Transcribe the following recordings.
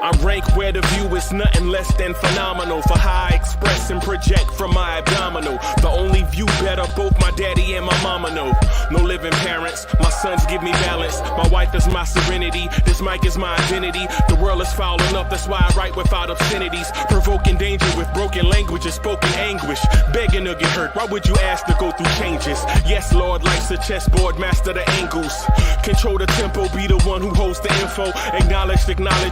I rank where the view is nothing less than phenomenal for how I express and project from my abdominal. The only view better, both my daddy and my mama know. No living parents, my sons give me balance. My wife is my serenity, this mic is my identity. The world is foul enough, that's why I write without obscenities. Provoking danger with broken language and spoken anguish. Begging to get hurt, why would you ask to go through changes? Yes, Lord, life's a chessboard, master the angles. Control the tempo, be the one who holds the info. Acknowledge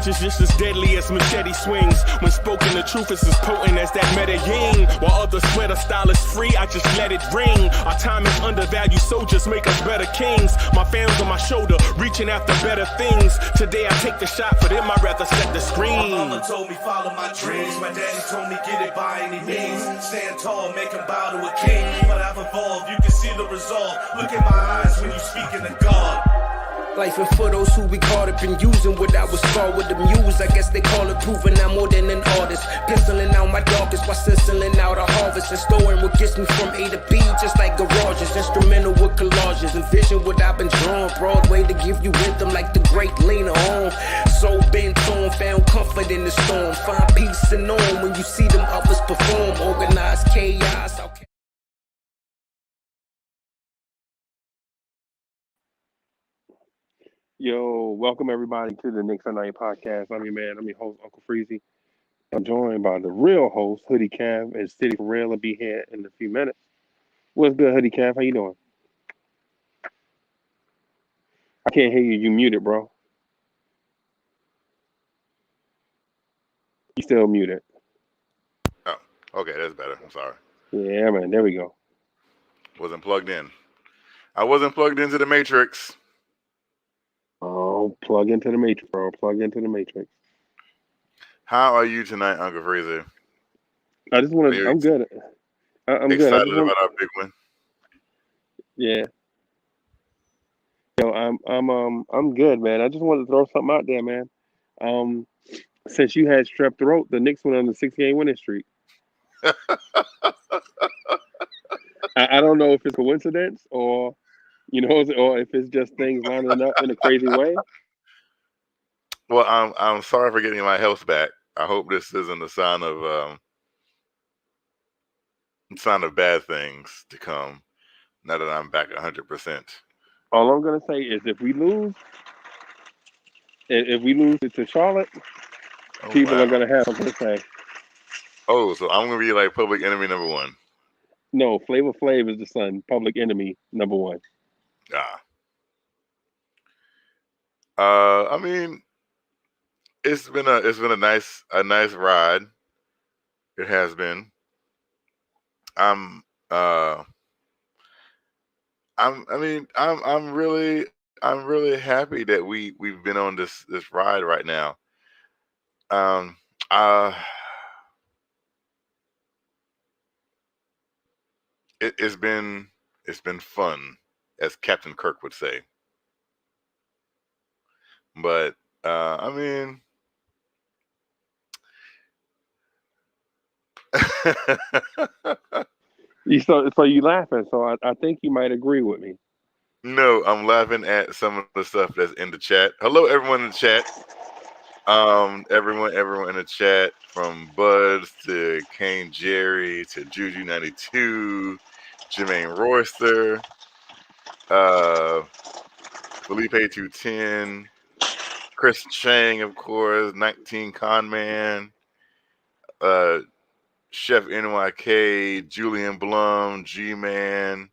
is just as deadly as machete swings. When spoken, the truth is as potent as that Medellin. While others swear the style is free, I just let it ring. Our time is undervalued, soldiers make us better kings. My family's on my shoulder, reaching after better things. Today I take the shot, for them I'd rather set the screen. My mama told me follow my dreams. My daddy told me get it by any means. Stand tall, make him bow to a king. But I've evolved, you can see the resolve. Look in my eyes when you speaking to God. Life and for those who we caught up in using what I was scarred with the muse. I guess they call it proving I'm more than an artist. Penciling out my darkest while sizzling out a harvest. And storing what gets me from A to B, just like garages. Instrumental with collages. Envision what I've been drawing. Broadway to give you rhythm like the great Lena Horne. So bent on, found comfort in the storm. Find peace and on when you see them others perform. Organized chaos. Okay. Yo, welcome everybody to the Knicks Night podcast. I'm your man, I'm your host, Uncle Freezie. I'm joined by the real host, Hoodie Cav, and City for Real will be here in a few minutes. What's good, Hoodie Cav? How you doing? I can't hear you. You muted, bro. You still muted. Oh, okay, that's better. I'm sorry. Yeah, man. There we go. Wasn't plugged in. I wasn't plugged into the Matrix. Oh, plug into the Matrix, bro. Plug into the Matrix. How are you tonight, Uncle Freezie? I just want to. I'm good. I'm excited good. about our big win. Yeah. Yo, I'm good, man. I just wanted to throw something out there, man. Since you had strep throat, the Knicks went on the 6-game winning streak. I don't know if it's a coincidence or, or if it's just things lining up in a crazy way. Well, I'm sorry for getting my health back. I hope this isn't a sign of bad things to come. Now that I'm back 100%. All I'm gonna say is if we lose it to Charlotte, people are gonna have something to say. Oh, so I'm gonna be like public enemy number one. No, Flavor Flav is the son. Public enemy number one. I mean, it's been a nice ride. It has been. I'm really happy that we've been on this ride right now. It's been fun, as Captain Kirk would say. But I mean, so you laughing? So I think you might agree with me. No, I'm laughing at some of the stuff that's in the chat. Hello, everyone in the chat. Everyone in the chat, from Buds to Kane Jerry to Juju92, Jermaine Royster, Felipe 210, Chris Chang, of course, 19 Conman, Chef NYK, Julian Blum, G-Man,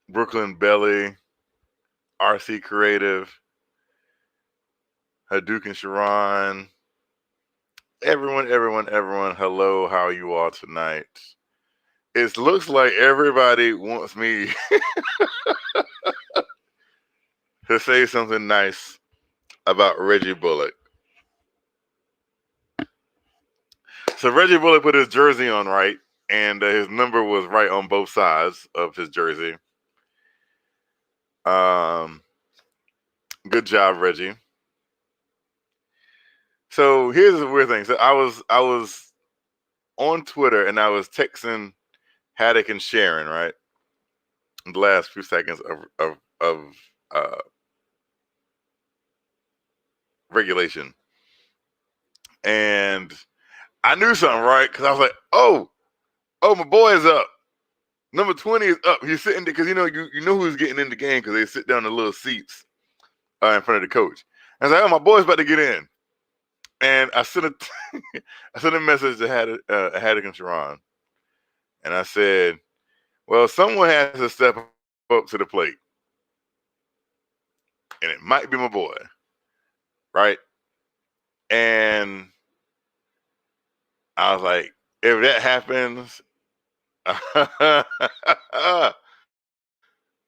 Brooklyn Belly, RC Creative, Hadouken Sharon, everyone, hello, how are you all tonight? It looks like everybody wants me to say something nice about Reggie Bullock. So Reggie Bullock put his jersey on right, and his number was right on both sides of his jersey. Good job, Reggie. So here's the weird thing. So I was on Twitter and I was texting Haddock and Sharon, right? In the last few seconds of regulation. And I knew something, right? Because I was like, oh, my boy is up. Number 20 is up. He's sitting there because you know who's getting in the game because they sit down in the little seats in front of the coach. And I was like, oh, my boy's about to get in. And I sent a message to Haddock and Sharon. And I said, well, someone has to step up to the plate. And it might be my boy. Right? And I was like, if that happens,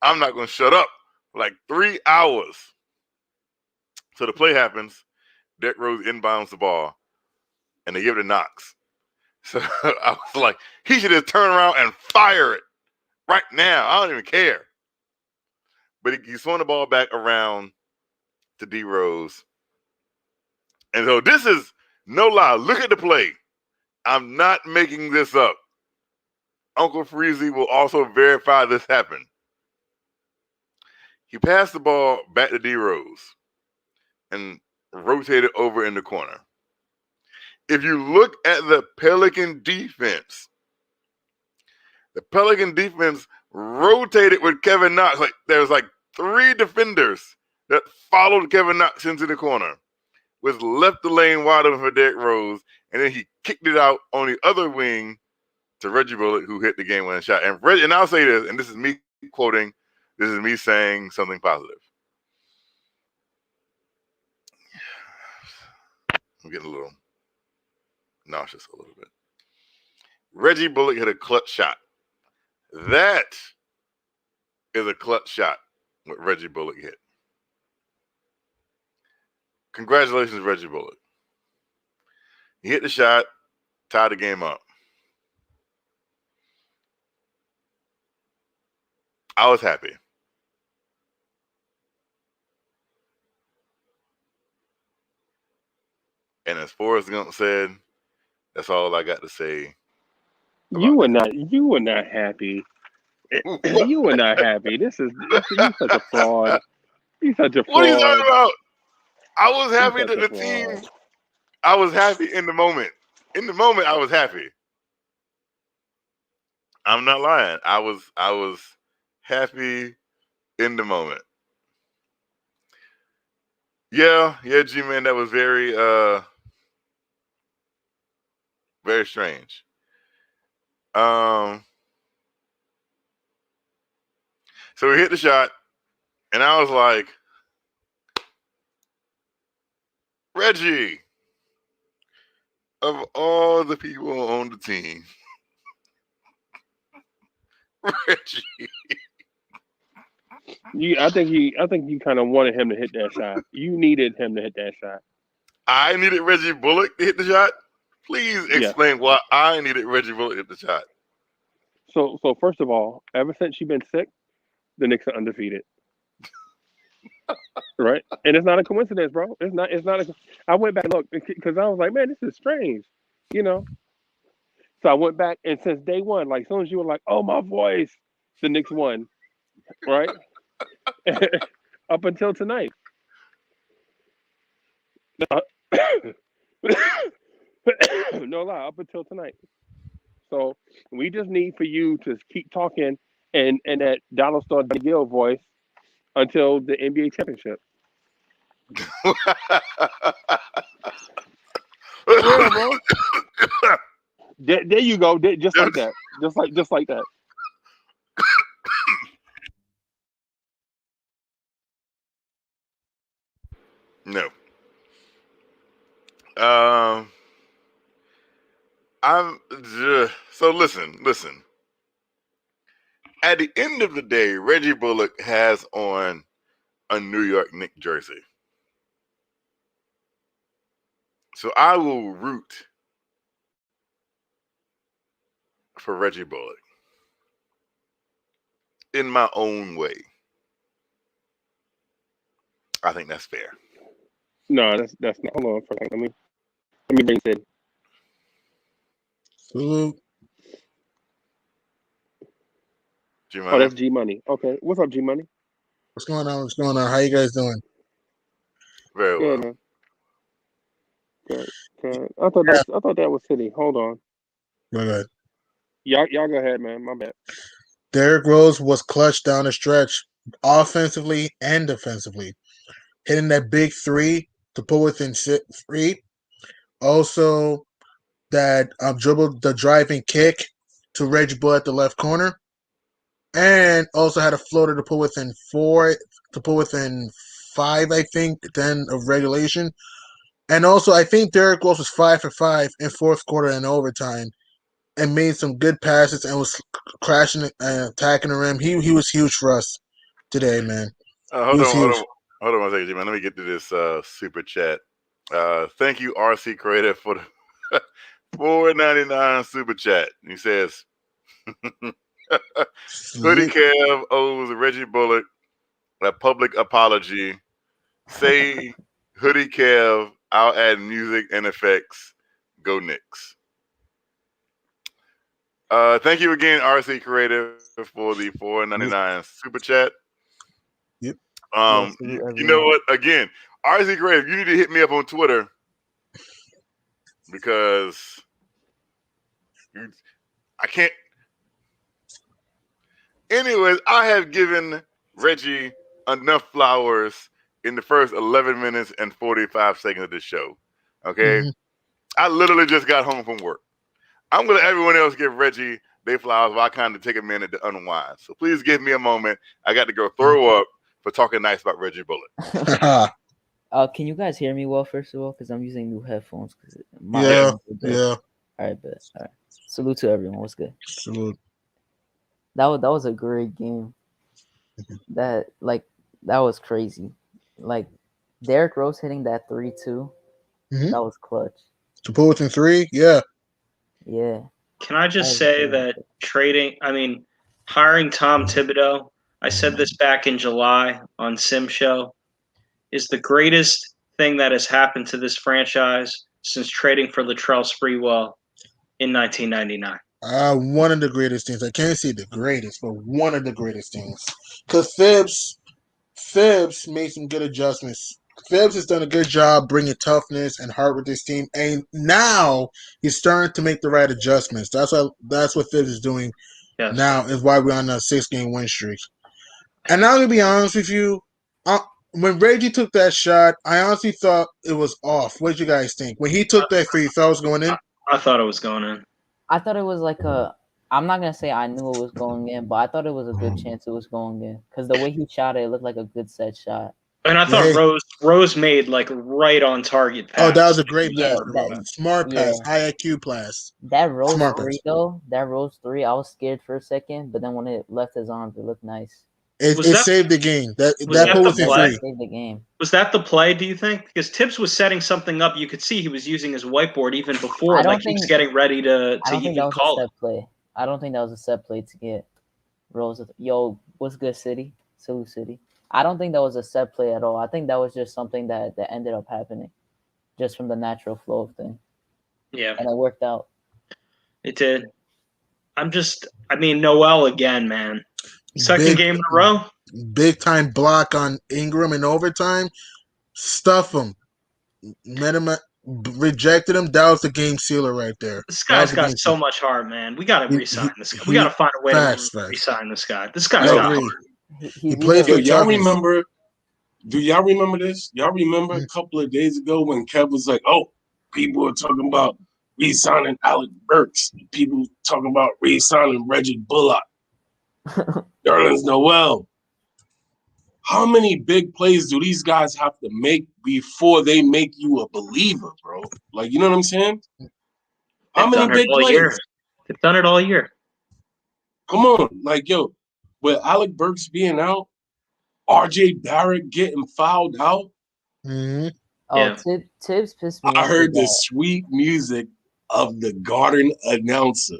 I'm not going to shut up for like 3 hours. So the play happens. Derrick Rose inbounds the ball, and they give it to Knox. So I was like, he should just turn around and fire it right now. I don't even care. But he swung the ball back around to D Rose. And so this is no lie. Look at the play. I'm not making this up. Uncle Freezie will also verify this happened. He passed the ball back to D Rose and rotated over in the corner. If you look at the Pelican defense rotated with Kevin Knox. Like there was like 3 defenders that followed Kevin Knox into the corner, was left the lane wide open for Derrick Rose, and then he kicked it out on the other wing to Reggie Bullock, who hit the game-winning shot. And I'll say this, and this is me quoting, this is me saying something positive. I'm getting a little nauseous a little bit. Reggie Bullock hit a clutch shot. That is a clutch shot what Reggie Bullock hit. Congratulations, Reggie Bullock. He hit the shot, tied the game up. I was happy. And as Forrest Gump said, that's all I got to say. You were not happy. You were not happy. You're such a fraud. You're such a fraud. What are you talking about? I was happy that the team. I was happy in the moment. In the moment, I was happy. I'm not lying. I was happy in the moment. Yeah, G-Man, that was very very strange. So we hit the shot, and I was like, Reggie, of all the people on the team, Reggie. I think you kind of wanted him to hit that shot. You needed him to hit that shot. I needed Reggie Bullock to hit the shot. Please explain why I needed Reggie Bullock to hit the shot. So first of all, ever since you've been sick, the Knicks are undefeated. Right? And it's not a coincidence, bro. It's not I went back and looked because I was like, man, this is strange. So I went back, and since day one, like as soon as you were like, oh, my voice, the Knicks won. Right? Up until tonight. No lie, up until tonight. So we just need for you to keep talking and that Donald Star Gill voice until the NBA championship. Yeah, bro. There you go. Just like that. Just like that. No. So listen. At the end of the day, Reggie Bullock has on a New York Knicks jersey. So I will root for Reggie Bullock in my own way. I think that's fair. No, that's not. Hold on for a second. Let me bring City. Salute. G Oh, Money. that's G Money. Okay, what's up, G Money? What's going on? What's going on? How you guys doing? Very well. Good, man. Good. I thought that was City. Hold on. Go ahead. Y'all go ahead, man. My bad. Derrick Rose was clutch down the stretch, offensively and defensively, hitting that big three to put within 3. Also, that dribbled the driving kick to Reggie Bullock at the left corner, and also had a floater to put within 4, to put within 5, I think, then of regulation. And also, I think Derrick Rose was 5 for 5 in fourth quarter and overtime, and made some good passes and was crashing and attacking the rim. He was huge for us today, man. Hold on 1 second, G Man. Let me get to this super chat. Thank you, RC Creator, for the $4.99 super chat. He says, Hoodie Kev owes Reggie Bullock a public apology. Say Hoodie Kev, I'll add music and effects. Go Knicks. Thank you again, RC Creator, for the $4.99 super chat. Yep. You know what? Again, RC Creator, you need to hit me up on Twitter because I can't. Anyways, I have given Reggie enough flowers in the first 11 minutes and 45 seconds of this show. Okay? Mm-hmm. I literally just got home from work. I'm going to let everyone else give Reggie their flowers while I kind of take a minute to unwind. So please give me a moment. I got to go throw up for talking nice about Reggie Bullock. Can you guys hear me well, first of all? Because I'm using new headphones. Yeah. All right, but all right. Salute to everyone. What's good? Salute. That was a great game. That was crazy. Like Derrick Rose hitting that 3-2. Mm-hmm. That was clutch. To put within 3, yeah. Yeah. Can I just say that hiring Tom Thibodeau, I said this back in July on Sim Show, is the greatest thing that has happened to this franchise since trading for Latrell Sprewell in 1999. One of the greatest things. I can't say the greatest, but one of the greatest things. Because Thibs made some good adjustments. Thibs has done a good job bringing toughness and heart with this team, and now he's starting to make the right adjustments. That's what Thibs is doing now. Is why we're on a 6-game win streak. And I'm gonna be honest with you, when Reggie took that shot, I honestly thought it was off. What did you guys think? When he took that 3, you thought it was going in? I thought it was going in. I thought it was like I'm not gonna say I knew it was going in, but I thought it was a good chance it was going in because the way he shot it looked like a good set shot. And I thought Rose made like right on target pass. Oh, that was a great pass. Smart pass, high IQ pass. That Rose 3 though, I was scared for a second, but then when it left his arms, it looked nice. It saved the game. That put within 3. Saved the game. Was that the play, do you think? Because Tibbs was setting something up. You could see he was using his whiteboard even before. He was getting ready to even call it. I don't think that was a set play to get Rose. Yo, what's good, City? Salute, City. I don't think that was a set play at all. I think that was just something that ended up happening just from the natural flow of things. Yeah. And it worked out. It did. Noel again, man. Second game in a row. Big time block on Ingram in overtime. Stuff him. Met him, rejected him. That was the game sealer right there. This guy's got so much heart, man. We got to re-sign this guy. We got to find a way to re-sign this guy. This guy's got heart. He plays for y'all remember? Do y'all remember this? Y'all remember a couple of days ago when Kev was like, "Oh, people are talking about re-signing Alec Burks. People talking about re-signing Reggie Bullock, Nerlens Noel." How many big plays do these guys have to make before they make you a believer, bro? Like, you know what I'm saying? How many big plays? They've done it all year. Come on, with Alec Burks being out, RJ Barrett getting fouled out. Mm-hmm. Oh, Tibbs pissed me off. I heard the sweet music of the Garden announcer,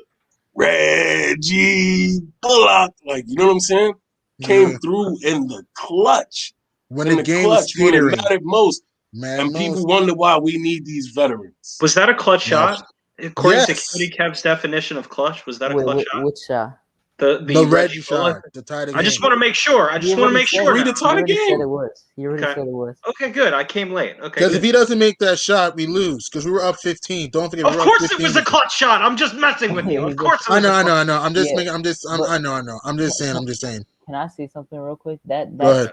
Reggie Bullock. You know what I'm saying? Came through in the clutch. When the game was teetering. When it mattered most. Man, And people wonder why we need these veterans. Was that a clutch shot? According to Yes. Hoodie Kev's definition of clutch, was that a clutch shot? Which shot? The Reggie Bullock? shot to tie the I just game. want to make sure. I just want to make sure. Read now. the tie He already game. said it was. He already Okay. said it was. Okay, good. I came late. Okay, Because good. if he doesn't make that shot, we lose. Because we were up 15. Don't forget. Of we were course up 15 it was a clutch shot. I'm just messing with you. Of course it I was know. a clutch I know. I'm just Yeah, making. but- I know. I'm just saying. Can I say something real quick? That Go ahead.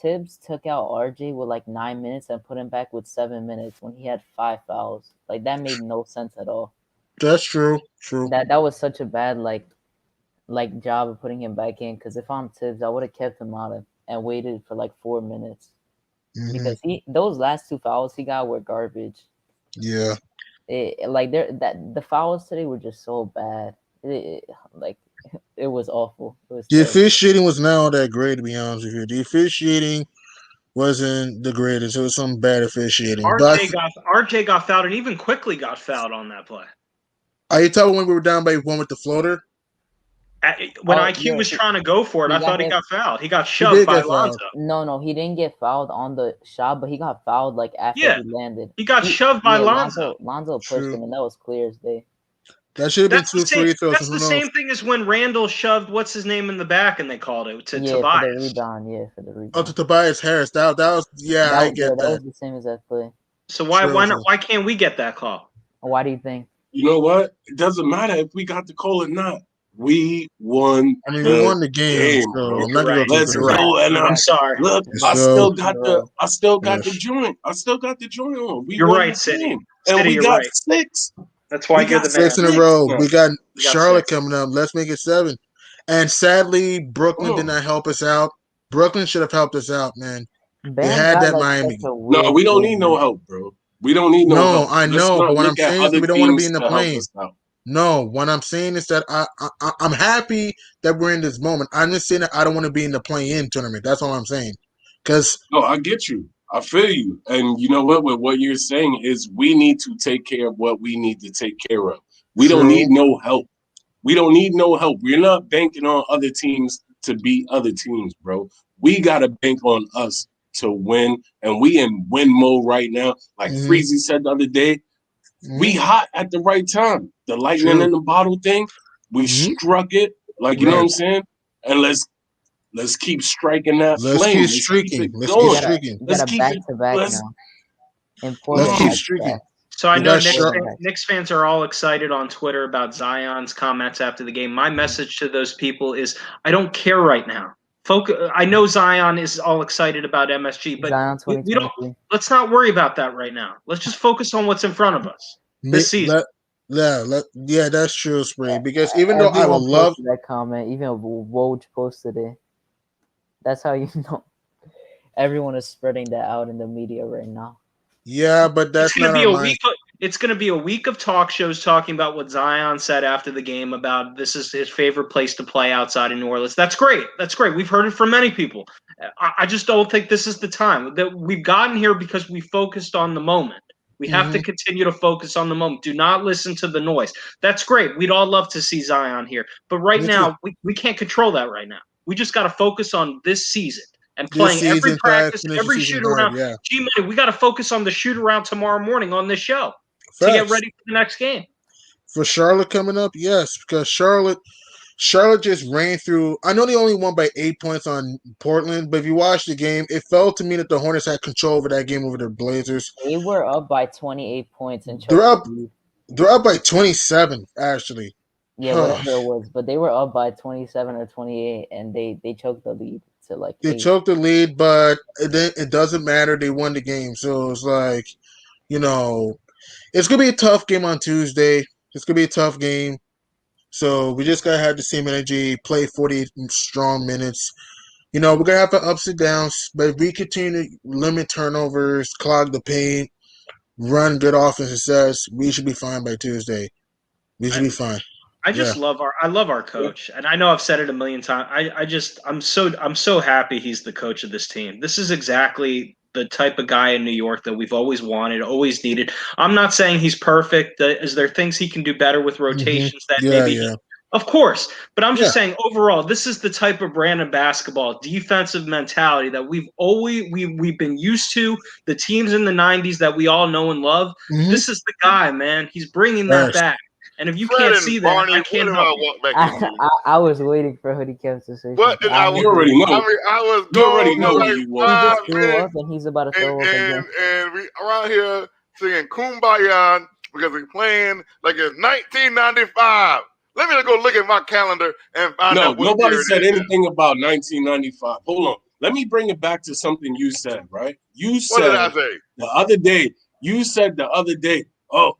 Tibbs took out RJ with like 9 minutes and put him back with 7 minutes when he had 5 fouls. Like that made no sense at all. That's true. True. That was such a bad like job of putting him back in. Because if I'm Tibbs, I would have kept him out and waited for like 4 minutes. Mhm. Because those last 2 fouls he got were garbage. Yeah. The fouls today were just so bad. It was awful. It was The terrible. officiating was not all that great, to be honest with you. The officiating wasn't the greatest. It was some bad officiating. RJ got fouled, and even quickly got fouled on that play. Are you talking when we were down by 1 with the floater? When IQ was trying to go for it, I thought he got fouled. He got shoved did by get fouled. Lonzo. No, he didn't get fouled on the shot, but he got fouled like after Yeah, he landed. He got shoved by Lonzo. Lonzo pushed True. him, and that was clear as day. That should have been That's the 2 free throws. That's the same thing as when Randall shoved what's his name in the back, and they called it to For the Tobias. rebound. Yeah, for the rebound. Oh, to Tobias Harris. That was I get That that. was the same as that play. So why True. not? Why can't we get that call? Why do you think? You know what? It doesn't matter if we got the call or not. We won. I mean, we won the game, so bro. I'm not gonna go Let's through go. And I'm sorry. Look, Let's I go. still got the Yes. joint. I still got the joint on. We You're won right, the City. game. And City, we you're got right. 6. That's why We you're got the man. 6 in a row. We got We got Charlotte 6. coming up. Let's make it 7. And sadly, Brooklyn did not help us out. Brooklyn should have helped us out, man. They had that Miami. No, we don't need no help, bro. We don't need no help. I know, but what I'm saying is we don't want to be in the plane. plane. No, what I'm saying is that I'm happy that we're in this moment. I'm just saying that I don't want to be in the play-in tournament. That's all I'm saying. No, I get you. I feel you. And you know what? What you're saying is we need to take care of what we need to take care of. We don't need no help. We don't need no help. We're not banking on other teams to beat other teams, bro. We got to bank on us to win. And we in win mode right now. Like Freezie said the other day, we hot at the right time. The lightning in the bottle thing, we struck it. Like, you know what I'm saying? And let's keep striking that flame. Let's keep streaking. Let's keep back to back let's- now. Let's keep streaking. So I We know got Knicks fans are all excited on Twitter about Zion's comments after the game. My message to those people is I don't care right now. I know Zion is all excited about MSG, but we don't. Let's not worry about that right now. Let's just focus on what's in front of us this season. Yeah, that's true, Spring. Because even though I would love that comment, even Woj posted it. That's how you know everyone is spreading that out in the media right now. Yeah, but that's it's going to be a week of talk shows talking about what Zion said after the game about this is his favorite place to play outside of New Orleans. That's great. That's great. We've heard it from many people. I just don't think this is the time. That we've gotten here because we focused on the moment. We have to continue to focus on the moment. Do not listen to the noise. That's great. We'd all love to see Zion here. But right now, we can't control that right now. We just got to focus on this season. And playing every practice, every shoot around. Yeah. G-Money, we got to focus on the shoot around tomorrow morning on this show to get ready for the next game. For Charlotte coming up, yes, because Charlotte just ran through. I know they only won by 8 points on Portland, but if you watch the game, it felt to me that the Hornets had control over that game over the Blazers. They were up by 28 points and they're up by 27 actually. Yeah, whatever it was, but they were up by 27 or 28, and they choked the lead. They choked the lead, but it doesn't matter. They won the game. So it's like, it's going to be a tough game on Tuesday. It's going to be a tough game. So we just got to have the same energy, play 40 strong minutes. We're going to have the ups and downs, but if we continue to limit turnovers, clog the paint, run good offensive sets, we should be fine by Tuesday. We should be fine. I love our coach, and I know I've said it a million times. I'm so happy he's the coach of this team. This is exactly the type of guy in New York that we've always wanted, always needed. I'm not saying he's perfect. Is there things he can do better with rotations that Of course, but I'm just saying overall, this is the type of brand of basketball, defensive mentality that we've been used to. The teams in the '90s that we all know and love. Mhm. This is the guy, man. He's bringing that back. And if you can't see that, I can't help you. I was waiting for Hoodie Kev to say What did something. you already know? I was going for like He 5 just threw minutes, up, and he's about to throw up again. and we around here singing Kumbaya because we're playing like it's 1995. Let me go look at my calendar and find out. No, nobody said anything about 1995. Hold on. Let me bring it back to something you said, right? You said What did I say? the other day, oh,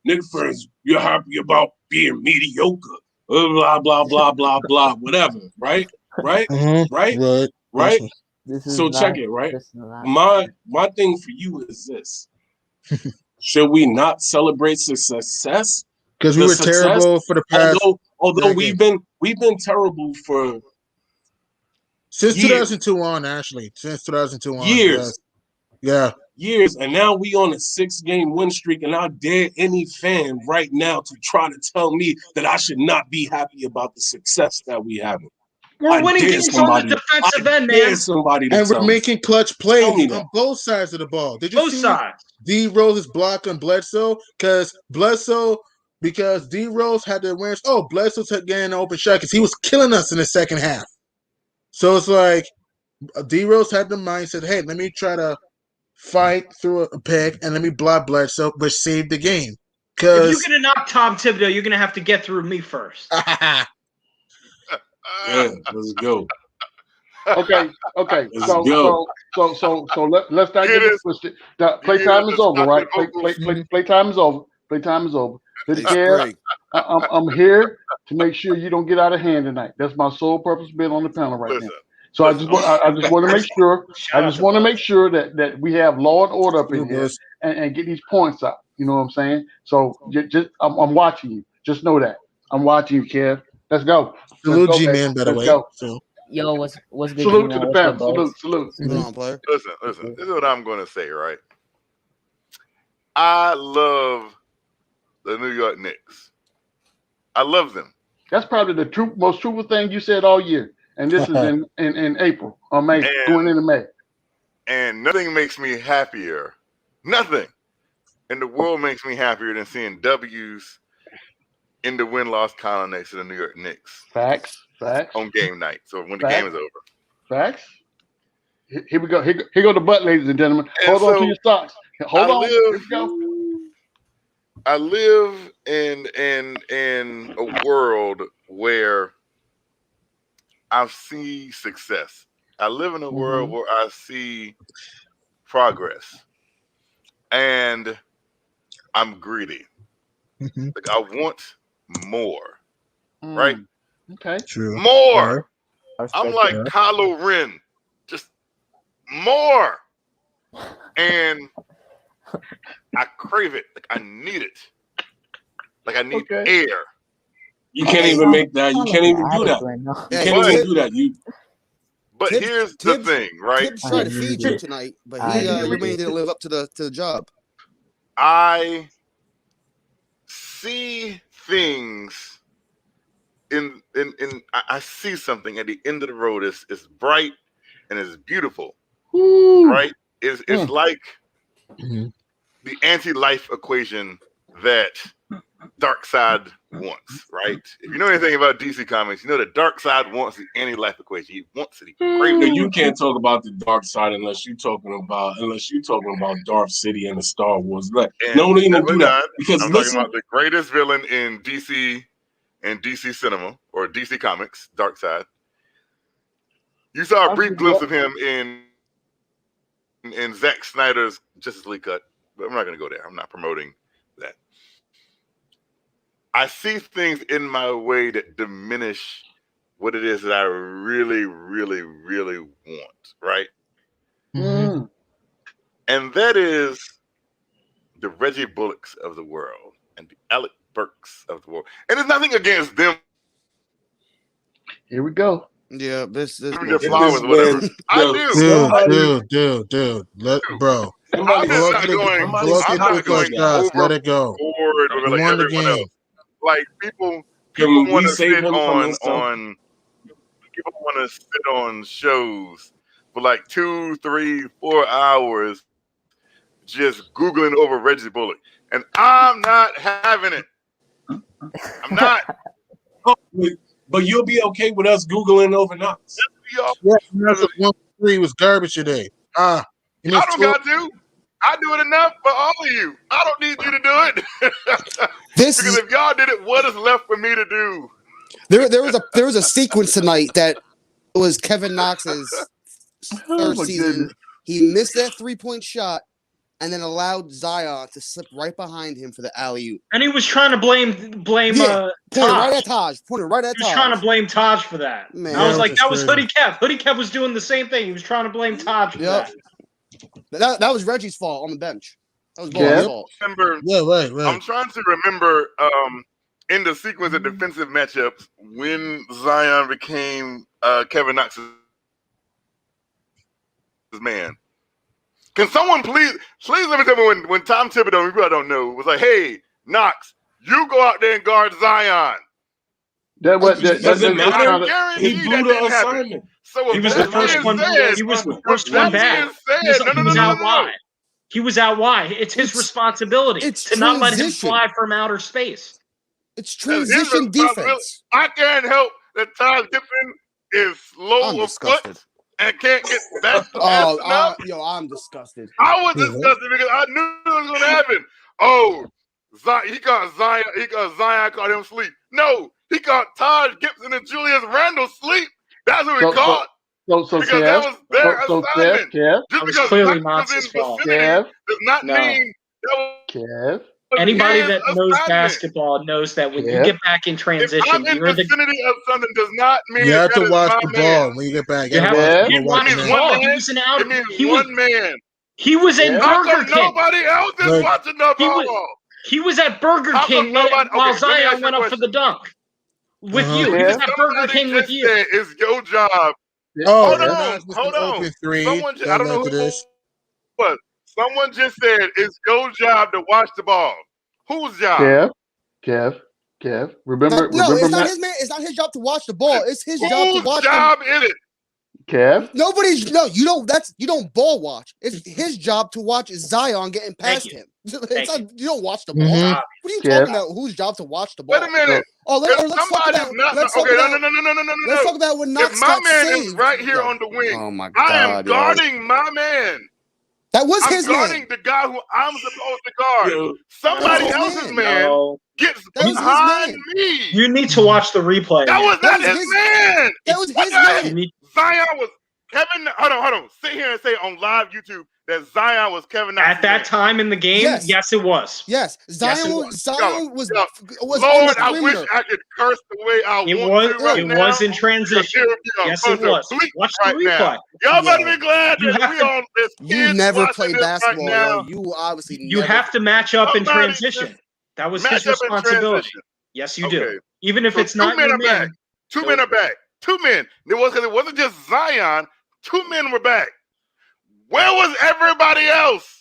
Nick friends, you're happy about being mediocre. Blah, blah, blah, blah, blah, whatever. Right? Right? Mhm. Right? This is So not- check it, right? this is not- My thing for you is this. Should we not celebrate success? Because we were terrible for the past. Although we've been terrible for since years. 2002 on, actually. Since 2002 on. Years. Yeah. Years. And now we on a 6-game win streak, and I dare any fan right now to try to tell me that I should not be happy about the success that we have. We're winning games on the defensive end, man. And we're making clutch plays on both sides of the ball. Did you Both see sides. D Rose's block on Bledsoe? Because D Rose had the awareness. Oh, Bledsoe's getting an open shot because he was killing us in the second half. So it's like D Rose had the mindset, hey, let me try to fight through a pick and let me block Bledsoe, but save the game. If you're going to knock Tom Thibodeau, you're going to have to get through me first. Yeah, let's go. Okay. Let's go. So let's not get it twisted. Playtime is over, right? Playtime is over. Playtime is over. I'm here to make sure you don't get out of hand tonight. That's my sole purpose being on the panel right now. So I just want to make sure. I just want to make sure that we have law and order up in here and get these points out. You know what I'm saying? So just I'm watching you. Just know that I'm watching you, Kev. Let's go. Salute G-Man, by the way. So. Yo, what's good? Salute to the panel. Salute. Listen. This is what I'm going to say, right? I love the New York Knicks. I love them. That's probably the most truthful thing you said all year. And this is in April or May, going into May. And nothing makes me happier. Nothing in the world makes me happier than seeing W's in the win-loss column next to the New York Knicks. Facts. On game night. So when the game is over. Facts. Here we go. Here go the butt, ladies and gentlemen. Hold on to your socks. Hold on. Here we go. I live in a world where I see success. I live in a world where I see progress. And I'm greedy. Like I want more. Right? Okay. True. More. I'm like Kylo Ren. Just more. And I crave it. Like I need it. Like I need air. You can't even make that. You can't even do that. You can't even do that. But here's the thing, right? Tibbs tried to feed you tonight, but he didn't live up to the job. I see things I see something at the end of the road. It's bright and it's beautiful. Right? It's like the anti-life equation that Darkseid wants, right? If you know anything about DC Comics, you know that Darkseid wants the anti-life equation. He wants it. He craves it. You can't talk about the dark side unless you're talking about Darth City and the Star Wars. Like, no one even do that. Because I'm talking about the greatest villain in DC and DC cinema or DC Comics, Darkseid. You saw a brief glimpse of him in Zack Snyder's Justice League cut, but I'm not going to go there. I'm not promoting that. I see things in my way that diminish what it is that I really, really, really want, right? And that is the Reggie Bullocks of the world and the Alec Burks of the world. And there's nothing against them. Here we go. Yeah, this flowers, whatever. Dude. Bro. I'm not going let it go. Forward with like everyone else. Like people people Can want we to save sit him from on himself? people want to sit on shows for like 2, 3, 4 hours just Googling over Reggie Bullock. And I'm not having it. I'm not. But you'll be okay with us Googling over Knox. Yeah, that's a 1-3 was garbage today. I don't got to. I do it enough for all of you. I don't need you to do it. Because if y'all did it, what is left for me to do? There was a sequence tonight that was Kevin Knox's third season. goodness. He missed that 3-point shot and then allowed Zion to slip right behind him for the alley-oop. And he was trying to blame Pointed Taj. right at Taj. Pointed right at He was Taj. trying to blame Taj for that. Man, I was like, that was crazy. Hoodie Kev. Hoodie Kev was doing the same thing. He was trying to blame Taj for that. That was Reggie's fault on the bench. That was Yeah. Bullock's fault. Remember, Yeah, right. I'm trying to remember in the sequence of defensive matchups when Zion became Kevin Knox's man. Can someone please let me tell me when Tom Thibodeau, people I don't know, was like, hey, Knox, you go out there and guard Zion. That was Doesn't matter. I guarantee He that blew the didn't happen. assignment. So He was the first one. He was the first one back. He was out wide. He was out wide. It's his responsibility to not let him transition. fly from outer space. It's That's his transition responsibility. defense. I can't help that Taj Gibson is slow I'm of disgusted. foot and can't get back fast enough. I'm disgusted. I was disgusted because I knew it was going to happen. Oh, he caught Zion caught him sleep. No, he caught Taj Gibson and Julius Randle sleep. That's what he caught. So Because Kev, that was their assignment. Kev, Just was because clearly Knox was Knox's in fault. vicinity Kev, does not No. mean that was Kev. Anybody his that knows assignment. basketball knows that when Yeah. you get back in If transition, I'm in you're the vicinity of something does not mean You have that to is watch my the man. ball when you get back. You have Yeah. to It watch means the one ball. man. He was an out. It means He was. one man. He was in Yeah. How Burger come King. nobody else is Look, watching the He was- ball? He was at Burger How come King nobody- while okay, let me ask Zion you went a up for the dunk with you. He Yeah. was at Burger Somebody King with just you. said it's your job. Oh, Hold and on, Knox missed hold an on. open three. Someone just, I That don't know led who to it this. was. Someone just said it's your job to watch the ball. Whose job? Kev. No, Remember it's not Matt? his man. It's not his job to watch the ball. It's his job to Whose watch. job is it? Kev. You don't ball watch. It's his job to watch Zion getting past him. You don't watch the ball. Mhm. What are you Kev. talking about? Whose job to watch the ball? Wait a minute. Oh, If let's talk somebody about. is not, Let's talk okay, about. no. Let's talk about when Knox If my got man saved. is right here on the wing, Oh my I am God, yo. guarding my man. That was I'm his guarding man. the guy who I'm supposed to guard. Yo. Somebody That was his else's man. man No, gets That was his behind man. me. you need to watch the replay. That was That not was his his- man. That was What his the heck? You man. need. Zion was Kevin. Hold on. Sit here and say on live YouTube that Zion was Kevin Knox. At that time in the game, Yes. yes, it was. Yes, Zion it was. was. Zion was Yo, on Lord, the I wish perimeter. I could curse the way I It want was. to right It now. was in transition. Yes, it was. Watch the right now. replay. Y'all better Yo. be glad You that have we to- on this. You kids never watching played this basketball, right now. yo. You obviously You never. have to match up in Somebody transition. just That was match his up in responsibility. transition. Yes, you Okay. do. Even if So it's two not men your are back. man. Two Nope. men are back. 2 men. It wasn't just Zion. 2 men were back. Where was everybody else?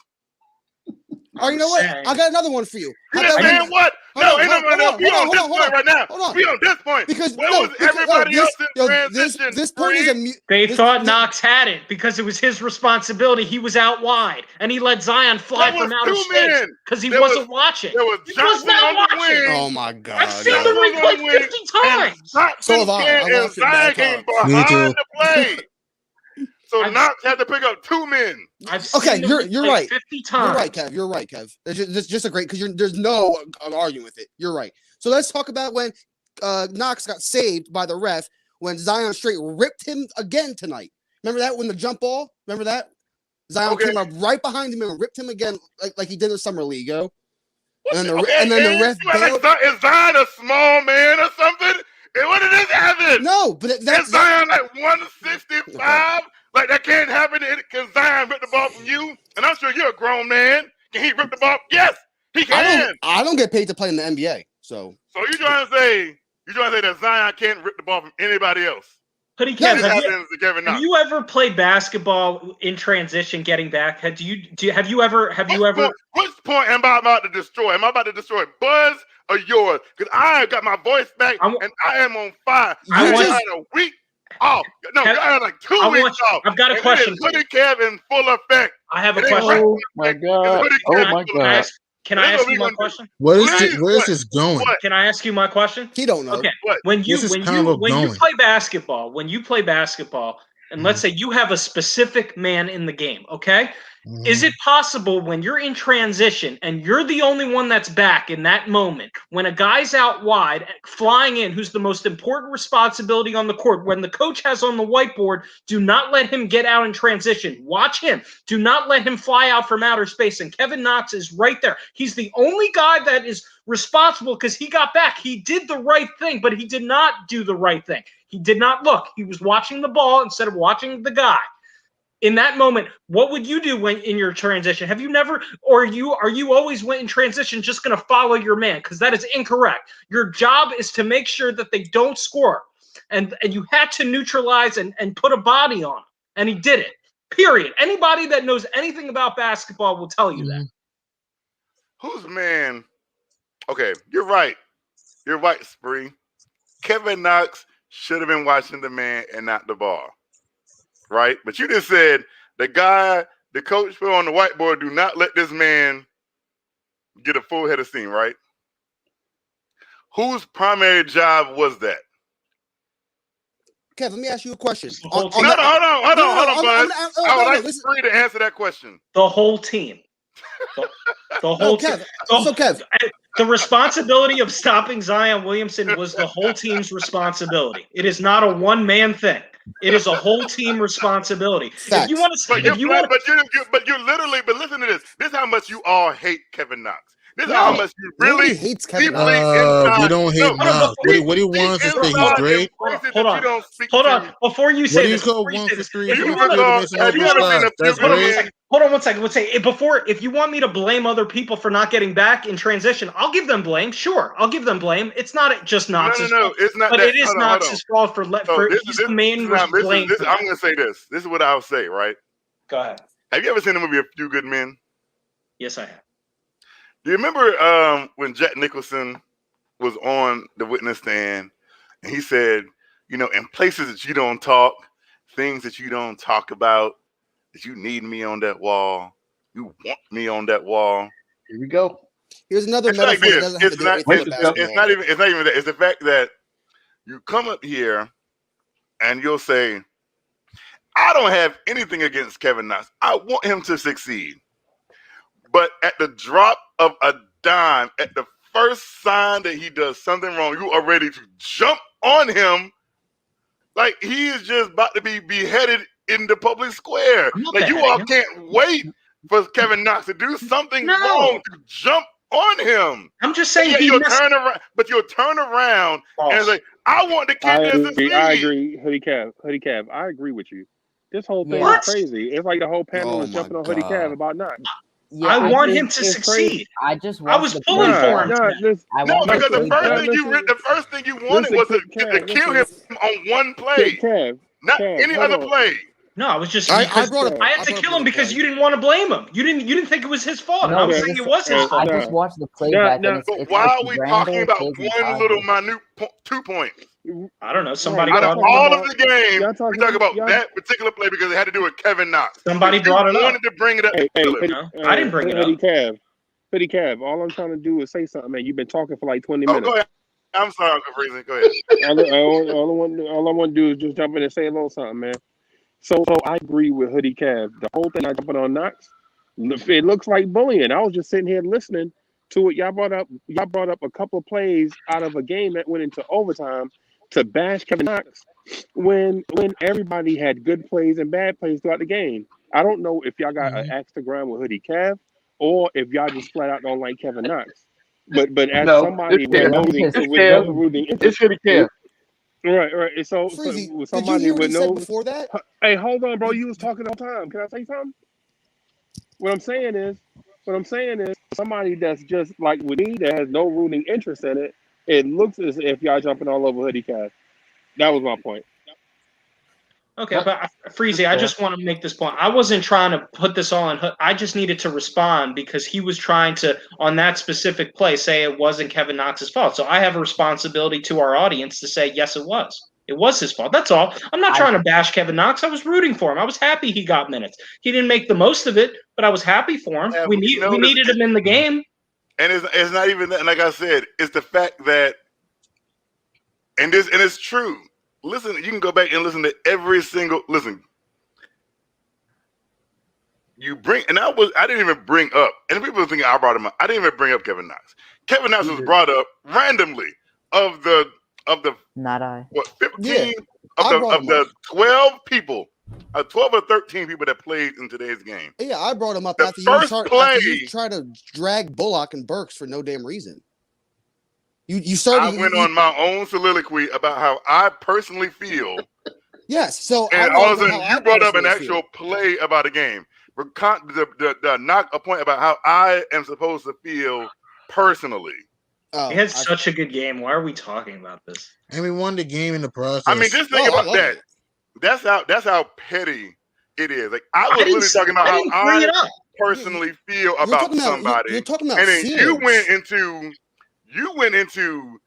Oh, you know what? Saying. I got another one for you. You How about saying when- what? Hold No, on, ain't hold nobody on, else. We hold on this on, point right now. hold on. We on this point. Because Where no, was because, everybody else in yo, transition? this point is a Free? They this- thought this- Knox had it because it was his responsibility. He was out wide, and he let Zion fly There from was outer 2 space men. because he There wasn't was- watching. There was He was Johnson not on the watching. wing. Oh my God! I've seen yo. the Johnson was replay on the wing, 50 and times. So have I. I and watched it Zion bad came times. Me behind too. the play. So I've- Knox had to pick up 2 men. I've seen Okay, the you're replay right. 50 times. You're right, Kev. It's just a great because there's no arguing with it. You're right. So let's talk about when Knox got saved by the ref when Zion straight ripped him again tonight. Remember that when the jump ball? Remember that? Zion Okay. came up right behind him and ripped him again like he did in Summer League, yo. And then the ref bailed. Is Zion a small man or something? And when did this happen? No, but Is Zion like 165? Like that can't happen because Zion ripped the ball from you? And I'm sure you're a grown man. Can he rip the ball? Yes, he can. I don't get paid to play in the NBA, so So you trying to say that Zion can't rip the ball from anybody else? Hoodie Yeah, Kev, This happens to Kevin Knox. have you ever played basketball in transition, getting back? Have you ever? Which point am I about to destroy? Am I about to destroy Buzz of yours because I got my voice back and I am on fire. I had a week off. No, I had like 2 weeks off. I've got a question. Hoodie Kev in full effect. I have a question. Oh my God! Oh my God! Can I ask you my question? Where is this going? Can I ask you my question? He don't know. Okay. When you play basketball, and let's say you have a specific man in the game, okay? Is it possible when you're in transition and you're the only one that's back in that moment, when a guy's out wide, flying in, who's the most important responsibility on the court, when the coach has on the whiteboard, do not let him get out in transition. Watch him. Do not let him fly out from outer space. And Kevin Knox is right there. He's the only guy that is responsible because he got back. He did the right thing, but he did not do the right thing. He did not look. He was watching the ball instead of watching the guy. In that moment, what would you do when in your transition? Have you never, or are you always went in transition just going to follow your man? Because that is incorrect. Your job is to make sure that they don't score. And you had to neutralize and put a body on him. And he did it. Period. Anybody that knows anything about basketball will tell you that. Whose man? Okay, you're right. You're right, Spree. Kevin Knox should have been watching the man and not the ball. Right? But you just said the coach put on the whiteboard, do not let this man get a full head of steam, right? Whose primary job was that? Kev, let me ask you a question. Hold on, bud. I would like Spree to answer that question. The whole team. The whole team. Kev. The responsibility of stopping Zion Williamson was the whole team's responsibility. It is not a one-man thing. It is a whole team responsibility. Facts. If you want to, but listen to this. This is how much you all hate Kevin Knox. This is how much you really hates Kevin Knox. We don't hate Knox. What he wants is that he's great. Hold on. Before you say this, hold on 1 second. If you want me to blame other people for not getting back in transition, I'll give them blame. Sure, I'll give them blame. It's not just Knox's fault. It's not. But that, it is Knox's fault for he's the main blame. I'm going to say this. This is what I'll say. Right? Go ahead. Have you ever seen the movie A Few Good Men? Yes, I have. Do you remember when Jack Nicholson was on the witness stand and he said, in places that you don't talk, things that you don't talk about, that you need me on that wall, you want me on that wall. Here we go. Here's another metaphor that doesn't have to do anything about it's not even that. It's the fact that you come up here and you'll say, I don't have anything against Kevin Knox. I want him to succeed. But at the drop of a dime, at the first sign that he does something wrong, you are ready to jump on him like he is just about to be beheaded in the public square. Like you all can't wait for Kevin Knox to do something wrong to jump on him. I'm just saying you'll turn around and say, I want the kid to succeed. I agree, Hoodie Cav. I agree with you. This whole thing is crazy. It's like the whole panel is jumping on Hoodie Cav about Knox. Yeah, I want him to succeed. I was pulling for him. Because the first thing you wanted was to kill him on one play, not any other play. No, I was just. I had to kill him because you didn't want to blame him. You didn't think it was his fault. I was saying it was his fault. I just watched the playback. But why are we talking about one little minute 2 points? I don't know. Somebody out of all of the game, we talk about that particular play because it had to do with Kevin Knox. Somebody brought it up. Wanted to bring it up. I didn't bring it up. Hoodie Cav, all I'm trying to do is say something, man. You've been talking for like 20 minutes. Go ahead. I'm sorry, Uncle Freezie. Go ahead. all I want to do is just jump in and say a little something, man. So I agree with Hoodie Cav. The whole thing I jumping on Knox, it looks like bullying. I was just sitting here listening to it. Y'all brought up a couple of plays out of a game that went into overtime to bash Kevin Knox when everybody had good plays and bad plays throughout the game. I don't know if y'all got an axe to grind with Hoodie Cav or if y'all just flat out don't like Kevin Knox. But as somebody with no rooting interest, it's Hoodie Cav. Right. So Freezie, somebody did you hear what with he said before that? Hey, hold on, bro. You was talking all the time. Can I say something? What I'm saying is somebody that's just like with me that has no rooting interest in it. It looks as if y'all jumping all over Hoodie Cav. That was my point. Okay, but Freezie, I just want to make this point. I wasn't trying to put this all on. I just needed to respond because he was trying to, on that specific play, say it wasn't Kevin Knox's fault. So I have a responsibility to our audience to say, yes, it was. It was his fault. That's all. I'm not trying to bash Kevin Knox. I was rooting for him. I was happy he got minutes. He didn't make the most of it, but I was happy for him. Yeah, we needed him in the game. And it's not even that. Like I said, it's the fact that, and it's true. Listen, you can go back and listen to every single listen. You bring, and I didn't even bring up, and people think I brought him up. I didn't even bring up Kevin Knox. Kevin Knox was brought up randomly of the not I. What 15 Yeah, of I brought him the up. 12 people, 12 or 13 people that played in today's game. Yeah, I brought him up The after first play- you tried to drag Bullock and Burks for no damn reason. You I started. went on my own soliloquy about how I personally feel. Yes, so And I all of a wrote sudden, how I you brought up an personally actual play about a game. The knock a point about how I am supposed to feel personally. feel. He had such a good game. Why are we talking about this? And we won the game in the process. I mean, just think Oh, I about love that. it. That's how petty it is. Like I was didn't literally talking about I didn't how bring I it up. personally feel You're about talking about- somebody, you're talking about and then you feelings. went into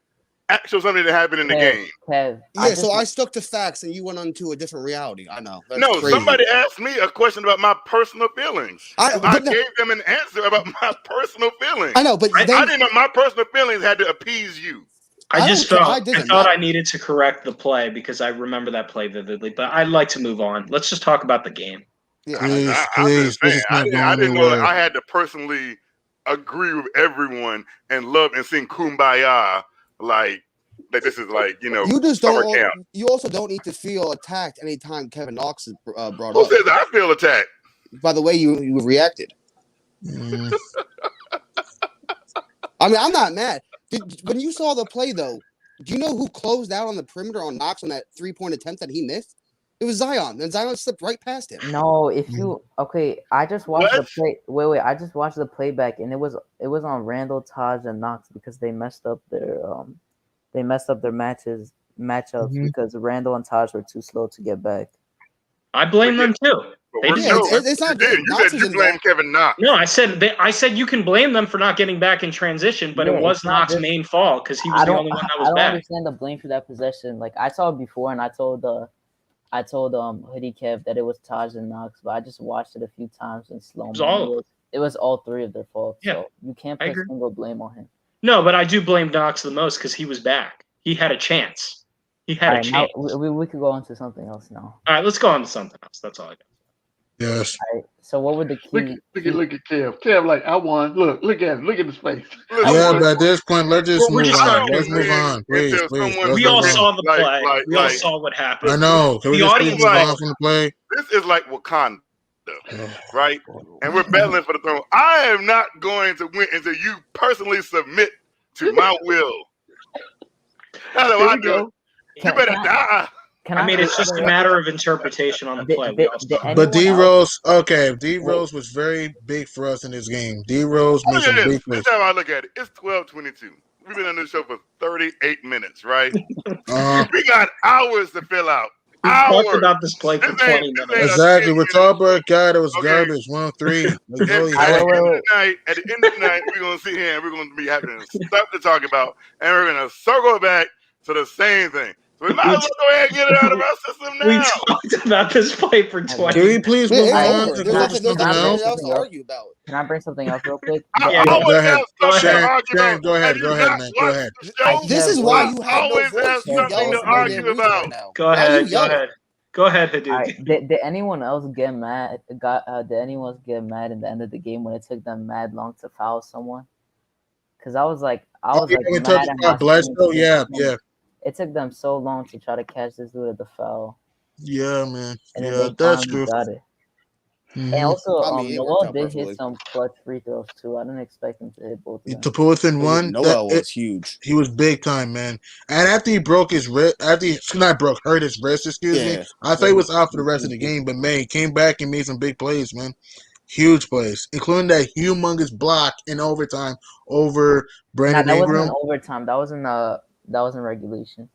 actual something that happened in the game. Kev, Yeah, so I stuck to facts and you went on to a different reality. I know. That's No, crazy. somebody asked me a question about my personal feelings. I but no- gave them an answer about my personal feelings. I know, but I then- didn't know my personal feelings had to appease you. I just felt I didn't thought know. I needed to correct the play because I remember that play vividly. But I'd like to move on. Let's just talk about the game. Yeah, Please, I'm please, just this saying, is not I didn't going know that anywhere. I had to personally agree with everyone and love and sing Kumbaya like that. This is like you just summer don't. camp. You also don't need to feel attacked anytime Kevin Knox is brought Who up. says I feel attacked? By the way you reacted. Mm. I mean, I'm not mad. When you saw the play, though, do you know who closed out on the perimeter on Knox on that 3-point attempt that he missed? It was Zion, and Zion slipped right past him. No, if you I just watched What? the play. Wait, I just watched the playback, and it was on Randle, Taj, and Knox because they messed up their matchups because Randle and Taj were too slow to get back. I blame them too. But They we're- didn't- no, it's not you did. good. You Knox said is you blame involved. Kevin Knox. No, I said you can blame them for not getting back in transition, but Yeah, it was it's not Knox's just- main fault because he was the only one that I was don't back. understand the blame for that possession. Like I saw it before, and I told Hoodie Kev that it was Taj and Knox, but I just watched it a few times in slow mo. It was all three of their faults. Yeah, so you can't I put agree. single blame on him. No, but I do blame Knox the most because he was back. He had a chance. He had a Alright, now chance. we could go on to something else now. All right, let's go on to something else. That's all I got. Yes. All right, so what were the key? Look at Kev. Kev, like I won. Look at him. Look at his face. Yeah, but at this point, let's just We're move just on. not Let's move convinced on, please, until please. someone- Let's We move all on. saw the Like- play. like- We all like- saw what happened. I know. Can we The just audience move on like- from the play? This is like Wakanda, right? And we're battling for the throne. I am not going to win until you personally submit to my will. That's how Here I we do go. it. You better die. I mean, it's just a matter of interpretation on the play. We all saw it. But D Rose, okay, D Rose was very big for us in this game. D Rose made Look some at this. big plays. This is how I look at it. It's 12:22. We've been on this show for 38 minutes, right? We got hours to fill out. We Hours. talked about this play for This 20 ain't- this minutes. ain't- Exactly. We're talking about a guy that was Okay. garbage. 1-3. Like, At really the had end it. of the night, we're gonna sit here and we're gonna be having stuff to talk about, and we're gonna circle back to the same thing. So we might as well go ahead and get it out of our system We now. talked about this play for 20 Can we please Yeah, move it's on over. to There's go to nothing something else? to argue about. Can I bring something else real quick? I Yeah, always go ahead. have something Sharon, to argue Sharon, about. go ahead. Have you Go ahead, not man. Go watched ahead. the show? This is why I you have no always voice. have You something yell to for no argue damn reason about. right now. Go Why are you ahead. Go yelling? ahead. Go ahead, Hoodie. All right, did anyone else get mad? Did anyone else get mad in the end of the game when it took them mad long to foul someone? Because I was like we mad talked at about my Bledsoe. Yeah, yeah. It took them so long to try to catch this dude at the foul, Yeah, man. and then Yeah, they that's finally true. got it. Mhm. And also, I mean, it worked Noel out did perfectly. hit some clutch free throws too. I didn't expect him to hit both of them. To pull within one, Noel was huge. he was big time, man. And after he broke his wrist, hurt his wrist, excuse me. Yeah. I thought he was out for the rest of the game, but man, he came back and made some big plays, man. Huge plays, including that humongous block in overtime over Brandon That wasn't Ingram. in overtime. That was in regulation.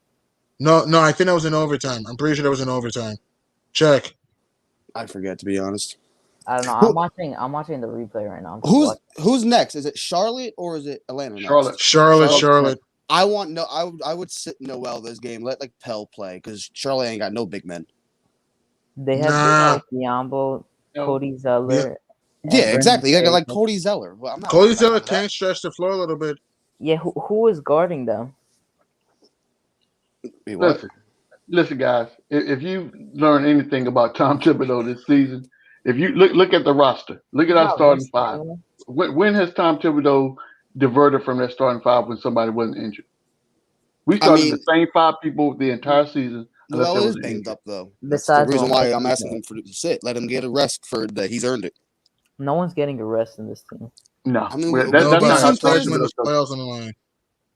No, I think that was in overtime. I'm pretty sure that was in overtime. Check. I forget, to be honest. I don't know. I'm watching the replay right now. Who's next? Is it Charlotte or is it Atlanta next? Charlotte. I would sit Noel this game. Let like Pell play because Charlotte ain't got no big men. They have Biombo, Cody Zeller. Yeah, exactly. You got like Cody Zeller. Well, Cody Zeller can stretch the floor a little bit. Yeah, who is guarding them? Wait, Listen, guys. If you learn anything about Tom Thibodeau this season, if you look at the roster, look at our starting five. When has Tom Thibodeau diverted from that starting five when somebody wasn't injured? We started the same 5 people the entire season. Noel is banged up though. That's the reason why I'm asking him to sit. Let him get a rest for that. He's earned it. No one's getting a rest in this team. No, that's not how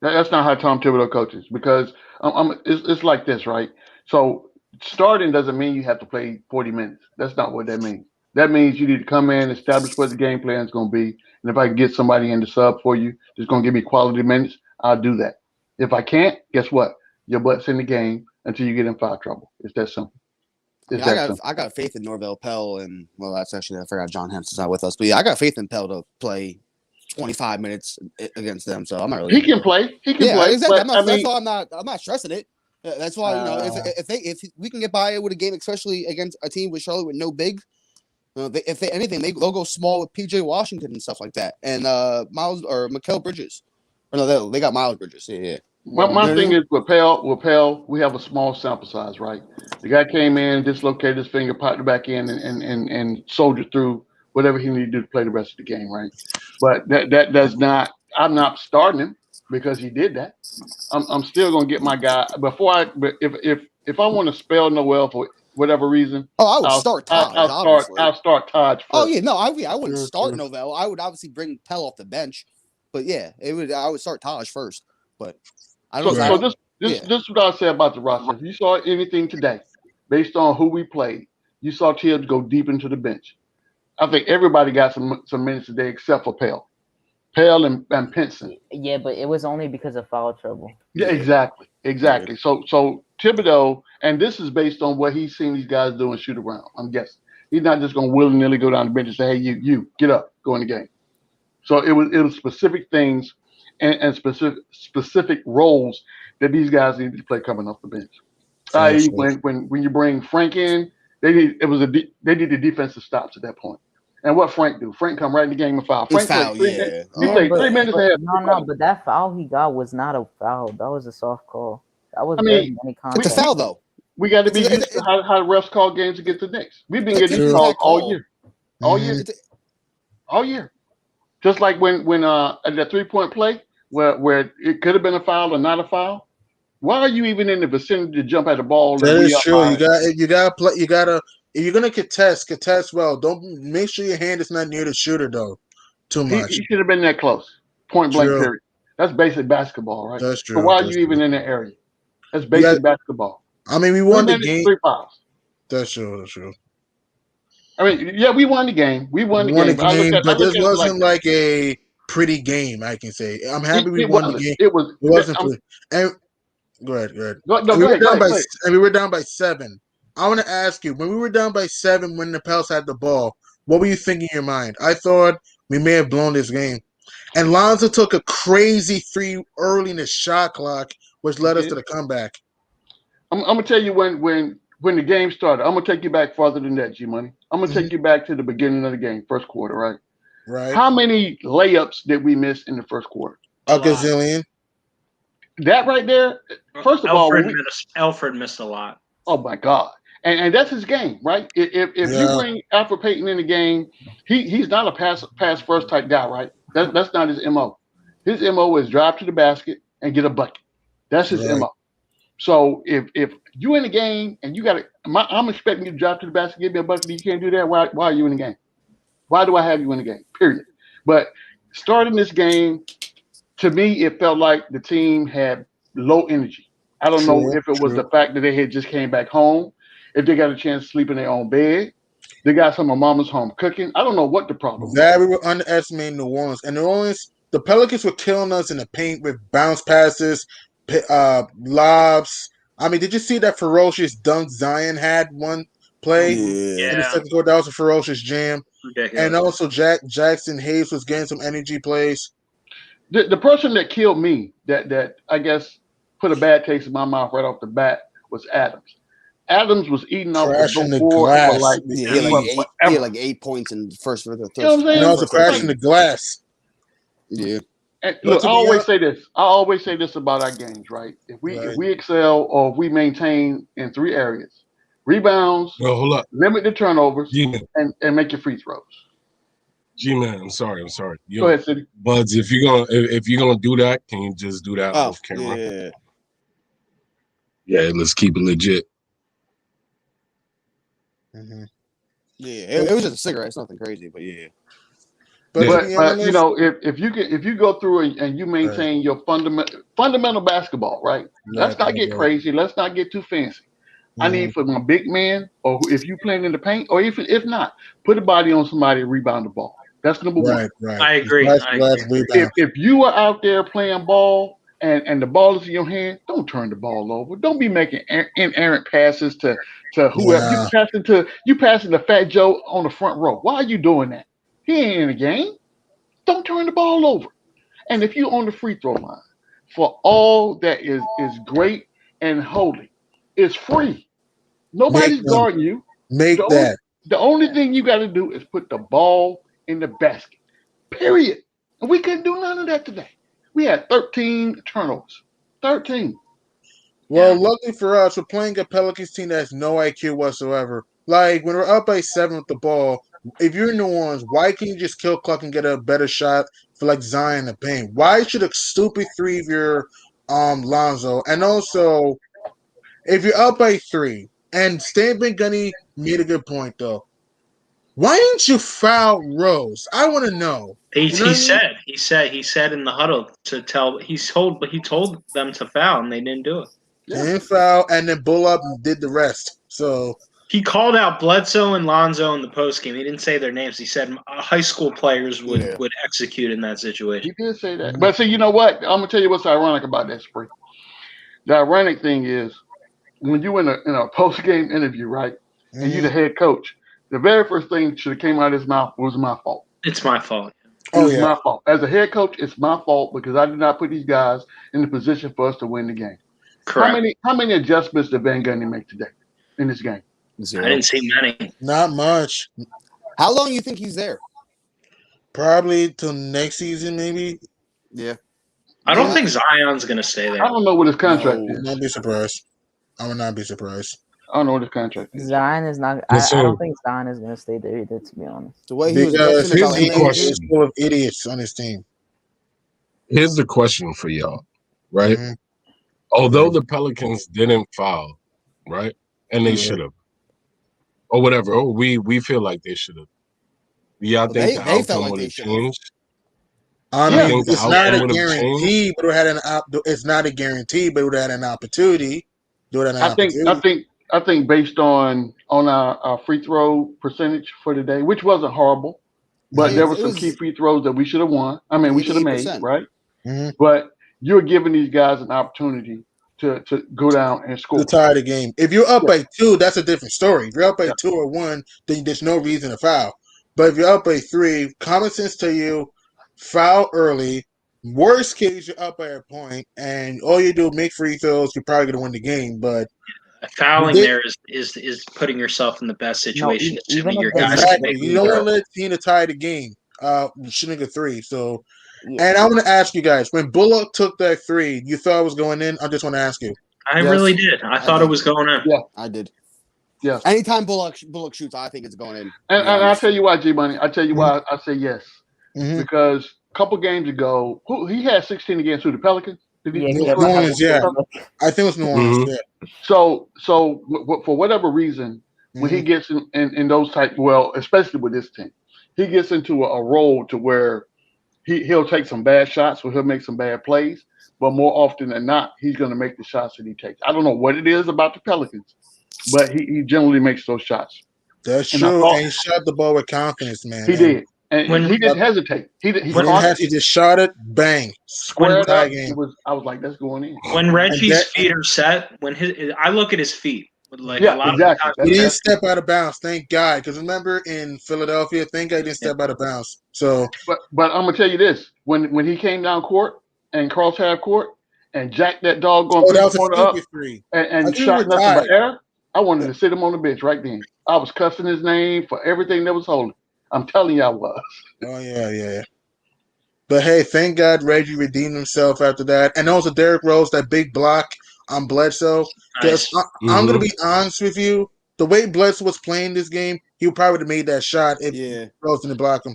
That's not how Tom Thibodeau coaches, because it's like this, right? So starting doesn't mean you have to play 40 minutes. That's not what that means. That means you need to come in, establish what the game plan is going to be, and if I can get somebody in the sub for you that's going to give me quality minutes, I'll do that. If I can't, guess what? Your butt's in the game until you get in foul trouble. It's that simple. I got faith in Norvell Pell, and well, that's actually I forgot John Hampton's not with us, but yeah, I got faith in Pell to play 25 minutes against them. So I'm not really. He can play. He can play. Exactly. That's why I'm not stressing it. That's why if we can get by with a game, especially against a team with Charlotte with no big, if they'll go small with PJ Washington and stuff like that, and Miles or Mikal Bridges. Or no, they got Miles Bridges. Yeah. My thing is with Pell, we have a small sample size, right? The guy came in, dislocated his finger, popped it back in, and soldiered through whatever he needed to do to play the rest of the game, right? But that does not. I'm not starting him because he did that. I'm still gonna get my guy if I want to spell Noel for whatever reason. Oh, I would start Taj. I'll start Taj first. Oh yeah, no, I wouldn't start Noel. I would obviously bring Pell off the bench, but yeah, I would start Taj first. But I don't know. This is what I say about the roster. If you saw anything today, based on who we played, you saw Tibbs go deep into the bench. I think everybody got some minutes today except for Pell and Pinson. Yeah, but it was only because of foul trouble. Yeah, exactly. So Thibodeau, and this is based on what he's seen these guys do and shoot around. I'm guessing he's not just going to willy-nilly go down the bench and say, "Hey, you get up, go in the game." So it was specific things and specific roles that these guys needed to play coming off the bench. I.e., when you bring Frank in, they needed defensive stops at that point. And what Frank do? Frank come right in the game and foul. Frank foul, he played 3 minutes ahead. No, but that foul he got was not a foul. That was a soft call. That was it's a foul though. We got to be used to how the refs call games against the Knicks. We've been getting these calls all year. Just like when at that 3-point play where it could have been a foul or not a foul. Why are you even in the vicinity to jump at the ball? That is true. You gotta play. You gotta. If you're gonna contest well. Don't make sure your hand is not near the shooter though. Too much. He should have been that close. Point blank. Period. That's basic basketball, right? That's true. So why are you even in that area? That's basic basketball. I mean, we won the game. 3 fouls. That's true. I mean, yeah, we won the game. We won the game. But this wasn't like a pretty game. I can say. I'm happy we won the game. It wasn't pretty. And go ahead. We were down by 7. I want to ask you, when we were down by 7 when the Pels had the ball, what were you thinking in your mind? I thought we may have blown this game. And Lonzo took a crazy 3 early in the shot clock, which led us to the comeback. I'm going to tell you when the game started. I'm going to take you back farther than that, G-Money. I'm going to take you back to the beginning of the game, first quarter, right? Right. How many layups did we miss in the first quarter? A gazillion. That right there, first of all. Alfred missed a lot. Oh, my God. And that's his game, right? If you bring Alfred Payton in the game, he's not a pass first type guy, right? That's not his MO. His MO is drive to the basket and get a bucket. That's his MO. So if you in the game and you got to, I'm expecting you to drive to the basket, give me a bucket. You can't do that. Why are you in the game? Why do I have you in the game? Period. But starting this game, to me, it felt like the team had low energy. I don't know if it was the fact that they had just came back home. If they got a chance to sleep in their own bed, they got some of mama's home cooking. I don't know what the problem was. We were underestimating New Orleans. And the Pelicans were killing us in the paint with bounce passes, lobs. I mean, did you see that ferocious dunk Zion had one play Yeah. in the second quarter. That was a ferocious jam. Ridiculous. And also Jackson Hayes was getting some energy plays. The person that killed me, that I guess put a bad taste in my mouth right off the bat, was Adams. Adams was eating off the Crashing the board glass. for like Yeah, he forever. had like 8 points in the first or the third. You know what I'm saying? And also Like- crashing the glass. Yeah. And But look, to I be always honest- say this. I always say this about our games, right? If we excel or if we maintain in 3 areas: rebounds, No, hold up. limit the turnovers, G-Man, and make your free throws. G-Man, I'm sorry. Yo, Go ahead, City. Buds, if you're gonna do that, can you just do that Oh, off camera? yeah. Yeah, let's keep it legit. Mm-hmm. Yeah. It was just a cigarette. It's nothing crazy, but yeah. But, Yeah. to be But honest, you know, if you go through and you maintain your fundamental basketball, right? Let's not get crazy. Let's not get too fancy. I need for my big man, or if you playing in the paint, or if not, put a body on somebody and rebound the ball. That's number one. Right. I agree. Glass I agree. rebound. If you are out there playing ball and the ball is in your hand, don't turn the ball over. Don't be making inerrant passes to whoever. Wow. You passing to Fat Joe on the front row. Why are you doing that? He ain't in the game. Don't turn the ball over. And if you're on the free throw line, for all that is great and holy, it's free. Nobody's guarding you. Make that. The only thing you got to do is put the ball in the basket. Period. And we couldn't do none of that today. We had 13 turnovers. 13. Well, luckily for us, we're playing a Pelicans team that has no IQ whatsoever. Like, when we're up by 7 with the ball, if you're in New Orleans, why can't you just kill clock and get a better shot for, like, Zion in the paint? Why should a stupid 3 if you're Lonzo? And also, if you're up by 3, and Stan Van Gundy made a good point, though. Why didn't you foul Rose? I want to know. He said in the huddle to tell. He told them to foul, and they didn't do it. They didn't foul, and then Bullock did the rest. So he called out Bledsoe and Lonzo in the postgame. He didn't say their names. He said high school players would execute in that situation. He did say that. But see, you know what? I'm gonna tell you what's ironic about that, Spree. The ironic thing is when you in a post game interview, right, and you the head coach, the very first thing should have came out of his mouth was my fault. It's my fault. It was my fault. As a head coach, it's my fault because I did not put these guys in the position for us to win the game. Correct. How many adjustments did Van Gundy make today in this game? I didn't see many. Not much. How long do you think he's there? Probably till next season, maybe. Yeah. I don't think Zion's going to stay there. I don't know what his contract is. I would not be surprised. I would not be surprised. I don't know what his contract is. Zion is not. I don't think Zion is going to stay there either, to be honest. The way Because his team question. is full of idiots on his team. Here's the question for y'all, right? Although the Pelicans didn't foul, right, and they should have, or whatever, or we feel like they should have. Y'all think the outcome would have changed? I mean, it's not a guarantee, but it had it's not a guarantee, but it would have had an opportunity. I think based on our free throw percentage for today, which wasn't horrible, but there were some key free throws that we should have won. I mean, we should have made, right? Mm-hmm. But you're giving these guys an opportunity to go down and score. To tie the game. If you're up by 2, that's a different story. If you're up by 2 or 1, then there's no reason to foul. But if you're up by 3, common sense to you, foul early. Worst case, you're up by a point, and all you do make free throws. You're probably gonna win the game. But fouling there is putting yourself in the best situation. Assuming your guys can make you don't want to let a team to tie the game. Shooting a 3. So, and I want to ask you guys: when Bullock took that 3, you thought it was going in? I just want to ask you. I really did. I thought it was going in. Yeah, I did. Yeah. Anytime Bullock shoots, I think it's going in. And I'll tell you why, G Money. I'll tell you why I say yes. Because a couple games ago, he had 16 against the Pelicans. New Orleans, yeah. I think it was New Orleans, yeah. So for whatever reason, when he gets in those type, well, especially with this team, he gets into a role to where he'll take some bad shots or he'll make some bad plays, but more often than not, he's going to make the shots that he takes. I don't know what it is about the Pelicans, but he generally makes those shots. That's true. And he shot the ball with confidence, man. He did. And when he didn't hesitate. He just shot it, bang, squared up. I was like, that's going in. When Reggie's feet are set, I look at his feet. Like Yeah, a lot exactly. of the He didn't times, step out of bounds, thank God. Because remember in Philadelphia, thank God he didn't step out of bounds. So, But I'm gonna tell you this: when he came down court and cross half court and jacked that doggone oh, that three was a pointer up stupid three. I and think we shot nothing but retired. air, I wanted to sit him on the bench right then. I was cussing his name for everything that was holy. I'm telling you, I was. Oh yeah. But hey, thank God Reggie redeemed himself after that, and also Derrick Rose, that big block on Bledsoe. Because nice. I'm gonna be honest with you, the way Bledsoe was playing this game, he would probably have made that shot if Rose didn't block him.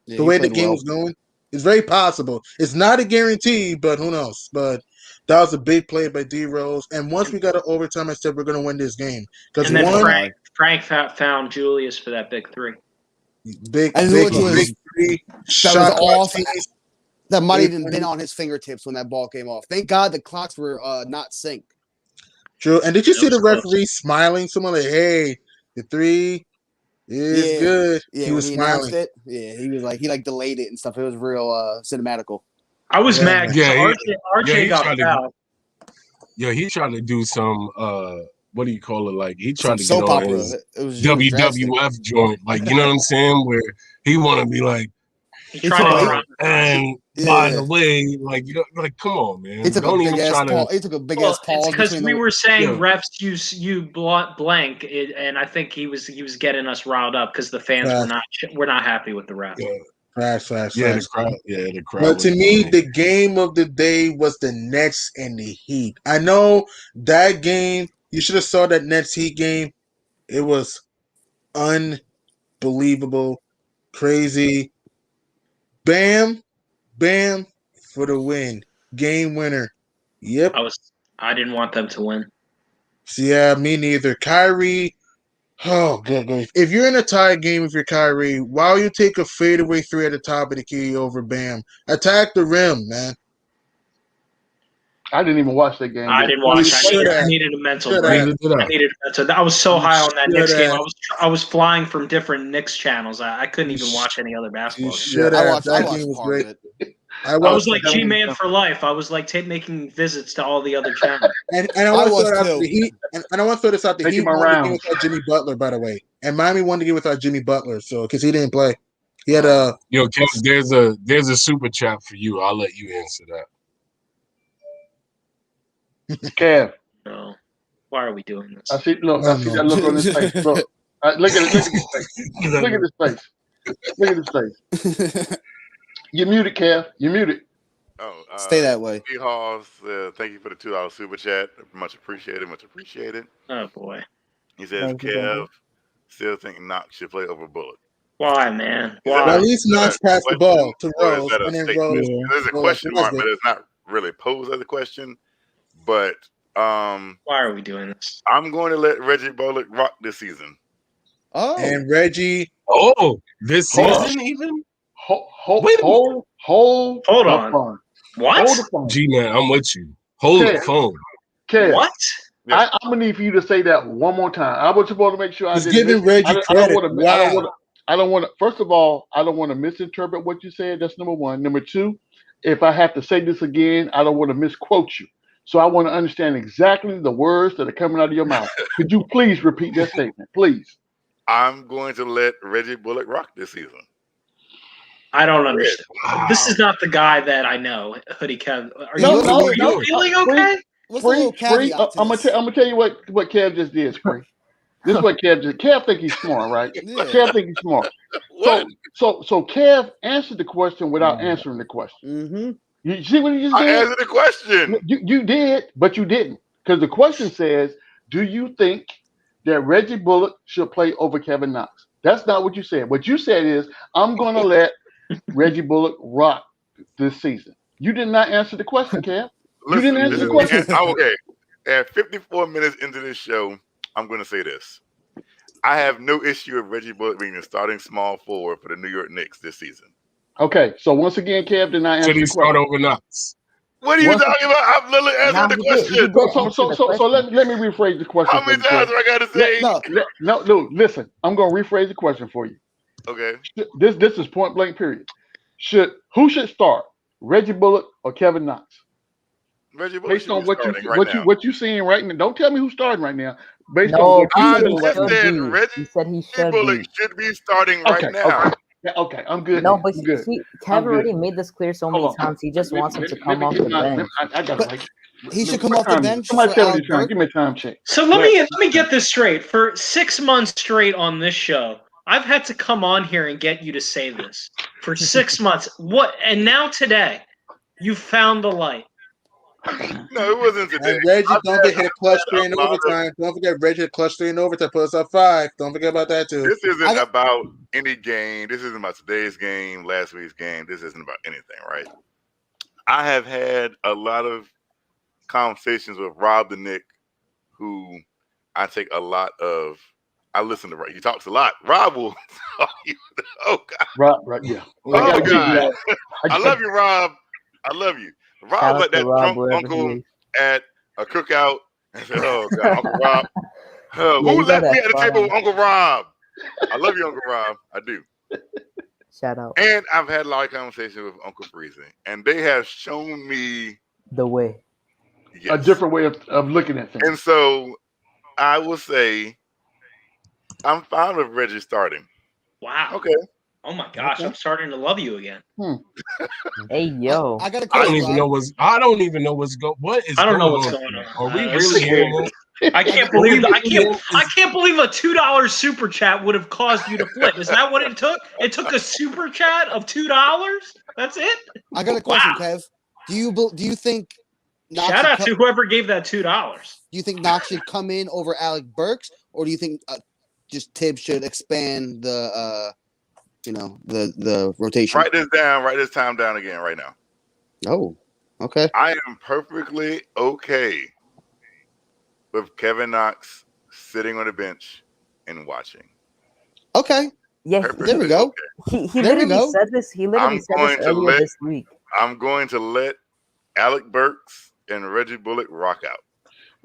Yeah, The he way the played game well. was going, it's very possible. It's not a guarantee, but who knows? But that was a big play by D Rose. And once we got to overtime, I said we're gonna win this game because And then one Frank found Julius for that big three. big And big which was big three that shot was clock off. change. That might even been on his fingertips when that ball came off. Thank God the clocks were not synced. True. And did you That see was the close. referee smiling? Someone like, "Hey, the three is good." Yeah, He when was he announced smiling. it, yeah, he was like he delayed it and stuff. It was real cinematical. I was Yeah, mad man. because Yeah, RJ he got tried to. fouled. Yeah, he tried to do some. What do you call it? Like he Some tried to get soap on opera. his It was drastic. WWF joint. Like you know what I'm saying? Where he want to be like, He tried to dramatize. and by the way, like you know, like come on, man. He took Don't a big even ass try to. pause. He took a big ass It's pause because between we the. were saying Yeah. refs you blank, and I think he was getting us riled up because the fans were not happy with the refs. Yeah, Facts. the crowd. Yeah, the crowd. But to was me, wrong. the game of the day was the Nets and the Heat. I know that game. You should have saw that Nets Heat game. It was unbelievable, crazy. Bam, bam for the win. Game winner. Yep. I didn't want them to win. Yeah, me neither. Kyrie. Oh, good. If you're in a tie game with your Kyrie, why you take a fadeaway three at the top of the key over Bam? Attack the rim, man. I didn't even watch that game. I yet. didn't watch. should I have. needed a mental Should break. have. Neither did I. I needed a mental. I was so high on that should Knicks game. have. I was flying from different Knicks channels. I couldn't even watch any other You basketball. should I have. watched That game was part of great. it. I I was watched like that one. G-Man for life. I was like making visits to all the other channels. And I want to throw it out to the Heat. And I want to throw this out. The Taking Heat my won the game rounds. without Jimmy Butler, by the way. And Miami won the game without Jimmy Butler, so because he didn't play. He had a. Yo, Kev, there's a super chat for you. I'll let you answer that. Kev, No. Why are we doing this? I see that look on his face. Look, look at his face. Look at his face. Look at his face. You're muted, Kev. You're muted. Oh, Stay that way. P. Halls, thank you for the $2 super chat. Much appreciated. Oh boy. He says, Kev still think Knox should play over Bullock. Why, man? Well, Why? at least Knox passed the ball to Or is Rose, that a and then statement? Rose. There's a question mark, but it's not really posed as a question. But Why are we doing this? I'm going to let Reggie Bullock rock this season. Oh, And Reggie. Oh, this season even? Hold Wait a minute. on. What? Hold the phone. G-Man, I'm with you. Hold the phone. Kev, What? I'm gonna need for you to say that one more time. I was supposed to make sure He's I didn't giving miss- Reggie I credit. I don't want to. First of all, I don't want to misinterpret what you said. That's number one. Number two, if I have to say this again, I don't want to misquote you. So I want to understand exactly the words that are coming out of your mouth. Could you please repeat that statement, please? I'm going to let Reggie Bullock rock this season. I don't understand. This is not the guy that I know. Hoodie Kev. Are No, you feeling okay? what's the little caveat to I'm this? gonna tell you what Kev just did, Spring. This is what Kev just. Kev think he's smart, right? Yeah. Kev think he's smart. So Kev answered the question without answering the question. Mm-hmm. You see what he just I did? answered the question. You did, but you didn't, because the question says, "Do you think that Reggie Bullock should play over Kevin Knox?" That's not what you said. What you said is, "I'm going to let Reggie Bullock rock this season." You did not answer the question, Kev. You didn't answer the question. Okay. At 54 minutes into this show, I'm going to say this. I have no issue with Reggie Bullock being the starting small forward for the New York Knicks this season. Okay, so once again, Kev did not answer the Should he start question. over Knox? What are you talking about? I'm literally answering the question. So let me rephrase the question. How many times do I got to say? No, listen. I'm going to rephrase the question for you. Okay. This is point blank. Period. Who should start, Reggie Bullock or Kevin Knox? Reggie Bullock Based on what you seeing right now. Don't tell me who's starting right now. based No, on what he you're said feeling he right should now. said be. Reggie He said he should Bullock be. should be starting Okay, right now. okay. Yeah, okay, I'm good. No, then. but I'm good. Kev I'm good. already made this clear so many Hold on. times. He just wants him to Let come me off get the my. bench. I got it right. He should come What off the time is it? bench Somebody for tell me Alec the time. Burks. Give me a time check. So let me get this straight. For 6 months straight on this show, I've had to come on here and get you to say this for 6 months. What? And now today, you found the light. No, it wasn't today. And Reggie, don't forget a clutch three in a lot of- overtime. Don't forget Reggie hit clutch 3 in overtime. Put us up 5. Don't forget about that too. This isn't about any game. This isn't about today's game, last week's game. This isn't about anything, right? I have had a lot of conversations with Rob the Nick, who I take a lot of. I listen to Rob. He talks a lot. Rob will. Oh God. Right, yeah. Oh God. I love you, Rob. I love you. Shout Rob was out like to that Rob, drunk wherever he uncle is. at a cookout. I said, "Oh God, Uncle Rob." Yeah, Who you got left that me at the spot table on. with Uncle Rob? I love you, Uncle Rob. I do. Shout out. And I've had a lot of conversations with Uncle Freezie, and they have shown me The way. yes. A different way of looking at things. And so I will say I'm fine with Reggie starting. Wow. Okay. Oh my gosh, I'm starting to love you again. Hey yo. I got a I question. don't even know what's. I don't even know what's going. What is? I don't know going what's on? going on. Are we This really is hearing weird. this? I can't believe I can't believe a $2 super chat would have caused you to flip. Is that what it took? It took a super chat of $2. That's it. I got a question, Wow. Kev. Do you think Knox Shout should out to whoever gave that $2. do you think Knox should come in over Alec Burks, or do you think just Tibbs should expand the the rotation? Write this down. Write this time down again right now. Oh, okay. I am perfectly okay with Kevin Knox sitting on the bench and watching. Okay. Yeah, There we go. Okay. he There we literally go. said this. He literally I'm said going this to earlier let- this week. I'm going to let Alec Burks and Reggie Bullock rock out.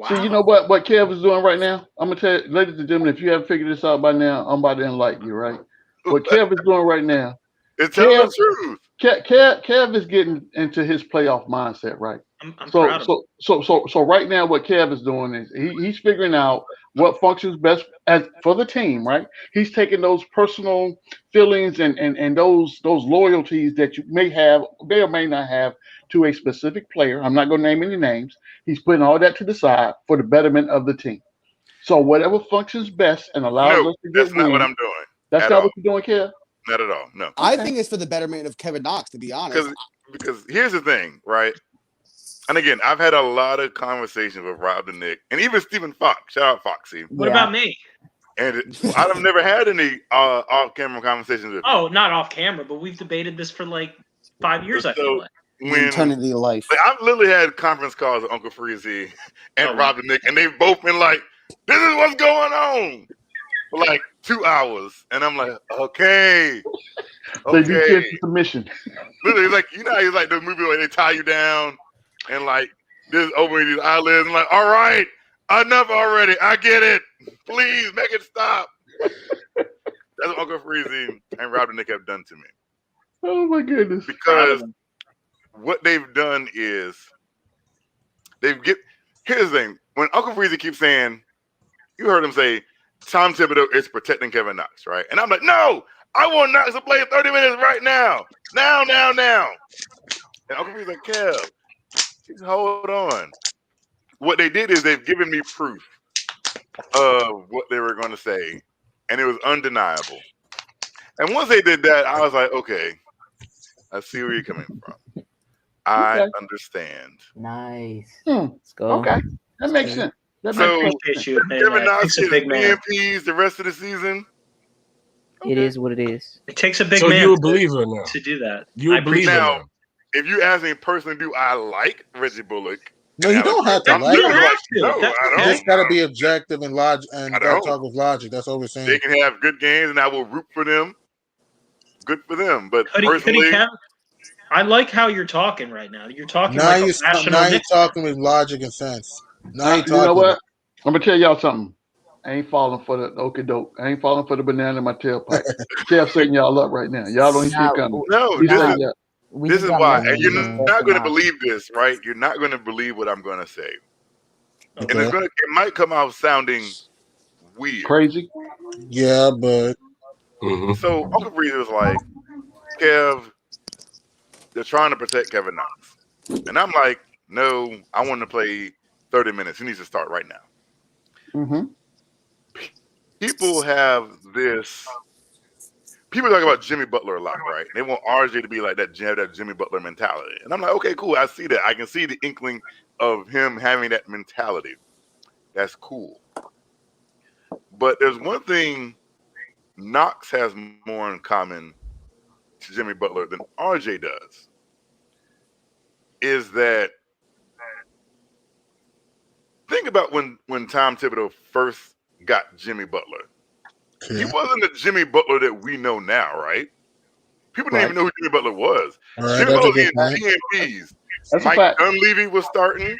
So you know what Kev is doing right now? I'm gonna tell you, ladies and gentlemen, if you haven't figured this out by now, I'm about to enlighten you, right? What Kev is doing right now, It's telling the truth. Kev is getting into his playoff mindset, right? I'm proud of him. So right now, what Kev is doing is he's figuring out what functions best for the team, right? He's taking those personal feelings and those loyalties that you may or may not have to a specific player. I'm not going to name any names. He's putting all that to the side for the betterment of the team. So whatever functions best and allows No, us to that's get not what wins. I'm doing. That's at not all. what you're doing, Kev. Not at all. No. I think it's for the betterment of Kevin Knox, to be honest. Because here's the thing, right? And again, I've had a lot of conversations with Rob the Nick and even Stephen Fox. Shout out Foxy. What about me? And I've never had any off-camera conversations with him. Oh, not off camera, but we've debated this for like 5 years, I feel like. When Eternity of life. like, I've literally had conference calls with Uncle Freezie and Rob the Nick, and they've both been like, "This is what's going on," for like 2 hours, and I'm like, "Okay, They do okay." get to submission. Literally, like he's like the movie where they tie you down and like this opening these eyelids, and like, "All right, enough already. I get it. Please make it stop." That's what Uncle Freezie and Rob the Nick have done to me. Oh my goodness! Because what they've done is here's the thing. When Uncle Freezie keeps saying, you heard him say, Tom Thibodeau is protecting Kevin Knox, right? And I'm like, no, I want Knox to play 30 minutes right now. Now. And Uncle Freezie's like, Kev, just hold on. What they did is they've given me proof of what they were going to say, and it was undeniable. And once they did that, I was like, okay, I see where you're coming from. I understand. Nice. Let's go. Okay, that makes sense. That So makes sense. Kevin Knox Takes a is big man. PMPs the rest of the season. It is what it is. It takes a big So man you a believer now? to do that. You a believer Now, now? if you ask me personally, do I like Reggie Bullock? No, you don't have to I'm like You don't it. literally have to. No, That's I You don't. just gotta be objective and logic and I gotta don't. talk with logic. That's all we're saying. They can have good games, and I will root for them. Good for them. But Hoodie personally, Kev, I like how you're talking right now. You're talking Now like you're a national now you're Knicks. talking with logic and sense. Now you're You know talking. what? I'm gonna tell y'all something. I ain't falling for the dope. I ain't falling for the banana in my tailpipe. Kev setting y'all up right now. Y'all don't see it coming. no, He's this setting is, you up. this is why. And you're not going to to believe this, right? You're not going to believe what I'm going to say. And Okay. it might come out sounding weird. Crazy. Yeah, but So Uncle Freezie was like, Kev, they're trying to protect Kevin Knox. And I'm like, no, I want to play 30 minutes. He needs to start right now. Mm-hmm. People have this. People talk about Jimmy Butler a lot, right? They want RJ to be like that Jimmy Butler mentality. And I'm like, okay, cool. I see that. I can see the inkling of him having that mentality. That's cool. But there's one thing Knox has more in common to Jimmy Butler than RJ does. Is that think about when Tom Thibodeau first got Jimmy Butler. okay. He wasn't the Jimmy Butler that we know now, right? People didn't even know who Jimmy Butler was. Right, Jimmy that's a Butler good was point. in GMPs. That's a Mike fact. Dunleavy was starting.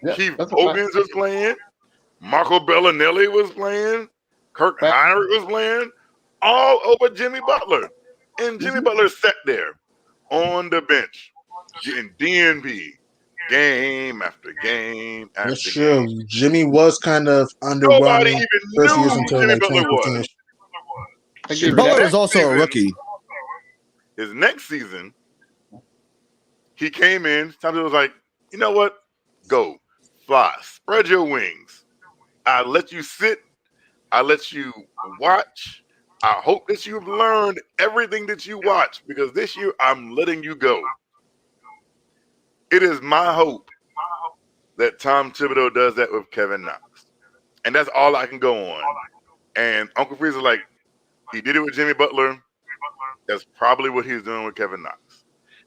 Yeah, Keith that's a fact. Hogan's was playing. Marco Bellinelli was playing. Kirk Fact. Heinrich was playing. All over Jimmy Butler. And Jimmy Butler sat there on the bench getting DNP game after game after That's game. true. Jimmy was kind of Nobody underwhelming even first knew years who until Jimmy like Butler 2015. was. I give you Butler that. was also a rookie. His next season, he came in. Tommy was like, you know what? Go. Fly. Spread your wings. I let you sit. I let you watch. I hope that you've learned everything that you watch because this year I'm letting you go. It is my hope that Tom Thibodeau does that with Kevin Knox. And that's all I can go on. And Uncle Freeze is like, he did it with Jimmy Butler. That's probably what he's doing with Kevin Knox.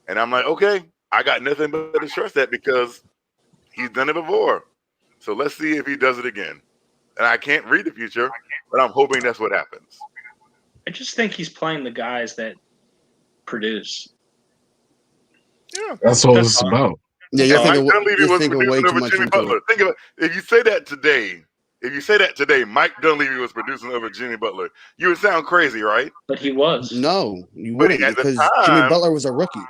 And I'm like, okay, I got nothing but to trust that because he's done it before. So let's see if he does it again. And I can't read the future, but I'm hoping that's what happens. I just think he's playing the guys that produce. Yeah. That's all it's about. Yeah, you're Mike thinking- Dunleavy you're was thinking way producing too over much Jimmy into Butler. it. Think about if you say that today, Mike Dunleavy was producing over Jimmy Butler, you would sound crazy, right? But he was. No, you But wouldn't at the because time- Jimmy Butler was a rookie.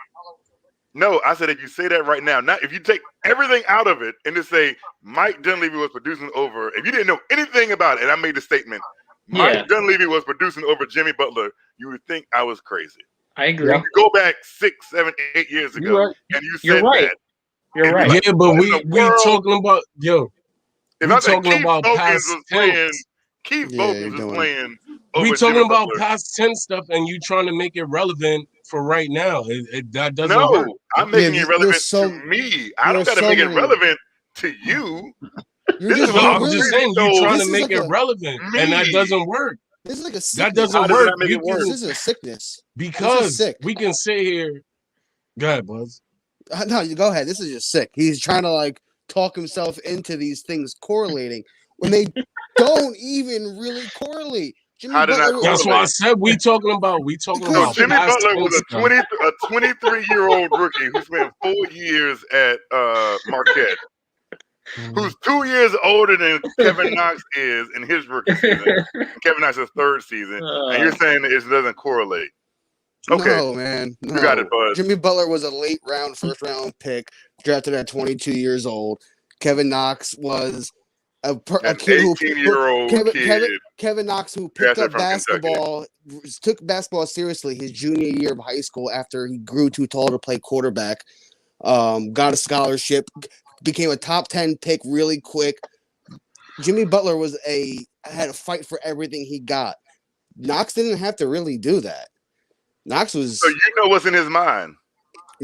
No, I said if you say that right now, not if you take everything out of it and just say Mike Dunleavy was producing over, if you didn't know anything about it, and I made the statement, Mike Yeah. Dunleavy was producing over Jimmy Butler, you would think I was crazy. I agree. Yeah. You go back 6, 7, 8 years ago, You're right. and you You're said right. that. You're And right. like, Yeah, but what we in the world? talking about If we I said talking Keith about Bogans past was playing, tense. Keith Yeah, Bogans you're was doing- playing over We talking Jimmy about Butler. past tense stuff, and you trying to make it relevant for right now. That doesn't No, work. I'm making Yeah, it relevant there's so- to me. I don't there's got to so make it many- relevant to you. You're This just, is what you're I'm really- just saying So, you're trying this to is make like it a- relevant, and that Me. doesn't work. This is like a That sickness. doesn't How does work. that make You it work? This is a sickness. because sick. we can sit here. Go ahead, Buzz. No, you go ahead. This is just sick. He's trying to like talk himself into these things correlating when they don't even really correlate. Jimmy How did I Butler- That's why I said we talking about Because about Jimmy past Butler was tense a stuff. 23-year-old rookie who spent 4 years at Marquette, who's 2 years older than Kevin Knox is in his rookie season. Kevin Knox's third season, and you're saying that it doesn't correlate. Okay, No, man. No. you got it, Buzz. Jimmy Butler was a late round, first round pick, drafted at 22 years old. Kevin Knox was a An kid who 18-year-old kid. Kevin Knox who picked drafted up from basketball, took basketball seriously his junior year of high school after he grew too tall to play quarterback. Got a scholarship, became a top 10 pick really quick. Jimmy Butler had a fight for everything he got. Knox didn't have to really do that. Knox was. So you know what's in his mind.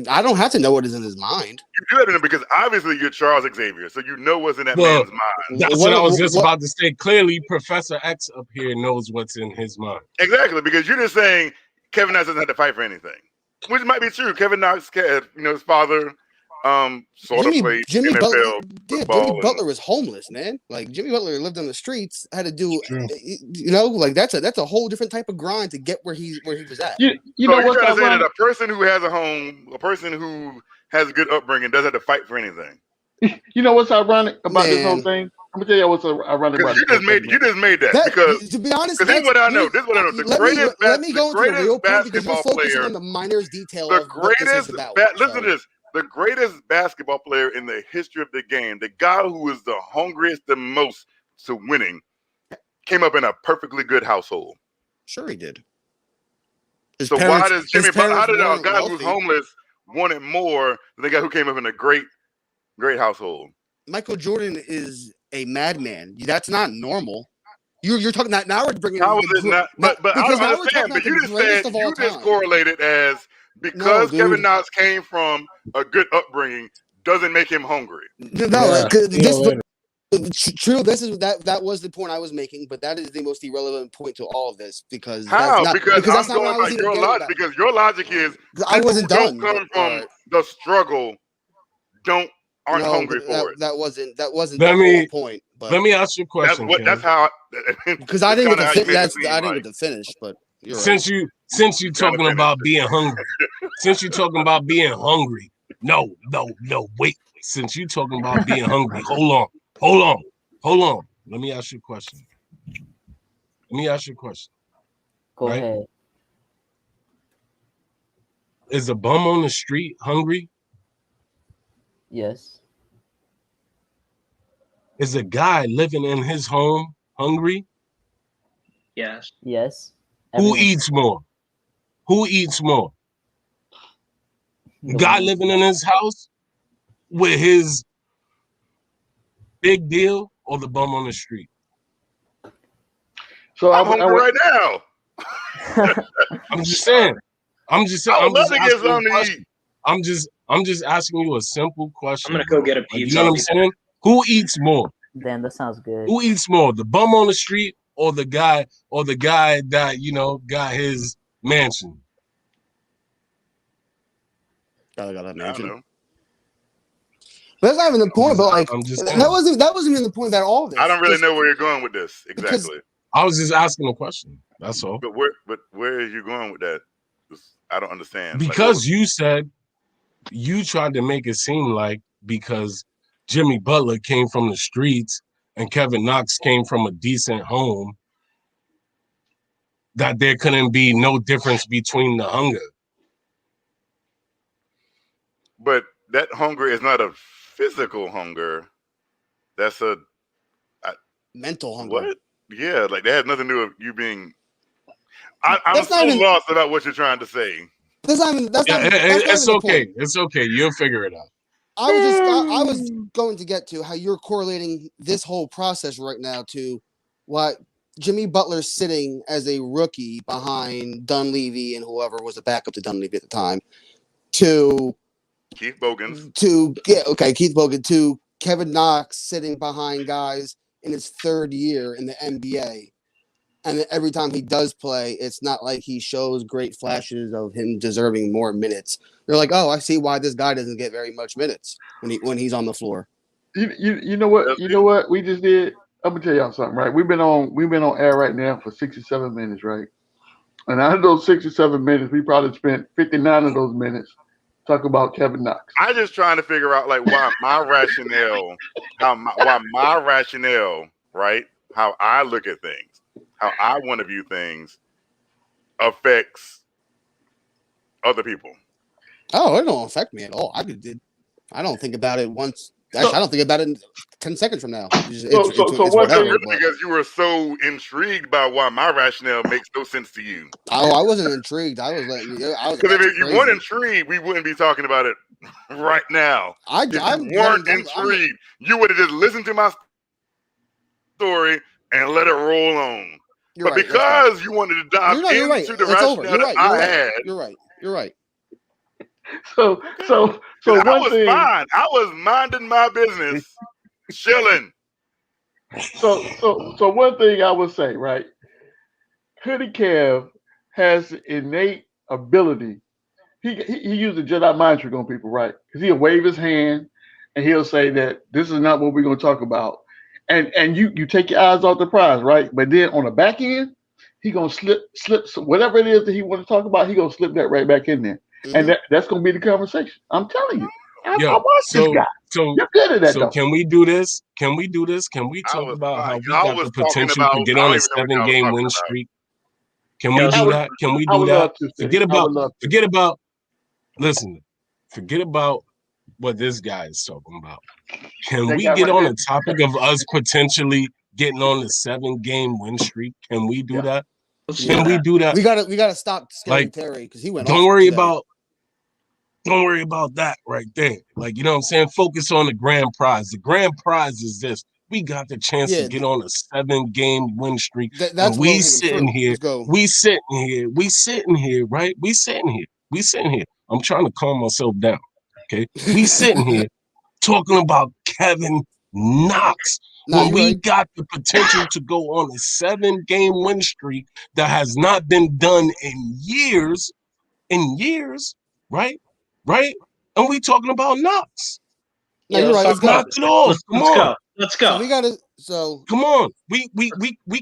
I don't have to know what is in his mind. You do have to know because obviously you're Charles Xavier, so you know what's in that Well, man's mind. That's what I was just about to say. Clearly, Professor X up here knows what's in his mind. Exactly, because you're just saying Kevin Knox doesn't have to fight for anything, which might be true. Kevin Knox, his father, sort of played Jimmy NFL Butler, football. Jimmy Butler was homeless, man. Like Jimmy Butler lived on the streets, had to do, True. like that's a whole different type of grind to get where he was at. You So know you're what's trying to say that ironic? a person who has a home, a person who has a good upbringing, doesn't have to fight for anything. You know what's ironic about this whole Man. thing? I'm gonna tell you what's ironic about Because you just made that because to be honest, this is what I know. This is what I know. Let me go into the real point because you're basketball focusing player, on the minors detail the of what this is greatest. about. Listen to this. The greatest basketball player in the history of the game, the guy who is the hungriest the most to winning, came up in a perfectly good household. Sure, he did. So why does how did a guy who's homeless wanted more than the guy who came up in a great household? Michael Jordan is a madman. That's not normal. You're talking that now. We're bringing. How is it not? But I don't understand. But you just said you just correlated as because Kevin Knox came from a good upbringing doesn't make him hungry. No, true. That was the point I was making, but that is the most irrelevant point to all of this because because that's not what I was your logic. Because your logic is I wasn't done. Come from the struggle, aren't hungry for it. That wasn't the whole point. But let me ask you a question. That's how. Because I didn't get to finish, but you're since you talking about being hungry, no, wait. Since you talking about being hungry, hold on. Let me ask you a question. Go ahead. Is a bum on the street hungry? Yes. Is a guy living in his home hungry? Yes. Yes. Who eats more? Guy living in his house with his big deal or the bum on the street? So I'm hungry right now. I'm just saying. I would love to get something to eat. I'm just asking you a simple question. I'm gonna go get a pizza. You know what I'm saying? Who eats more? Damn, that sounds good. Who eats more? The bum on the street or the guy that got his mansion? Got a mansion. But that's not even the point. But that wasn't even the point about all of this. I don't really know where you're going with this exactly. I was just asking a question. That's all. But where are you going with that? I don't understand. Because you said you tried to make it seem like because Jimmy Butler came from the streets and Kevin Knox came from a decent home, that there couldn't be no difference between the hunger. But that hunger is not a physical hunger. That's a mental hunger. What? Yeah, that has nothing to do with you being. I'm so lost about what you're trying to say. It's okay. It's okay. You'll figure it out. I was going to get to how you're correlating this whole process right now to what Jimmy Butler's sitting as a rookie behind Dunleavy and whoever was the backup to Dunleavy at the time to Keith Bogans. Keith Bogan to Kevin Knox sitting behind guys in his third year in the NBA. And then every time he does play, it's not like he shows great flashes of him deserving more minutes. They're like, oh, I see why this guy doesn't get very much minutes when he's on the floor. You know what? You know what we just did? I'm gonna tell y'all something, right? We've been on air right now for 67 minutes, right? And out of those 67 minutes, we probably spent 59 of those minutes talking about Kevin Knox. I'm just trying to figure out why my rationale, right? How I look at things, how I want to view things, affects other people. Oh, it don't affect me at all. I don't think about it once. Actually, I don't think about it 10 seconds from now. It's whatever, because you were so intrigued by why my rationale makes no sense to you. Oh, I wasn't intrigued. Because if you weren't intrigued, we wouldn't be talking about it right now. If you weren't intrigued, you would have just listened to my story and let it roll on. But because you wanted to dive into the rationale that I had, you're right. So I was fine. I was minding my business, chilling. So one thing I would say, right? Hoodie Kev has innate ability. He used a Jedi mind trick on people, right? Because he'll wave his hand and he'll say that this is not what we're going to talk about. And you take your eyes off the prize, right? But then on the back end, he gonna slip whatever it is that he want to talk about. He gonna slip that right back in there, and that's gonna be the conversation. I'm telling you, I watch this guy. So you're good at that. So can we do this? Can we talk about how we got the potential to get on a 7-game win streak? Can we do that? Can we do that? Forget about. Listen, forget about what this guy is talking about. Can we get on the topic of us potentially getting on the 7-game win streak? Can we do that? Let's Can we do that? We gotta stop Scary Like, Terry because he went. Don't off worry today. about that right there. Like, you know what I'm saying? Focus on the grand prize. The grand prize is this. We got the chance to get on a 7-game win streak. That's and we low-hanging sitting fruit. here. Let's go. We sitting here, right? We sitting here. I'm trying to calm myself down. Okay. We sitting here talking about Kevin Knox. When we got the potential to go on a 7-game win streak that has not been done in years, right? And we talking about Knox. No, you're right. Let's go. Knock it off. Let's go. So we gotta. Come on. We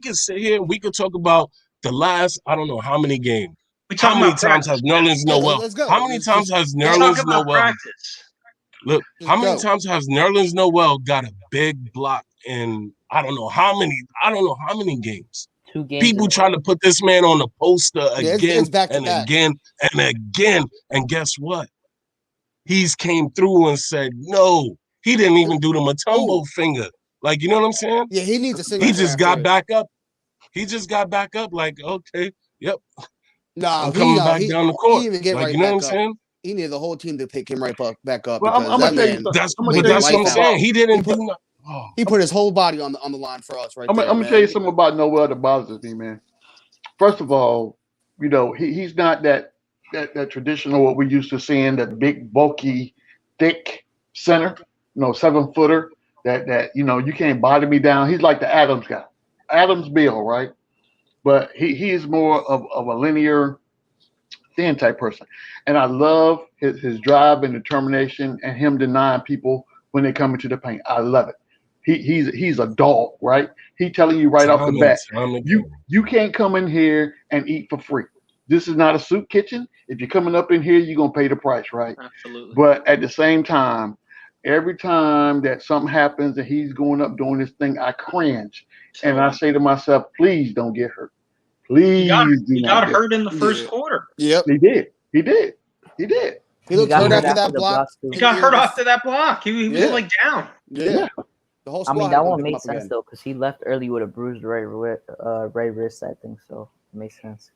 can sit here and we can talk about the last, I don't know how many games. How many times has Nerlens Noel? How many times has Nerlens Noel? Look, how many times has Nerlens Noel got a big block in I don't know how many games? 2 games. People trying to put this man on the poster again and again and again. And guess what? He's came through and said, no, he didn't even do the Matumbo finger. Like, you know what I'm saying? Yeah, he needs to sing. He just got back up. He just got back up like, okay, yep. Nah, I'm coming back down the court. He didn't even get like, right you know back what I'm up. saying? He needed the whole team to pick him back up. Well, because I'm that gonna tell you man, something. That's what I'm saying. He didn't do nothing. He put his whole body on the line for us, right? I'm gonna tell you something about Noel that bothers me, man. First of all, you know, he's not that traditional what we used to seeing, that big, bulky, thick center, 7-footer that you know you can't bother me down. He's like the Adams guy, Adams Bill, right? But he's more of a linear, thin type person, and I love his drive and determination and him denying people when they come into the paint. I love it. He's a dog, right? He telling you right off the bat, you can't come in here and eat for free. This is not a soup kitchen. If you're coming up in here, you're gonna pay the price, right? Absolutely. But at the same time, every time that something happens and he's going up doing this thing, I cringe. And I say to myself, please don't get hurt. Please he got hurt in the first quarter. Yep. He did. He looked hurt after that block. He got hurt after that block. He was like down. Yeah. The whole I mean, squad that had to won't pick him make up sense again. though, because he left early with a bruised right wrist, I think. So it makes sense.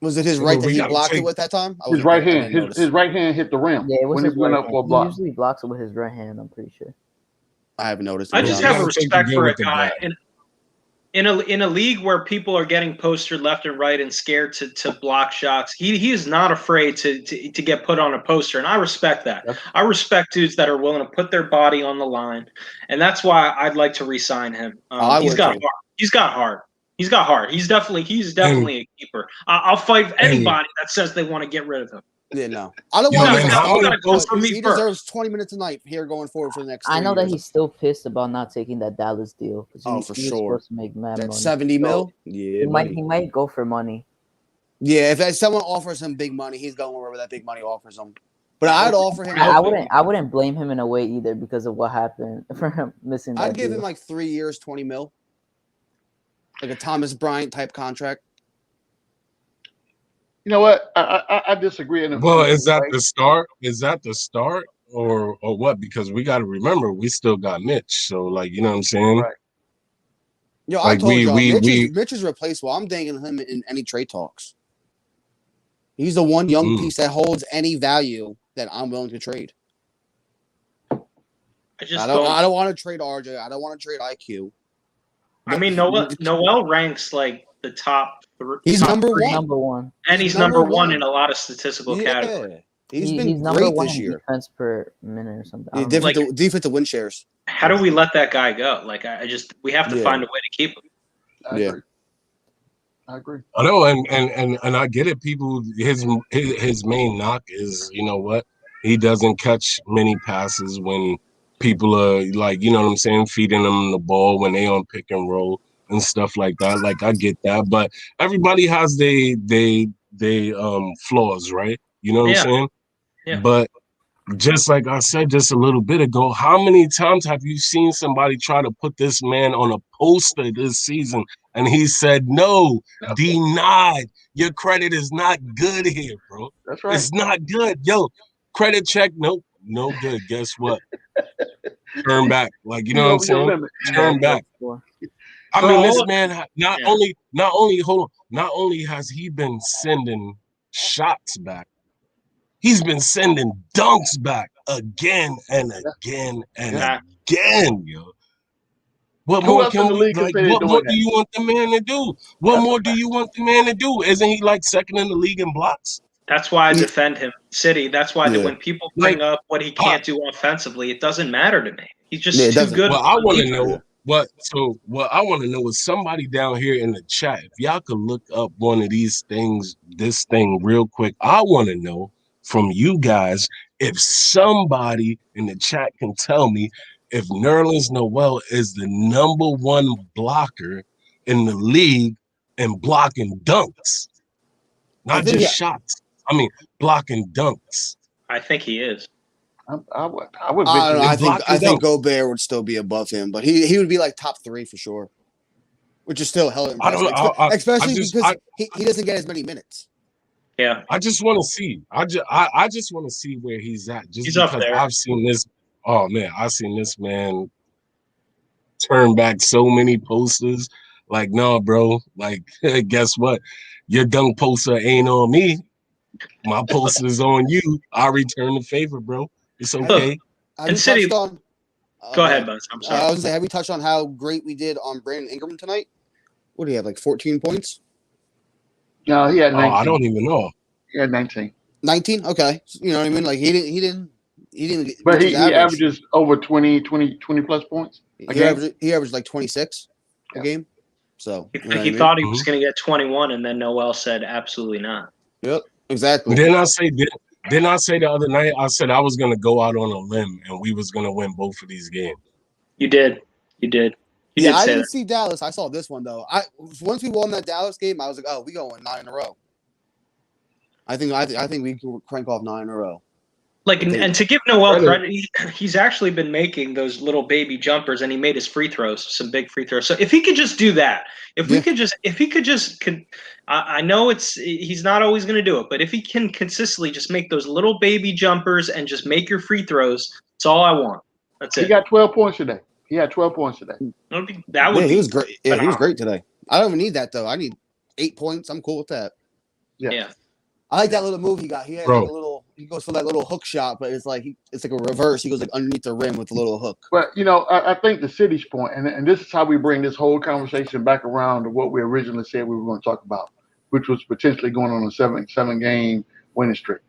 Was it his right that he blocked it with that time? His right hand. His right hand hit the rim. Yeah, it was when his he went right up hand. for a block. He usually blocks it with his right hand, I'm pretty sure. I haven't noticed. I just have a respect for a guy in a league where people are getting postered left and right and scared to block shots. He is not afraid to get put on a poster, and I respect that. I respect dudes that are willing to put their body on the line, and that's why I'd like to re-sign him. He's got heart. He's definitely a keeper. I'll fight anybody that says they want to get rid of him. Yeah, no. I don't want to. He deserves 20 minutes a night here going forward for the next 3 I know years. that he's still pissed about not taking that Dallas deal. Oh, he for was sure. Supposed to make mad That money. 70 mil? So Yeah, he might go for money. Yeah, if someone offers him big money, he's going wherever that big money offers him. But I'd offer him. I wouldn't blame him in a way either because of what happened for him missing that I'd give deal. him like 3 years, 20 mil. Like a Thomas Bryant type contract. You know what? I disagree. Well, is that the start? Is that the start or what? Because we got to remember, we still got Mitch. So, like, you know what I'm saying? Right. Yo, Like, I told y'all, Mitch Mitch is replaceable. I'm dangling him in any trade talks. He's the one young piece that holds any value that I'm willing to trade. I don't want to trade RJ. I don't want to trade IQ. I mean, Noel ranks like the top three. He's number one. Number one. And he's number one in a lot of statistical categories. He's been number great one this in year. defense per minute or something. I Yeah, don't know. defensive win shares. How do we let that guy go? Like, we have to find a way to keep him. I agree. I know, and I get it. People, his main knock is, you know what? He doesn't catch many passes when people are like, you know what I'm saying, feeding them the ball when they on pick and roll and stuff like that. Like, I get that, but everybody has they flaws, right? You know what I'm saying? Yeah. But just like I said just a little bit ago, how many times have you seen somebody try to put this man on a poster this season and he said, no, denied. Your credit is not good here, bro. That's right. It's not good. Yo, credit check, nope, no good. Guess what? Turn back. Like, you know what I'm saying? Turn back. I mean, this man not only has he been sending shots back, he's been sending dunks back again and again and again, yo. What Who more else in the league can say they're what doing more that? do you want the man to do? What more do you want the man to do? Isn't he like second in the league in blocks? That's why I defend him, City. That's why when people bring Like, up what he can't do offensively, it doesn't matter to me. He's just Yeah, it too doesn't. good. Well, of I a want to leader. know what I want to know is somebody down here in the chat. If y'all could look up one of these things, this thing real quick. I want to know from you guys if somebody in the chat can tell me if Nerlens Noel is the #1 blocker in the league in blocking dunks, not think just shots. I mean, blocking dunks. I think he is. I would I don't know. I think Gobert would still be above him, but he would be like top 3 for sure, which is still hella impressive. Especially because he doesn't get as many minutes. Yeah, I just want to see. I just want to see where he's at. Just He's up because there. I've seen this. Oh man, I've seen this man turn back so many posters. Like, no, bro. Like, guess what? Your dunk poster ain't on me. My poster is on you. I return the favor, bro. It's okay. And City, go ahead, Buzz. I'm sorry. I was gonna say, have we touched on how great we did on Brandon Ingram tonight? What do you have, like 14 points? No, he had 19. I don't even know. He had 19. 19? Okay. You know what I mean? Like he didn't But he averages over 20 plus points. He averaged like 26 a game. So he thought he was going to get 21, and then Noel said, "Absolutely not." Yep, exactly. Didn't I say the other night? I said I was going to go out on a limb and we was going to win both of these games. You did. You did I didn't see Dallas. I saw this one though. Once we won that Dallas game, I was like, "Oh, we going 9 in a row." I think we can crank off 9 in a row. Like, and to give Noel credit, he's actually been making those little baby jumpers, and he made his free throws, some big free throws. So if he could just do that, I know he's not always going to do it, but if he can consistently just make those little baby jumpers and just make your free throws, that's all I want. That's it. He got 12 points today. He had 12 points today. He was great. Yeah, he was great today. I don't even need that though. I need 8 points. I'm cool with that. Yeah. I like that little move he got. He had like he goes for that little hook shot, but it's like a reverse. He goes like underneath the rim with a little hook. But I think the city's point, and this is how we bring this whole conversation back around to what we originally said we were going to talk about, which was potentially going on a seven game winning streak,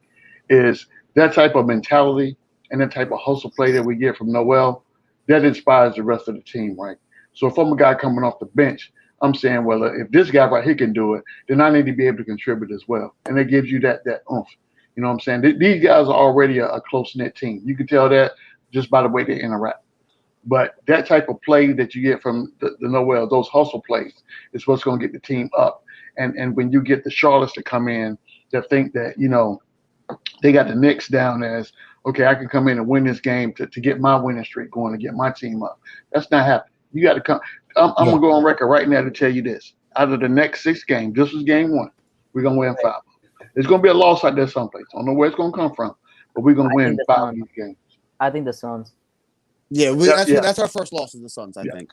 is that type of mentality and that type of hustle play that we get from Noel, that inspires the rest of the team, right? So if I'm a guy coming off the bench, I'm saying, well, if this guy right here can do it, then I need to be able to contribute as well. And it gives you that oomph. You know what I'm saying? These guys are already a close-knit team. You can tell that just by the way they interact. But that type of play that you get from the Noel, those hustle plays, is what's going to get the team up. And when you get the Charlottes to come in that think that, they got the Knicks down as, okay, I can come in and win this game to get my winning streak going, to get my team up. That's not happening. You got to come. I'm going to go on record right now to tell you this. Out of the next 6 games, this was game 1. We're going to win 5. There's going to be a loss out there someplace. I don't know where it's going to come from, but we're going to win 5 of these games. I think the Suns. Yeah, that's our first loss of the Suns, I think.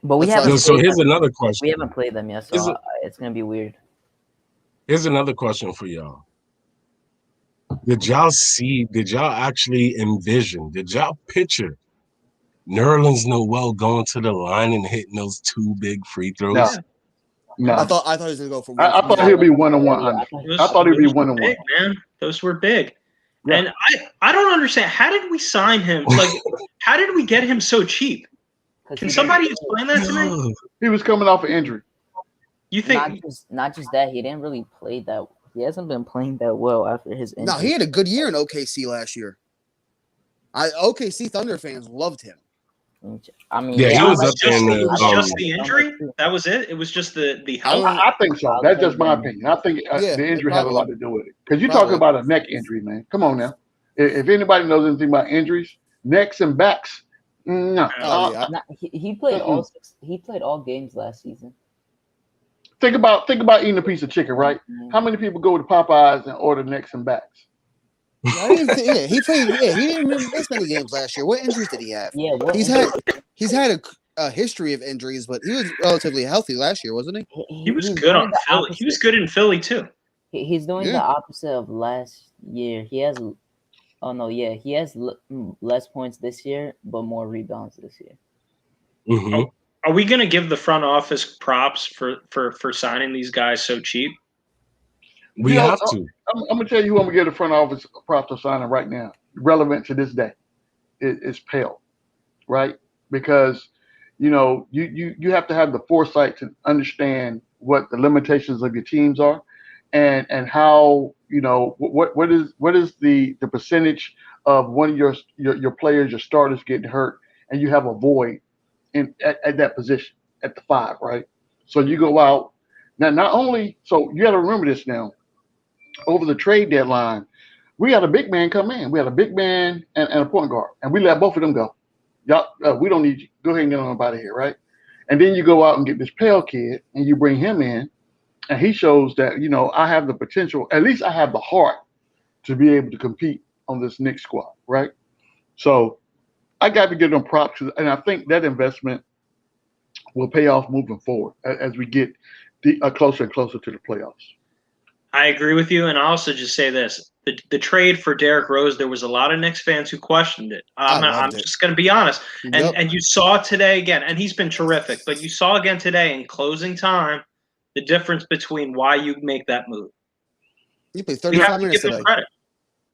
But we haven't. So here's another question. We haven't played them yet, so it's going to be weird. Here's another question for y'all. Did y'all actually envision, did y'all picture Nerlens Noel going to the line and hitting those 2 big free throws? No. I thought he was going to go for one. I thought he'd be 1-on-1. I thought he'd be 1-on-1. Big, man. Those were big. Yeah. And I don't understand. How did we sign him? Like, how did we get him so cheap? Can somebody explain that to me? He was coming off an injury. You think not just that, he didn't really play that. He hasn't been playing that well after his injury. No, he had a good year in OKC last year. OKC Thunder fans loved him. I mean, he was up there. It was just the injury. That was it. It was just the health. I think so. That's just my opinion. I think the injury had a lot to do with it. Because you're talking about a neck injury, man. Come on now. If anybody knows anything about injuries, necks and backs, no. He played all 6. He played all games last season. Think about eating a piece of chicken, right? How many people go to Popeyes and order necks and backs? He played. Yeah, he didn't miss many games last year. What injuries did he have? Yeah, he's had history of injuries, but he was relatively healthy last year, wasn't he? He was he's good doing on the Philly. He was opposite. good in Philly too. He's doing the opposite of last year. He has, he has less points this year, but more rebounds this year. Mm-hmm. Are we going to give the front office props for signing these guys so cheap? We have to. I'm going to tell you who I'm going to give the front office props for signing right now. Relevant to this day is Pale, right? Because you have to have the foresight to understand what the limitations of your teams are, and how what is the percentage of one of your players, your starters getting hurt, and you have a void at that position at the 5, right? So you go out now. Not only so, you got to remember this now. Over the trade deadline, we had a big man come in. We had a big man and a point guard, and we let both of them go. Y'all, we don't need you. Go ahead and get on out of here, right? And then you go out and get this Pale kid, and you bring him in, and he shows that I have the potential. At least I have the heart to be able to compete on this Knicks squad, right? So I got to give them props, and I think that investment will pay off moving forward as we get closer and closer to the playoffs. I agree with you, and I'll also just say this: the trade for Derrick Rose, there was a lot of Knicks fans who questioned it. I'm just going to be honest, and you saw today again, and he's been terrific. But you saw again today in closing time the difference between why you make that move. He played 35 minutes today.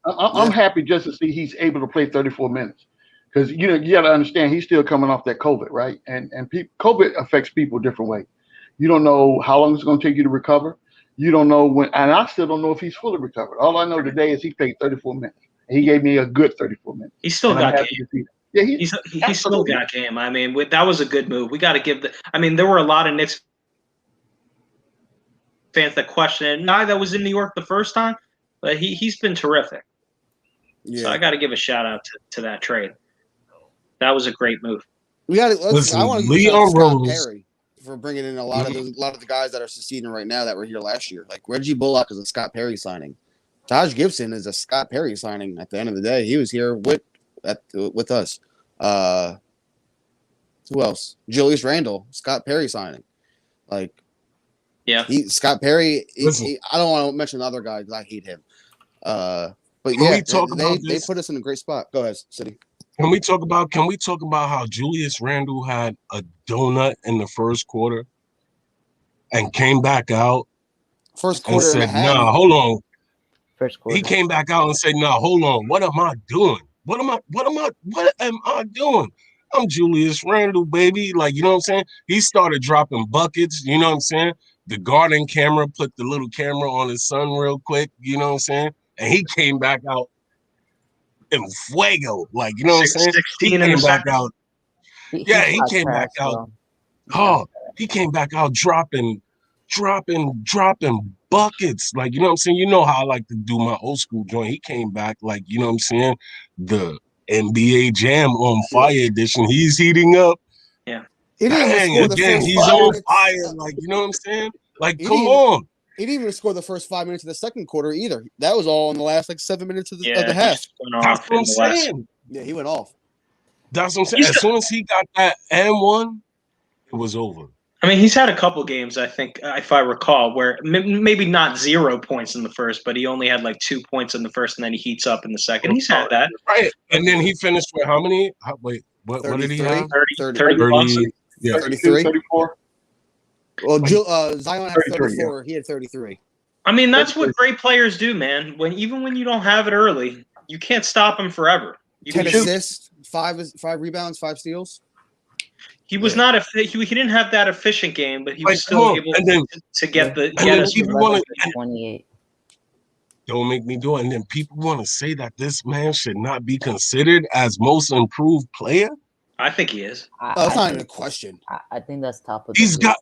I'm happy just to see he's able to play 34 minutes, because you got to understand he's still coming off that COVID, right? And COVID affects people a different way. You don't know how long it's going to take you to recover. You don't know when, and I still don't know if he's fully recovered. All I know today is he played 34 minutes. And he gave me a good 34 minutes. He still got game. Yeah, he's still got game. I mean, that was a good move. We got to give there were a lot of Knicks fans that questioned it. Nah, that was in New York the first time, but he's been terrific. Yeah. So I got to give a shout out to that trade. That was a great move. I want to give Scott Perry for bringing in a lot of the guys that are succeeding right now that were here last year. Like Reggie Bullock is a Scott Perry signing. Taj Gibson is a Scott Perry signing. At the end of the day, he was here with us. Who else? Julius Randle, Scott Perry signing. Scott Perry. I don't want to mention the other guy because I hate him. But they put us in a great spot. Go ahead, City. Can we talk about how Julius Randle had a donut in the first quarter and came back out first quarter and said, "Nah, hold on." First quarter. He came back out and said, "Nah, hold on. What am I doing? What am I doing? I'm Julius Randle, baby." Like, you know what I'm saying? He started dropping buckets, you know what I'm saying? The Garden camera put the little camera on his son real quick, you know what I'm saying? And he came back out in fuego, like, you know what I'm saying? 16 he came back out. He came back out. He came back out dropping buckets. Like, you know what I'm saying? You know how I like to do my old school joint. He came back like, you know what I'm saying? The NBA Jam on Fire edition. He's heating up. Yeah. He's on fire. Like, you know what I'm saying? Like, come on. He didn't even score the first 5 minutes of the second quarter either. That was all in the last 7 minutes of the half. That's what I'm saying. Yeah, he went off. That's what I'm saying. As soon as he got that M1, it was over. I mean, he's had a couple games, I think, if I recall, where maybe not 0 points in the first, but he only had 2 points in the first, and then he heats up in the second. He's had that. Right. And then he finished with how many? Wait, what did he have? 30 yeah. 33? 34. Well, Zion had 34. He had 33. I mean, that's what great players do, man. Even when you don't have it early, you can't stop them forever. 10 assists, 5 rebounds, 5 steals. He was not he didn't have that efficient game, but he was still able to get us 28. Don't make me do it. And then people want to say that this man should not be considered as most improved player. I think he is. That's not even a question. I think that's top of the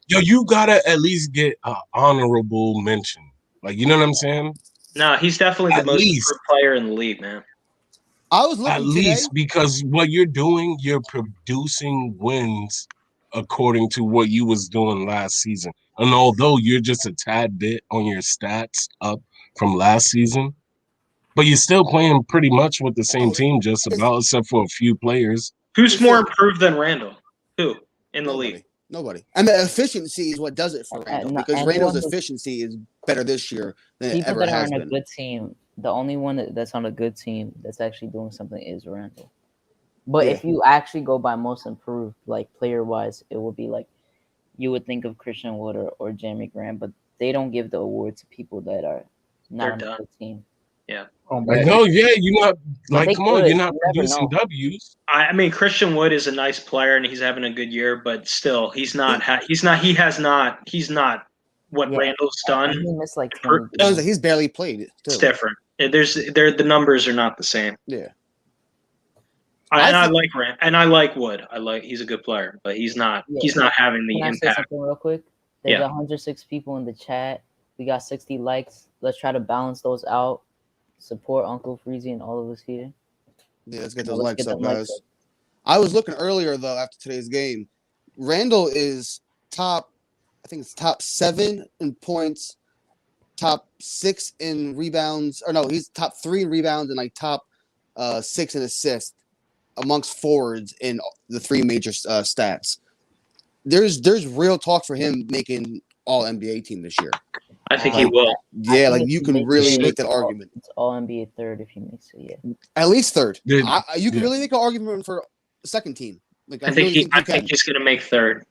you gotta at least get an honorable mention. Like, you know what I'm saying? No, he's definitely the most improved player in the league, man. I was looking at least because what you're doing, you're producing wins according to what you was doing last season. And although you're just a tad bit on your stats up from last season, but you're still playing pretty much with the same team, just about, except for a few players. Who's more improved than Randall? Who in the league? Nobody. I mean, efficiency is what does it for Randle because Randle's efficiency is better this year than it ever has been. People that are on a good team, the only one that's on a good team that's actually doing something is Randle. But if you actually go by most improved, like player-wise, it would be like you would think of Christian Wood or Jeremy Grant, but they don't give the award to people that are not on a good team. Yeah. No, you're not like. Come on, you're not producing W's. I mean, Christian Wood is a nice player and he's having a good year, but still, he's not what Randle's done. He missed like he's barely played it. It's different. The numbers are not the same. Yeah. I like Rand, and I like Wood. He's a good player, but he's not having the impact. Can I say something real quick? There's 106 people in the chat. We got 60 likes. Let's try to balance those out. Support Uncle Freezie and all of us here. Yeah, let's get those likes up, guys. I was looking earlier though after today's game. Randle is top 7 in points, top 6 in rebounds, or no, he's top 3 in rebounds and like top 6 in assists amongst forwards in the 3 major stats. There's real talk for him making all NBA team this year. I think he will. Yeah, like you can really make that argument. It's all NBA third if he makes it. Yeah, at least third. You can really make an argument for second team. Like I think he's going to make third.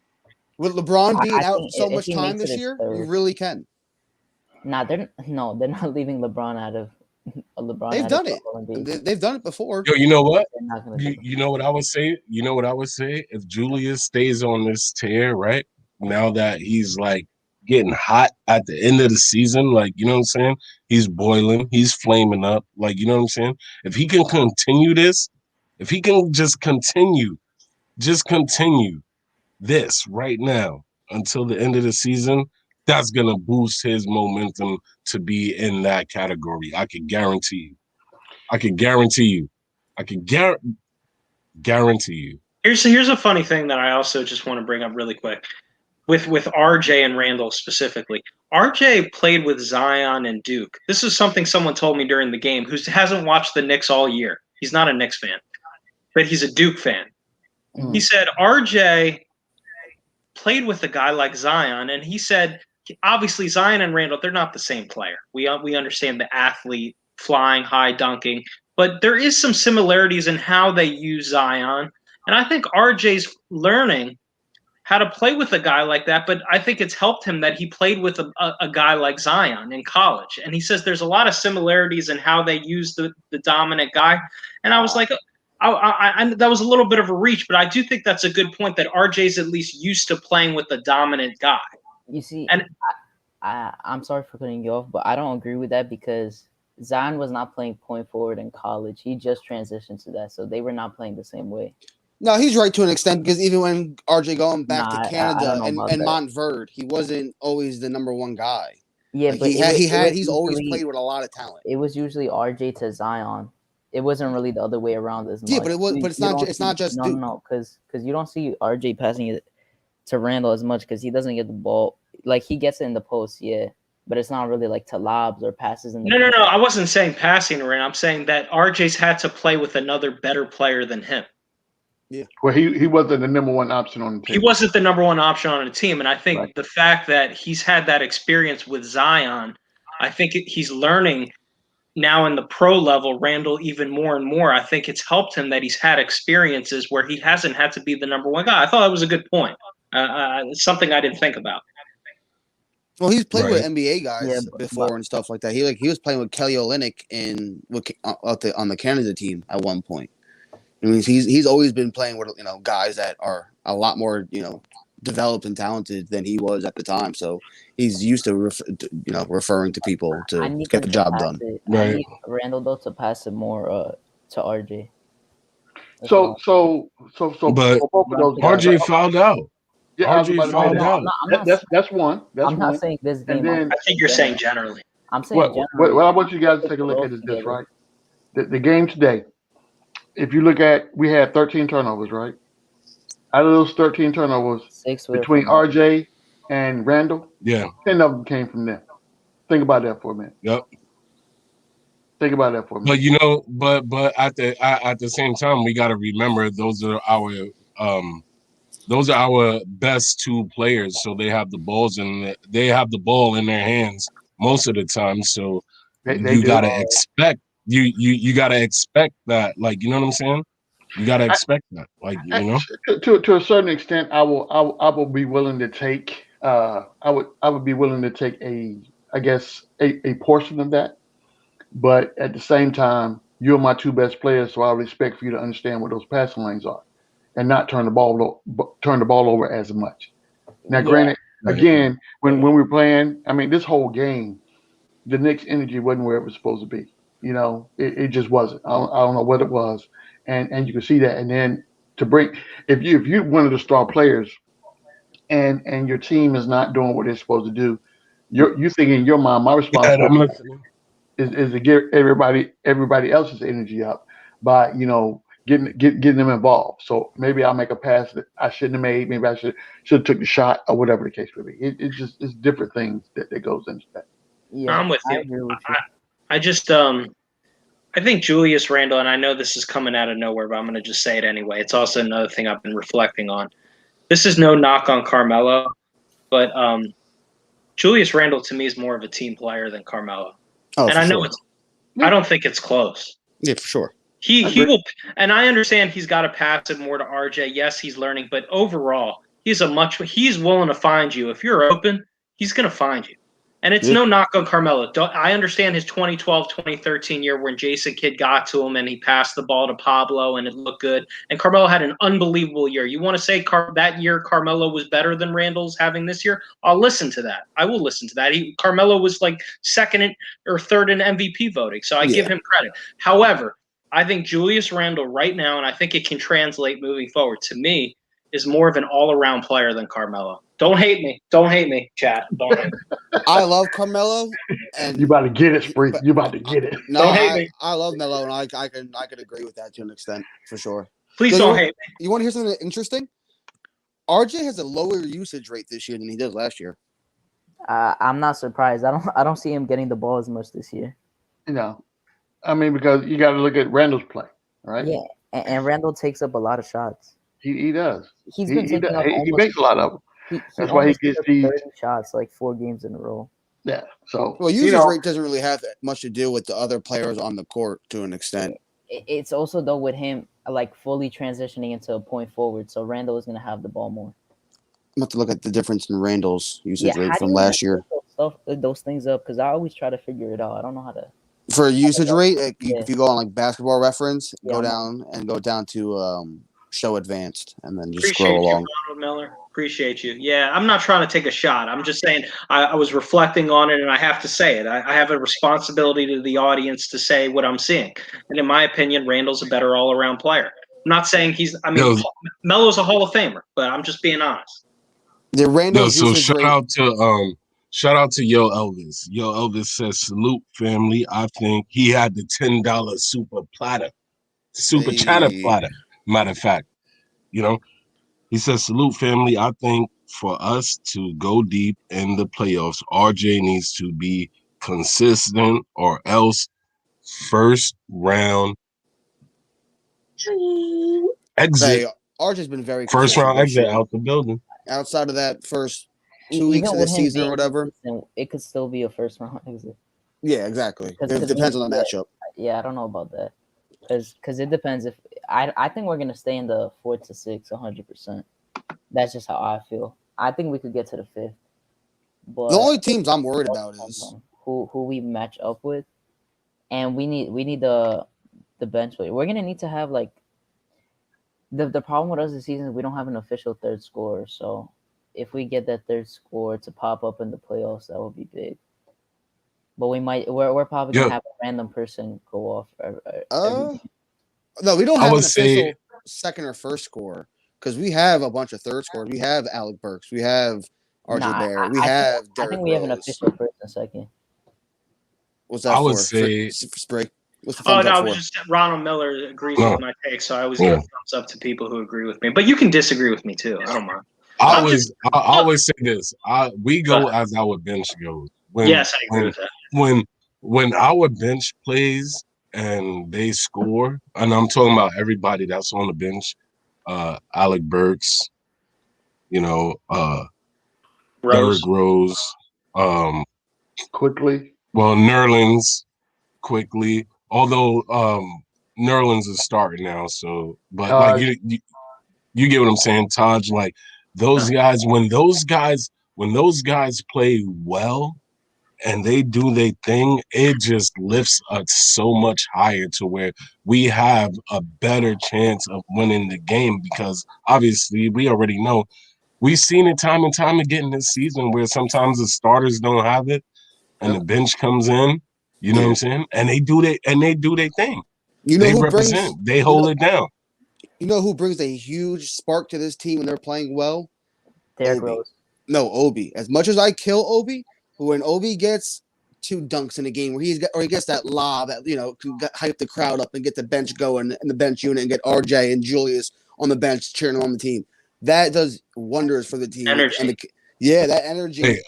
With LeBron being out so much time this year, you really can. Nah, they're not leaving LeBron out of LeBron. They've done it. They've done it before. Yo, you know what? You know what I would say? You know what I would say? If Julius stays on this tear, right? Now that he's like getting hot at the end of the season, like, you know what I'm saying? He's boiling, he's flaming up, like, you know what I'm saying? If he can continue this, if he can just continue this right now until the end of the season, that's gonna boost his momentum to be in that category. I can guarantee you. Here's a funny thing that I also just want to bring up really quick. With RJ and Randle specifically. RJ played with Zion and Duke. This is something someone told me during the game who hasn't watched the Knicks all year. He's not a Knicks fan, but he's a Duke fan. He said RJ played with a guy like Zion, and he said, obviously Zion and Randle, they're not the same player. We understand the athlete, flying high, dunking, but there is some similarities in how they use Zion, and I think RJ's learning how to play with a guy like that, but I think it's helped him that he played with a guy like Zion in college. And he says there's a lot of similarities in how they use the dominant guy. And I was like, I that was a little bit of a reach, but I do think that's a good point that RJ's at least used to playing with the dominant guy. You see, and I'm sorry for cutting you off, but I don't agree with that because Zion was not playing point forward in college. He just transitioned to that, so they were not playing the same way. No, he's right to an extent because even when RJ going back to Canada and Montverde, he wasn't always the number one guy. Yeah, like but he's always played with a lot of talent. It was usually RJ to Zion. It wasn't really the other way around as much. Yeah, but it's not just no, because you don't see RJ passing it to Randle as much because he doesn't get the ball. Like he gets it in the post, yeah, but it's not really like to lobs or passes in the No. I wasn't saying passing around. I'm saying that RJ's had to play with another better player than him. Yeah. Well, he wasn't the number one option on the team. He wasn't the number one option on the team, and I think the fact that he's had that experience with Zion, I think he's learning now in the pro level, Randle even more and more. I think it's helped him that he's had experiences where he hasn't had to be the number one guy. I thought that was a good point. It's something I didn't think about. Well, he's played with NBA guys before and stuff like that. He was playing with Kelly Olynyk on the Canada team at one point. I mean, he's always been playing with guys that are a lot more developed and talented than he was at the time. So he's used to referring to people to get the job done. Right. I need Randle though to pass it more to RJ. So but RJ fouled out. Yeah, RJ fouled out. That's one. I'm not saying this game. I think you're saying generally. I'm saying generally. What I want you guys to take a look at is this, right? The game today. If you look at, we had 13 turnovers, right? Out of those 13 turnovers, 6 between RJ and Randle, 10 of them came from them. Think about that for a minute. Yep. Think about that for a minute. But at the same time, we got to remember those are our those are our best two players. So they have the ball in their hands most of the time. So you gotta expect you gotta expect that. Like, you know what I'm saying? You gotta expect that. Like, you know. To a certain extent, I will be willing to take I would be willing to take a portion of that. But at the same time, you're my two best players, so I would expect for you to understand what those passing lanes are, and not turn the ball over as much. Now, granted, again, when we're playing, I mean, this whole game, the Knicks' energy wasn't where it was supposed to be. You know, it just wasn't. I don't know what it was, and you can see that. And then to bring, if you one of the star players, and your team is not doing what they're supposed to do, you think in your mind, my responsibility is to get everybody else's energy up by getting them involved. So maybe I'll make a pass that I shouldn't have made. Maybe I should have took the shot, or whatever the case may be. It's different things that goes into that. Yeah, I'm with you. I just I think Julius Randle, and I know this is coming out of nowhere, but I'm going to just say it anyway. It's also another thing I've been reflecting on. This is no knock on Carmelo, but Julius Randle to me is more of a team player than Carmelo. Oh, and I know I don't think it's close. Yeah, for sure. He will, and I understand he's got to pass it more to RJ. Yes, he's learning, but overall, he's willing to find you. If you're open, he's going to find you. And it's no knock on Carmelo. I understand his 2012, 2013 year when Jason Kidd got to him and he passed the ball to Pablo and it looked good. And Carmelo had an unbelievable year. You want to say that year Carmelo was better than Randle's having this year? I'll listen to that. I will listen to that. Carmelo was like second or third in MVP voting, so I give him credit. However, I think Julius Randle right now, and I think it can translate moving forward, to me, is more of an all-around player than Carmelo. Don't hate me. Don't hate me, chat. Don't hate me. I love Carmelo, and you about to get it, Spree. You about to get it. No, don't hate me. I love Melo, and I can agree with that to an extent for sure. Please don't hate me. You want to hear something interesting? RJ has a lower usage rate this year than he did last year. I'm not surprised. I don't see him getting the ball as much this year. I mean, because you got to look at Randle's play, right? Yeah, and Randle takes up a lot of shots. He does. He makes a lot of them. That's why he gets these 30 shots like 4 games in a row. Yeah. So usage rate doesn't really have much to do with the other players on the court to an extent. It's also though with him like fully transitioning into a point forward, so Randle is going to have the ball more. I'm about to look at the difference in Randle's usage rate from last year. Those things up because I always try to figure it out. I don't know how to. For usage rate, if you go on like Basketball Reference, go down to show advanced, and then just scroll along. Ronald Miller. Appreciate you. Yeah, I'm not trying to take a shot. I'm just saying I was reflecting on it, and I have to say it. I have a responsibility to the audience to say what I'm seeing. And in my opinion, Randle's a better all-around player. I'm not saying Melo's a Hall of Famer, but I'm just being honest. The Randle's shout out to Yo Elvis. Yo Elvis says, salute family. I think he had the $10 super chatter platter. Matter of fact, he says, salute family. I think for us to go deep in the playoffs, RJ needs to be consistent or else first round exit. Hey, RJ's been very first round exit out the building. Outside of that first 2 weeks of the season or whatever, it could still be a first round exit. Yeah, exactly. It depends on the matchup. Yeah, I don't know about that because it depends. If I think we're gonna stay in the 4 to 6, 100%. That's just how I feel. I think we could get to the 5th. But the only teams I'm worried about is who we match up with, and we need the bench play. We're gonna need to have like the problem with us this season is we don't have an official third scorer. So if we get that third scorer to pop up in the playoffs, that would be big. But we're probably gonna have a random person go off. No, we don't have an official second or first scorer because we have a bunch of third scorers. We have Alec Burks. We have RJ Barrett. I think we have an official first and second. What's that I would say Spray. What's the thumbs up for? Just Ronald Miller agrees with my take, so I always give thumbs up to people who agree with me. But you can disagree with me too. I don't mind. I always say this. We go as our bench goes. Yes, I agree with that. When our bench plays and they score, and I'm talking about everybody that's on the bench, Alec Burks, Derrick Rose, quickly. Well, Nerlens quickly. Although Nerlens is starting now, so but like you get what I'm saying, Taj. Like those guys, when those guys play well and they do their thing, it just lifts us so much higher to where we have a better chance of winning the game, because obviously we already know. We've seen it time and time again this season where sometimes the starters don't have it and the bench comes in, you know what I'm saying? And they do their thing. They represent, they hold it down. You know who brings a huge spark to this team when they're playing well? Derrick Rose. No, Obi. As much as I kill Obi, when Obi gets 2 dunks in a game where he gets that lob that can hype the crowd up and get the bench going in the bench unit and get RJ and Julius on the bench cheering on the team, that does wonders for the team. Energy. That energy. Hey,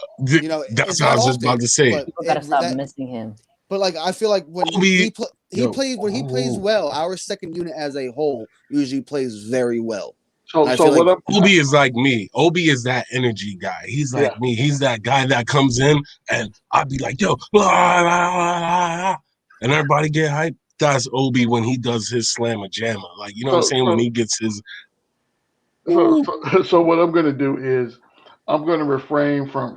that's what I was just about to say. People gotta stop missing him. But like I feel like when he plays well, our second unit as a whole usually plays very well. Obi is like me. Obi is that energy guy. He's like me. He's that guy that comes in and I'd be like, yo, blah, blah, blah, blah, and everybody get hyped. That's Obi when he does his slammer jammer. Like, you know what I'm saying? When he gets his. So what I'm going to do is I'm going to refrain from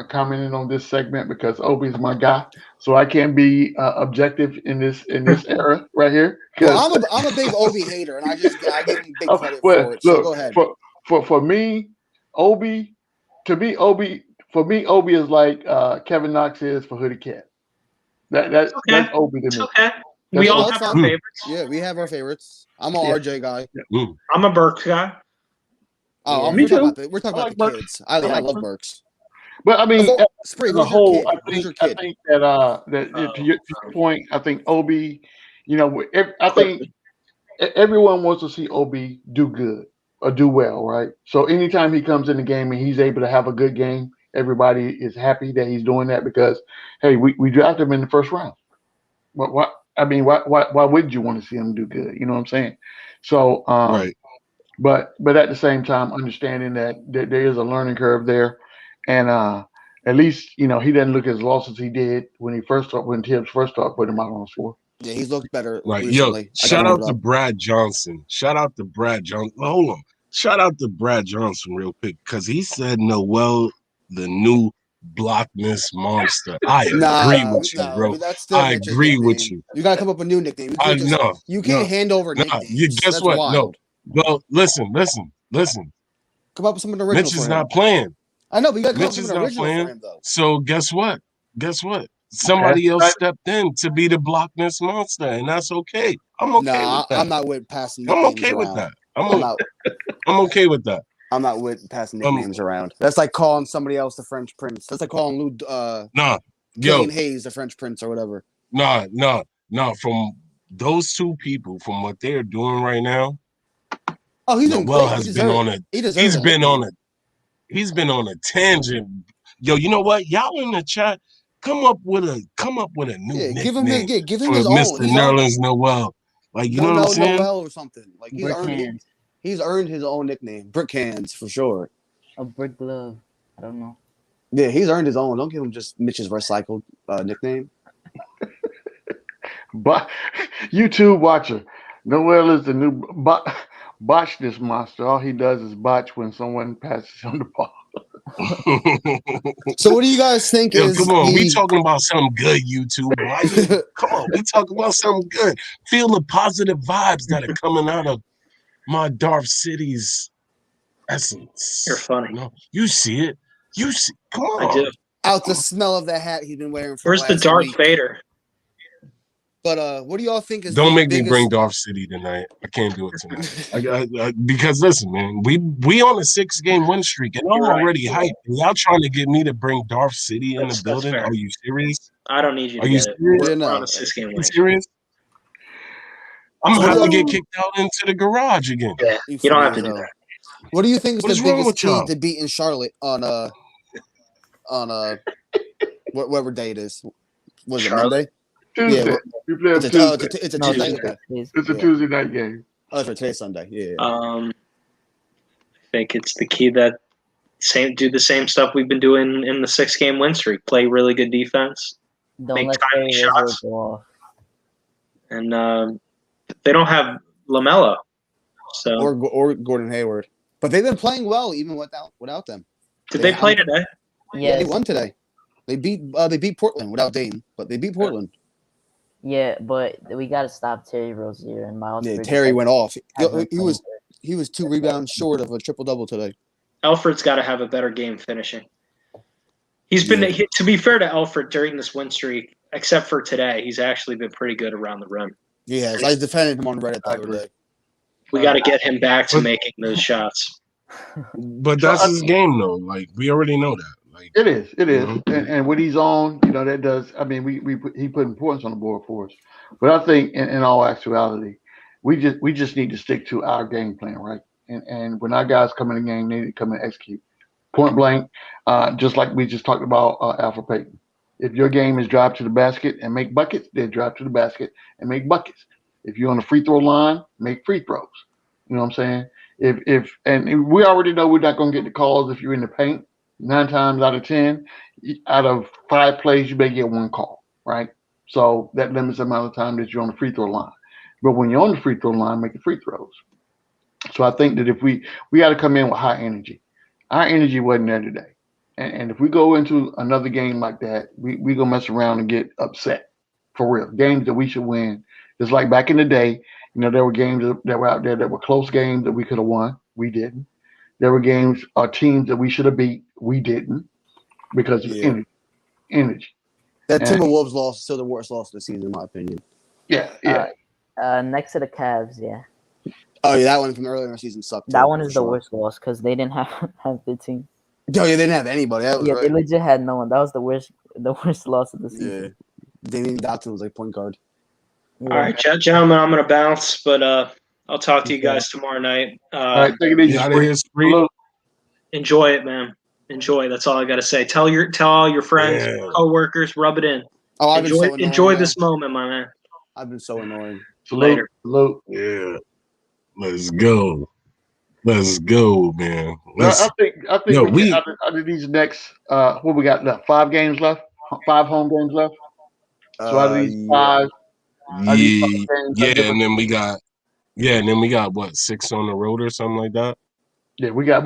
commenting on this segment because Obi's my guy, so I can't be objective in this era right here. Well, I'm a big Obi hater, and I give him big credit for it. So look, go ahead. For me, Obi is like Kevin Knox is for Hoodie Cat. That's Obi to me. Okay. We all have our favorites. Yeah, we have our favorites. I'm an RJ guy. I'm a Burks guy. Oh, me too. We're talking about the kids. I love Burks. But I mean, Spring, as a whole, I think that to your point, I think Obi, I think everyone wants to see Obi do good or do well, right? So anytime he comes in the game and he's able to have a good game, everybody is happy that he's doing that because, hey, we drafted him in the first round. Why would you want to see him do good? You know what I'm saying? So, right. But at the same time, understanding that there is a learning curve there, and at least he doesn't look as lost as he did when Tibbs first started putting him out on the floor. Yeah, he's looked better. Right, recently. Shout out to Brad Johnson. Shout out to Brad Johnson. Hold on. Shout out to Brad Johnson real quick because he said Noel, the new blockness monster. I agree with you, bro. I agree with you. You gotta come up with a new nickname. You can't hand over nicknames. Guess what? Wild. No. Well, listen. Come up with something original. Mitch is not playing. I know, but you got to come up Mitch with is something not original playing. for him, though. So guess what? Somebody else stepped in to be the blockness monster, and that's okay. I'm okay with that. I'm not with passing. I'm okay with that. I'm okay with that. I'm not with passing nicknames around. That's like calling somebody else the French Prince. That's like calling Kane Hayes the French Prince or whatever. No. From those two people, from what they're doing right now. Oh, he's been on a tangent. Yo, you know what? Y'all in the chat, come up with a new nickname. Give him his Mr. own. Nerlens Noel. Like, you know what I'm saying? Noel or something. Like he's earned his own nickname. Brick hands for sure. A brick glove. I don't know. Yeah, he's earned his own. Don't give him just Mitch's recycled nickname. But YouTube watcher, Noel is the new botch this monster. All he does is botch when someone passes him the ball. So what do you guys think Come on, we talking about something good, YouTube. Come on, we talking about something good. Feel the positive vibes that are coming out of my Darth City's essence. You're funny. You see it. Come on. I do. Out the smell of the hat he's been wearing for Where's the Darth Vader? But what do y'all think is Don't make me bring Darth City tonight. I can't do it tonight. Because listen, man, we on a 6-game win streak, and I'm already hyped. And y'all trying to get me to bring Darth City in the building? Are you serious? I don't need you to Are you get serious? it. We're on a 6-game win. Are you serious? I'm gonna have to get kicked out into the garage again. Yeah, you don't have to do that. What do you think is the biggest key to beating Charlotte on whatever day it is? Was it Monday? Tuesday. Yeah, we play it's a Tuesday. It's a Tuesday night game. Oh, for today's Sunday. Yeah. I think it's the key that do the same stuff we've been doing in the 6-game win streak. Play really good defense. Don't Make let timely Terry Rozier shots. go off. And they don't have LaMelo. So or Gordon Hayward, but they've been playing well even without them. did they play today? Yeah, they won today. They beat Portland without Dame, but they beat Portland. Yeah, but we got to stop Terry Rozier and Miles. Yeah, Bridges. Terry went off. Hasn't He was 2 rebounds short of a triple-double today. Alfred's got to have a better game finishing. He's been, to be fair to Alfred, during this win streak, except for today, he's actually been pretty good around the rim. He has. I defended him on Reddit the other day. We got to get him back to making those shots. But that's his game, though. Like, we already know that. Like, it is, and when he's on, that does. I mean, he put importance on the board for us. But I think, in all actuality, we just need to stick to our game plan, right? And when our guys come in the game, they need to come and execute. Point blank, just like we just talked about Alfred Payton. If your game is drive to the basket and make buckets, then drive to the basket and make buckets. If you're on the free throw line, make free throws. You know what I'm saying? And we already know we're not going to get the calls if you're in the paint. 9 times out of 10, out of 5 plays, you may get 1 call, right? So that limits the amount of time that you're on the free throw line. But when you're on the free throw line, make the free throws. So I think that if we got to come in with high energy. Our energy wasn't there today. And if we go into another game like that, we going to mess around and get upset for real. Games that we should win. Just like back in the day, there were games that were out there that were close games that we could have won. We didn't. There were games or teams that we should have beat. We didn't because of energy. That Timberwolves loss is still the worst loss of the season, in my opinion. Yeah. Next to the Cavs, yeah. Oh, yeah, that one from earlier in the season sucked. That one is the worst loss because they didn't have the team. Oh, yeah, they didn't have anybody. They legit had no one. That was the worst loss of the season. Yeah. Damian Dotson was like point guard. Yeah. All right, gentlemen, I'm going to bounce, but I'll talk to you guys tomorrow night. All right, take it easy. Enjoy it, man. Enjoy. That's all I got to say. Tell all your friends, coworkers, rub it in. Oh, I've been so annoying, enjoy this moment, my man. I've been so annoying. Later. Salute. Yeah. Let's go, man. I think we out of these next what we got left? 5 games left? 5 home games left? So out of these 5 and then we got what, 6 on the road or something like that? Yeah, we got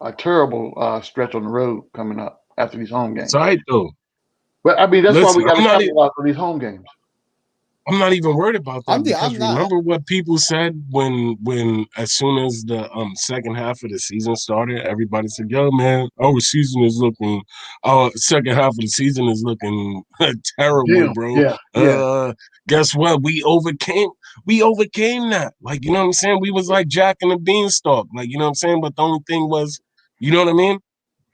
a terrible stretch on the road coming up after these home games. It's all right though. But I mean, that's why we got to capitalize for these home games. I'm not even worried about that because I'm not. Remember what people said when as soon as the second half of the season started, everybody said, "Yo, man, second half of the season is looking terrible, bro." Yeah. Guess what? We overcame that. Like, you know what I'm saying? We was like Jack and the Beanstalk. Like, you know what I'm saying? But the only thing was, you know what I mean?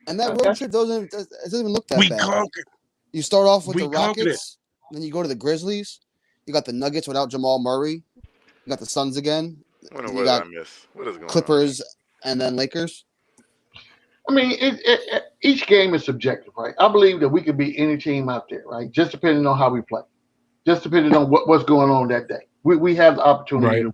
And that road trip doesn't even look that bad. We conquered. You start off with the Rockets, then you go to the Grizzlies. You got the Nuggets without Jamal Murray. You got the Suns again. What did I miss? What is going Clippers on? And then Lakers. I mean, each game is subjective, right? I believe that we could beat any team out there, right? Just depending on how we play. Just depending on what's going on that day. We have the opportunity to win.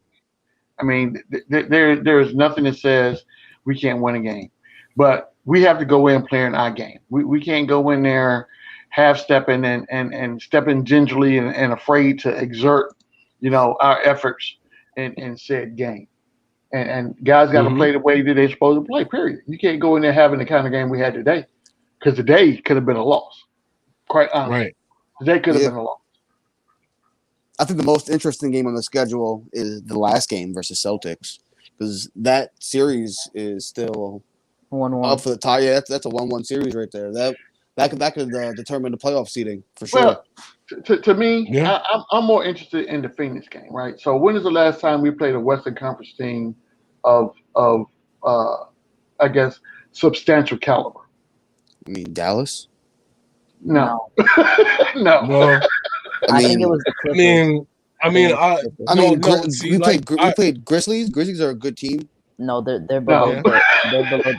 I mean, there is nothing that says we can't win a game. But we have to go in playing our game. We can't go in there half-stepping and stepping gingerly and afraid to exert, our efforts in said game. And guys got to play the way that they're supposed to play, period. You can't go in there having the kind of game we had today because today could have been a loss, quite honestly. Right. Today could have been a loss. I think the most interesting game on the schedule is the last game versus Celtics because that series is still 1-1 up for the tie. Yeah, that's a 1-1 series right there. That could determine the playoff seeding for sure. Well, to me, I'm more interested in the Phoenix game, right? So when is the last time we played a Western Conference team of I guess substantial caliber? I mean Dallas? No. No. Well, I think it was the Clippers. We played Grizzlies. Grizzlies are a good team. No, they're below. They're below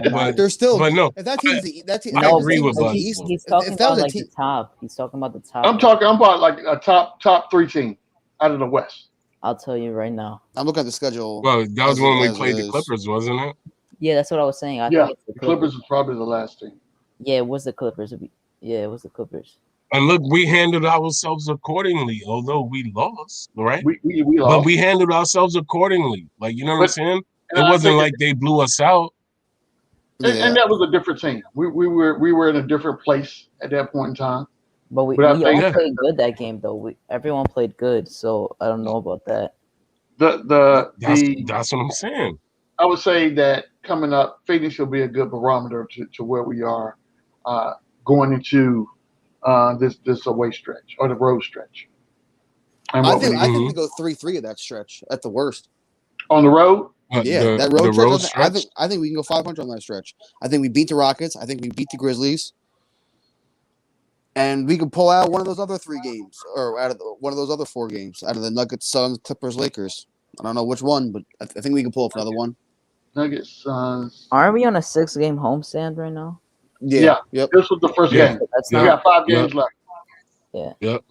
the but they're still. But no, if that team's that team, I agree with that. He's talking about like the top. He's talking about the top. I'm about like a top 3 team out of the West. I'll tell you right now. I'm looking at the schedule. Well, that was when we played the Clippers, wasn't it? Yeah, that's what I was saying. I Yeah, think it's the Clippers is probably the last team. Yeah, it was the Clippers. Yeah, it was the Clippers. And look, we handled ourselves accordingly, although we lost, right? We But lost. we handled ourselves accordingly. Like, you know what I'm saying? It I wasn't think like they blew us out. and that was a different team. We were in a different place at that point in time. But we all played good that game, though. Everyone played good, so I don't know about that. That's what I'm saying. I would say that coming up, Phoenix will be a good barometer to where we are going into this away stretch or the road stretch. And I think we go 3-3 at that stretch at the worst. On the road? Yeah, that road stretch. I think we can go 500 on that stretch. I think we beat the Rockets. I think we beat the Grizzlies. And we can pull out one of those other 3 games, or one of those other 4 games, out of the Nuggets, Suns, Clippers, Lakers. I don't know which one, but I think we can pull up another one. Nuggets, Suns. Aren't we on a 6-game homestand right now? Yeah. Yep. This was the first game. We got 5 games left. Yeah. Yep.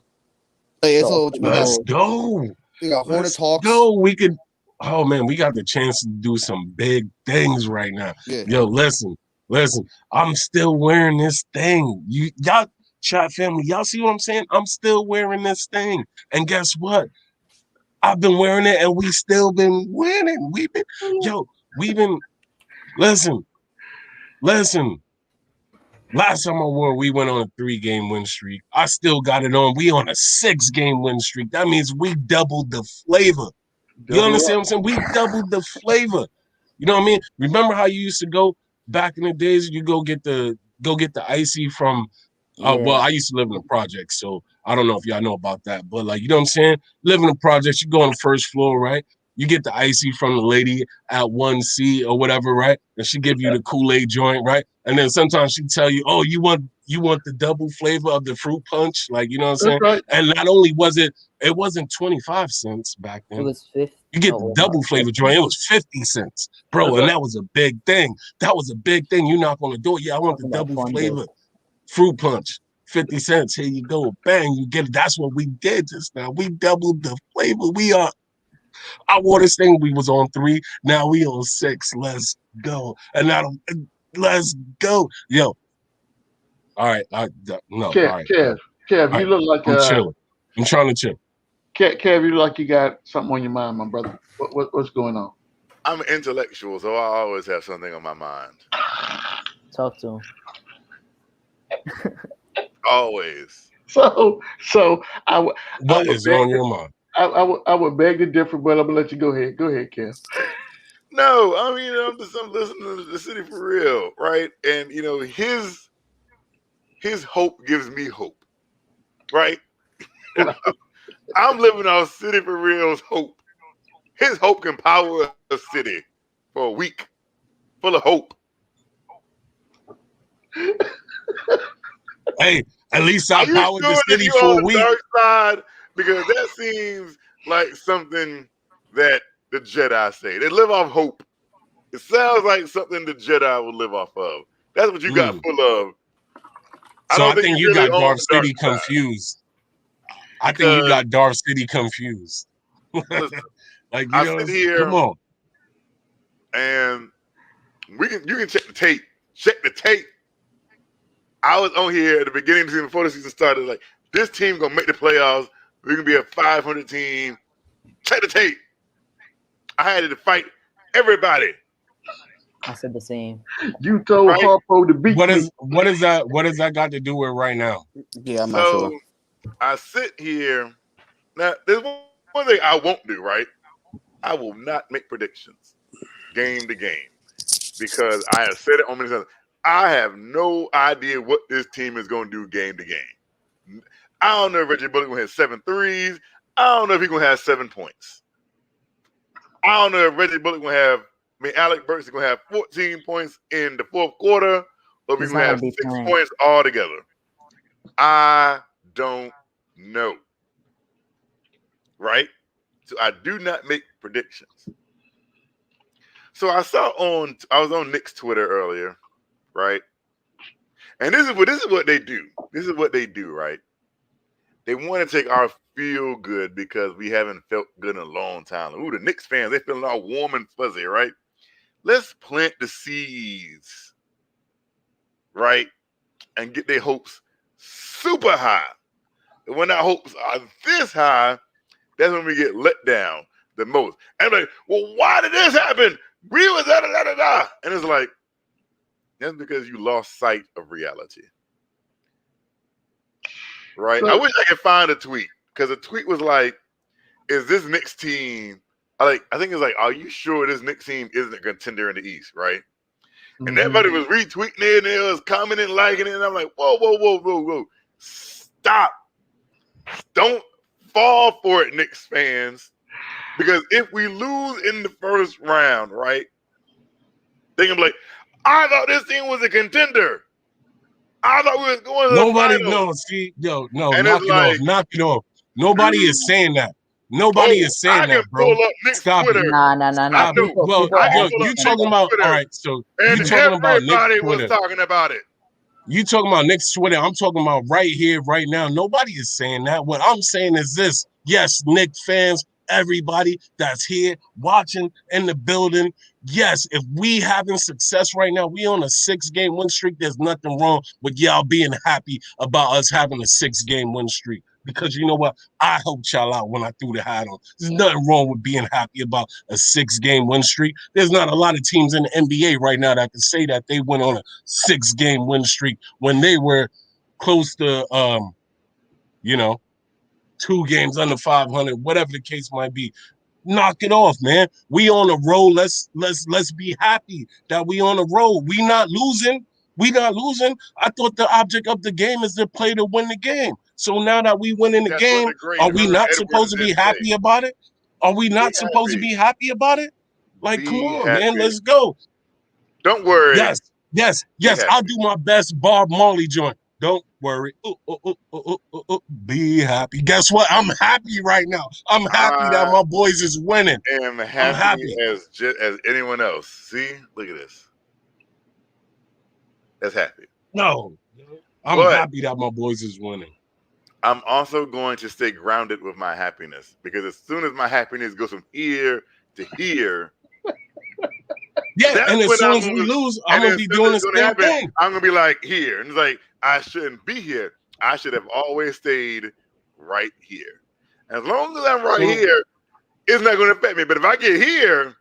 Hey, let's go. We got Hornets, Hawks. Go. We could. Oh man, we got the chance to do some big things right now. Yeah. Yo, listen. I'm still wearing this thing. Y'all, chat family, y'all see what I'm saying? I'm still wearing this thing, and guess what? I've been wearing it, and we still been winning. We've been. Listen. Last time I wore, we went on a 3-game win streak. I still got it on. We on a 6-game win streak. That means we doubled the flavor. You understand what I'm saying? We doubled the flavor. You know what I mean? Remember how you used to go back in the days? You go get the icy from. Well, I used to live in the projects, so I don't know if y'all know about that. But like, you know what I'm saying? Live in the projects, you go on the first floor, right? You get the icy from the lady at 1C or whatever, right? And she give you the Kool-Aid joint, right? And then sometimes she tell you, oh, you want the double flavor of the fruit punch, like, you know what I'm saying? Right. And not only was it wasn't 25 cents back then. It was 50. You get the double flavor joint. It was 50 cents, bro, and that was a big thing. You knock on the door, yeah, I want the double flavor fruit punch. 50 cents. Here you go. Bang, you get it. That's what we did just now. We doubled the flavor. I wore this thing. We was on 3. Now we on 6. Let's go. And now let's go. Yo. All right. No. Kev, all right. Kev, you look like I'm chilling. I'm trying to chill. Kev, you look like you got something on your mind, my brother. What's going on? I'm an intellectual, so I always have something on my mind. Talk to him. Always. So what is on your mind? I would beg to differ, but I'm gonna let you go ahead. Go ahead, Kev. No, I mean, I'm listening to the city for real, right? And you know, his hope gives me hope, right? I'm living off City for real's hope. His hope can power a city for a week, full of hope. Hey, at least I powered the city for a week. Dark side, because that seems like something that the Jedi say. They live off hope. It sounds like something the Jedi would live off of. That's what you got full of. So I think you got Darth City confused. I think you got Darth City confused. Listen, like, I sit here. Come on. And you can check the tape. Check the tape. I was on here at the beginning of the season before the season started. Like, this team gonna make the playoffs. We're gonna be a 500 team. Check the tape. I had to fight everybody. I said the same. You told Harpo to beat me. What is that got to do with right now? Yeah, I'm not sure. I sit here. Now, there's one thing I won't do, right? I will not make predictions game to game because I have said it on many times. I have no idea what this team is going to do game to game. I don't know if Reggie Bullock will hit 7 threes. I don't know if he's going to have 7 points. I don't know if Reggie Bullock will have, Alec Burks is going to have 14 points in the fourth quarter, or if he's going to have 6 points altogether. I don't know. Right? So I do not make predictions. So I was on Knicks Twitter earlier, right? And this is what they do. This is what they do, right? They want to take our feel good because we haven't felt good in a long time. Ooh, the Knicks fans, they feeling all warm and fuzzy, right? let's plant the seeds, right? And get their hopes super high. And when our hopes are this high, that's when we get let down the most. And I'm like, well, why did this happen? We was da-da-da-da-da. And it's like, that's because you lost sight of reality. Right? I wish I could find a tweet, because the tweet was like, is this Knicks team, I think it's like, are you sure this Knicks team isn't a contender in the East, right? And everybody was retweeting it, and they was commenting, liking it, and I'm like, whoa. Stop. Don't fall for it, Knicks fans. Because if we lose in the first round, right, they can be like, I thought this team was a contender. I thought we was going to Nobody the finals. knows. See, no, And knock it's it like, off. Knock it off. Nobody is saying that. Nobody is saying that, bro. Pull up Knicks Stop Twitter. it. Nah. Stop it. Well, you talking about, all right, so and you talking about Knicks everybody Twitter. was talking about it. You talking about Knicks Twitter. I'm talking about right here, right now. Nobody is saying that. What I'm saying is this. Yes, Knicks fans, everybody that's here watching in the building. Yes, if we having success right now, we on a 6-game win streak. There's nothing wrong with y'all being happy about us having a 6-game win streak. Because you know what? I helped y'all out when I threw the hat on. There's nothing wrong with being happy about a 6-game win streak. There's not a lot of teams in the NBA right now that can say that they went on a 6-game win streak when they were close to 2 games under 500, whatever the case might be. Knock it off, man. We on a roll. Let's be happy that we on a roll. We not losing. I thought the object of the game is to play to win the game. So now that we winning the game, are we not supposed to be happy about it? Are we not supposed to be happy about it? Like, come on, man. Let's go. Don't worry. Yes. I'll do my best Bob Marley joint. Don't worry. Be happy. Guess what? I'm happy right now. I'm happy that my boys is winning. I'm happy as anyone else. See? Look at this. That's happy. No. I'm happy that my boys is winning. I'm also going to stay grounded with my happiness, because as soon as my happiness goes from here to here, and as soon as we lose, I'm going to be doing the same thing. I'm going to be like here. And it's like, I shouldn't be here. I should have always stayed right here. As long as I'm right here, it's not going to affect me. But if I get here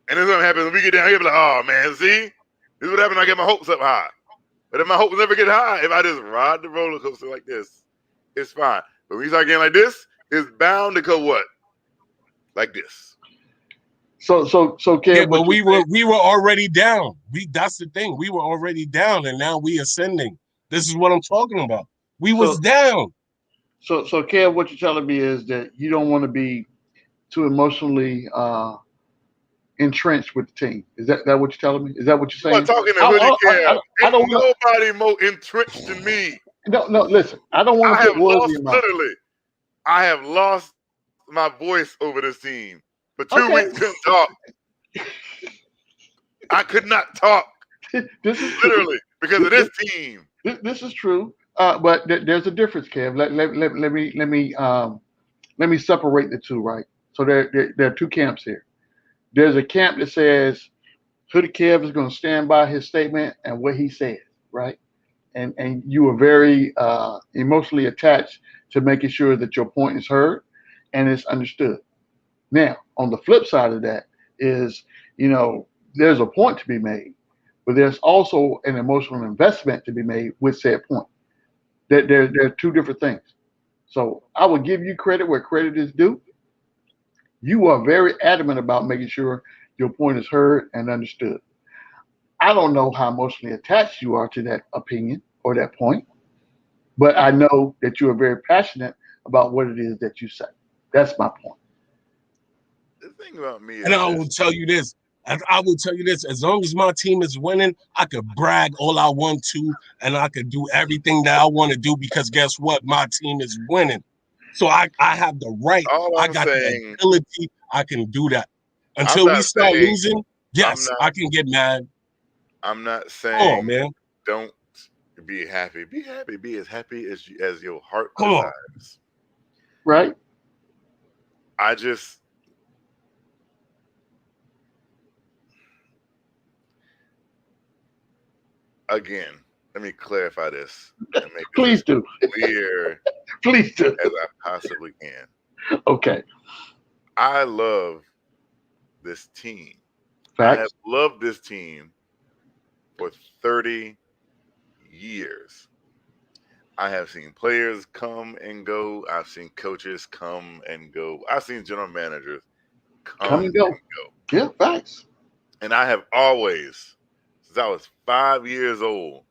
and then something happens and we get down here, be like, oh, man, see? This is what happens when I get my hopes up high. But if my hopes never get high, if I just ride the roller coaster like this, it's fine. But when you start getting like this, it's bound to go what? Like this. So, Kev, yeah, but we were already down. That's the thing. We were already down, and now we ascending. This is what I'm talking about. We was down. So, Kev, what you're telling me is that you don't want to be too emotionally entrenched with the team. Is that what you're telling me? Is that what you're saying? I'm talking to Hoodie Kev. Ain't nobody more entrenched than me. No. Listen, I don't want to put words in your mouth. Literally, I have lost my voice over this team. For 2 weeks, couldn't talk. I could not talk. This is literally because of this team. This is true, but there's a difference, Kev. Let me separate the two, right? So there are two camps here. There's a camp that says Hoodie Kev is going to stand by his statement and what he said, right? And you are very emotionally attached to making sure that your point is heard and it's understood. Now, on the flip side of that is, there's a point to be made, but there's also an emotional investment to be made with said point. There are two different things. So I will give you credit where credit is due. You are very adamant about making sure your point is heard and understood. I don't know how emotionally attached you are to that opinion or that point, but I know that you are very passionate about what it is that you say. That's my point. The thing about me is, and I will tell you this. As long as my team is winning, I could brag all I want to, and I could do everything that I want to do, because guess what? My team is winning. So I have the right. I got the ability. I can do that. Until we start losing, yes, I can get mad. I'm not saying, man, don't be happy. Be happy. Be as happy as your heart desires. Right. again, let me clarify this and make Please it do. clear Please do. as I possibly can. Okay. I love this team. Facts. I have loved this team for 30 years. I have seen players come and go. I've seen coaches come and go. I've seen general managers come and go. Yeah, facts. And I have always, since I was 5 years old,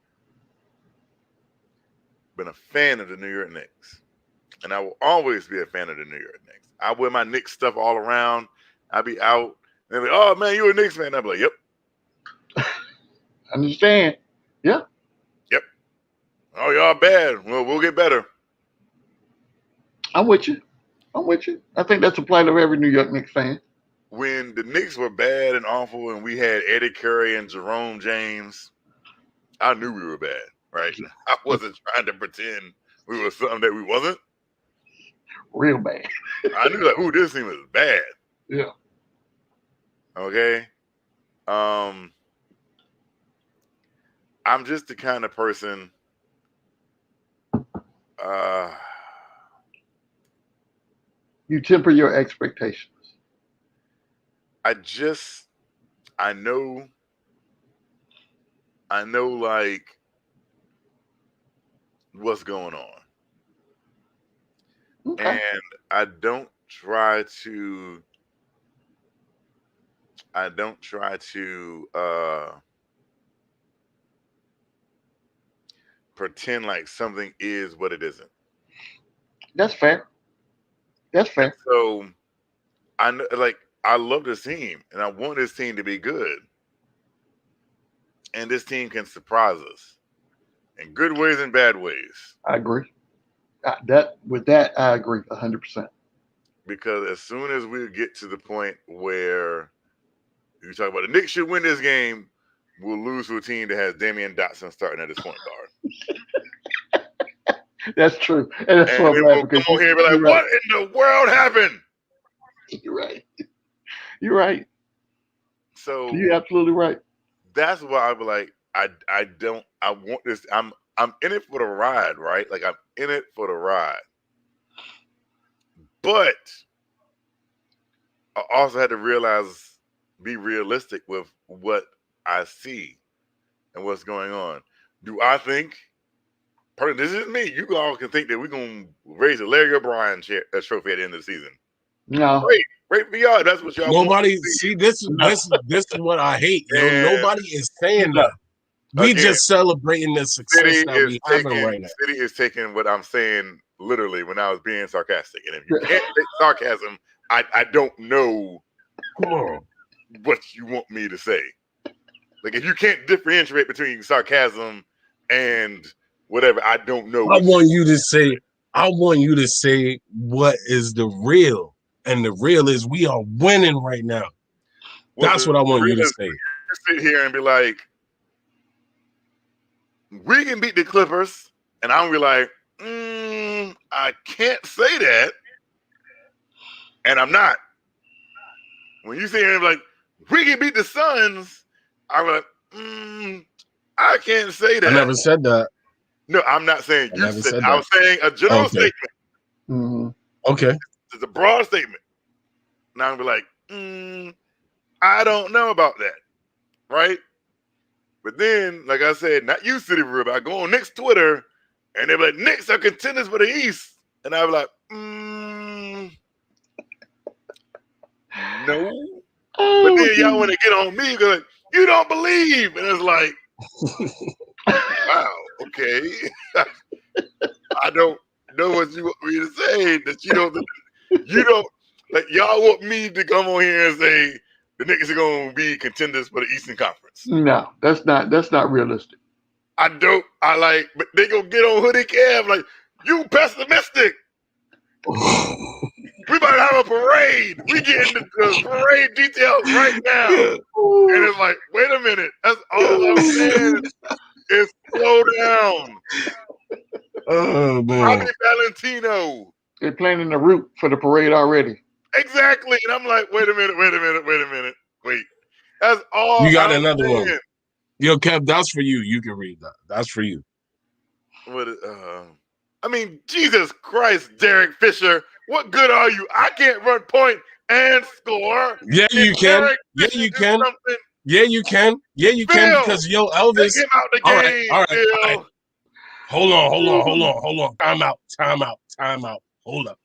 been a fan of the New York Knicks. And I will always be a fan of the New York Knicks. I wear my Knicks stuff all around. I be out. And they're like, oh, man, you a Knicks fan? I'm like, yep. Understand. Yeah. Yep. Oh, y'all bad. Well, we'll get better. I'm with you. I think that's a plight of every New York Knicks fan. When the Knicks were bad and awful and we had Eddie Curry and Jerome James, I knew we were bad, right? I wasn't trying to pretend we were something that we wasn't. Real bad. I knew like, ooh, this team is bad. Yeah. Okay. I'm just the kind of person You temper your expectations. I know like what's going on. Okay. And I don't try to pretend like something is what it isn't. That's fair. So I know, like, I love this team and I want this team to be good. And this team can surprise us in good ways and bad ways. I agree. With that, I agree 100%. Because as soon as we get to the point where you talk about the Knicks should win this game, we'll lose to a team that has Damian Dotson starting at his point guard. That's true. And that's and what I'm we'll come on here and be like, what in the world happened? You're right. You're right. So you're absolutely right. That's why I be like, I want this. I'm in it for the ride, right? Like I'm in it for the ride. But I also had to be realistic with what I see and what's going on. Do I think, this is me, you all can think that we're going to raise a Larry O'Brien trophy at the end of the season. No. Great for y'all. That's what y'all Nobody, want to see, this is what I hate. Nobody is saying that. We just celebrating the success that we having right now. City is taking what I'm saying literally when I was being sarcastic. And if you can't take sarcasm, I don't know what you want me to say. Like if you can't differentiate between sarcasm and whatever, I don't know. I want you to say what is the real. And the real is we are winning right now. That's what I want you to say. You sit here and be like, we can beat the Clippers, and I'm be like, I can't say that, and I'm not. When you sit here and be like, we can beat the Suns, I'm like, I can't say that. I never said that. No, I'm not saying you said that. I was saying a general statement. Mm-hmm. Okay. It's a broad statement. Now I'm be like, I don't know about that, right? But then, like I said, not you, City Rib. I go on Knicks Twitter, and they're like, Knicks are contenders for the East. And I was like, no. But then y'all want to get on me because like, you don't believe. And it's like, wow, okay. I don't know what you want me to say that you don't, like y'all want me to come on here and say, the Knicks are going to be contenders for the Eastern Conference. No, that's not realistic. But they going to get on Hoodie Kev like, you pessimistic. We might have a parade. We get into the parade details right now. And it's like, wait a minute. That's all I'm saying is slow down. Oh, man. Robbie Valentino. They're planning the route for the parade already. Exactly. And I'm like, wait a minute. Wait. That's all You got I'm another saying. one. Yo, Kev, that's for you. You can read that. That's for you. What? I mean, Jesus Christ, Derek Fisher, what good are you? I can't run point and score. Yeah, you can. Yeah, you can. Yeah, you can. Yeah, you can because yo, Elvis. Take him out the All game. right. Hold on. Time out. Hold up.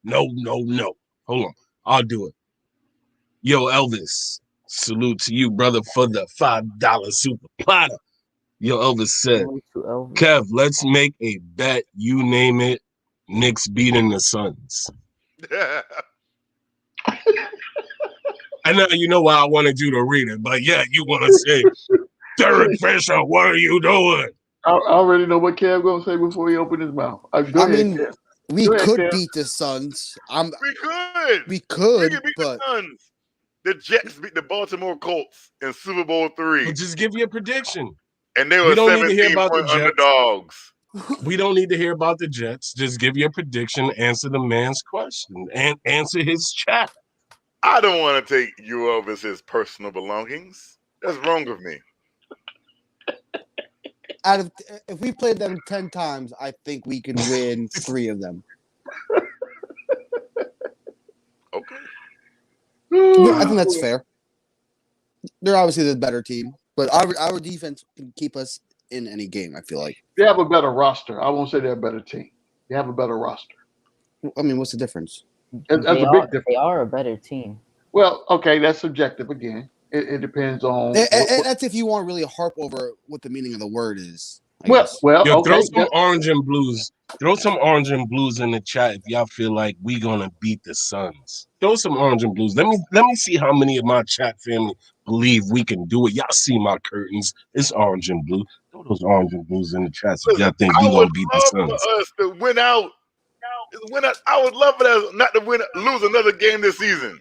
No. Hold on. I'll do it. Yo, Elvis. Salute to you, brother, for the $5 super platter. Yo, Elvis said, Kev, let's make a bet. You name it. Knicks beating the Suns. I know you know why I wanted you to read it, but yeah, you want to say, Derek Fisher, what are you doing? I already know what Kev gonna say before he opened his mouth. Go ahead, Kev. We Go ahead, could Kev. beat the Suns. We could beat but the Suns. The Jets beat the Baltimore Colts in Super Bowl III. But just give you a prediction. And they were 17-point underdogs. We don't need to hear about the Jets. Just give your prediction, answer the man's question, and answer his chat. I don't want to take you Elvis's personal belongings. That's wrong with me. If we played them 10 times, I think we can win 3 of them. Okay. I think that's fair. They're obviously the better team, but our defense can keep us in any game, I feel like. They have a better roster. I won't say they're a better team. They have a better roster. I mean, what's the difference? That's a big difference. They are a better team. Well, okay, that's subjective again. It depends on. And that's if you want to really harp over what the meaning of the word is. Well, yo, okay. Throw some orange and blues. Throw some orange and blues in the chat if y'all feel like we gonna beat the Suns. Throw some orange and blues. Let me see how many of my chat family believe we can do it. Y'all see my curtains? It's orange and blue. Throw those orange and blues in the chat if y'all think we gonna beat the Suns. For us to win out. I would love for us not to lose another game this season.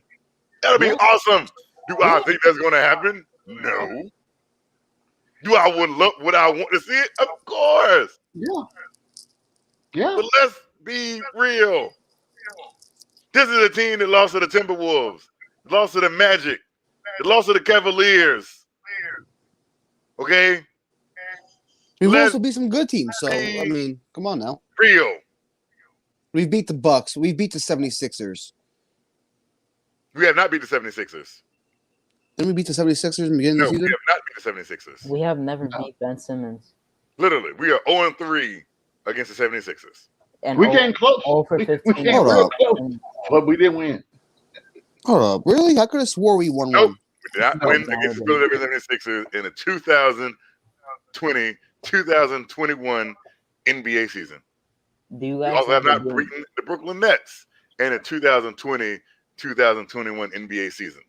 That'll be awesome. Do I think that's gonna happen? No. Do I would I want to see it? Of course. Yeah. But let's be real. This is a team that lost to the Timberwolves, lost to the Magic, lost to the Cavaliers. Okay? We've also beat some good teams, so I mean, come on now. Real. We beat the Bucks. We beat the 76ers. We have not beat the 76ers. Didn't we beat the 76ers in the beginning of the season? We have not beat the 76ers. We have never beat Ben Simmons. Literally, we are 0-3 against the 76ers. And we came close. 0 for 15. We came real close, but we didn't win. Hold up. Really? I could have swore we won Nope. one. We did not win against the Philadelphia 76ers in the 2020-2021 NBA season. Do you We guys also have not beaten the Brooklyn Nets in the 2020-2021 NBA season.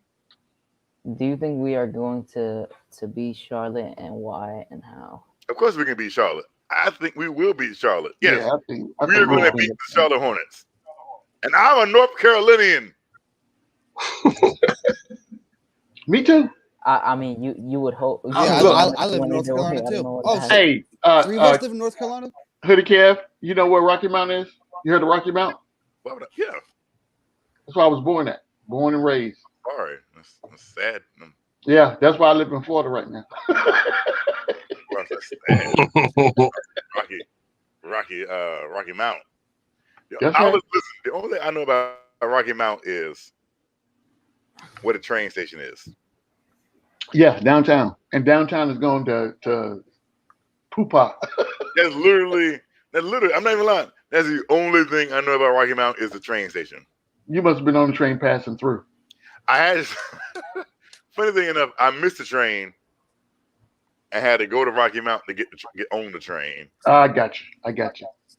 Do you think we are going to beat Charlotte, and why and how? Of course we can beat Charlotte. I think we will beat Charlotte. Yes. Yeah, I we are going to beat the Charlotte Hornets. And I'm a North Carolinian. Me too. I mean, you would hope. Yeah, I live in North Carolina too. Oh, hey, 3 of us live in North Carolina? Hoodie Kev, you know where Rocky Mount is? You heard of Rocky Mount? Yeah. That's where I was born at. Born and raised. Sorry. That's sad. Yeah, that's why I live in Florida right now. Rocky Mount. That's right. The only thing I know about Rocky Mount is what a train station is. Yeah, downtown. And downtown is going to Pupa. That's literally, I'm not even lying. That's the only thing I know about Rocky Mount is the train station. You must have been on the train passing through. I had, funny thing enough, I missed the train. I had to go to Rocky Mount to get on the train. I got you.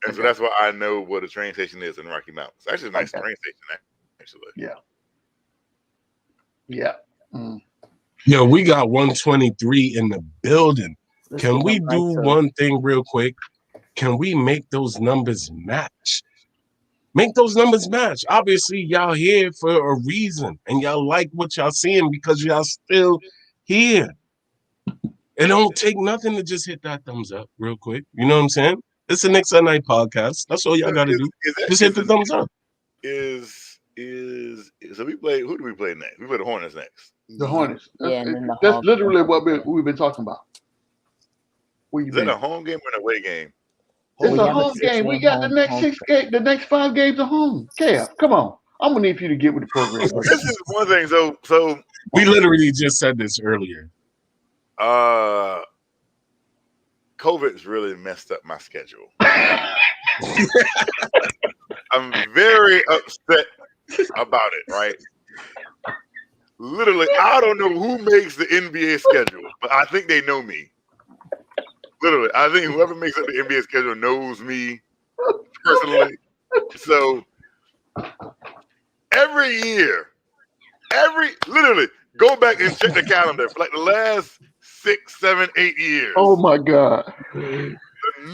And so that's why I know what a train station is in Rocky Mount. It's actually a nice train station, actually. Yeah. Mm. Yo, we got 123 in the building. Can we do one thing real quick? Can we make those numbers match? Make those numbers match. Obviously, y'all here for a reason, and y'all like what y'all seeing because y'all still here. It don't take nothing to just hit that thumbs up real quick. You know what I'm saying? It's the Knicks at Night podcast. That's all y'all got to do. Just hit the thumbs up. So we play. Who do we play next? We play the Hornets next. The Hornets. Yeah, and then that's literally what we've been talking about. Where you Is that been? a home game or an away game? It's a game home is game. We got the next the next 5 games at home. Kev, come on. I'm gonna need for you to get with the program. This is one thing. So we literally just said this earlier. COVID's really messed up my schedule. I'm very upset about it, right? Literally, I don't know who makes the NBA schedule, but I think they know me. Literally, I think whoever makes up the NBA schedule knows me personally. So every year, literally, go back and check the calendar for like the last 6, 7, 8 years. Oh my God. The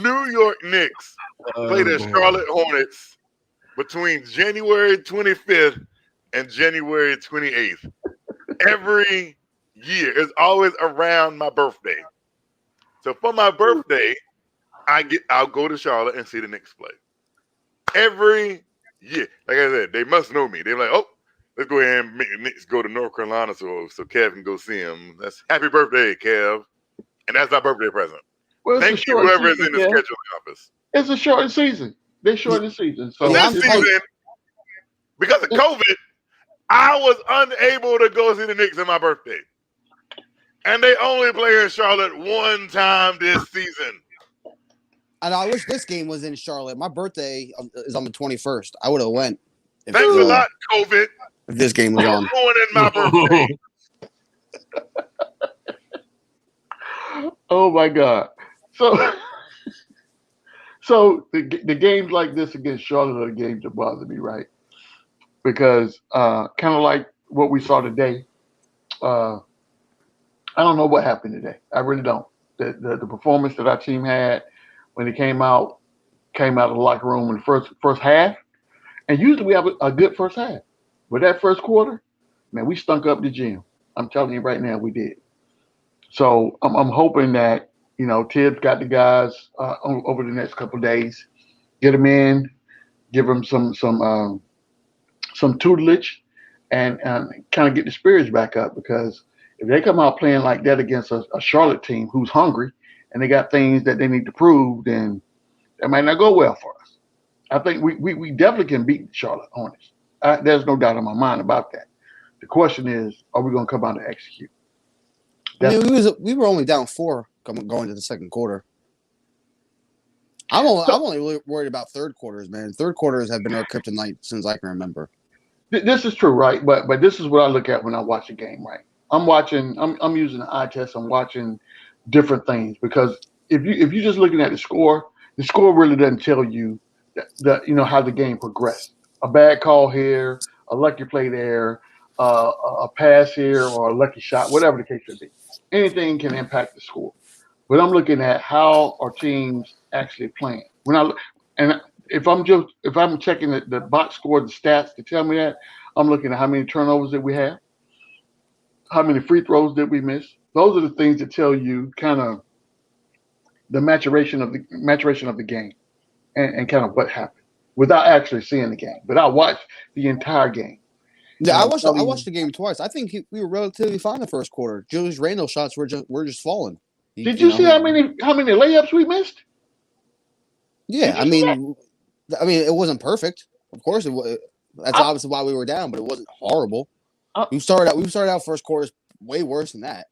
New York Knicks play the Charlotte Hornets between January 25th and January 28th. Every year. It's always around my birthday. So for my birthday, I'll go to Charlotte and see the Knicks play. Every year. Like I said, they must know me. They're like, oh, let's go ahead and make the Knicks go to North Carolina so Kev can go see him. That's happy birthday, Kev. And that's my birthday present. Well, thank you, whoever is in the scheduling office. It's a shortened season. They shortened the season. So this season, because of COVID, I was unable to go see the Knicks on my birthday. And they only play in Charlotte one time this season. And I wish this game was in Charlotte. My birthday is on the 21st. I would have went. Thanks a lot, COVID. If this game was on. Ruining my birthday. Oh my God. So the games like this against Charlotte are the games that bother me, right? Because kind of like what we saw today, I don't know what happened today. I really don't. The performance that our team had when it came out of the locker room in the first half, and usually we have a good first half. But that first quarter, man, we stunk up the gym. I'm telling you right now, we did. So I'm hoping that, you know, Tibbs got the guys over the next couple of days, get them in, give them some tutelage, and kind of get the spirits back up. Because if they come out playing like that against a Charlotte team who's hungry and they got things that they need to prove, then that might not go well for us. I think we definitely can beat Charlotte Hornets. There's no doubt in my mind about that. The question is, are we going to come out and execute? I mean, we were only down 4 going to the second quarter. I'm only really worried about third quarters, man. Third quarters have been our kryptonite since I can remember. This is true, right? But this is what I look at when I watch a game, right? I'm using the eye test. I'm watching different things, because if you're just looking at the score really doesn't tell you that you know how the game progressed. A bad call here, a lucky play there, a pass here, or a lucky shot, whatever the case may be. Anything can impact the score. But I'm looking at how our teams actually playing. If I'm checking the box score, the stats to tell me that, I'm looking at how many turnovers that we have, how many free throws did we miss. Those are the things that tell you kind of the maturation of the game and kind of what happened without actually seeing the game. But I watched the entire game. Yeah, I watched the game twice. I think we were relatively fine the first quarter. Julius Randle shots were just falling. Did you see how many layups we missed? Yeah, I mean, it wasn't perfect. Of course, that's obviously why we were down, but it wasn't horrible. We started out first quarters way worse than that.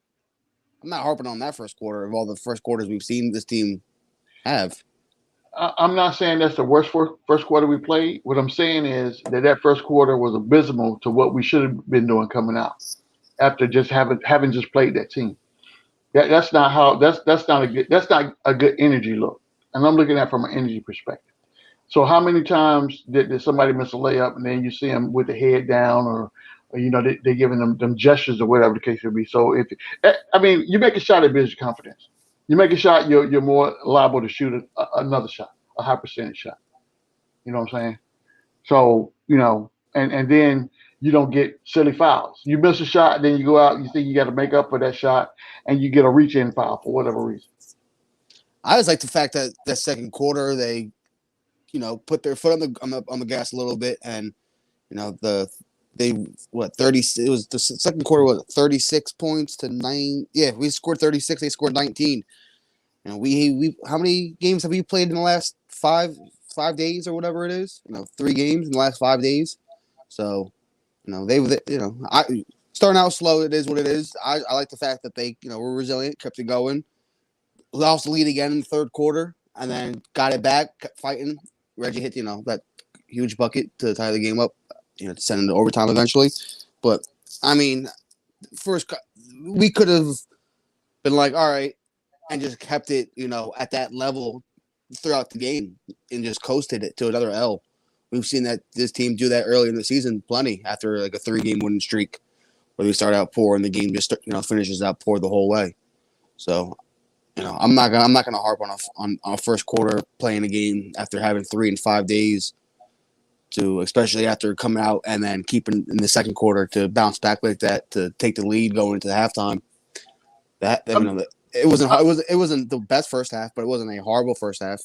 I'm not harping on that first quarter of all the first quarters we've seen this team have. I'm not saying that's the worst first quarter we played. What I'm saying is that first quarter was abysmal to what we should have been doing coming out after just having just played that team. That's not a good energy look. And I'm looking at it from an energy perspective. So how many times did somebody miss a layup and then you see them with the head down, or you know, they're giving them gestures or whatever the case may be. So you make a shot, it builds your confidence. You make a shot, you're more liable to shoot another shot, a high percentage shot. You know what I'm saying? So, you know, and then you don't get silly fouls. You miss a shot, then you go out, you think you got to make up for that shot, and you get a reach-in foul for whatever reason. I just like the fact that the second quarter they, you know, put their foot on the gas a little bit, and you know it was the second quarter was 36 points to 9. Yeah, we scored 36, they scored 19. we how many games have we played in the last five days or whatever it is? 3 games in the last 5 days. So, I starting out slow. It is what it is. I like the fact that they, were resilient, kept it going, lost the lead again in the third quarter, and then got it back, kept fighting. Reggie hit, that huge bucket to tie the game up, to send it to overtime eventually. But I mean, we could have been like, all right, and just kept it, at that level throughout the game and just coasted it to another L. We've seen that this team do that early in the season plenty after like a 3-game winning streak where we start out poor and the game just finishes out poor the whole way. So, I'm not gonna harp on a first quarter playing a game after having 3 and 5 days to, especially after coming out and then keeping in the second quarter to bounce back like that to take the lead going into the halftime. It wasn't the best first half, but it wasn't a horrible first half.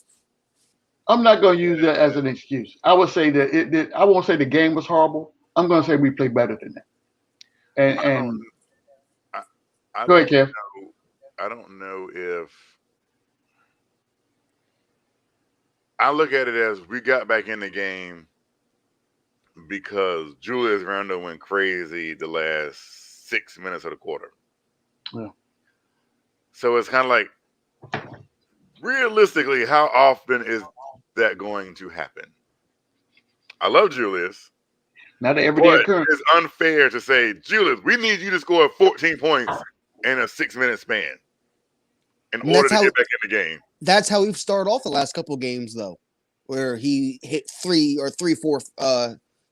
I'm not going to use that as an excuse. I would say that I won't say the game was horrible. I'm going to say we played better than that. And go ahead, Kev. I don't know if I look at it as we got back in the game because Julius Randle went crazy the last 6 minutes of the quarter. Yeah. So it's kind of like, realistically, how often is that going to happen? I love Julius. Not an everyday occurrence. It's unfair to say, Julius, we need you to score 14 points in a 6-minute span in order to get back in the game. That's how we've started off the last couple of games, though, where he hit 4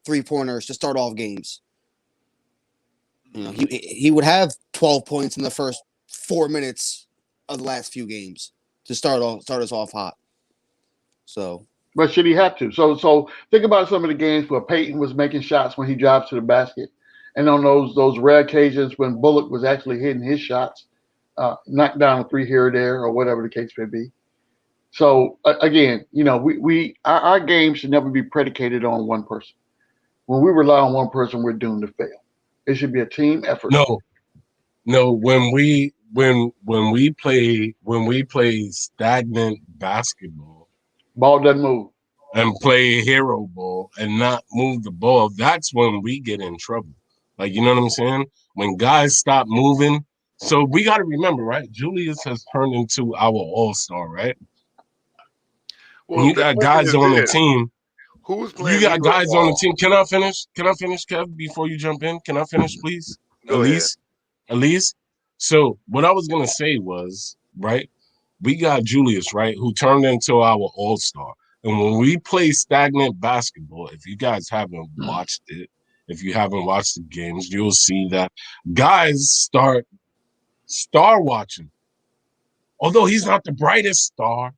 3-pointers to start off games. He would have 12 points in the first 4 minutes of the last few games to start us off hot. So, but should he have to? So think about some of the games where Peyton was making shots when he drives to the basket, and on those rare occasions when Bullock was actually hitting his shots, knocked down a 3 here or there or whatever the case may be. So again, our game should never be predicated on one person. When we rely on one person, we're doomed to fail. It should be a team effort. No. When we play stagnant basketball, ball doesn't move, and play hero ball and not move the ball, that's when we get in trouble. Like, you know what I'm saying? When guys stop moving. So we got to remember, right? Julius has turned into our all-star, right? Well, you got guys on the team. Who's playing? You got guys on the team. Can I finish, Kev, before you jump in? Can I finish, please? Go ahead. So what I was going to say was, right, we got Julius, right, who turned into our all-star. And when we play stagnant basketball, if you guys haven't watched it, if you haven't watched the games, you'll see that guys start star watching. Although he's not the brightest star.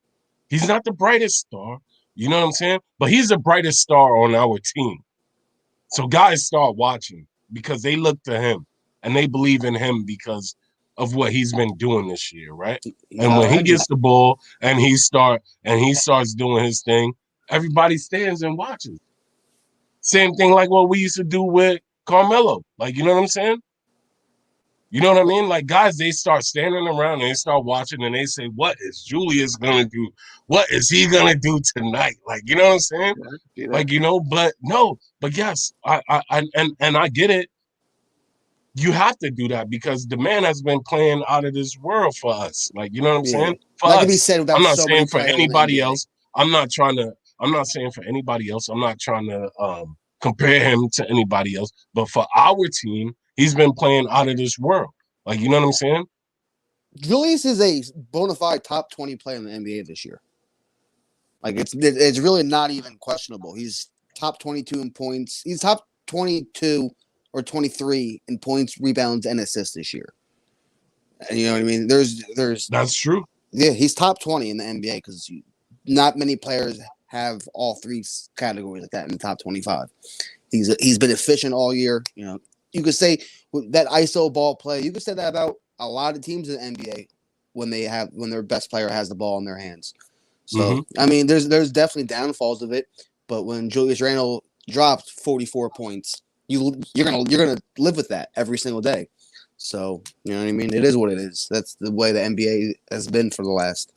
He's not the brightest star. You know what I'm saying? But he's the brightest star on our team. So guys start watching because they look to him and they believe in him because of what he's been doing this year, right? And when he gets the ball and he starts doing his thing, everybody stands and watches. Same thing like what we used to do with Carmelo. Like, you know what I'm saying? You know what I mean? Like, guys, they start standing around and they start watching and they say, what is Julius going to do? What is he going to do tonight? Like, you know what I'm saying? Like, but yes, I get it. You have to do that because the man has been playing out of this world for us. Like, you know what I'm saying? For like us. I'm not saying for anybody else. I'm not saying for anybody else. I'm not trying to compare him to anybody else. But for our team, he's been playing out of this world. Like, you know what I'm saying? Julius is a bona fide top 20 player in the NBA this year. Like, it's really not even questionable. He's top 22 in points. He's top 22 or 23 in points, rebounds, and assists this year. And you know what I mean? There's That's true. Yeah, he's top 20 in the NBA because not many players have all 3 categories like that in the top 25. He's been efficient all year. You could say that ISO ball play. You could say that about a lot of teams in the NBA when their best player has the ball in their hands. So I mean, there's definitely downfalls of it, but when Julius Randle dropped 44 points, you're gonna live with that every single day. So you know what I mean. It is what it is. That's the way the NBA has been for the last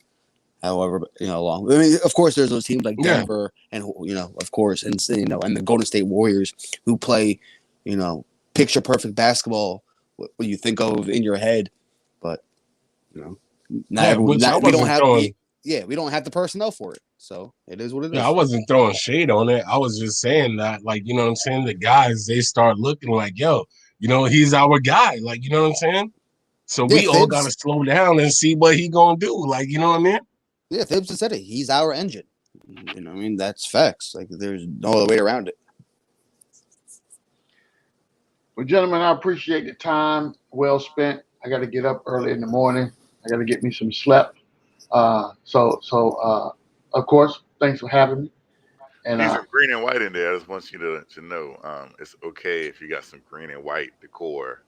however long. I mean, of course, there's those teams like Denver and of course, and and the Golden State Warriors who play, picture perfect basketball. What you think of in your head, but we don't have we don't have the personnel for it, so it is what it is. I wasn't throwing shade on it. I was just saying that, like, you know what I'm saying, the guys, they start looking like, yo, he's our guy, like, you know what I'm saying. So we all gotta slow down and see what he gonna do, like, you know what I mean. Yeah, Thibs said it. He's our engine. I mean, that's facts. Like, there's no other way around it. Well, gentlemen, I appreciate the time well spent. I got to get up early in the morning. I got to get me some sleep. So of course, thanks for having me. And there's some green and white in there. I just want you to know it's okay if you got some green and white decor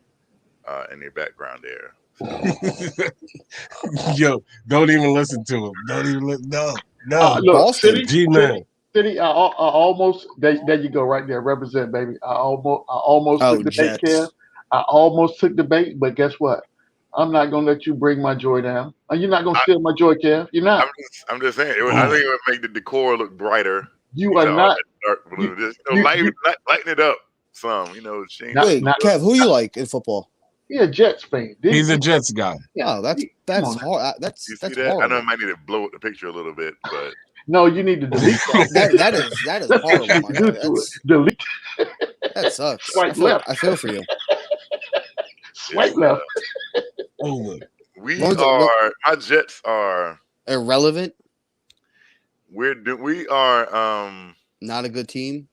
in your background there. So. Yo, don't even listen to him. Don't even listen. No. Look, G-Man. City, I almost there you go right there. Represent, baby. I almost took the bait, Kev. I almost took the bait, but guess what? I'm not gonna let you bring my joy down. You're not gonna steal my joy, Kev. You're not. I'm just saying. I think it would make the decor look brighter. You are not. Dark blue. Lighten it up some. Change. Wait, Kev, who you like in football? He's a Jets fan. He's a Jets guy. Yeah, that's hard. That's that? horrible. I know I might need to blow up the picture a little bit, but no, you need to delete that. that is horrible. Delete. That sucks. Swipe left. I feel for you. Swipe left. My Jets are irrelevant. We are not a good team.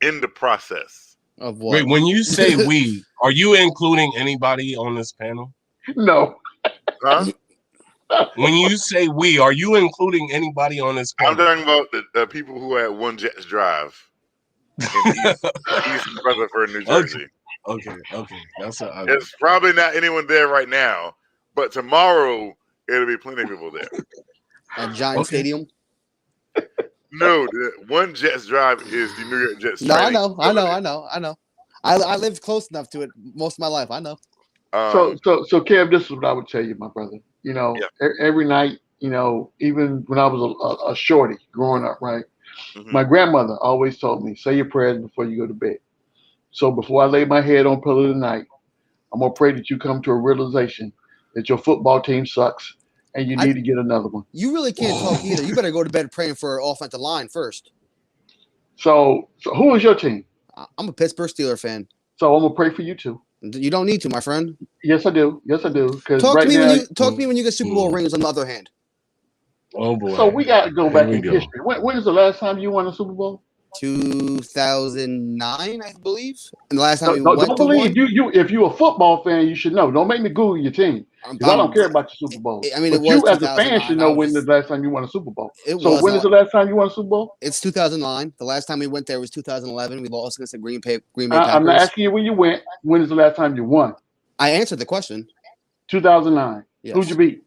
In the process. Of what? Wait, when you say we, are you including anybody on this panel? No. Huh? When you say we, are you including anybody on this panel? I'm talking about the people who had one Jets drive in East Rutherford, New Jersey. Okay. There's probably not anyone there right now, but tomorrow it'll be plenty of people there. At Giant Stadium? No, the one Jets drive is the New York Jets. No, I know. I lived close enough to it most of my life. I know. So Kev, this is what I would tell you, my brother. Every night, even when I was a shorty growing up, right? Mm-hmm. My grandmother always told me, say your prayers before you go to bed. So before I lay my head on pillow tonight, I'm gonna pray that you come to a realization that your football team sucks. And you need to get another one. You really can't talk either. You better go to bed praying for an offensive line first. So who is your team? I'm a Pittsburgh Steelers fan. So I'm gonna pray for you too. You don't need to, my friend. Yes, I do. Because talk to me when you get Super Bowl rings. On the other hand. Oh boy. So we got to go back in history. When is the last time you won a Super Bowl? 2009, I believe. And the last time we went to one? If you're a football fan, you should know. Don't make me Google your team. Because I don't care about your Super Bowl. I mean, but you as a fan should know when the last time you won a Super Bowl. When is the last time you won a Super Bowl? It's 2009. The last time we went there was 2011. We lost against the Green Bay Packers. I'm not asking you when you went. When is the last time you won? I answered the question. 2009. Yes. Who'd you beat?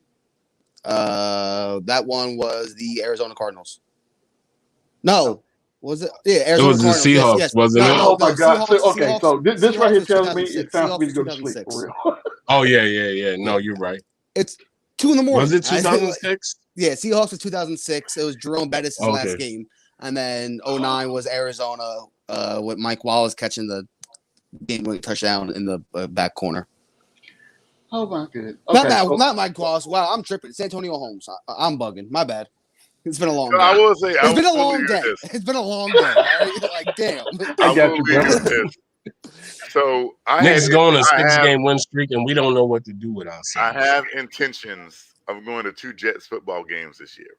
That one was the Arizona Cardinals. No. Was it? Yeah, Arizona it was Cardinals. the Seahawks, yes. wasn't it? Oh my God! Seahawks, so this right here tells me it's time for me to go to sleep for real. Oh yeah. No, you're right. It's 2 a.m. Was it 2006? Yeah, Seahawks was 2006. It was Jerome Bettis' last game, and then 2009 was Arizona with Mike Wallace catching the game-winning touchdown in the back corner. Oh my God! Okay. Not Mike Wallace. Wow, I'm tripping. It's Antonio Holmes. I'm bugging. My bad. It's been a long day. I will say, it's been a long day. It's been a long day. Right? Like, damn. I got you, bro. So Knicks going a 6-game win streak, and we don't know what to do with ourselves. I have intentions of going to 2 Jets football games this year.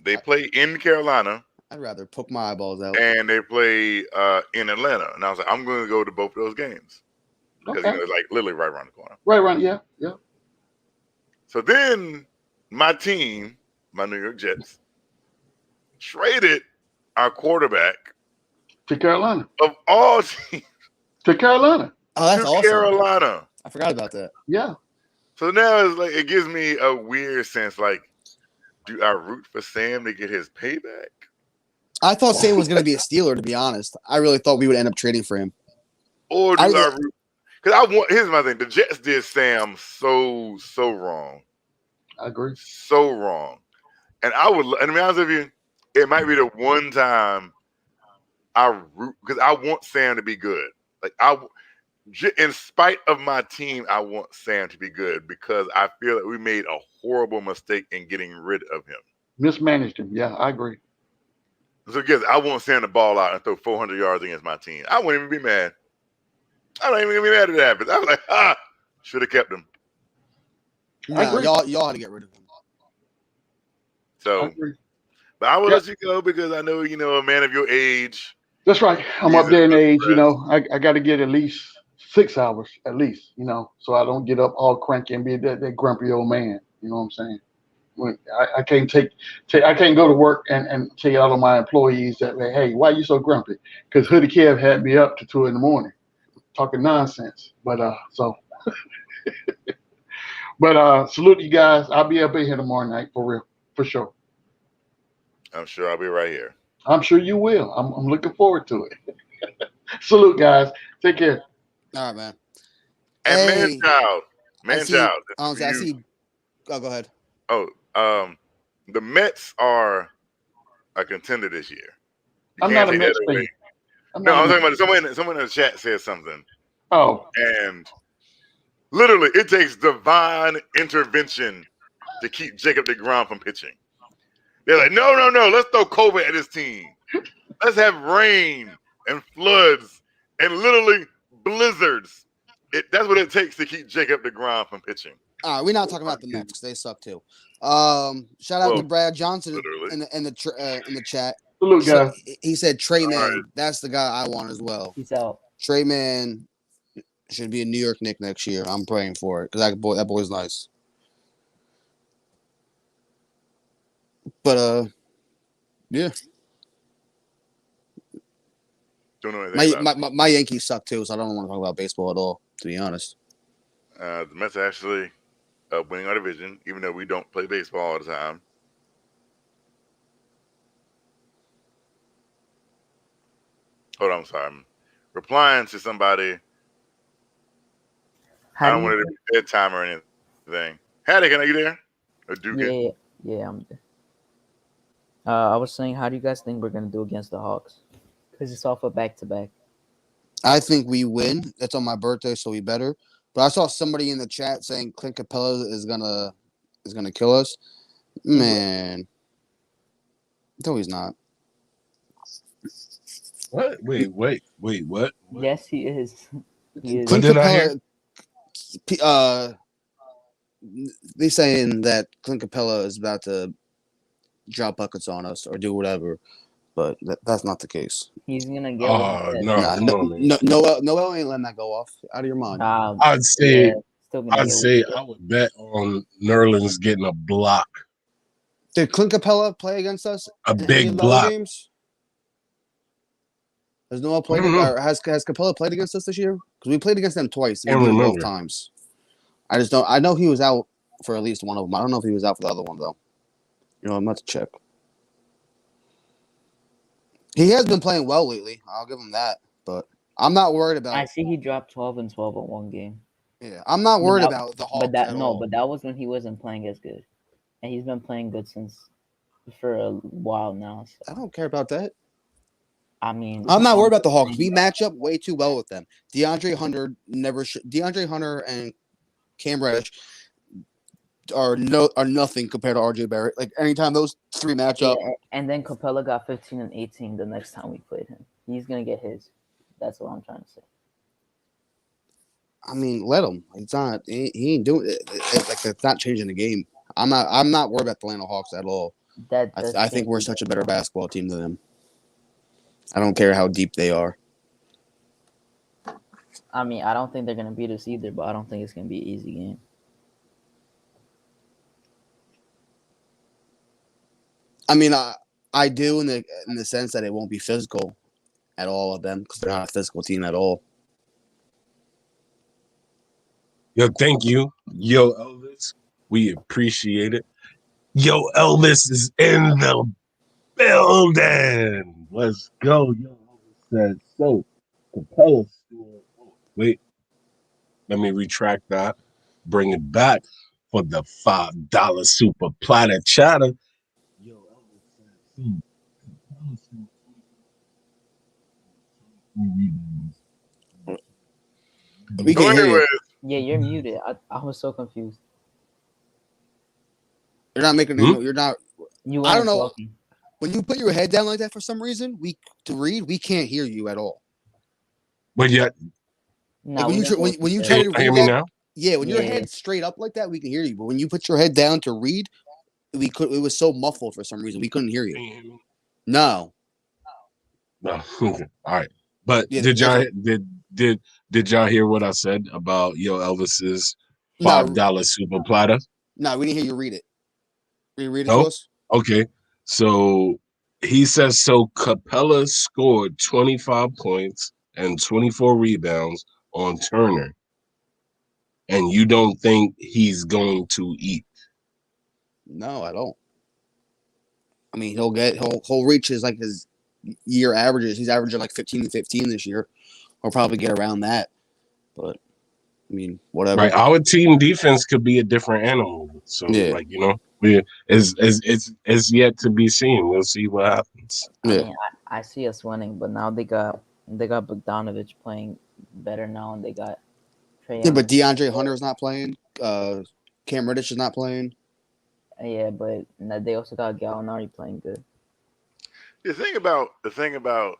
They play in Carolina. I'd rather poke my eyeballs out. And they play in Atlanta. And I was like, I'm going to go to both of those games. Because it's like literally right around the corner. Right around, yeah. So then my team, my New York Jets, traded our quarterback to Carolina. Of all teams. To Carolina. Oh, that's awesome. Carolina. I forgot about that. Yeah. So now it's like it gives me a weird sense. Like, do I root for Sam to get his payback? I thought Sam was going to be a Steeler. To be honest, I really thought we would end up trading for him. Or do I root? Because here's my thing. The Jets did Sam so wrong. I agree. So wrong. And and to be honest with you, it might be the one time I root because I want Sam to be good. Like in spite of my team, I want Sam to be good because I feel that we made a horrible mistake in getting rid of him. Mismanaged him. Yeah, I agree. So again, I want Sam to ball out and throw 400 yards against my team. I wouldn't even be mad. I don't even be mad at that. But I was like, should have kept him. Nah, y'all had to get rid of him. So, but I will let you go because I know a man of your age. That's right. I'm up there in age. I got to get at least 6 hours, at least. So I don't get up all cranky and be that grumpy old man. You know what I'm saying? I can't I can't go to work and take out on my employees that hey, why are you so grumpy? Because Hoodie Kev had me up to 2 a.m. talking nonsense. But salute you guys. I'll be up in here tomorrow night for real, for sure. I'm sure I'll be right here. I'm sure you will. I'm looking forward to it. Salute, guys. Take care. All right, man. And man-child. I see. Oh, go ahead. Oh, the Mets are a contender this year. I'm not a Mets fan. I'm talking about someone in the chat said something. Oh. And literally, it takes divine intervention to keep Jacob deGrom from pitching. They're like, no, let's throw COVID at his team. Let's have rain and floods and literally blizzards. That's what it takes to keep Jacob deGrom from pitching. All right, we're not talking about the Knicks. They suck too. Shout out to Brad Johnson in the chat. Salute, guys. He said Trey Man. Right. That's the guy I want as well. Peace out. Trey Man should be a New York Knick next year. I'm praying for it because that boy's nice. But yeah. Don't know anything my Yankees suck too, so I don't want to talk about baseball at all, to be honest. The Mets actually winning our division, even though we don't play baseball all the time. Hold on, I'm sorry. I'm replying to somebody. I don't want it to be bedtime or anything. Hattie, are you there? Or Duke? Yeah, I'm there. I was saying, how do you guys think we're going to do against the Hawks? Because it's off a back-to-back. I think we win. It's on my birthday, so we better. But I saw somebody in the chat saying Clint Capella is gonna kill us. Man. No, he's not. What? Wait, what? Yes, he is. Clint Capella, they saying that Clint Capella is about to drop buckets on us or do whatever, but that's not the case. He's gonna get. Noel ain't letting that go off. Out of your mind. I'd say I would bet on Nerlens getting a block. Did Clint Capella play against us? A big block. Games? Has Noel played? Or has Capella played against us this year? Because we played against them twice. Both times. I just don't. I know he was out for at least one of them. I don't know if he was out for the other one though. I'm about to check. He has been playing well lately. I'll give him that, but I'm not worried about. I see he dropped 12 and 12 in one game. Yeah, I'm not worried about the Hawks. But that was when he wasn't playing as good, and he's been playing good for a while now. So. I don't care about that. I mean, I'm not worried about the Hawks. We match up way too well with them. DeAndre Hunter and Cam Reddish are nothing compared to RJ Barrett. Like anytime those three match up. And then Capella got 15 and 18 the next time we played him. He's gonna get his. That's what I'm trying to say. I mean, let him. It's not. He ain't doing it. It's not changing the game. I'm not worried about the Atlanta Hawks at all. I think we're such a better basketball team than them. I don't care how deep they are. I mean, I don't think they're gonna beat us either, but I don't think it's gonna be an easy game. I mean, I do in the sense that it won't be physical at all of them because they're not a physical team at all. Yo, thank you. Yo, Elvis, we appreciate it. Yo, Elvis is in the building. Let's go. Yo, Elvis said so. Capella still. Wait, let me retract that. Bring it back. for the $5 super platter chatter. Yo, We So can't hear you. anyways, Yeah, you're muted. I was so confused. You're not making. Hmm? You're not. You I don't weren't know. talking. When you put your head down like that, for some reason, we can't hear you at all. But yet, No, When we you know what when you said. try to hear read me that, now? yeah, when your Yeah. head's straight up like that, we can hear you. But when you put your head down to read, it was so muffled for some reason we couldn't hear you. Can you hear me? No. No. Okay. All right. But Yeah, did y'all definitely. did y'all hear what I said about Yo Elvis's No, $5 super platter? no, we didn't hear you read it. Can you read it to No? us? Okay. So he says so Capella scored 25 points and 24 rebounds on Turner. And you don't think he's going to eat? No, I don't. I mean, he'll reach his year averages. He's averaging like 15 and 15 this year. He'll probably get around that. But I mean, whatever. Right. Our team defense could be a different animal. So Yeah. it's yet to be seen. We'll see what happens. I Yeah. mean, I see us winning, but now they got Bogdanovich playing better now, and they got Trae Yeah, Young. but DeAndre Hunter is not playing. Cam Reddish is not playing. Yeah, but they also got Gallinari playing good. the thing about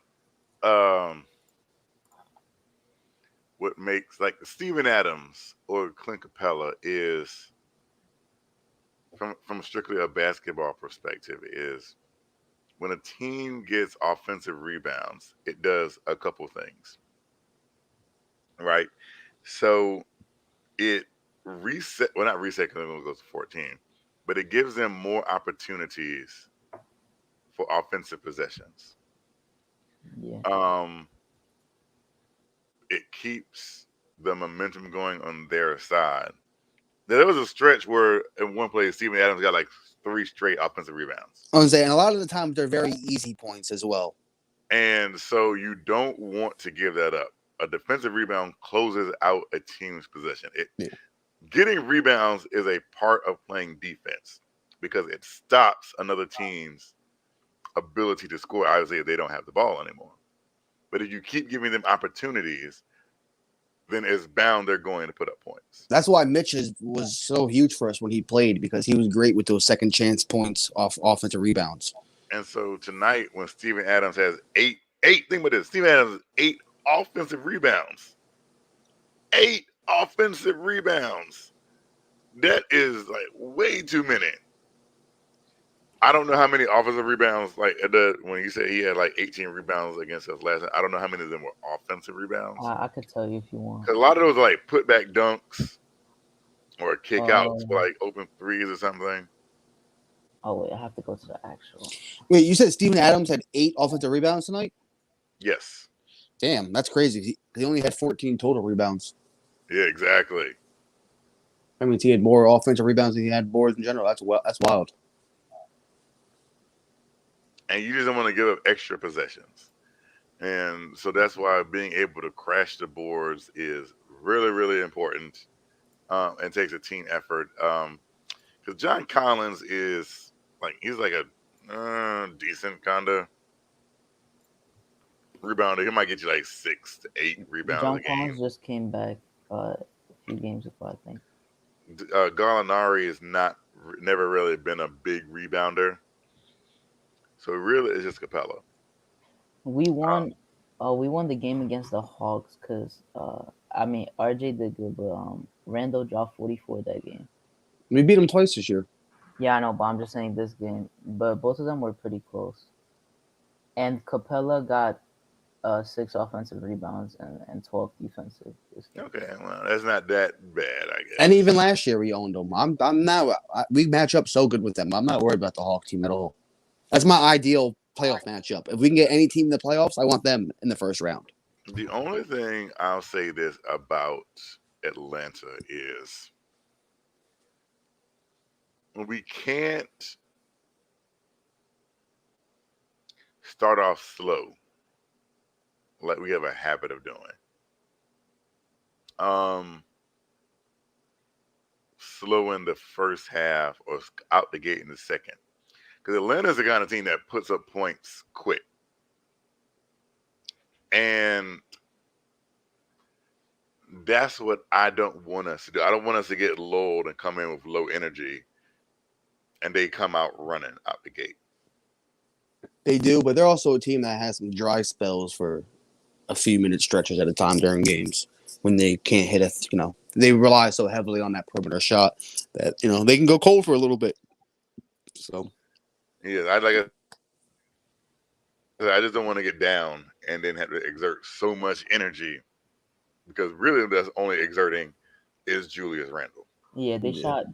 what makes like Steven Adams or Clint Capella is from strictly a basketball perspective is when a team gets offensive rebounds, it does a couple things, right? So it not reset because it goes to 14, but it gives them more opportunities for offensive possessions. Yeah. It keeps the momentum going on their side. There was a stretch where in one play, Steven Adams got like 3 straight offensive rebounds. I'm saying a lot of the times they're very easy points as well. And so you don't want to give that up. A defensive rebound closes out a team's possession. Getting rebounds is a part of playing defense because it stops another team's ability to score, obviously, if they don't have the ball anymore. But if you keep giving them opportunities, then it's bound they're going to put up points. That's why Mitch was so huge for us when he played, because he was great with those second chance points off offensive rebounds. And so tonight, when Steven Adams has think about this, Steven Adams has 8 offensive rebounds. 8 offensive rebounds. That is like way too many. I don't know how many offensive rebounds, like when he said he had like 18 rebounds against us last night, I don't know how many of them were offensive rebounds. I could tell you if you want. Because a lot of those are like putback dunks or kick outs for like open threes or something. Oh, wait, I have to go to the actual. Wait, you said Steven Adams had 8 offensive rebounds tonight? Yes. Damn, that's crazy. He only had 14 total rebounds. Yeah, exactly. I mean, he had more offensive rebounds than he had boards in general. That's wild. And you just don't want to give up extra possessions. And so that's why being able to crash the boards is really, really important and takes a team effort. Because John Collins is he's like a decent kind of rebounder. He might get you like 6 to 8 rebounds John a game. Collins just came back a few games ago, I think. Gallinari is never really been a big rebounder. So really, it's just Capella. We won the game against the Hawks because RJ did good, but Randle dropped 44 that game. We beat him twice this year. Yeah, I know, but I'm just saying this game. But both of them were pretty close. And Capella got 6 offensive rebounds and 12 defensive. Okay, well, that's not that bad, I guess. And even last year we owned them. I'm now we match up so good with them. I'm not worried about the Hawk team at all. That's my ideal playoff matchup. If we can get any team in the playoffs, I want them in the first round. The only thing I'll say this about Atlanta is we can't start off slow like we have a habit of doing. slow in the first half or out the gate in the second. Because Atlanta's the kind of team that puts up points quick. And that's what I don't want us to do. I don't want us to get lulled and come in with low energy and they come out running out the gate. They do, but they're also a team that has some dry spells for a few minute stretches at a time during games when they can't hit they rely so heavily on that perimeter shot that, they can go cold for a little bit. So, yeah, I just don't want to get down and then have to exert so much energy because really that's only exerting is Julius Randle. Yeah, they shot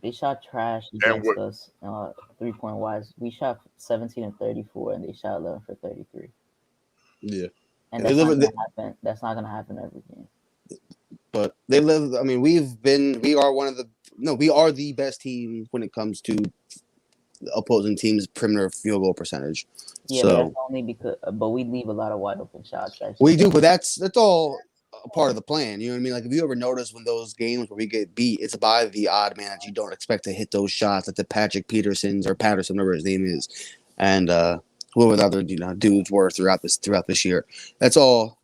trash against us 3-point wise. We shot 17 and 34, and they shot 11 for 33. Yeah, and that's not gonna happen. That's not gonna happen every game. But they live. I mean, we are the best team when it comes to the opposing team's perimeter field goal percentage. Yeah, so, but that's only because. But we leave a lot of wide open shots. Actually. We do, but that's all a part of the plan. You know what I mean? Like if you ever notice when those games where we get beat, it's by the odd man that you don't expect to hit those shots, like the Patrick Petersons or Patterson, whatever his name is, and whoever the other dudes were throughout this year. That's all.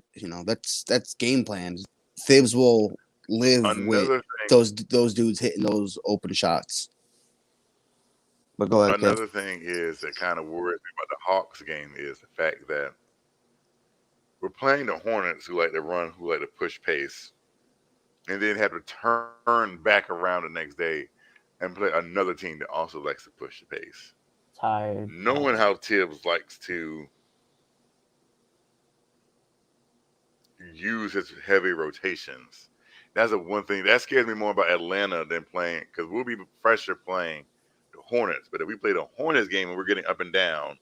That's game plan. Thibs will live with those dudes hitting those open shots. But go ahead. Another thing is that kind of worries me about the Hawks game is the fact that we're playing the Hornets who like to run, who like to push pace, and then have to turn back around the next day and play another team that also likes to push the pace. Tired. Knowing how Tibbs likes to use his heavy rotations, that's the one thing that scares me more about Atlanta than playing, because we'll be fresher playing the Hornets. But if we play the Hornets game and we're getting up and down,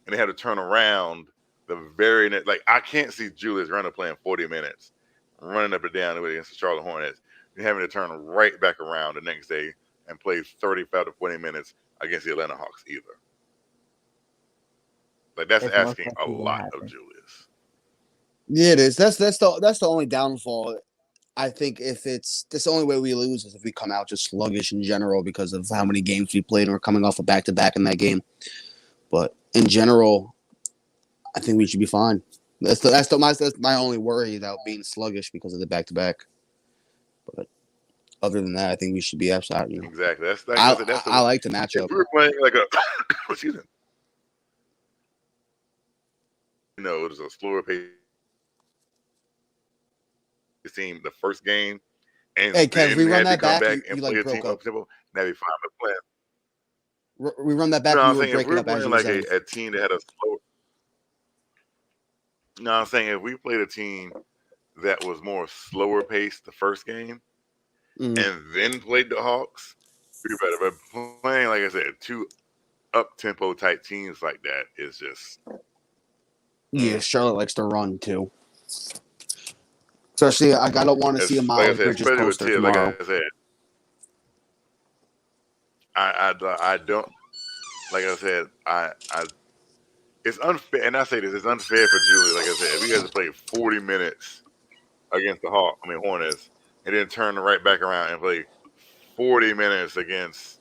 and they have to turn around the very next, like I can't see Julius Randle playing 40 minutes, running up and down against the Charlotte Hornets, and having to turn right back around the next day and play 35 to 40 minutes against the Atlanta Hawks either. Like that's asking a lot of Julius. Yeah, it is. That's the only downfall. I think that's the only way we lose is if we come out just sluggish in general because of how many games we played and we're coming off a back-to-back in that game. But in general, I think we should be fine. That's my only worry about being sluggish because of the back-to-back. But other than that, I think we should be absolutely. Exactly. I like the matchup. If we were playing like a excuse me, it was a slower pace team the first game, and hey, Kev, we run that back. And you play like a broke team up. That'd be fine. But We run that back. No, I'm you saying were if we were breaking playing up like a team that had a slow. No, I'm saying if we played a team that was more slower paced the first game, and then played the Hawks, we'd be better. But playing, like I said, two up tempo type teams like that is just. Yeah, Charlotte likes to run too. Especially, I don't want to see a Miles Bridges poster tomorrow. Like I said, I don't. Like I said, I. It's unfair, and I say this: it's unfair for Julie. Like I said, if he has to play 40 minutes against the Hornets, and then turn right back around and play 40 minutes against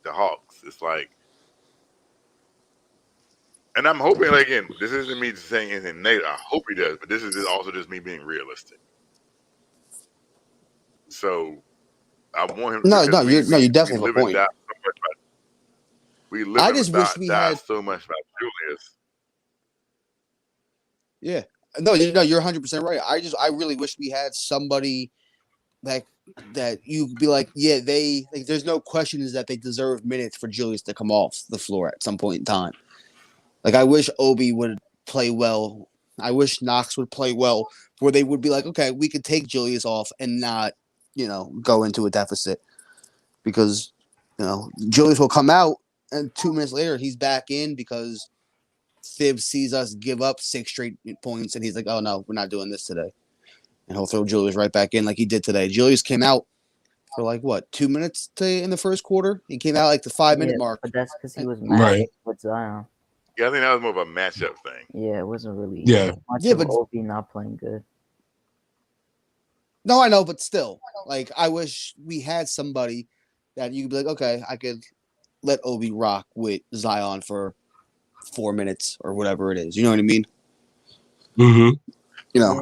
the Hawks, it's like. And I'm hoping, like, again, this isn't me saying anything negative. I hope he does, but this is also just me being realistic. So I want him. You definitely have a point. We live I just wish we had so much about Julius. Yeah, no, you're 100% right. I really wish we had somebody that you could be like, yeah, there's no question is that they deserve minutes for Julius to come off the floor at some point in time. Like, I wish Obi would play well. I wish Knox would play well, where they would be like, okay, we could take Julius off and not, go into a deficit. Because, Julius will come out, and 2 minutes later, he's back in because Thibs sees us give up 6 straight points, and he's like, oh, no, we're not doing this today. And he'll throw Julius right back in like he did today. Julius came out for 2 minutes in the first quarter? He came out the 5-minute mark. But that's because he was mad with Zion. Yeah, I think that was more of a matchup thing. Yeah, it wasn't really. But Obi not playing good. No, I know, but still, I wish we had somebody that you could be like, okay, I could let Obi rock with Zion for 4 minutes or whatever it is. You know what I mean? Mm-hmm. You know,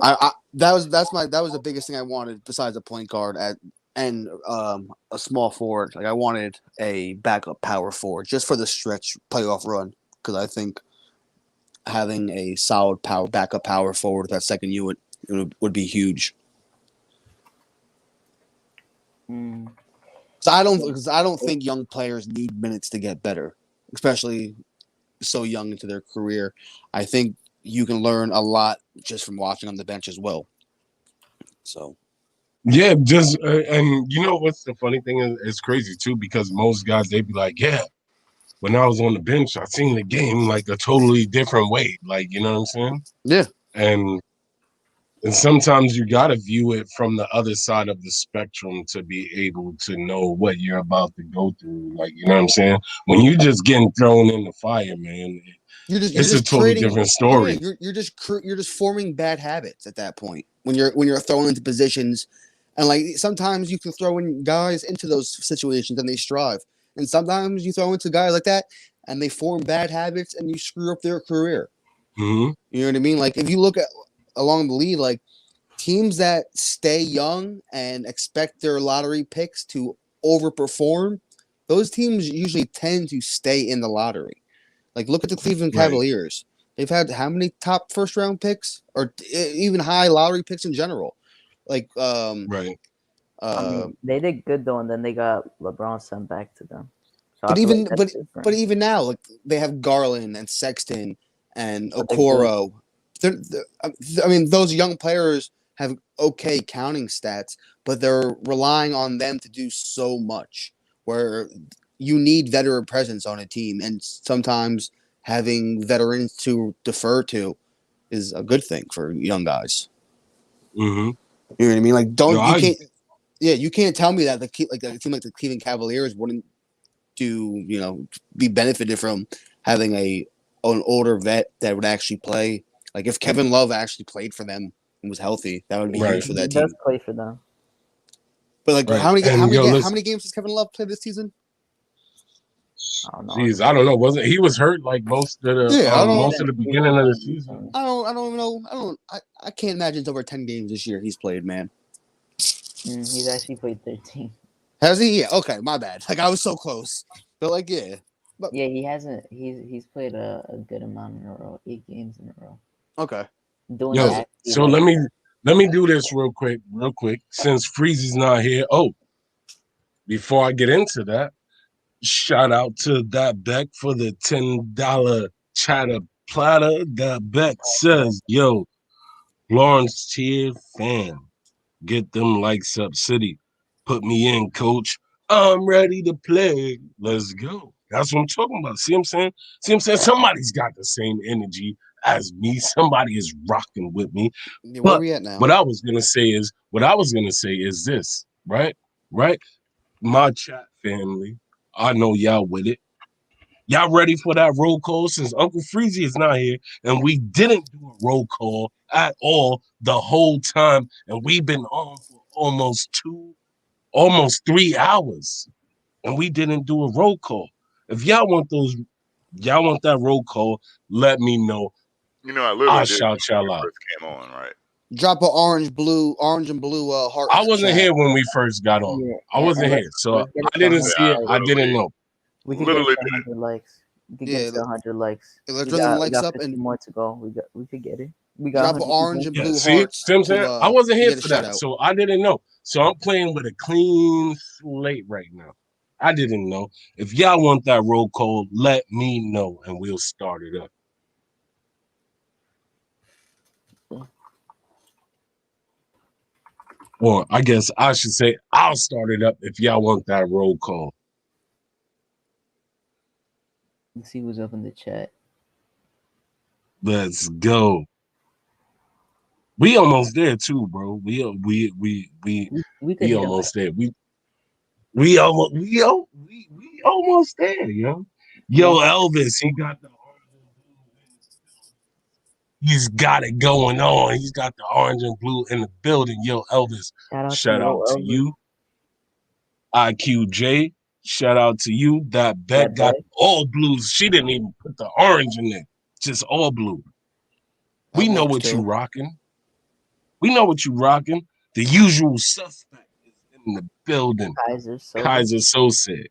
that was the biggest thing I wanted besides a point guard and a small forward. Like I wanted a backup power forward just for the stretch playoff run because I think having a solid backup power forward that second unit would be huge. So I don't think young players need minutes to get better, especially so young into their career. I think you can learn a lot just from watching on the bench as well. So, yeah, just and you know what's the funny thing is it's crazy too because most guys they'd be like, yeah, when I was on the bench, I seen the game like a totally different way. Like, you know what I'm saying? Yeah. And sometimes you gotta view it from the other side of the spectrum to be able to know what you're about to go through. Like, you know what I'm saying? When you're just getting thrown in the fire, man, it's a totally different story. Yeah, you're just forming bad habits at that point when you're thrown into positions, and like sometimes you can throw in guys into those situations and they strive, and sometimes you throw into guys like that and they form bad habits and you screw up their career. Mm-hmm. You know what I mean? Like if you look at along the lead, like teams that stay young and expect their lottery picks to overperform, those teams usually tend to stay in the lottery. Like look at the Cleveland Cavaliers. They've had how many top first round picks or even high lottery picks in general? Like I mean, they did good though, and then they got LeBron sent back to them. So but even now, like they have Garland and Sexton and Okoro. I mean, those young players have okay counting stats, but they're relying on them to do so much. Where you need veteran presence on a team, and sometimes having veterans to defer to is a good thing for young guys. Mm-hmm. You know what I mean? Like, you can't tell me that a team like the Cleveland Cavaliers wouldn't be benefited from having an older vet that would actually play. Like if Kevin Love actually played for them and was healthy, that would be huge for that team. He does play for them. But like, how many games does Kevin Love play this season? I don't know. Jeez, I don't know. Wasn't he was hurt like most of the beginning of the season? I don't know. I can't imagine it's over 10 games this year he's played, man. He's actually played 13. Has he? Yeah. Okay, my bad. Like I was so close. But like, yeah. But yeah, he hasn't. He's played a good amount in a row. 8 games in a row. Okay. So let me do this real quick. Since Freezie's not here. Oh, before I get into that, shout out to that Beck for the $10 chatter platter. That Beck says, "Yo, Blorange tier fan, get them likes up, city. Put me in, coach. I'm ready to play. Let's go." That's what I'm talking about. See what I'm saying? Somebody's got the same energy as me. Somebody is rocking with me. Yeah, where are we at now? What I was gonna say is this, right? My chat family, I know y'all with it. Y'all ready for that roll call since Uncle Freezie is not here and we didn't do a roll call at all the whole time, and we've been on for almost 3 hours, and we didn't do a roll call. If y'all want that roll call, let me know. You know, I literally did shout y'all out. First came on, right? Drop an orange and blue heart. I wasn't here when we first got on. Yeah, I wasn't here, so I didn't see it. I didn't know. We could Literally get 100 likes. We could get to 100 likes. Let's we run got, likes we got up 50 and more to go. We could get it. We drop got an orange and blue see, hearts. See what I'm saying? I wasn't here for that, out. so I didn't know. So I'm playing with a clean slate right now. I didn't know. If y'all want that roll call, let me know, and we'll start it up. Or I guess I should say I'll start it up if y'all want that roll call. Let's see who's up in the chat. Let's go. We almost there too, bro. We almost there. We almost there, yo. Yo, Elvis, he got the he's got it going on. He's got the orange and blue in the building. Yo, Elvis, shout out to you. IQJ, Shout out to you. That bet got all blues. She didn't even put the orange in there. Just all blue. We know what you rocking. We know what you rocking. The usual suspect is in the building. Kaiser Sose.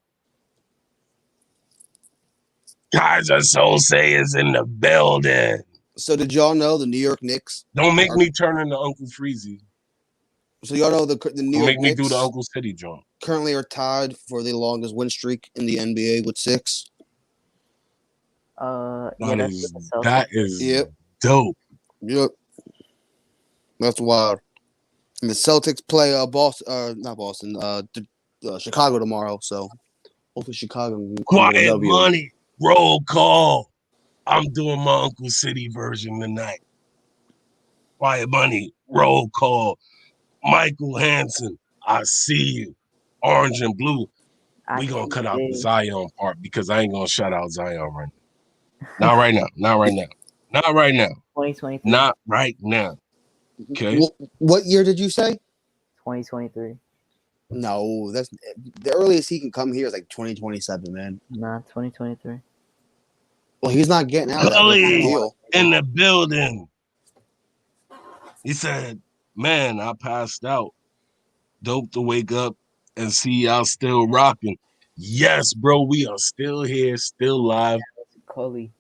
Kaiser Sose is in the building. So did y'all know the New York Knicks? Don't make me turn into Uncle Freezie. So y'all know the New York Make me Knicks do the Uncle City joint. currently are tied for the longest win streak in the NBA with 6. That is dope. Yep. That's wild. And the Celtics play Chicago tomorrow. So hopefully Chicago can Quiet W. money. Roll call. I'm doing my Uncle City version tonight. Quiet money. Roll call. Michael Hansen. I see you. Orange and blue. We gonna cut out the Zion part because I ain't gonna shout out Zion right now. Not right now. Not right now. Not right now. 2023. Not right now. Okay. What year did you say? 2023. No, that's the earliest he can come here is like 2027, man. Nah, 2023. Well, he's not getting out of that deal. In the building. He said, man, I passed out. Dope to wake up and see y'all still rocking. Yes, bro, we are still here, still live. Cully.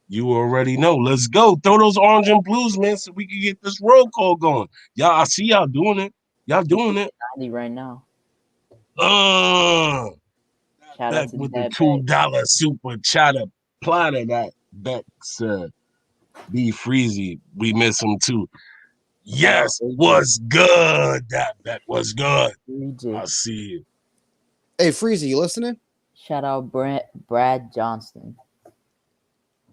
You already know. Let's go. Throw those orange and blues, man, so we can get this roll call going. Y'all, I see y'all doing it. Y'all doing it. 90 right now. Shout out to with the $2 super chatter platter that Beck said. Be Freezie. We miss him too. Yes, was good. That Beck was good. I see you. Hey, Freezie, you listening? Shout out Brad Johnston.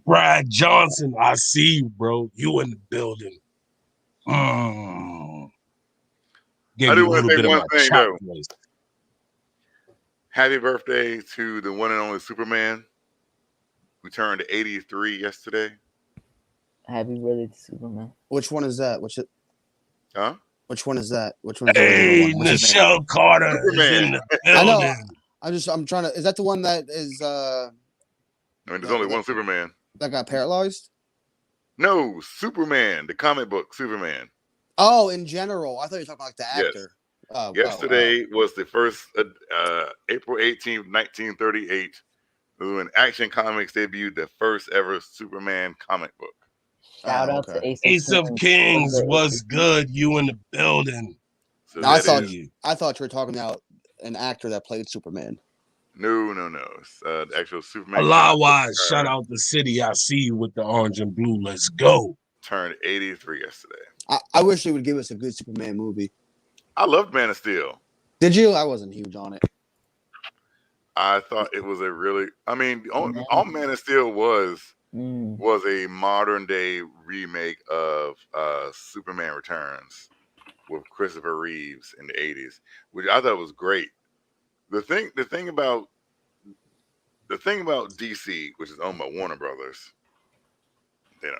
Brad Johnson, I see you, bro. You in the building. I do want to say one thing, though. Happy birthday to the one and only Superman, who turned 83 yesterday. Happy birthday to Superman. Which one is that? Huh? Which one is that? Which one? Hey, Michelle Carter is in the building. I know. I'm trying to. Is that the one that is? I mean, there's only one Superman. That got paralyzed? No, Superman, the comic book Superman. Oh, in general. I thought you were talking about like the actor. Yes. Oh, yesterday was the first April 18th, 1938. When Action Comics debuted the first ever Superman comic book. Shout out to Ace of Kings was good. You in the building. So I thought you were talking about an actor that played Superman. No. It's the actual Superman. Alawa, shout out the city. I see you with the orange and blue. Let's go. Turned 83 yesterday. I wish they would give us a good Superman movie. I loved Man of Steel. Did you? I wasn't huge on it. I thought it was all Man of Steel was a modern day remake of Superman Returns with Christopher Reeves in the 80s, which I thought was great. The thing about DC, which is owned by Warner Brothers, the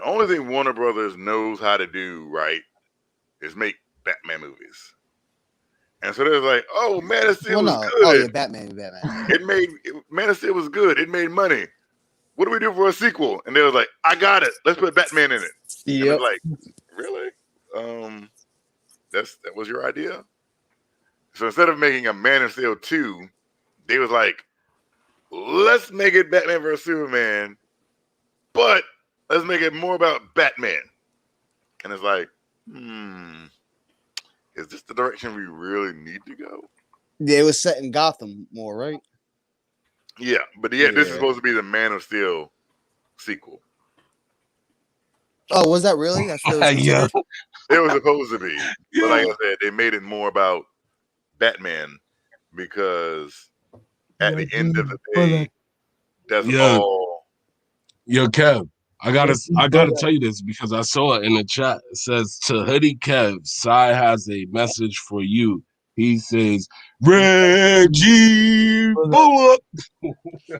only thing Warner Brothers knows how to do right is make Batman movies. And so they're like, "Oh, Man of Steel was good. Oh yeah, Batman. Man of Steel was good. It made money. What do we do for a sequel?" And they was like, "I got it. Let's put Batman in it." Yep. Like, really? That was your idea? So instead of making a Man of Steel 2, they was like, "Let's make it Batman vs Superman, but let's make it more about Batman." And it's like, is this the direction we really need to go? Yeah, it was set in Gotham more, right? Yeah, but this is supposed to be the Man of Steel sequel. Oh, was that really? That's yeah, it was supposed to be. But like I said, they made it more about Batman because at the end of the day, that's all. Yo, Kev, I gotta tell you this because I saw it in the chat. It says to Hoodie Kev, Sai has a message for you. He says, Reggie Bullock.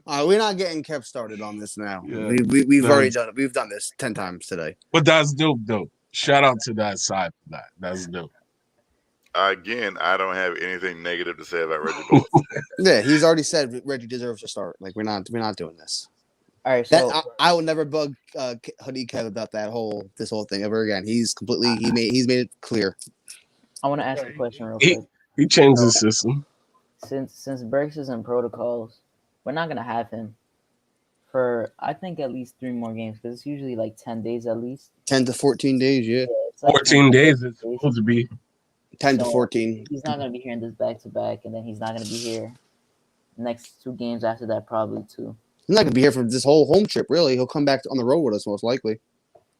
We're not getting Kev started on this now. Yeah. We've already done it. We've done this 10 times today. But that's dope, though. Shout out to that Sai for that. That's dope. again, I don't have anything negative to say about Reggie Bullock. Yeah, he's already said Reggie deserves to start. Like we're not doing this. All right, That so I will never bug Hoodie Kev about this whole thing ever again. He's made it clear. I want to ask a question real He quick. he changed his system. Since Burks is in protocols, we're not gonna have him for I think at least 3 more games because it's usually like 10 days at least. 10 to 14 days, yeah. It's like 14 days it's supposed to be. 10 to So, 14. He's not gonna be here in this back to back, and then he's not gonna be here next 2 games after that probably too. He's not gonna be here for this whole home trip. Really, he'll come back on the road with us most likely.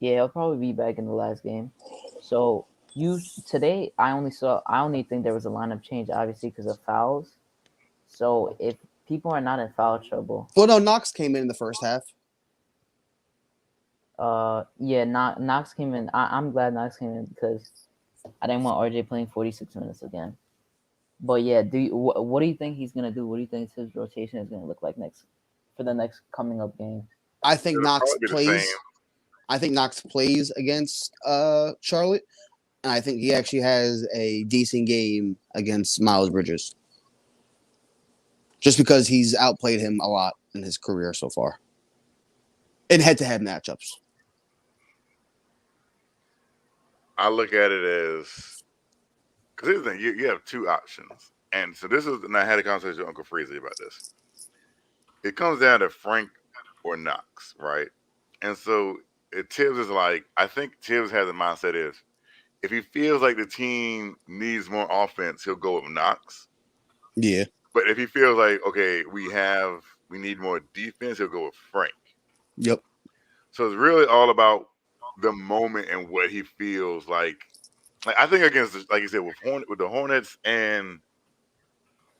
Yeah, he'll probably be back in the last game. So today, I only think there was a lineup change, obviously because of fouls. So if people are not in foul trouble, Well, no, Knox came in the first half. Knox came in. I'm glad Knox came in because I didn't want RJ playing 46 minutes again. But yeah, what do you think he's gonna do? What do you think his rotation is gonna look like for the next coming up game? I think It'll Knox probably be the plays. same. I think Knox plays against Charlotte, and I think he actually has a decent game against Miles Bridges. Just because he's outplayed him a lot in his career so far. In head-to-head matchups. I look at it as because here's the thing: you have 2 options, and so and I had a conversation with Uncle Freezie about this. It comes down to Frank or Knox, right? And so Tibbs is like, I think Tibbs has the mindset is if he feels like the team needs more offense, he'll go with Knox. Yeah. But if he feels like, okay, we need more defense, he'll go with Frank. Yep. So it's really all about the moment and what he feels like. Like I think against, like you said, with the Hornets and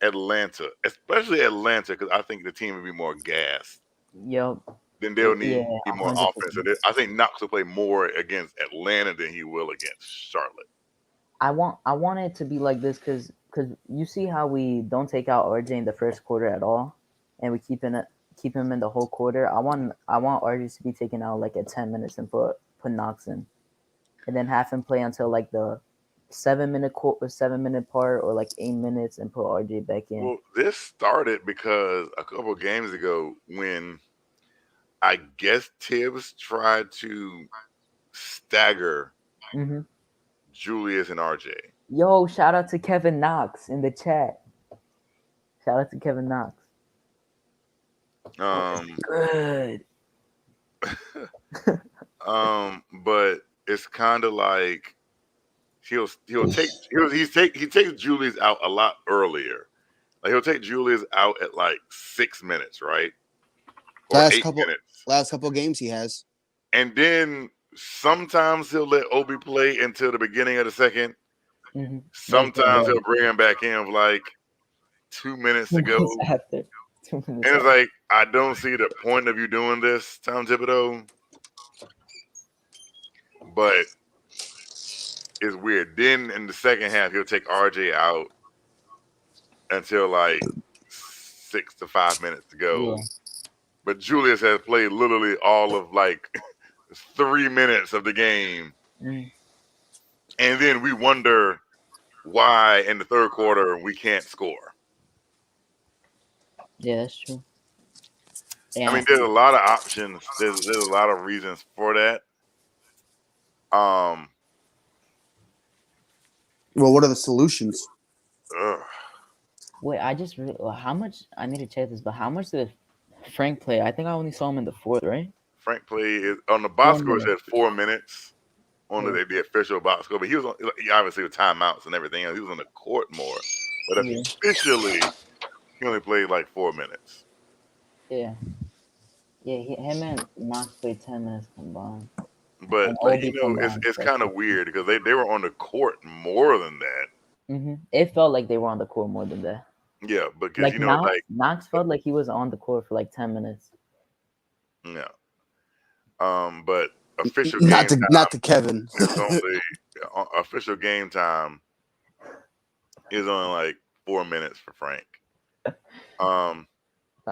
Atlanta, especially Atlanta, because I think the team would be more gassed. Yep. Then they'll need more 100%. offense. So I think Knox will play more against Atlanta than he will against Charlotte. I want it to be like this because you see how we don't take out RJ in the first quarter at all, and we keep him in the whole quarter. I want RJ to be taken out like at 10 minutes and put Knox in, and then have him play until like the 7-minute part or like 8 minutes and put RJ back in. Well, this started because a couple of games ago when I guess Tibbs tried to stagger Julius and RJ. Yo, shout out to Kevin Knox in the chat. Shout out to Kevin Knox. Good. But it's kind of like he takes Julius out a lot earlier. Like he'll take Julius out at like 6 minutes, right? Or Last 8 minutes. couple games he has. And then sometimes he'll let Obi play until the beginning of the second. Mm-hmm. Sometimes he'll bring him back in with like 2 minutes to go. After. 2 minutes And it's like, I don't see the point of you doing this, Tom Thibodeau. But it's weird. Then in the second half, he'll take RJ out until like 6 to 5 minutes to go. Yeah. But Julius has played literally all of like 3 minutes of the game. Mm. And then we wonder why in the third quarter we can't score. Yeah, that's true. Yeah. I mean, there's a lot of options. There's a lot of reasons for that. Well, what are the solutions? Wait, how much? I need to check this, but how much did Frank play? I think I only saw him in the fourth, right? Frank played on the box score. It 1 minute. said 4 minutes on the official box score, but he was obviously with timeouts and everything else. He was on the court more, but officially he only played like 4 minutes. Yeah. Yeah, him and Knox played 10 minutes combined. But it's kind of weird because they were on the court more than that. Mm-hmm. It felt like they were on the court more than that. Yeah, because Knox felt like he was on the court for like 10 minutes. Yeah. But official not game to Kevin. It's only official game time is only like 4 minutes for Frank.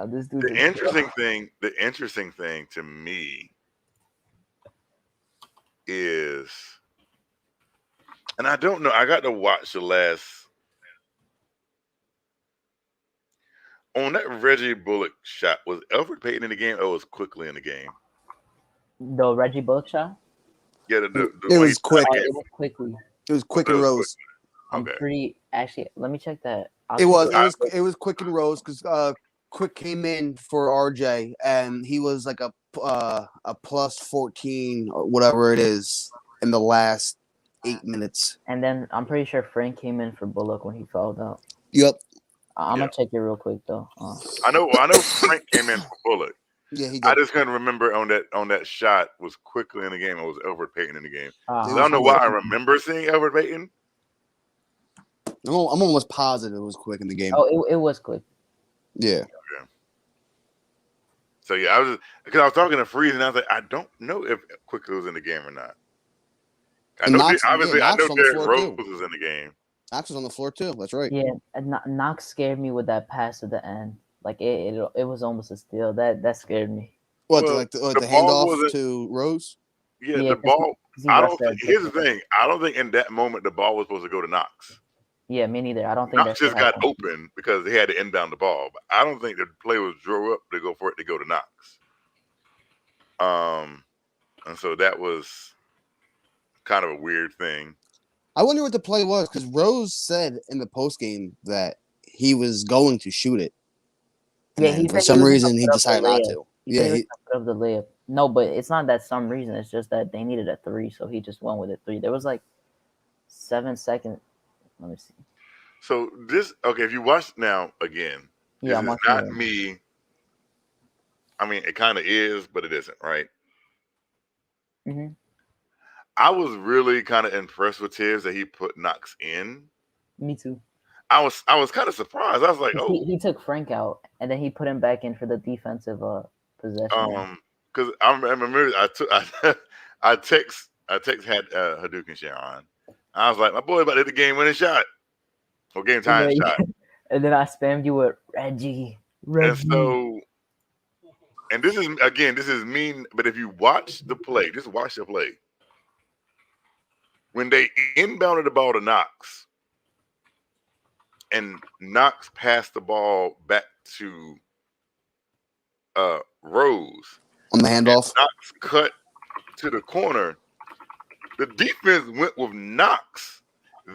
This dude The interesting thing to me is And I don't know. I got to watch the last on that Reggie Bullock shot. Was Elfrid Payton in the game or was Quickly in the game? The Reggie Bullock shot? Yeah, It was quick. It was Quickly. It was quick and Rose. I'm pretty actually. Let me check that. It was quick and Rose because Quick came in for RJ and he was like a plus 14 or whatever it is in the last 8 minutes. And then I'm pretty sure Frank came in for Bullock when he fouled out. Yep. I'm gonna check it real quick though. I know Frank came in for Bullock. Yeah, he did. I just couldn't remember on that shot was Quickly in the game or was Elfrid Payton in the game. Uh-huh. I don't know why I remember seeing Elfrid Payton. I'm almost positive it was Quick in the game. Oh, it was Quick. Yeah. Okay. So yeah, I was talking to Freezie and I was like, I don't know if Quickly was in the game or not. I know Knox, obviously yeah, I know Knox on the Derrick floor, Rose too. was in the game. Knox was on the floor too. That's right. Yeah, and Knox scared me with that pass at the end. Like it was almost a steal. That scared me. What, Well, the the ball handoff wasn't- to Rose? Yeah, Yeah, the 'cause ball. he I rushed don't that think. Here's the different. thing. I don't think in that moment the ball was supposed to go to Knox. Yeah, me neither. I don't think Knox that's just what got happened. open because they had to inbound the ball. But I don't think the play was drew up to go for it to go to Knox. And so that was kind of a weird thing. I wonder what the play was because Rose said in the postgame that he was going to shoot it. And Yeah, then he for said some he was reason gonna he put up the decided not layup. to. He Yeah, said he was gonna put up the layup. No, but it's not that some reason. It's just that they needed a 3, so he just went with a 3. There was like 7 seconds. Let me see. So this if you watch now again, Yeah, I'm this is watching not it. me. I mean, it kind of is, but it isn't, right? hmm I was really kind of impressed with Tibbs that he put Knox in. Me too. I was kind of surprised. I was like, He took Frank out and then he put him back in for the defensive possession. because I remember I text had Hadouken Sharon. I was like, my boy about to hit the game winning shot or game time shot. And then I spammed you with Reggie. And so, and this is mean. But if you watch the play, just watch the play. When they inbounded the ball to Knox, and Knox passed the ball back to Rose on the handoff. Knox cut to the corner. The defense went with Knox.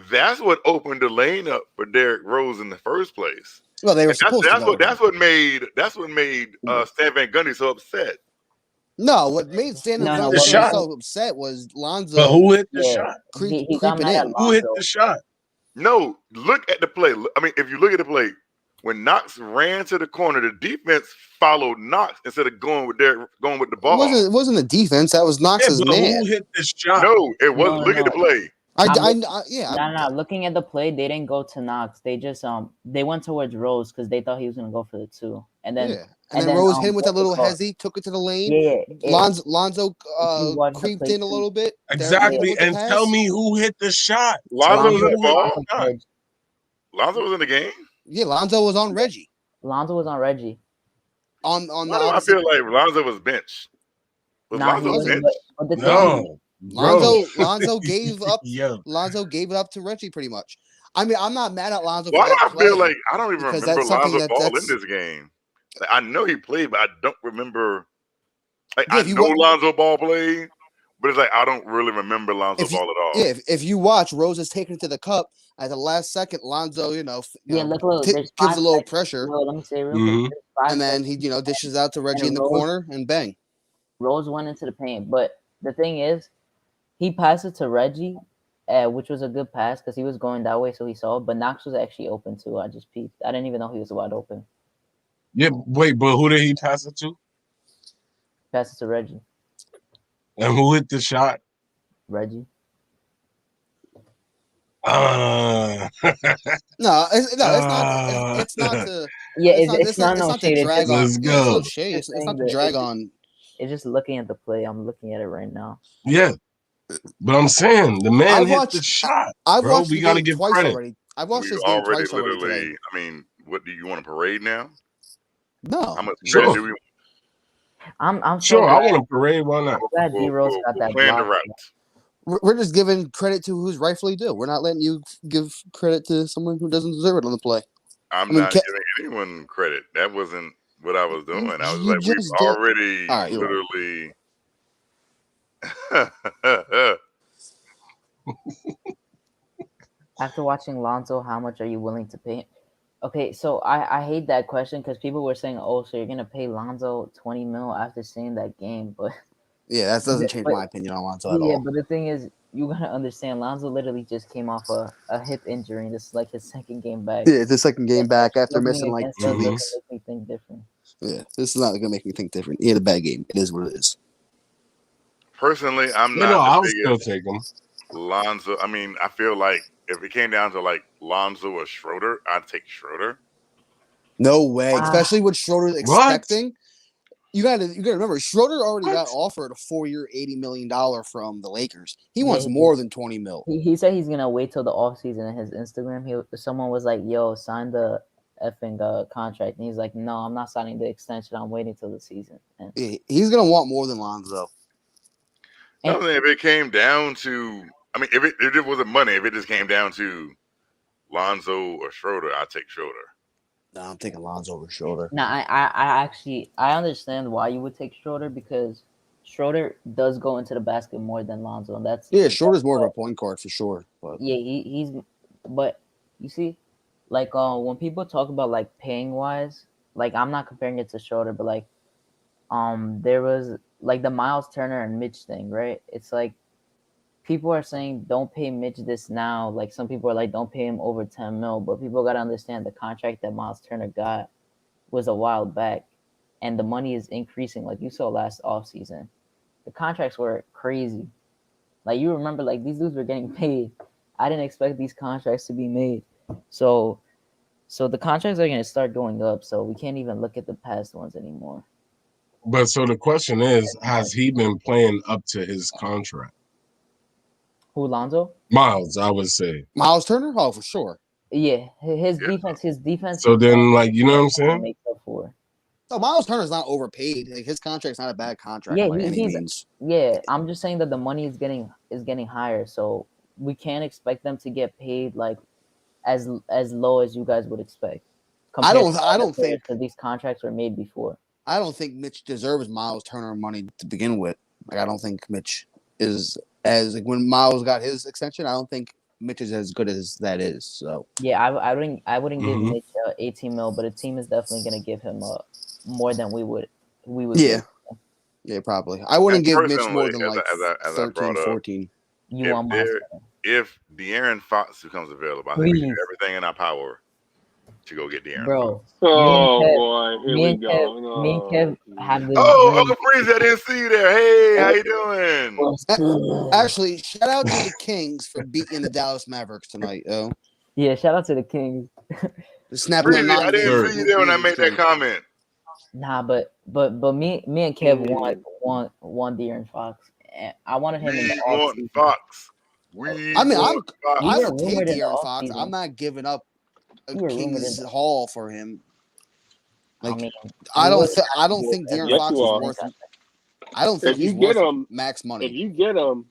That's what opened the lane up for Derrick Rose in the first place. Well, they were supposed to. That's what made Stan Van Gundy so upset. No, what made Stan Van Gundy so upset was Lonzo. But who hit the shot? He got mad at Who hit the shot? No, look at the play. I mean, if you look at the play, when Knox ran to the corner, the defense followed Knox instead of going with the ball. It wasn't the defense. That was Knox's man. Who hit the shot? No, it wasn't. Look at the play. No. Looking at the play, they didn't go to Knox. They just they went towards Rose because they thought he was gonna go for the 2, and then Rose hit him with that little hezzy, took it to the lane. Yeah. Lonzo creeped in a little bit. Exactly, and tell me who hit the shot. Lonzo was in the ball. Lonzo was in the game. Yeah, Lonzo was on Reggie. Lonzo was on Reggie. I feel like Lonzo was benched. Lonzo benched? No. Lonzo gave up. Lonzo gave it up to Reggie pretty much. I mean, I'm not mad at Lonzo. Why do I feel like I don't even remember Lonzo ball in that's this game? Like, I know he played, but I don't remember. Like Yeah, I know Lonzo Ball played, but it's like I don't really remember Lonzo Ball at all. Yeah, if you watch, Rose is taking it to the cup at the last second. Lonzo, gives a little pressure. Let me say real quick. And then he, dishes out to Reggie in the corner and bang. Rose went into the paint, but the thing is, he passed it to Reggie, which was a good pass because he was going that way, so he saw it. But Knox was actually open too. I just peeped. I didn't even know he was wide open. Yeah, wait, but who did he pass it to? Pass it to Reggie. And who hit the shot? Reggie. No, it's not to. Yeah, it's not to drag on. Let's go. It's not to drag on. It's just looking at the play. I'm looking at it right now. Yeah, but I'm saying the man hit the shot. Bro, we gotta give credit. Already. I've watched this game twice already today. I mean, what do you want a parade now? No. How much credit do we? I'm sure. so I want a parade. Why not? I'm glad D Rose got that block. We're just giving credit to who's rightfully due. We're not letting you give credit to someone who doesn't deserve it on the play. I'm not giving anyone credit. That wasn't what I was doing. I was like, we've already literally. After watching Lonzo, how much are you willing to pay? Okay, so I hate that question because people were saying, "Oh, so you're gonna pay Lonzo 20 mil after seeing that game?" But yeah, that doesn't change my opinion on Lonzo at all. Yeah, but the thing is, you gotta understand, Lonzo literally just came off a hip injury, and this is like his second game back. Yeah, the second game back after missing like 2 weeks. Make me think different. Yeah, this is not gonna make me think different. He had a bad game. It is what it is. Personally, I'm not. I would still take him. Lonzo. I mean, I feel like if it came down to like Lonzo or Schroeder, I'd take Schroeder. No way, especially what Schroeder's expecting. You gotta remember, Schroeder already got offered a 4-year, $80 million from the Lakers. He wants more than 20 mil. He said he's gonna wait till the offseason. In his Instagram, someone was like, "Yo, sign the effing contract," and he's like, "No, I'm not signing the extension. I'm waiting till the season." And he's gonna want more than Lonzo. I don't think if it came down to, I mean, if it wasn't money, if it just came down to Lonzo or Schroeder, I'd take Schroeder. No, I'm taking Lonzo over Schroeder. No, I understand why you would take Schroeder because Schroeder does go into the basket more than Lonzo, and that's Schroeder's more of a point guard for sure. But he's but you see, like when people talk about like paying wise, like I'm not comparing it to Schroeder, but like there was like the Miles Turner and Mitch thing, right? It's like people are saying don't pay Mitch this now. Like some people are like don't pay him over 10 mil, but people got to understand the contract that Miles Turner got was a while back, and the money is increasing. Like you saw last offseason, the contracts were crazy. Like you remember, like these dudes were getting paid. I didn't expect these contracts to be made. So the contracts are going to start going up. So we can't even look at the past ones anymore. But so the question is, has he been playing up to his contract? Who, Lonzo? Miles, I would say. Miles Turner? Oh, for sure. Yeah, his defense. So then, like, you know what I'm saying? Make up for. No, Miles Turner's not overpaid. Like his contract's not a bad contract by any means. Yeah, I'm just saying that the money is getting higher, so we can't expect them to get paid like as low as you guys would expect. I don't think these contracts were made before. I don't think Mitch deserves Miles Turner money to begin with. Like I don't think Mitch is as like when Miles got his extension. I don't think Mitch is as good as that is. So yeah, I wouldn't give Mitch 18 mil, but a team is definitely going to give him more than we would. Yeah, probably. I wouldn't give Mitch more than like 13, 14. If De'Aaron Fox becomes available, I think we do everything in our power to go get De'Aaron. Bro. Oh boy, here we go. Me and Kev have this. Oh, Uncle Freezie, I didn't see you there. Hey, how you doing? Actually, shout out to the Kings for beating the Dallas Mavericks tonight, yo. Yeah, shout out to the Kings. Freezie, I didn't see you there when I made that comment. Nah, but me and Kev won De'Aaron Fox. I wanted him in the offseason. Fox. I would take De'Aaron Fox. I'm not giving up a Kings haul for him. Like I don't think De'Aaron Fox is worth. I don't think he's worth max money. If you get him,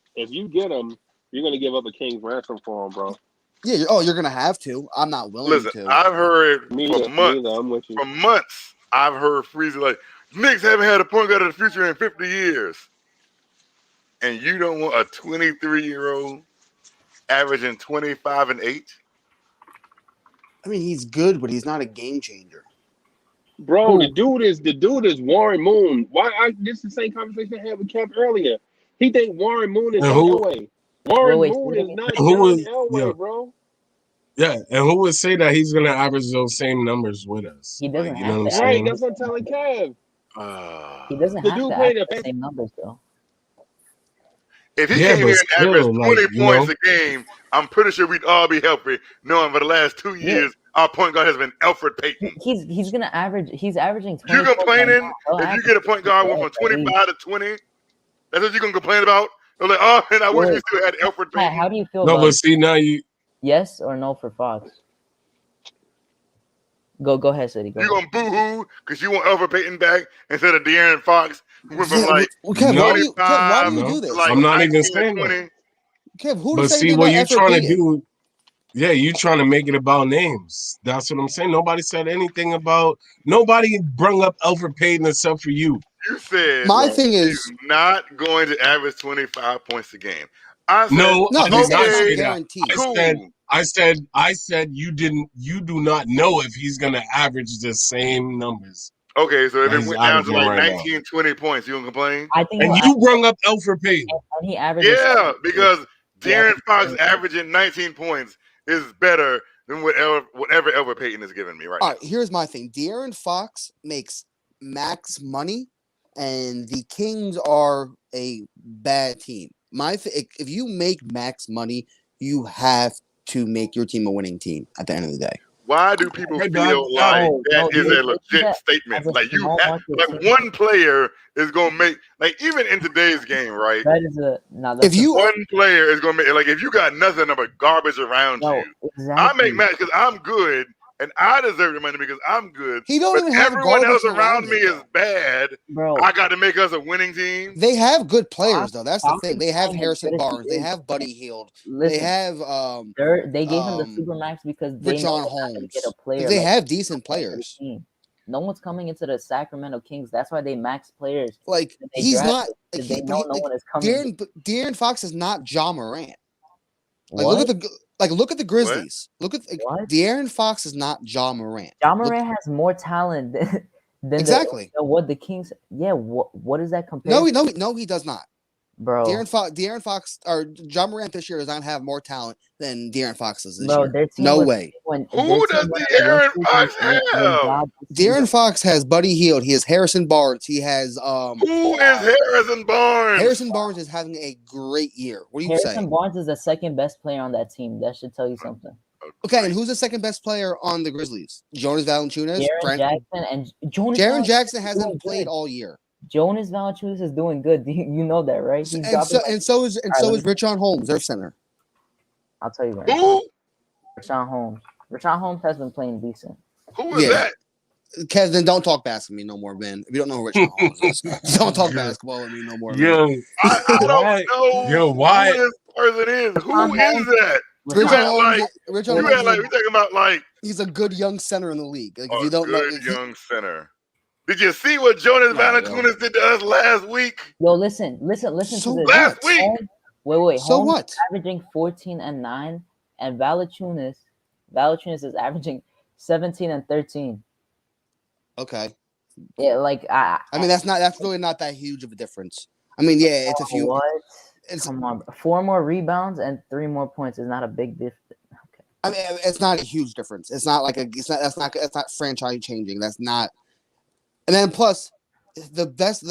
you're gonna give up a King's ransom for him, bro. Yeah. You're gonna have to. I'm not willing to. I've heard from months. I've heard Freezie like Knicks haven't had a point guard of the future in 50 years, and you don't want a 23-year-old averaging 25 and 8. I mean, he's good, but he's not a game changer. Bro, the dude is Warren Moon. This is the same conversation I had with Kev earlier. He think Warren Moon is Elway. Warren Moon is not Elway, bro. Yeah, and who would say that he's gonna average those same numbers with us? He doesn't have that. Right, that's what I'm telling Kev. He doesn't have to average the same numbers though. If he came here and averaged 20 points a game, I'm pretty sure we'd all be healthy, knowing for the last 2 years our point guard has been Elfrid Payton. He's gonna average. He's averaging 20. You complaining if you get a point guard went from 25 to 20? That's what you gonna complain about? They're like, oh, and I wish we still had Elfrid Payton. How do you feel? No, but see now you. Yes or no for Fox? Go ahead, City. You gonna boo-hoo because you want Elfrid Payton back instead of De'Aaron Fox, who went from like Kev, why do you do this? Like I'm not even saying that. Kev, who But said see anything what about you're effort trying to being? do. Yeah, you trying to make it about names. That's what I'm saying. Nobody said anything about. Nobody brung up Alfred Payton except for you. You said My thing he's is, not going to average 25 points a game. I said, No, no, I he did said not it's not say that. guaranteed. cool. I said you didn't. You do not know if he's gonna average the same numbers Okay, so if that it he's went down to averaging like right now. 19, 20 points, you don't complain? I think And he'll you brung up Alfred Payton. and he averages. Yeah, because He De'Aaron averages Fox 20. averaging 19 points is better than whatever Elfrid Payton is giving me right All now. right, here's my thing. De'Aaron Fox makes max money, and the Kings are a bad team. If you make max money, you have to make your team a winning team at the end of the day. Why do people Hey, feel dog, like that is they a do legit that statement? as a Like small market like team. one player is gonna make, like, even in today's game, right? That is a no. If you One player is gonna make, like, if you got nothing but garbage around no, you, exactly. I make match because I'm good and I deserve the money because I'm good. He don't but even have everyone else garbage around around me him, is bad. Bro, I got to make us a winning team. they have good players though. That's the Fox thing. is They have playing as Harrison good as he Barnes. They is. have Buddy Hield. They Listen, have they gave him the supermax because they Richaun know they're not gonna Holmes. get a player. They like have decent to the players. team. No one's coming into the Sacramento Kings. That's why they max players. Like that they he's drafted, not. because He, they but know he, no like, one is coming. De'Aaron Fox is not Ja Morant. Like What? look at the Grizzlies. Look at What? De'Aaron Fox is not Ja Morant. Ja Morant has more talent than Exactly. what the Kings. Yeah. What is that compared? No, he does not. Bro. De'Aaron Fox or Ja Morant this year does not have more talent than De'Aaron Fox does this Bro, year. their team No was, way. Who does De'Aaron Fox have? De'Aaron Fox has Buddy Hield. He has Harrison Barnes. He has Who is Harrison Barnes? Harrison Barnes is having a great year. What do you say? Harrison Barnes is the second best player on that team. That should tell you something. Okay, and who's the second best player on the Grizzlies? Jonas Valanciunas. Jaren Jackson and Jonas. Jaren Valanciunas Jackson is hasn't doing played good. all year. Jonas Valanciunas is doing good. You know that, right? He's And so is Richaun Holmes, their center. I'll tell you right now. Who? Richaun Holmes. Richaun Holmes has been playing decent. Who is that? Kevin, don't talk basketball with me no more, Ben. If you don't know who Richaun Holmes is, don't talk basketball with me no more. Yo, I don't know why? who this person is. Who is that? Richaun Holmes. You act like we're talking about like he's a good young center in the league. Like if a you don't know, good young center. Did you see what Jonas Valanciunas did to us last week? Yo, listen So to this. Last week. Wait. So Holmes what? is averaging 14 and 9, and Valanciunas is averaging 17 and 13. Okay. Yeah, like I mean, that's really not that huge of a difference. I mean, yeah, it's a few. What? It's, Come on, 4 more rebounds and 3 more points is not a big difference. Okay. I mean, it's not a huge difference. It's not like that's not franchise changing. That's not. And then plus, their best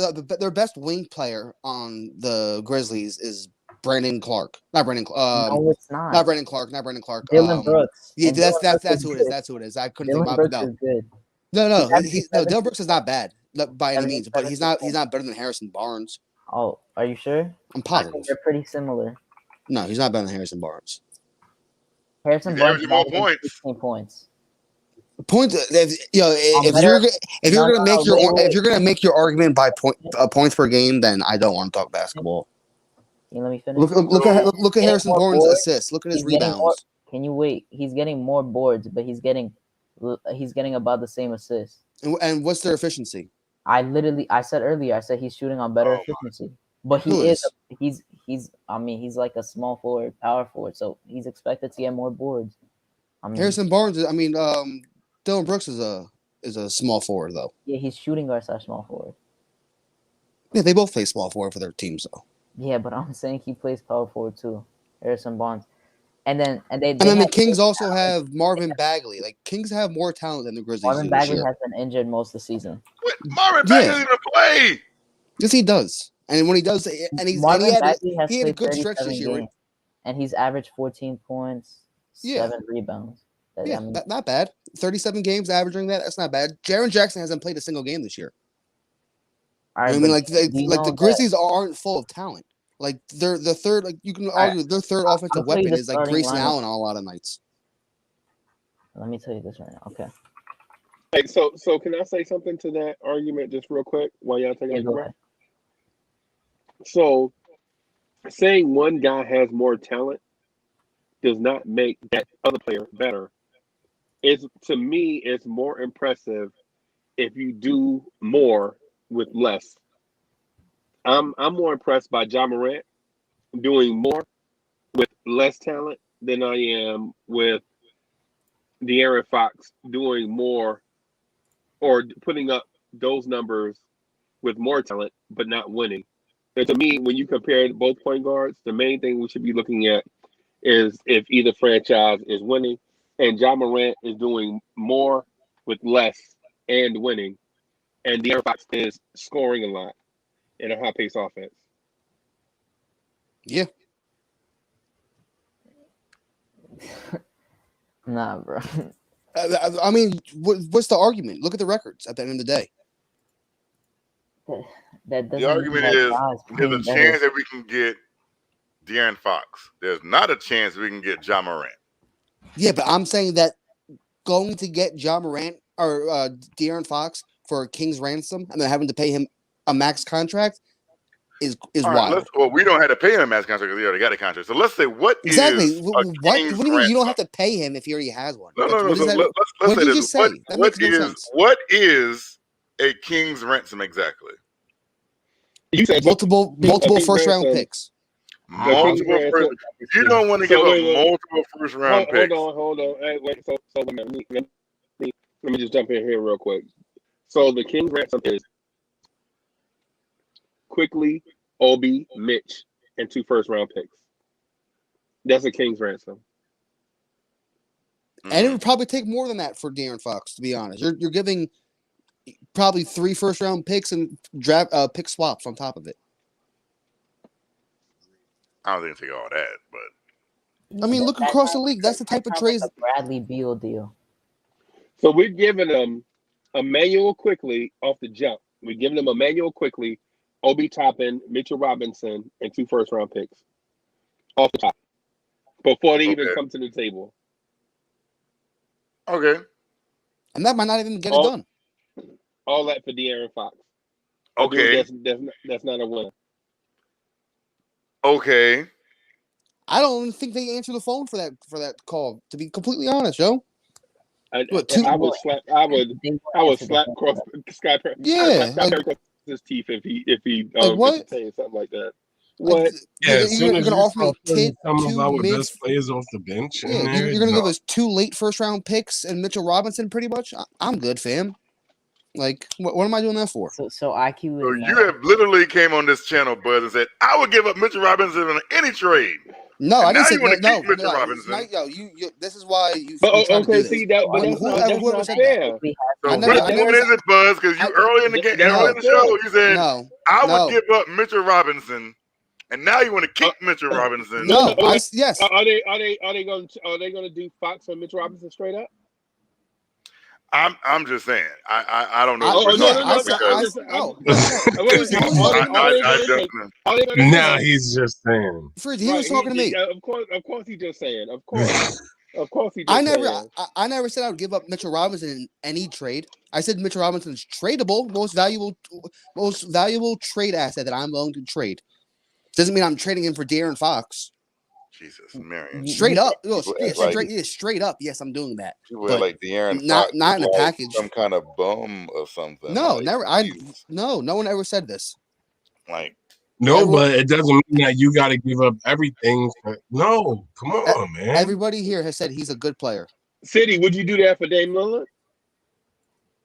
wing player on the Grizzlies is Brandon Clark. Not Brandon. No, it's not. Not Brandon Clark. Dylan Brooks. Yeah, And that's Dylan Brooks who it good. is. That's who it is. I couldn't think Dylan about Brooks no. is good. No, He's Dylan Brooks is not bad by any 70, means, but he's not better than Harrison Barnes. Oh, are you sure? I'm I think positive. they're pretty similar. No, he's not better than Harrison Barnes. Harrison He's Barnes averaging more averaging points. 16 points. If you're gonna make your argument by points per game, then I don't want to talk basketball. Can you let me finish? Look at Harrison more Barnes' boards. assists. Look at his He's getting rebounds. more- Can you wait? He's getting more boards, but he's getting about the same assists. And what's their efficiency? I said earlier, he's shooting on better efficiency. But he's like a small forward, power forward, so he's expected to get more boards. I mean, Harrison Barnes. Dylan Brooks is a small forward though. yeah, he's shooting guard / small forward. Yeah, they both play small forward for their teams though. Yeah, but I'm saying he plays power forward too, Harrison Barnes. And then the Kings also have Marvin Bagley. Like Kings have more talent than the Grizzlies. Marvin Bagley has been injured most of the season. Wait, Marvin Bagley doesn't even play. Yes, he does. And when he does, he had a good stretch this year. Games, and he's averaged 14 points, 7 rebounds. Not bad. 37 games averaging that. That's not bad. Jaren Jackson hasn't played a single game this year. Right, I mean, the Grizzlies aren't full of talent. Like they're the third. Like you can argue their third offensive weapon is like Grayson Allen on a lot of nights. Let me tell you this right now. Okay. Hey, so can I say something to that argument just real quick while y'all taking a break? So saying one guy has more talent does not make that other player better. It's to me, it's more impressive if you do more with less. I'm more impressed by Ja Morant doing more with less talent than I am with De'Aaron Fox doing more or putting up those numbers with more talent but not winning. And to me, when you compare both point guards, the main thing we should be looking at is if either franchise is winning, and Ja Morant is doing more with less and winning, and De'Aaron Fox is scoring a lot in a high-paced offense. Yeah. Nah, bro. I mean, what's the argument? Look at the records at the end of the day. That The doesn't mean argument that is Ja is there's playing a better. chance that we can get De'Aaron Fox. There's not a chance we can get Ja Morant. Yeah, but I'm saying that going to get Ja Morant or De'Aaron Fox for a king's ransom and then having to pay him a max contract is All right, wild. well, we don't have to pay him a max contract because he already got a contract. So let's say what Exactly. is What? a What do king's you mean you don't ransom? have to pay him if he already has one? No, no, no. What, So that, let's what say did you this. just say? That makes no sense. What is a king's ransom exactly? You said Multiple first round picks. Multiple first. You don't want to give up multiple first round picks. Hold on. Hey, wait. So let me just jump in here real quick. So the king's ransom is quickly Obi, Mitch, and 2 first round picks. That's a king's ransom. And it would probably take more than that for De'Aaron Fox, to be honest. You're giving probably 3 first round picks and draft pick swaps on top of it. I don't think it's take all that, but I mean, look across the league. That's the type of trades. Like a Bradley Beal deal. So we're giving them Emmanuel quickly off the jump. We're giving them Emmanuel quickly, Obi Toppin, Mitchell Robinson, and 2 first round picks off the top before they even come to the table. Okay. And that might not even get it done. All that for De'Aaron Fox. Okay. That's not a winner. Okay. I don't even think they answer the phone for that call. To be completely honest, Joe. I would slap across Sky his teeth if he entertained something like that. What? Yeah, you're going to offer me some of our two best players off the bench. Yeah, you're going to give us 2 late first round picks and Mitchell Robinson, pretty much. I'm good, fam. Like, what am I doing that for? So IQ. So you have literally came on this channel, Buzz, and said I would give up Mitchell Robinson in any trade. No, and I didn't say no. Mitchell Robinson. You. This is why you. Okay, see that, but that's not fair. So which one is it, Buzz? Because you early in the game, early in the show, you said I would give up Mitchell Robinson, and now you want to keep Mitchell Robinson. No, yes. Are they going to do Fox and Mitchell Robinson straight up? I'm just saying. I don't know. Now he's just saying. Freezie, he was talking to me. Of course, he's just saying. Of course, he. I never said I would give up Mitchell Robinson in any trade. I said Mitchell Robinson is tradable, most valuable trade asset that I'm willing to trade. Doesn't mean I'm trading him for De'Aaron Fox. Jesus, Marion. Straight up. Straight up. Yes, I'm doing that. But like De'Aaron not in a package. Some kind of bum or something. No, never. No one ever said this. Like but it doesn't mean that you got to give up everything. No, come on, man. Everybody here has said he's a good player. City, would you do that for Dame Lillard?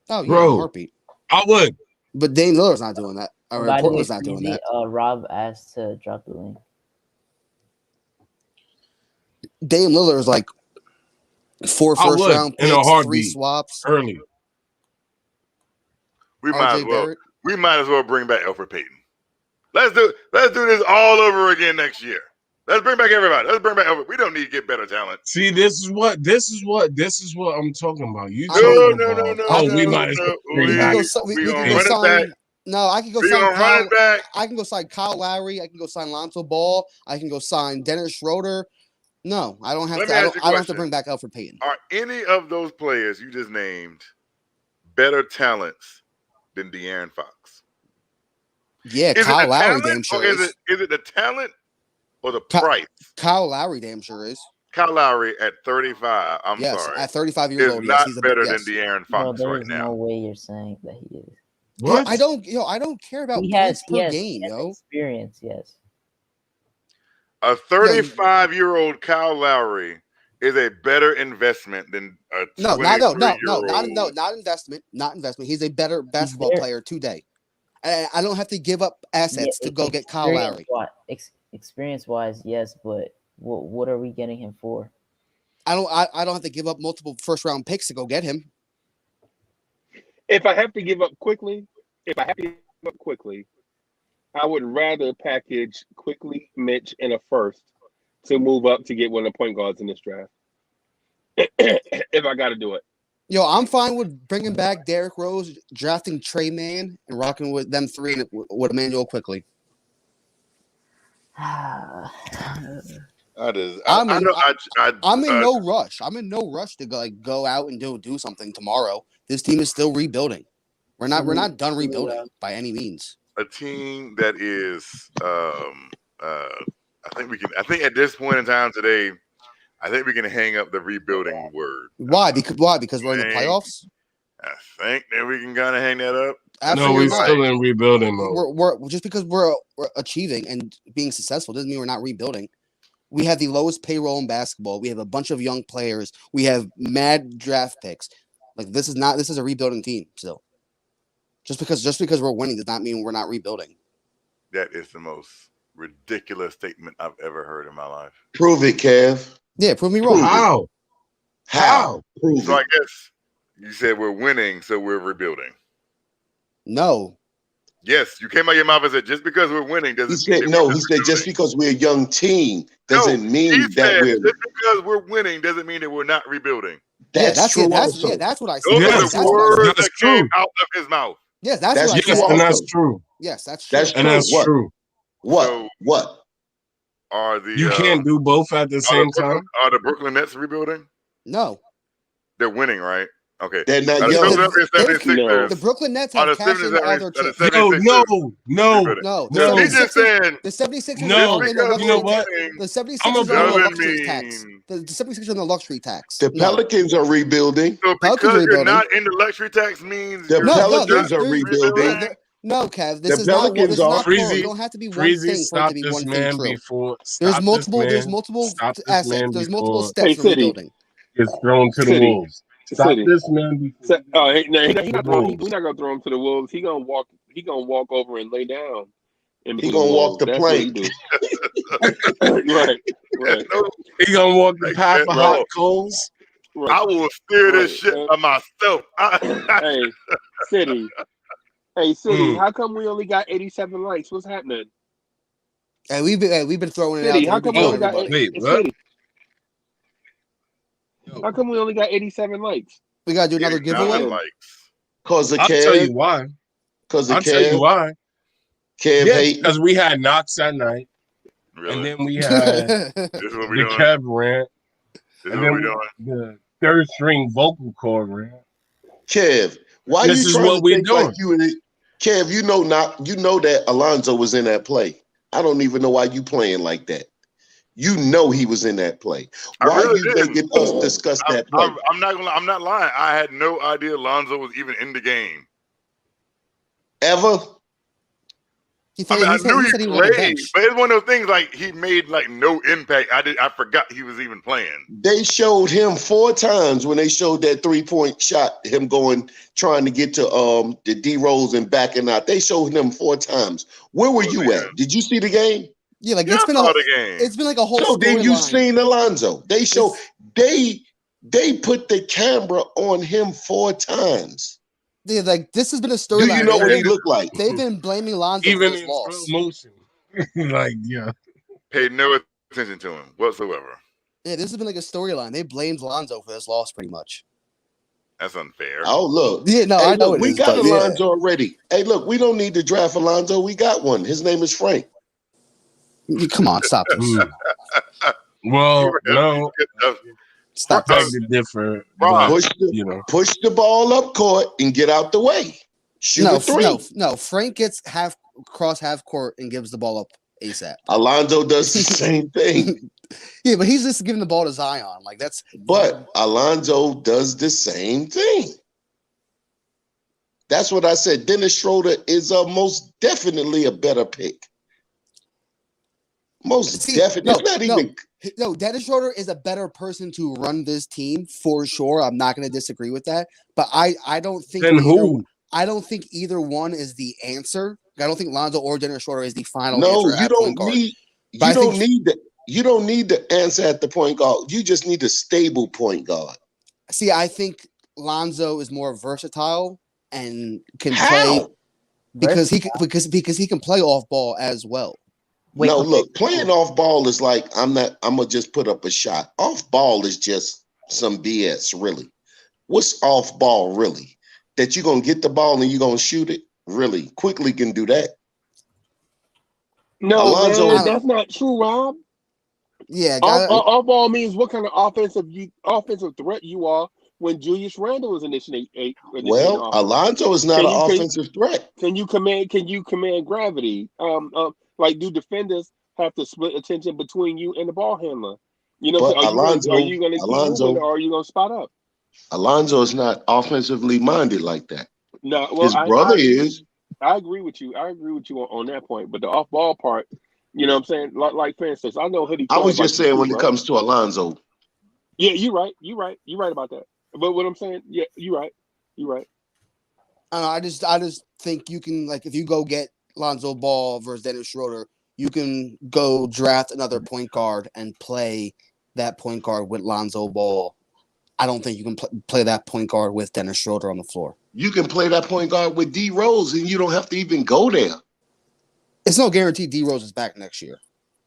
Oh, yeah, bro, heartbeat. I would. But Dame Lillard's not doing that. Or Portland's not doing that. Rob asked to drop the link. Dame Lillard is like 4 first round picks, 3 swaps early. We might as well bring back Elfrid Payton. Let's do this all over again next year. Let's bring back everybody. Let's bring back Elfrid. We don't need to get better talent. See, this is what I'm talking about. You no. Oh, we might as well. We can go sign. No, I can go sign Kyle. I can go sign Kyle Lowry. I can go sign Lonzo Ball. I can go sign Dennis Schroeder. No, I don't have to. I don't have to bring back Elfrid Payton. Are any of those players you just named better talents than De'Aaron Fox? Yeah, Kyle Lowry damn sure. Is it the talent, or the price? Kyle Lowry damn sure is. Kyle Lowry at 35. I'm Yes, sorry. at 35 years is old, not yes, he's better yes. than De'Aaron Bro, Fox there right is now. no way you're saying that he is. What? I don't care about points per game, experience, yes. A 35-year-old Kyle Lowry is a better investment than a 23-year-old. Not investment. He's a better basketball player today. I don't have to give up assets to go get Kyle Lowry. Experience-wise, yes, but what are we getting him for? I don't have to give up multiple first-round picks to go get him. If I have to give up quickly, I would rather package quickly Mitch in a first to move up to get one of the point guards in this draft. If I got to do it. Yo, I'm fine with bringing back Derrick Rose, drafting Trey Mann, and rocking with them three and with Emmanuel quickly. I'm in no rush. I'm in no rush to go out and do something tomorrow. This team is still rebuilding. We're not done rebuilding by any means. A team that is, I think at this point in time today, I think we can hang up the rebuilding word. Why? Because we're in the playoffs. I think that we can kind of hang that up. Absolutely no, we're still in rebuilding mode. We're just because we're achieving and being successful doesn't mean we're not rebuilding. We have the lowest payroll in basketball. We have a bunch of young players. We have mad draft picks. Like this is a rebuilding team still. Just because we're winning does not mean we're not rebuilding. That is the most ridiculous statement I've ever heard in my life. Prove it, Kev. Yeah, prove me wrong. How? Prove so it. I guess you said we're winning, so we're rebuilding. No. Yes, you came out of your mouth and said just because we're winning doesn't. He said no. He said just because we're a young team doesn't mean that we're. Just because we're winning doesn't mean that we're not rebuilding. That's true. That's what I said. Those are the words that came out of his mouth. Yes, that's what I said. And that's true. Yes, that's true. And that's true. What? Are the you can't do both at the same time? Are the Brooklyn Nets rebuilding? No. They're winning, right? Okay. They're not young. The Brooklyn Nets have cashed in all their chips. No. He's just saying the 76ers no. in the luxury, you know what? The 76ers are on the luxury tax. The 76ers are on the luxury tax. The Pelicans are rebuilding. So because you're not in the luxury tax means the Pelicans are rebuilding. No, Kev, this is not Freezie. You don't have to be one thing for it to be one thing true. There's multiple assets. There's multiple steps for rebuilding. It's thrown to the wolves. Stop this man. We're not gonna throw him to the wolves. He gonna walk over and lay down. He gonna walk the plank. Right. He gonna walk the path of hot coals. Right. I will steer this shit by myself. Hey, City. How come we only got 87 likes? What's happening? Hey, we've been throwing it City, out. How come we only got what? How come we only got 87 likes? We gotta do another giveaway. Cause of I'll Kev. tell you why. I'll tell you why. Kev hate. Because we had Knox that night. Really? And then we had the Kev rant. And then the third string vocal cord rant. Kev, why this you is trying what to we're think doing. like you? Kev, you know that Alonzo was in that play. I don't even know why you playing like that. You know he was in that play. Why are you making us discuss that play? I'm not lying. I had no idea Lonzo was even in the game. Ever? I knew he played, but it's one of those things like he made like no impact. I forgot he was even playing. They showed him 4 times when they showed that 3-point shot, him trying to get to the D Rose and backing out. They showed him 4 times. Where were you at? Did you see the game? Yeah, like it's been like a whole. So then you seen Alonzo. They show they put the camera on him 4 times. Yeah, like this has been a story. Do you know what he looked like? They've been blaming Lonzo even for his in loss. slow motion. Like, yeah. Paid no attention to him whatsoever. Yeah, this has been like a storyline. They blamed Lonzo for this loss pretty much. That's unfair. Oh, look. Yeah, no, I know we got Alonzo already. Hey, look, we don't need to draft Alonzo. We got one. His name is Frank. Come on, stop this. Well, no. Stop this. Different. Push the ball up court and get out the way. Shoot a 3. No. Frank gets cross half court and gives the ball up ASAP. Alonzo does the same thing. Yeah, but he's just giving the ball to Zion. Like that's. But Alonzo does the same thing. That's what I said. Dennis Schroeder is most definitely a better pick. Most definitely. No, Dennis Schroeder is a better person to run this team for sure. I'm not going to disagree with that. But I don't think I don't think either one is the answer. I don't think Lonzo or Dennis Schroeder is the final answer. No, you don't need. You don't need the answer at the point guard. You just need a stable point guard. See, I think Lonzo is more versatile and can play because he can play off ball as well. Look, playing off ball is like I'm gonna just put up a shot. Off ball is just some BS, really. What's off ball really? That you're gonna get the ball and you're gonna shoot it? Really? Quickly can do that. No, Alonzo, man, that's not true, Rob. Yeah, off ball means what kind of offensive threat you are when Julius Randle is initiating. Well, Alonzo is not an offensive threat. Can you command gravity? Like, do defenders have to split attention between you and the ball handler? You know, are you going to keep moving or are you going to spot up? Alonzo is not offensively minded like that. No, well, his brother is. I agree with you. I agree with you on that point. But the off ball part, you know what I'm saying? Like for instance, I know Hoodie. I was just saying when it comes to Alonzo. Yeah, you're right. You're right about that. But what I'm saying, yeah, you're right. I just think you can, like, if you go get Lonzo Ball versus Dennis Schroeder, you can go draft another point guard and play that point guard with Lonzo Ball. I don't think you can play that point guard with Dennis Schroeder on the floor. You can play that point guard with D Rose, and you don't have to even go there. It's no guarantee D Rose is back next year.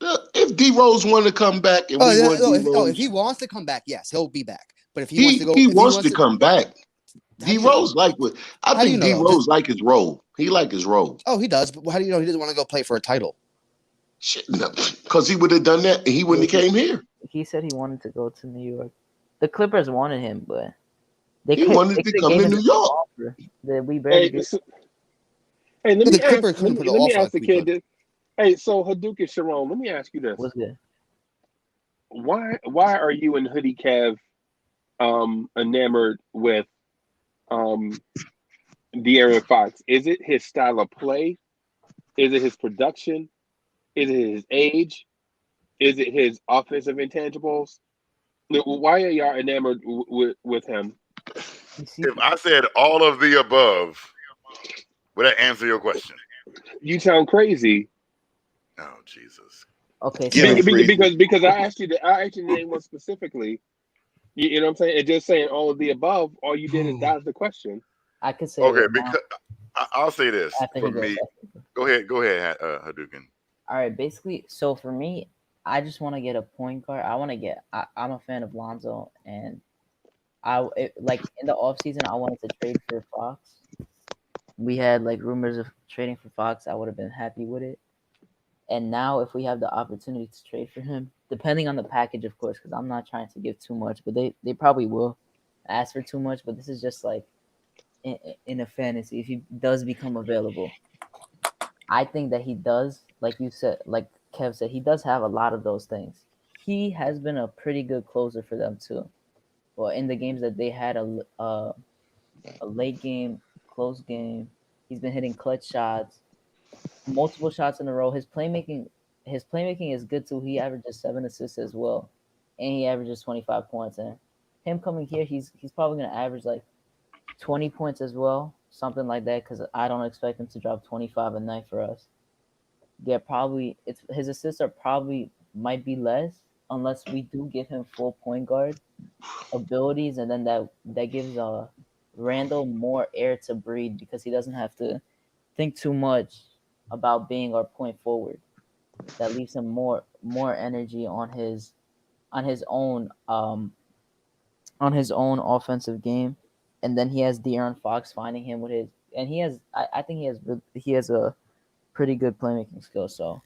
If D Rose wanted to come back, and if he wants to come back, yes, he'll be back. But if he wants to go, he wants to come back. D Rose I think D Rose like his role. He like his role. Oh, he does. But how do you know he doesn't want to go play for a title? Shit, no, because he would have done that, and he wouldn't have came here. He said he wanted to go to New York. The Clippers wanted him, but he wanted to come to New York. That we barely did. Hey, let me ask the kid this. Hey, so Hadouken and Sharon, let me ask you this. What's good? Why are you and Hoodie Kev enamored with De'Aaron Fox? Is it his style of play? Is it his production? Is it his age? Is it his offensive intangibles? Why are y'all enamored with him? If I said all of the above, would that answer your question? You sound crazy. Oh, Jesus. Okay. Because I asked you to name one specifically. You know what I'm saying? And just saying all of the above, all you did is dodge the question. I could say okay, because I'll say this for me. Go ahead, Hadouken. All right, basically, so for me, I just want to get a point guard. I'm a fan of Lonzo, and like in the offseason, I wanted to trade for Fox. We had like rumors of trading for Fox. I would have been happy with it. And now, if we have the opportunity to trade for him, depending on the package, of course, because I'm not trying to give too much, but they probably will ask for too much. But this is just like in a fantasy. If he does become available, I think that he does, like you said, like Kev said, he does have a lot of those things. He has been a pretty good closer for them too. Well, in the games that they had a late game, close game, he's been hitting clutch shots, multiple shots in a row. His playmaking is good too. He averages 7 assists as well, and he averages 25 points. And him coming here, he's probably gonna average like 20 points as well, something like that. Because I don't expect him to drop 25 a night for us. Yeah, probably his assists are probably might be less unless we do give him full point guard abilities, and then that gives Randle more air to breathe because he doesn't have to think too much about being our point forward. That leaves him more energy on his own offensive game, and then he has De'Aaron Fox finding him with his, and I think he has a pretty good playmaking skill. So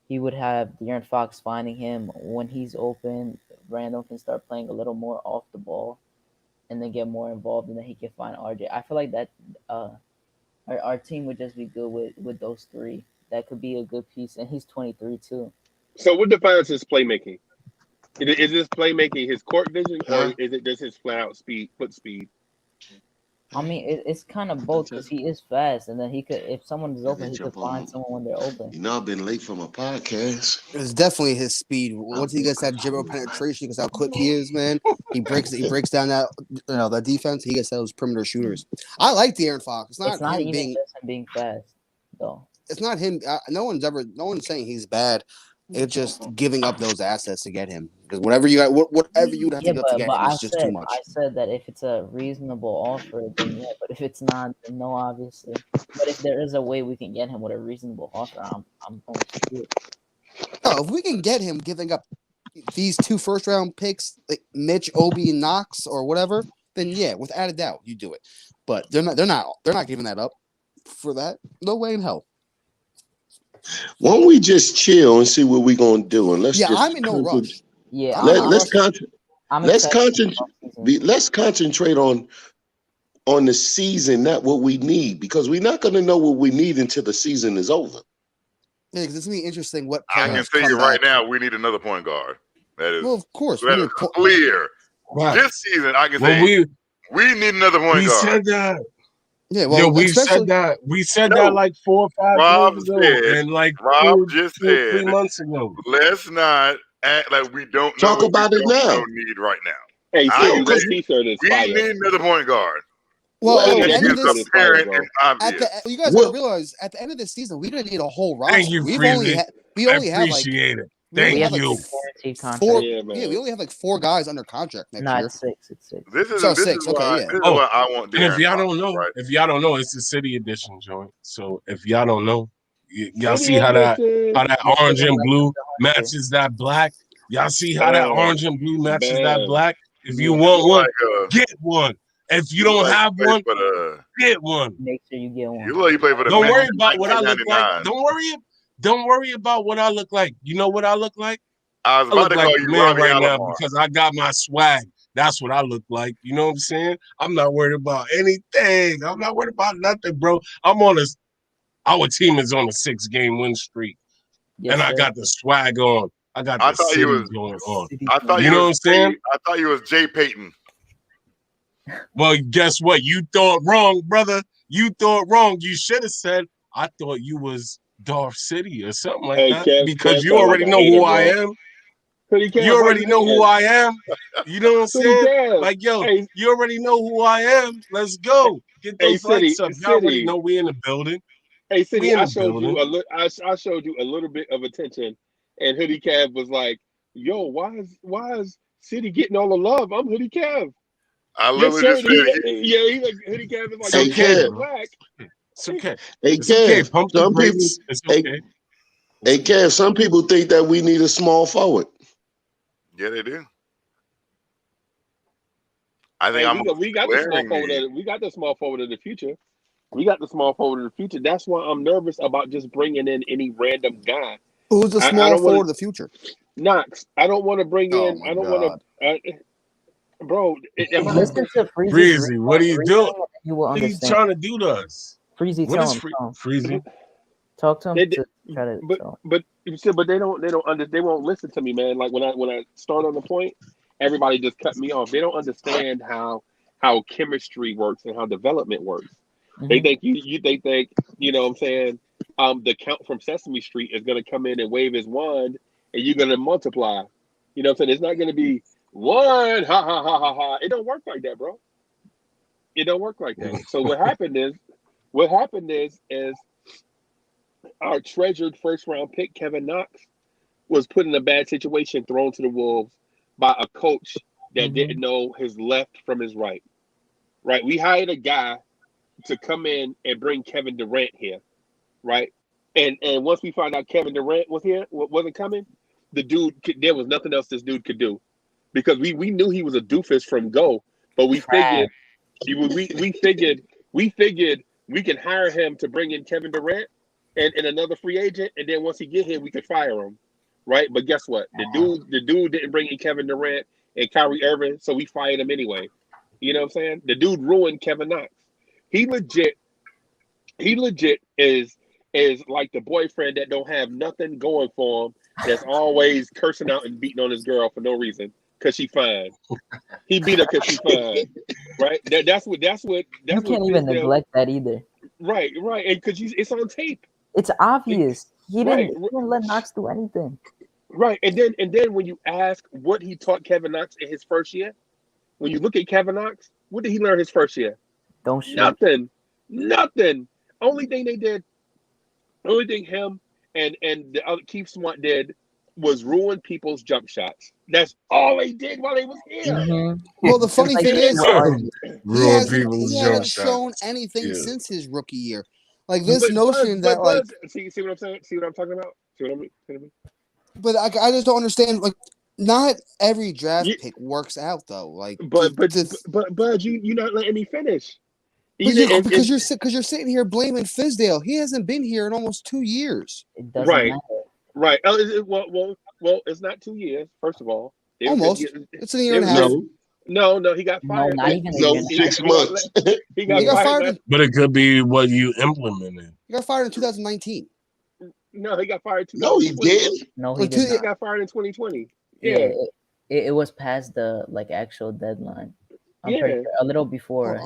he would have De'Aaron Fox finding him when he's open. Randall can start playing a little more off the ball, and then get more involved, and then he can find RJ. I feel like that our team would just be good with those three that could be a good piece, and he's 23 too. So what defines his playmaking? Is this playmaking his court vision, or is it just his flat out foot speed? I mean, it's kind of both because he is fast, and then he could, if someone is open, he could find someone when they're open. You know, I've been late for my podcast. It's definitely his speed. Once he gets that dribble penetration, because how quick he is, man. He breaks down that that defense. He gets those perimeter shooters. I like De'Aaron Fox. It's not him even just him being fast, though. It's not him. No one's saying he's bad. It's just giving up those assets to get him. Because whatever you would have to give up to get him is just too much. I said that if it's a reasonable offer, then yeah. But if it's not, then no, obviously. But if there is a way we can get him with a reasonable offer, I'm going to do it. Oh, if we can get him giving up these 2 first-round picks, like Mitch, Obi, and Knox, or whatever, then yeah, without a doubt, you do it. But they're not giving that up for that. No way in hell. Why don't we just chill and see what we're gonna do? And I'm in no rush. Yeah, let's concentrate on the season, not what we need, because we're not gonna know what we need until the season is over. Yeah, because it's gonna be interesting. What I can tell you right now, we need another point guard. That is, well, of course, that is clear. Right. This season, I can say we need another point guard. We said that. Yeah, well, we said that. We said that like 4 or 5 years ago, and like Rob just said 3 months ago. Let's not act like we don't talk about it now. Don't need right now. Hey, we need another point guard. Well, you guys got to realize at the end of this season, we didn't need a whole roster. Thank you, we only have like it. Thank you. We only have like 4 guys under contract next year. It's 6. This is six. Okay, yeah. This is what I want. And if y'all don't know, it's a city edition joint. So if y'all don't know, y'all see how that orange and blue matches that black. Y'all see how that orange and blue matches that black. If you want one, get one. If you don't have one, get one. Make sure you get one. You play for the Don't worry about what I look like. Don't worry about what I look like. You know what I look like? I was about to call you man right now because I got my swag. That's what I look like. You know what I'm saying? I'm not worried about anything. I'm not worried about nothing, bro. Our team is on a 6-game win streak. Yes, and I got the swag on. I got the city going on. You know what I'm saying? I thought you was Jay Payton. Well, guess what? You thought wrong, brother. You thought wrong. You should have said, I thought you was Darth City or something like that. Because you already know who I am. You already know who I am. You know what I'm saying? Like, yo, you already know who I am. Let's go. Get those lights up. You already know we in the building. Hey, City, I showed you a little bit of attention, and Hoodie Cav was like, "Yo, why is City getting all the love? I'm Hoodie Cav." I love what you said. Yeah, he like Hoodie Cav is like, "Hey, Cav, black." It's okay. Hey, Cav, Hey, Cav, some people think that we need a small forward. Yeah, they do. I think we got the small forward. We got the small forward of the future. We got the small forward of the future. That's why I'm nervous about just bringing in any random guy. Who's the small forward of the future? Knox. I don't want to bring in. I don't want to. Bro, listen to Freezie. What are you doing? What are you trying to do to us? Freezie, what is Freezie? Talk to him. But they don't they won't listen to me, man. Like when I start on the point, everybody just cut me off. They don't understand how chemistry works and how development works. Mm-hmm. They think you know what I'm saying, the Count from Sesame Street is gonna come in and wave his wand and you're gonna multiply. You know what I'm saying? It's not gonna be one, ha ha ha ha ha. It don't work like that, bro. It don't work like that. So what happened is our treasured first round pick, Kevin Knox, was put in a bad situation, thrown to the wolves by a coach that didn't know his left from his right. Right? We hired a guy to come in and bring Kevin Durant here, right? And once we found out Kevin Durant wasn't coming, there was nothing else this dude could do, because we knew he was a doofus from go, but we figured we could hire him to bring in Kevin Durant and another free agent, and then once he get here, we could fire him, right? But guess what? The dude didn't bring in Kevin Durant and Kyrie Irving, so we fired him anyway. You know what I'm saying? The dude ruined Kevin Knox. He legit is is like the boyfriend that don't have nothing going for him, that's always cursing out and beating on his girl for no reason because she fine. He beat her because she fine, right? That's what You can't even neglect that either. Right, and because it's on tape. It's obvious. He Right. didn't let Knox do anything. Right, and then when you ask what he taught Kevin Knox in his first year, when you look at Kevin Knox, what did he learn his first year? Don't shoot. Nothing. Only thing him and the other Keith Smart did was ruin people's jump shots. That's all they did while they was here. Mm-hmm. Well, the funny thing is, he people's jump hasn't shown shots. anything since his rookie year. Like this notion but that like, see what I'm saying? See what I'm talking about? See what I mean? but I just don't understand. Like, not every draft pick works out though. Like, but you're not letting me finish. Because you're sitting here blaming Fizdale. He hasn't been here in almost 2 years. It doesn't matter. Right. Well, it's not 2 years. First of all, almost. It's a year and a half. No, he got fired. No, not even a year and a half. 6 months. He got fired. But it could be what you implemented. He got fired in 2019. No, he got fired. No, he did. No, he did He not. got fired in 2020. Yeah, it was past the actual deadline. I'm pretty sure, a little before.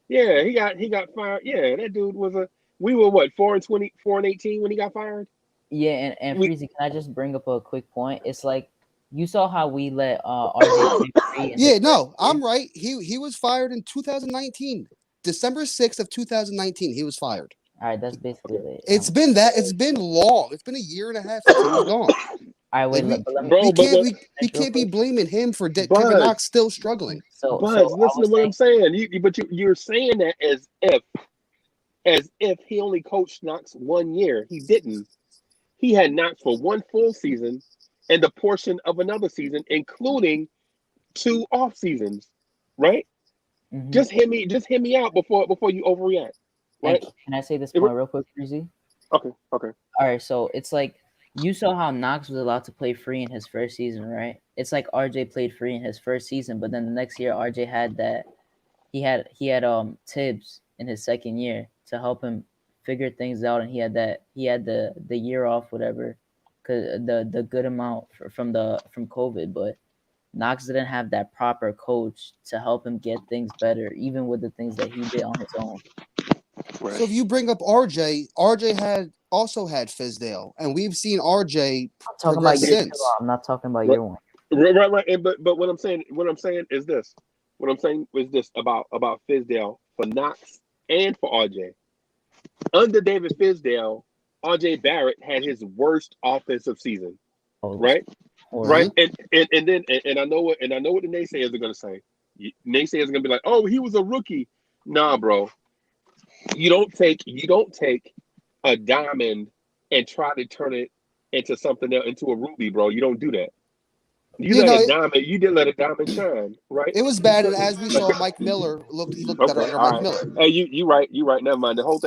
Yeah, he got fired. Yeah, that dude was we were what 4-20, 4-18 when he got fired. Yeah, and Freezie, can I just bring up a quick point? It's like you saw how we let RJ play free. Yeah, no, I'm right. He was fired in 2019, December 6th of 2019. He was fired. All right, that's basically it. It's been long. It's been a year and a half since he was gone. All right, wait, we can't be blaming him for Kevin Knox still struggling. Listen to what I'm saying. You're saying that as if he only coached Knox 1 year. He didn't. He had Knox for one full season and a portion of another season, including 2 off seasons. Right? Mm-hmm. Just hear me out before you overreact. Right? Can I say this point real quick, Freezie? Okay. All right, so it's like you saw how Knox was allowed to play free in his first season, right? It's like RJ played free in his first season, but then the next year RJ had that he had Tibbs in his second year to help him figure things out, and he had the year off, whatever, because the good amount from COVID, but Knox didn't have that proper coach to help him get things better, even with the things that he did on his own. Right. So if you bring up RJ had Fizdale, and we've seen RJ progress since. I'm not talking about year one. Right. And, but what I'm saying is this. What I'm saying is this about Fizdale for Knox and for RJ. Under David Fizdale, RJ Barrett had his worst offensive season. Right? Right. And I know what the naysayers are gonna say. Naysayers are gonna be like, oh, he was a rookie. Nah, bro. You don't take a diamond and try to turn it into something else, into a ruby, bro. You don't do that. You did let a diamond shine, right? It was bad, and as we saw, Mike Miller looked better under Mike Miller. Hey, you right. Never mind. The whole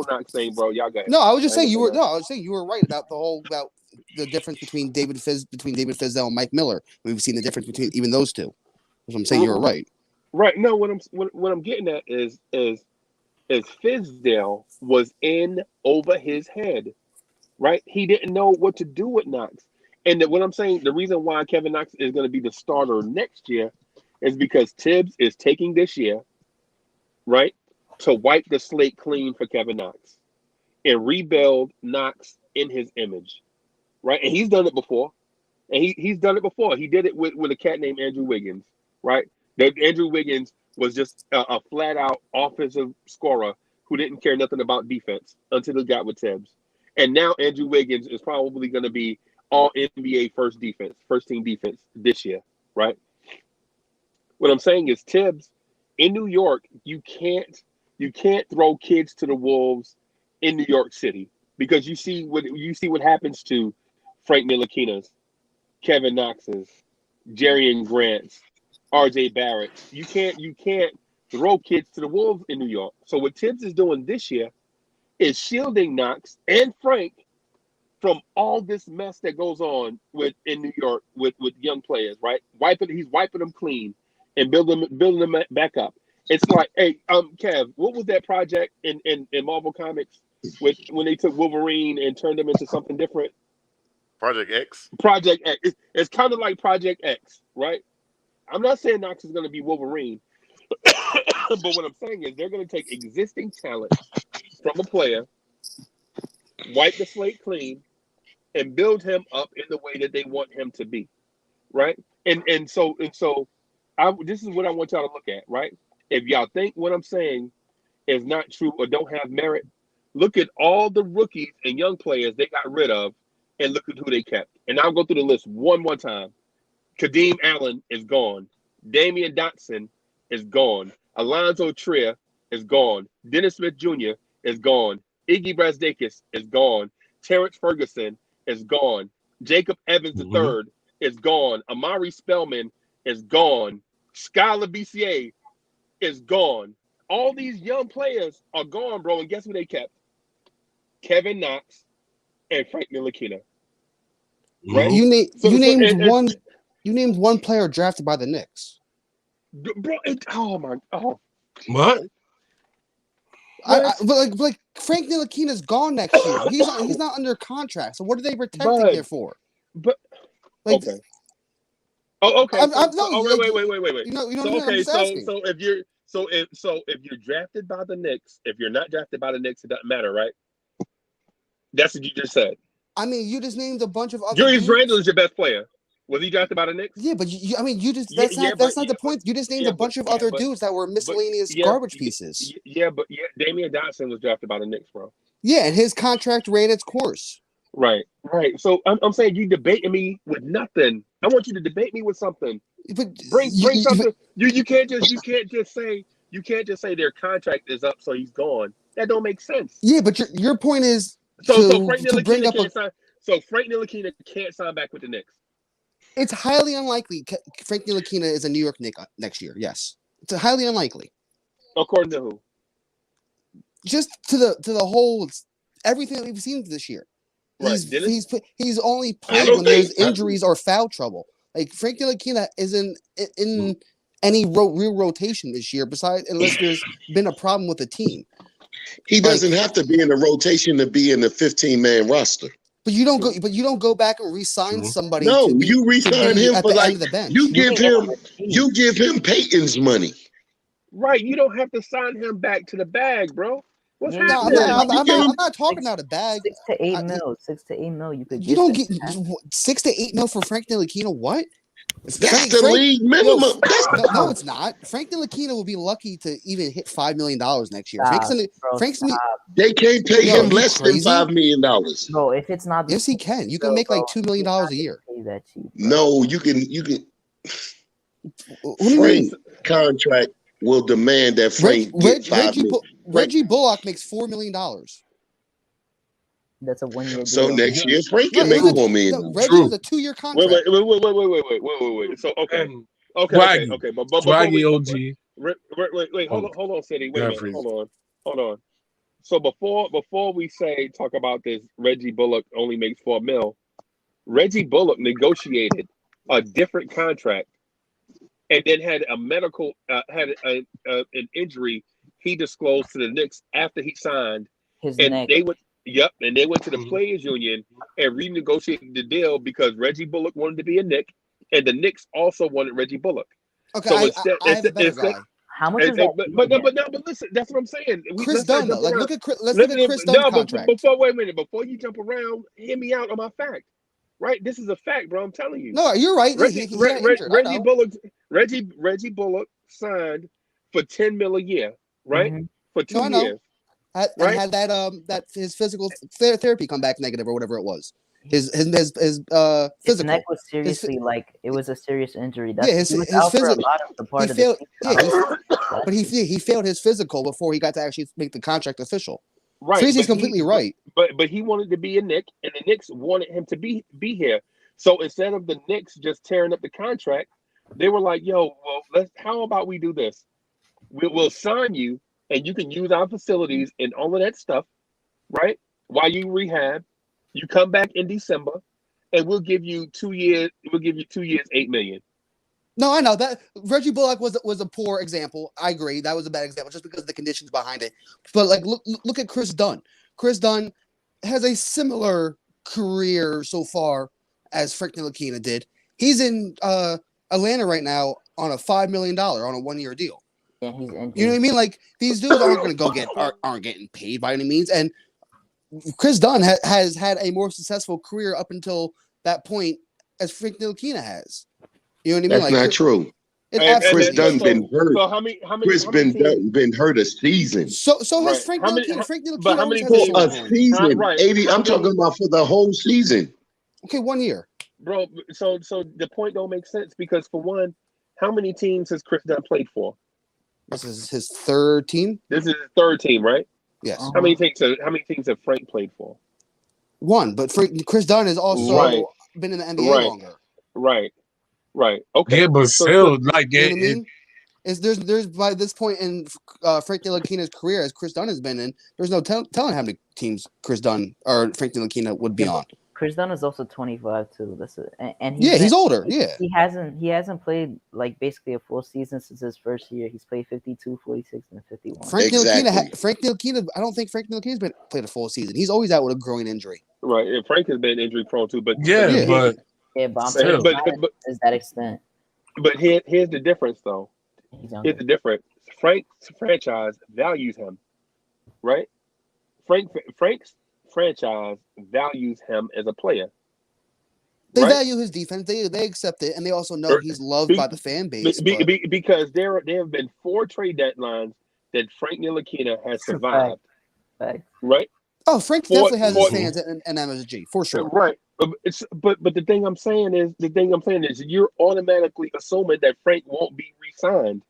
Knox thing, bro. Y'all got it. No, I was just saying you were right about the difference between David Fizdale and Mike Miller. We've seen the difference between even those two. So I'm saying you were right. Right. No, what I'm getting at is Fizdale was in over his head, right? He didn't know what to do with Knox. And what I'm saying, the reason why Kevin Knox is going to be the starter next year is because Tibbs is taking this year, right, to wipe the slate clean for Kevin Knox and rebuild Knox in his image, right? And he's done it before. And he's done it before. He did it with a cat named Andrew Wiggins, right? Andrew Wiggins was just a flat-out offensive scorer who didn't care nothing about defense until he got with Tibbs. And now Andrew Wiggins is probably going to be all NBA first team defense this year, right? What I'm saying is Tibbs in New York, you can't throw kids to the wolves in New York City because you see what happens to Frank Ntilikina's, Kevin Knox's, Jerry and Grant's, RJ Barrett. You can't throw kids to the wolves in New York. So what Tibbs is doing this year is shielding Knox and Frank from all this mess that goes on in New York with young players, right? He's wiping them clean and building them back up. It's like, hey, Kev, what was that project in Marvel Comics when they took Wolverine and turned him into something different. Project X. Project X. It's kind of like Project X, right? I'm not saying Knox is going to be Wolverine, but what I'm saying is they're going to take existing talent from a player, wipe the slate clean, and build him up in the way that they want him to be, right? And so this is what I want y'all to look at, right? If y'all think what I'm saying is not true or don't have merit, look at all the rookies and young players they got rid of, and look at who they kept. And I'll go through the list one more time. Kadeem Allen is gone. Damian Dotson is gone. Alonzo Trier is gone. Dennis Smith Jr. is gone. Iggy Brasdakis is gone. Terrence Ferguson is gone. Jacob Evans III is gone. Amari Spellman is gone. Skylar BCA is gone. All these young players are gone, bro. And guess who they kept? Kevin Knox and Frank Ntilikina. Right? You named one player drafted by the Knicks. Bro, what? Like Frank Ntilikina is gone next year. He's not under contract. So what are they protecting him for? But like, okay. Oh, okay. Wait. So if you're drafted by the Knicks, if you're not drafted by the Knicks, it doesn't matter, right? That's what you just said. I mean, you just named a bunch of other. Julius Randle is your best player. Was he drafted by the Knicks? Yeah, but that's not the point. You just named a bunch of other dudes that were miscellaneous garbage pieces. But Damian Dotson was drafted by the Knicks, bro. Yeah, and his contract ran its course. Right. So I'm saying you debating me with nothing. I want you to debate me with something. But bring something. You can't just say their contract is up, so he's gone. That don't make sense. Yeah, but your point is so Frank Ntilikina can't sign back with the Knicks. It's highly unlikely Frank Ntilikina is a New York Knick next year. Yes, it's highly unlikely. According to who? Just to the whole everything that we've seen this year. Right. He's only played when there's injuries or foul trouble. Like Frank Ntilikina isn't in any real rotation this year. Besides, unless there's been a problem with the team. He doesn't have to be in the rotation to be in the 15-man roster. But you don't go back and re-sign somebody. No, you re-sign him for like the bench. you give him Peyton's money. Right. You don't have to sign him back to the bag, bro. What's happening? I'm not talking out of bag. 6 to 8 mil. 6 to 8 mil. You could. You don't get 6 to 8 mil for Frank Ntilikina. What? That's the league minimum. No, it's not. Frank Ntilikina will be lucky to even hit $5 million next year. They can't pay him less than $5 million. No, if it's not. Yes, he can. You can make like $2 million a year. That cheap, no, you can. Frank's contract will demand that Frank get $5 million. Reggie Bullock makes $4 million. That's a 1 year deal. So next year, Frank can make $4 million. Reggie is a 2-year contract. Wait. So okay. But Swaggy OG. Wait. Hold on, City. Wait a minute. Hold on. So before we talk about this, Reggie Bullock only makes $4 million. Reggie Bullock negotiated a different contract, and then had a medical an injury he disclosed to the Knicks after he signed. His neck. And they went to the players union and renegotiated the deal because Reggie Bullock wanted to be a Knick, and the Knicks also wanted Reggie Bullock. Okay, so I have a better guy. How much is that? But listen, that's what I'm saying. Chris Dunn, though. Like, look at Chris Dunn's contract. Wait a minute. Before you jump around, hear me out on my fact. Right? This is a fact, bro. I'm telling you. No, you're right. Reggie Bullock signed for $10 million a year, right? Mm-hmm. For 2 years. Had that his physical therapy come back negative or whatever it was. His physical. His neck was seriously it was a serious injury. His physical. But he failed his physical before he got to actually make the contract official. Right. Freezie's completely right. But he wanted to be a Knick, and the Knicks wanted him to be here. So instead of the Knicks just tearing up the contract, they were like, "Yo, well, how about we do this? We'll sign you, and you can use our facilities and all of that stuff, right? While you rehab, you come back in December, and we'll give you 2 years. We'll give you 2 years, $8 million." No, I know that Reggie Bullock was a poor example. I agree, that was a bad example just because of the conditions behind it. But like, look at Chris Dunn. Chris Dunn has a similar career so far as Frank Ntilikina did. He's in Atlanta right now on a $5 million on a 1-year deal. Yeah, he's injured. You know what I mean? Like these dudes aren't going to aren't getting paid by any means. And Chris Dunn has had a more successful career up until that point as Frank Ntilikina has. You know what I mean? That's like, not true. Chris Dunn been hurt. So how many been hurt a season. So has Frank Ntilikina. Frank Ntilikina how many for a season? Right. 80. I'm talking about for the whole season. Okay, 1 year. Bro, so the point don't make sense because for one, how many teams has Chris Dunn played for? This is his third team. This is his third team, right? Yes. How many teams have Frank played for? One, but Chris Dunn has also been in the NBA longer. Right. Okay. Yeah, but still, like, you know what I mean? There's by this point in Frank Ntilikina's career, as Chris Dunn has been in, there's no telling how many teams Chris Dunn or Frank Ntilikina would be on. Chris Dunn is also 25 too. And he's older. Yeah, he hasn't played like basically a full season since his first year. He's played 52, 46, and 51. Frank Ntilikina. I don't think Frank Ntilikina's played a full season. He's always out with a groin injury. Right. And Frank has been injury prone too, but but I'm saying to that extent. But here's the difference, though. Here's the difference. Frank's franchise values him, right? Frank's franchise values him as a player. They value his defense. They accept it, and they also know he's loved by the fan base. Because there have been 4 trade deadlines that Frank Ntilikina has survived. Right? Oh, Frank definitely has his fans in MSG for sure. Right. But the thing I'm saying is you're automatically assuming that Frank won't be re-signed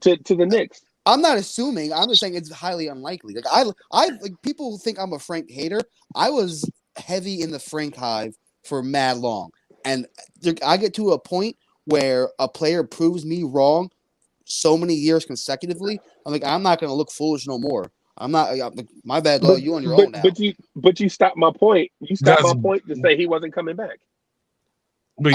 to the Knicks. I'm not assuming. I'm just saying it's highly unlikely. Like I like people think I'm a Frank hater. I was heavy in the Frank hive for mad long, and I get to a point where a player proves me wrong so many years consecutively. I'm like, I'm not going to look foolish no more. I'm not. My bad, though. You on your own now. But you stopped my point. You stopped my point to say he wasn't coming back. But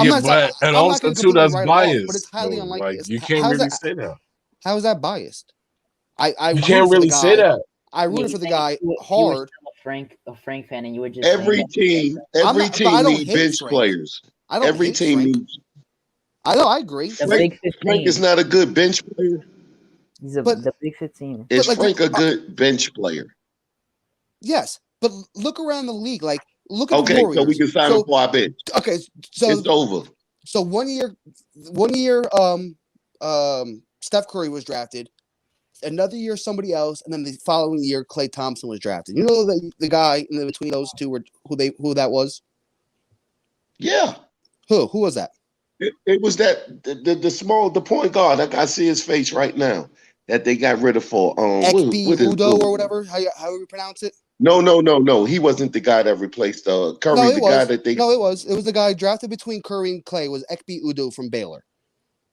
and also too, that's biased. But it's highly unlikely. Like, you can't really say that. How is that biased? You can't really say that. I rooted for the guy hard. A Frank fan, and you were just every team needs bench players. Every team needs. I know. I agree. Frank is not a good bench player. He's the Big 15. Is Frank a good bench player? Yes, but look around the league. Like, look at the Warriors. So we can sign him for our bench. Okay, so it's over. So 1 year, Steph Curry was drafted. Another year, somebody else, and then the following year, Klay Thompson was drafted. You know the guy in between those two who that was? Yeah. Who was that? It was the point guard. I see his face right now that they got rid of for Udo or whatever. How you pronounce it? No. He wasn't the guy that replaced Curry. No, it was the guy drafted between Curry and Klay was Ekpe Udo from Baylor.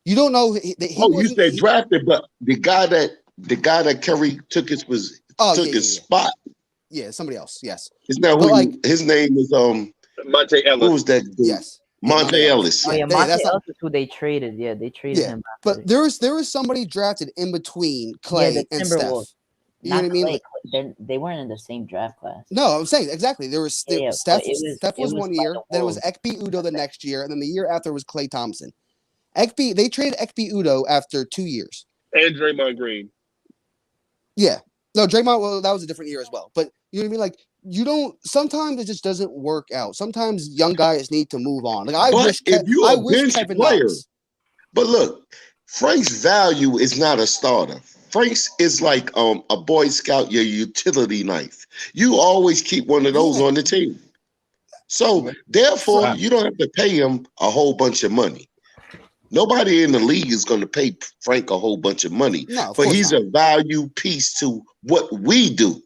You don't know. You said drafted, but the guy that Curry took his spot. Yeah, somebody else. Yes. It's not his name is Monte Ellis. Who was that dude? Yes. Monte Ellis. Oh yeah, Monte Ellis is who they traded. Yeah, they traded him. But there was somebody drafted in between Klay and Steph. You know what I mean? They weren't in the same draft class. No, I'm saying exactly. There was Steph was 1 year, then it was Ekpe Udo the next year, and then the year after was Klay Thompson. They traded Ekpe Udo after 2 years. And Draymond Green. Yeah. No, Draymond, well, that was a different year as well. But you know what I mean? Like, sometimes it just doesn't work out. Sometimes young guys need to move on. Like, I wish Kevin Knox. But look, Frank's value is not a starter. Frank's is like a Boy Scout, your utility knife. You always keep one of those on the team. So, therefore, you don't have to pay him a whole bunch of money. Nobody in the league is going to pay Frank a whole bunch of money, but he's a value piece to what we do.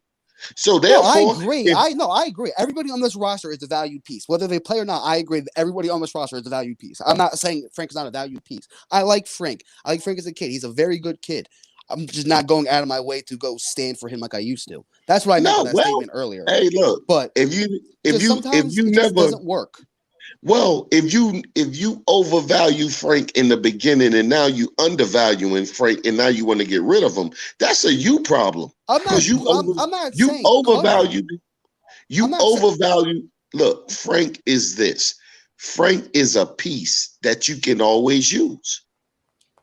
So therefore, I agree. I agree. Everybody on this roster is a value piece, whether they play or not. I agree that everybody on this roster is a value piece. I'm not saying Frank's not a value piece. I like Frank. I like Frank as a kid. He's a very good kid. I'm just not going out of my way to go stand for him like I used to. That's what I meant by that statement earlier. Hey, look, but if you never doesn't work. Well, if you overvalue Frank in the beginning and now you undervaluing Frank and now you want to get rid of him, that's a you problem. I'm not. Because I'm not you saying overvalue. I'm not Overvalue. Look, Frank is this. Frank is a piece that you can always use.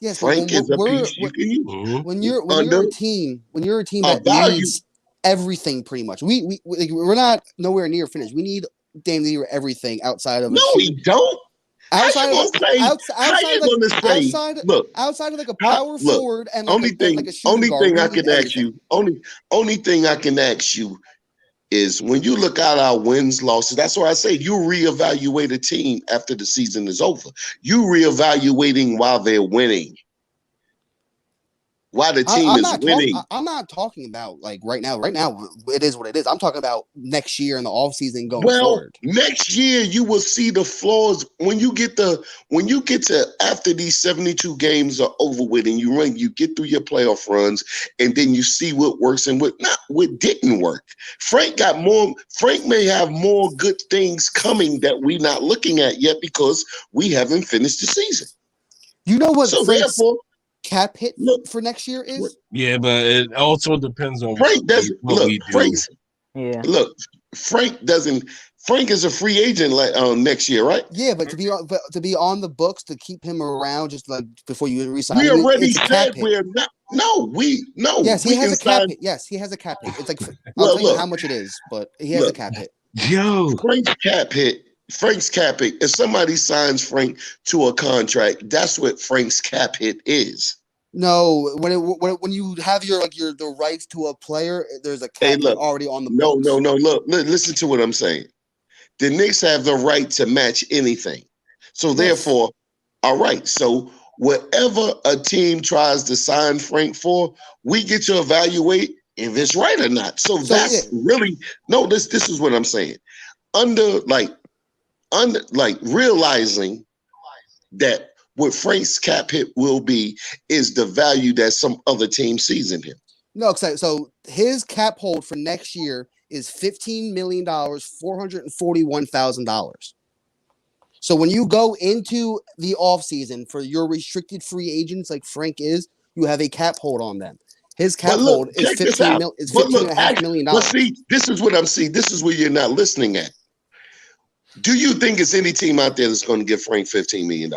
Yes, Frank is a piece you can use. when you're a team that value. needs everything pretty much. We're not nowhere near finished. We need damn near everything outside of No, we don't. Outside of like a power forward and like a shooting guard. Only thing I can ask you is when you look at our wins, losses, that's why I say you reevaluate a team after the season is over. You reevaluating while they're winning. While the team is winning. I'm not talking about like right now. Right now, it is what it is. I'm talking about next year in the offseason going forward. Next year you will see the flaws when you get to after these 72 games are over with and you get through your playoff runs and then you see what works and what didn't work. Frank may have more good things coming that we're not looking at yet because we haven't finished the season. You know what? So Frank's cap hit for next year is? Yeah, but it also depends on Frank doesn't look. Frank is a free agent next year, right? Yeah, but to be on the books to keep him around just like before you resign. We already said we're not. No. Yes, he has a cap hit. Yes, he has a cap hit. It's like I'll tell you how much it is, but he has a cap hit. Frank's cap hit. If somebody signs Frank to a contract, that's what Frank's cap hit is. No, when you have the rights to a player, there's a cap hit already on the books. No. Look, listen to what I'm saying. The Knicks have the right to match anything. So therefore, all right. So whatever a team tries to sign Frank for, we get to evaluate if it's right or not. So that's really this is what I'm saying. Under realizing that what Frank's cap hit will be is the value that some other team sees in him. No, so his cap hold for next year is $15,441,000. So when you go into the offseason for your restricted free agents like Frank is, you have a cap hold on them. His cap hold is $15.5 million. But see, this is what I'm seeing. This is where you're not listening at. Do you think it's any team out there that's going to give Frank $15 million?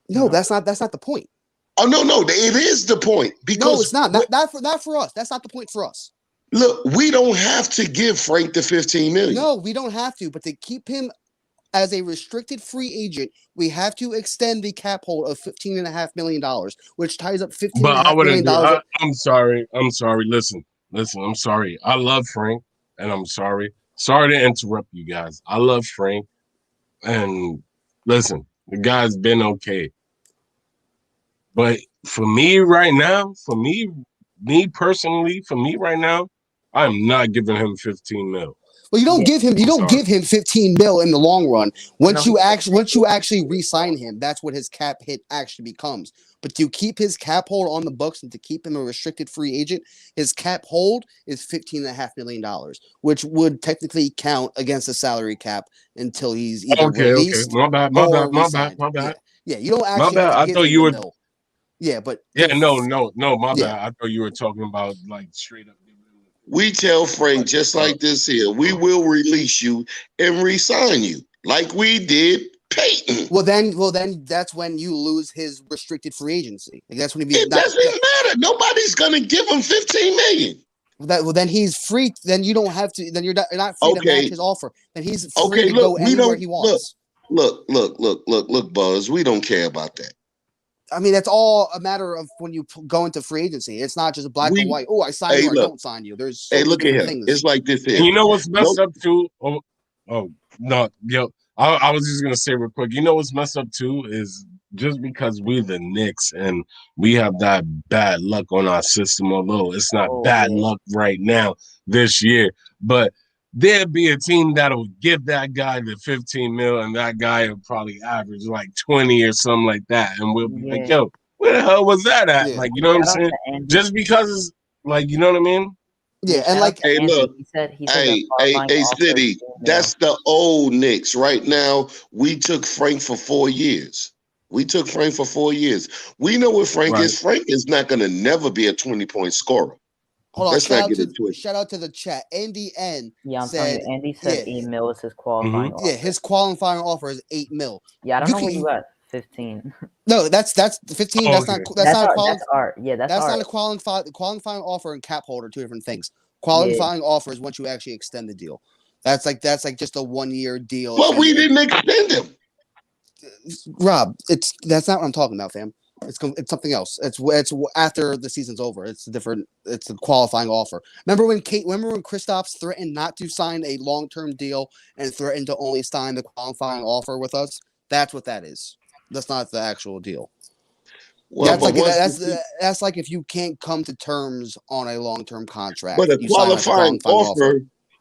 No, that's not the point. Oh no, it is the point because no, it's not. Not for us. That's not the point for us. Look, we don't have to give Frank the $15 million. No, we don't have to. But to keep him as a restricted free agent, we have to extend the cap hold of $15.5 million, which ties up $15.5 million. I'm sorry. Listen. I'm sorry. I love Frank, and I'm sorry. Sorry to interrupt you guys. I love Frank, and listen, the guy's been okay. But for me right now, I'm not giving him 15 mil. Well, you don't give him 15 mil in the long run. Once you actually re-sign him, that's what his cap hit actually becomes. But to keep his cap hold on the books and to keep him a restricted free agent, his cap hold is $15.5 million, which would technically count against the salary cap until he's either released. My bad. Yeah, you don't actually. I thought you were. Yeah, but my bad. I thought you were talking about like straight up. We tell Frank just like this here. We will release you and re-sign you like we did Peyton. Well, then that's when you lose his restricted free agency. Like that's when it doesn't matter. Nobody's gonna give him $15 million. Well, then he's free. Then you don't have to. Then you're not free to match his offer. Then he's free to go anywhere he wants. Look, Buzz. We don't care about that. I mean, that's all a matter of when you go into free agency. It's not just black and white. Oh, I sign you or I don't sign you. There's look at him. It's like this here. And you know what's messed up too? Oh no, yo. I was just gonna say real quick. You know what's messed up too is just because we're the Knicks and we have that bad luck on our system. Although it's not bad luck right now this year, but there'd be a team that'll give that guy the 15 mil and that guy will probably average like 20 or something like that. And we'll be like, yo, where the hell was that at? Like, you know what I'm saying? Just because, like, you know what I mean? Yeah, and shout out like, to Hey, Andy. look. He said the Hey, qualifying offer is City. 8 mil. That's the old Knicks. Right now, we took Frank for 4 years. We took Frank for 4 years. We know what Frank Right. is. Frank is not going to never be a 20-point scorer. hold on. Let's not get into it. Shout out to the chat. Andy N Yeah, I'm said, telling you, Andy said 8 mil is his qualifying offer. yeah, his qualifying offer is 8 mil. Yeah, I don't know what you got. 15. No, that's 15. Oh, That's okay. not that's not a that's art. Yeah, that's not art. a qualifying offer and cap hold are two different things. Qualifying offer is once you actually extend the deal. That's like just a 1-year deal. But we didn't extend him. Rob, that's not what I'm talking about, fam. It's something else. It's after the season's over. It's different. It's a qualifying offer. Remember when Kristaps threatened not to sign a long-term deal and threatened to only sign the qualifying offer with us? That's what that is. That's not the actual deal. Well, that's like if you can't come to terms on a long-term contract. But a you sign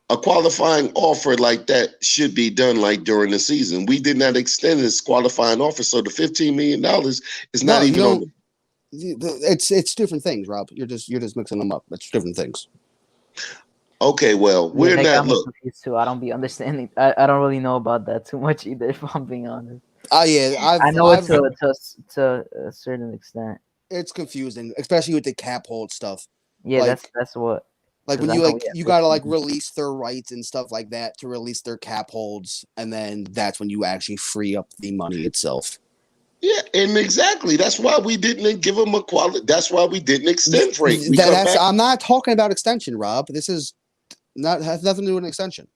qualifying offer like that should be done like during the season. We did not extend this qualifying offer, so the $15 million is not even on. It's different things, Rob. You're just mixing them up. It's different things. Okay, well, we're not. Look, confused too. I don't be understanding. I don't really know about that too much either. If I'm being honest. Yeah, I know it to a certain extent. It's confusing, especially with the cap hold stuff. Yeah, that's what. Like when you gotta like release their rights and stuff like that to release their cap holds, and then that's when you actually free up the money itself. Yeah, and exactly. That's why we didn't give him a quality. That's why we didn't extend Frank. I'm not talking about extension, Rob. This has nothing to do with an extension.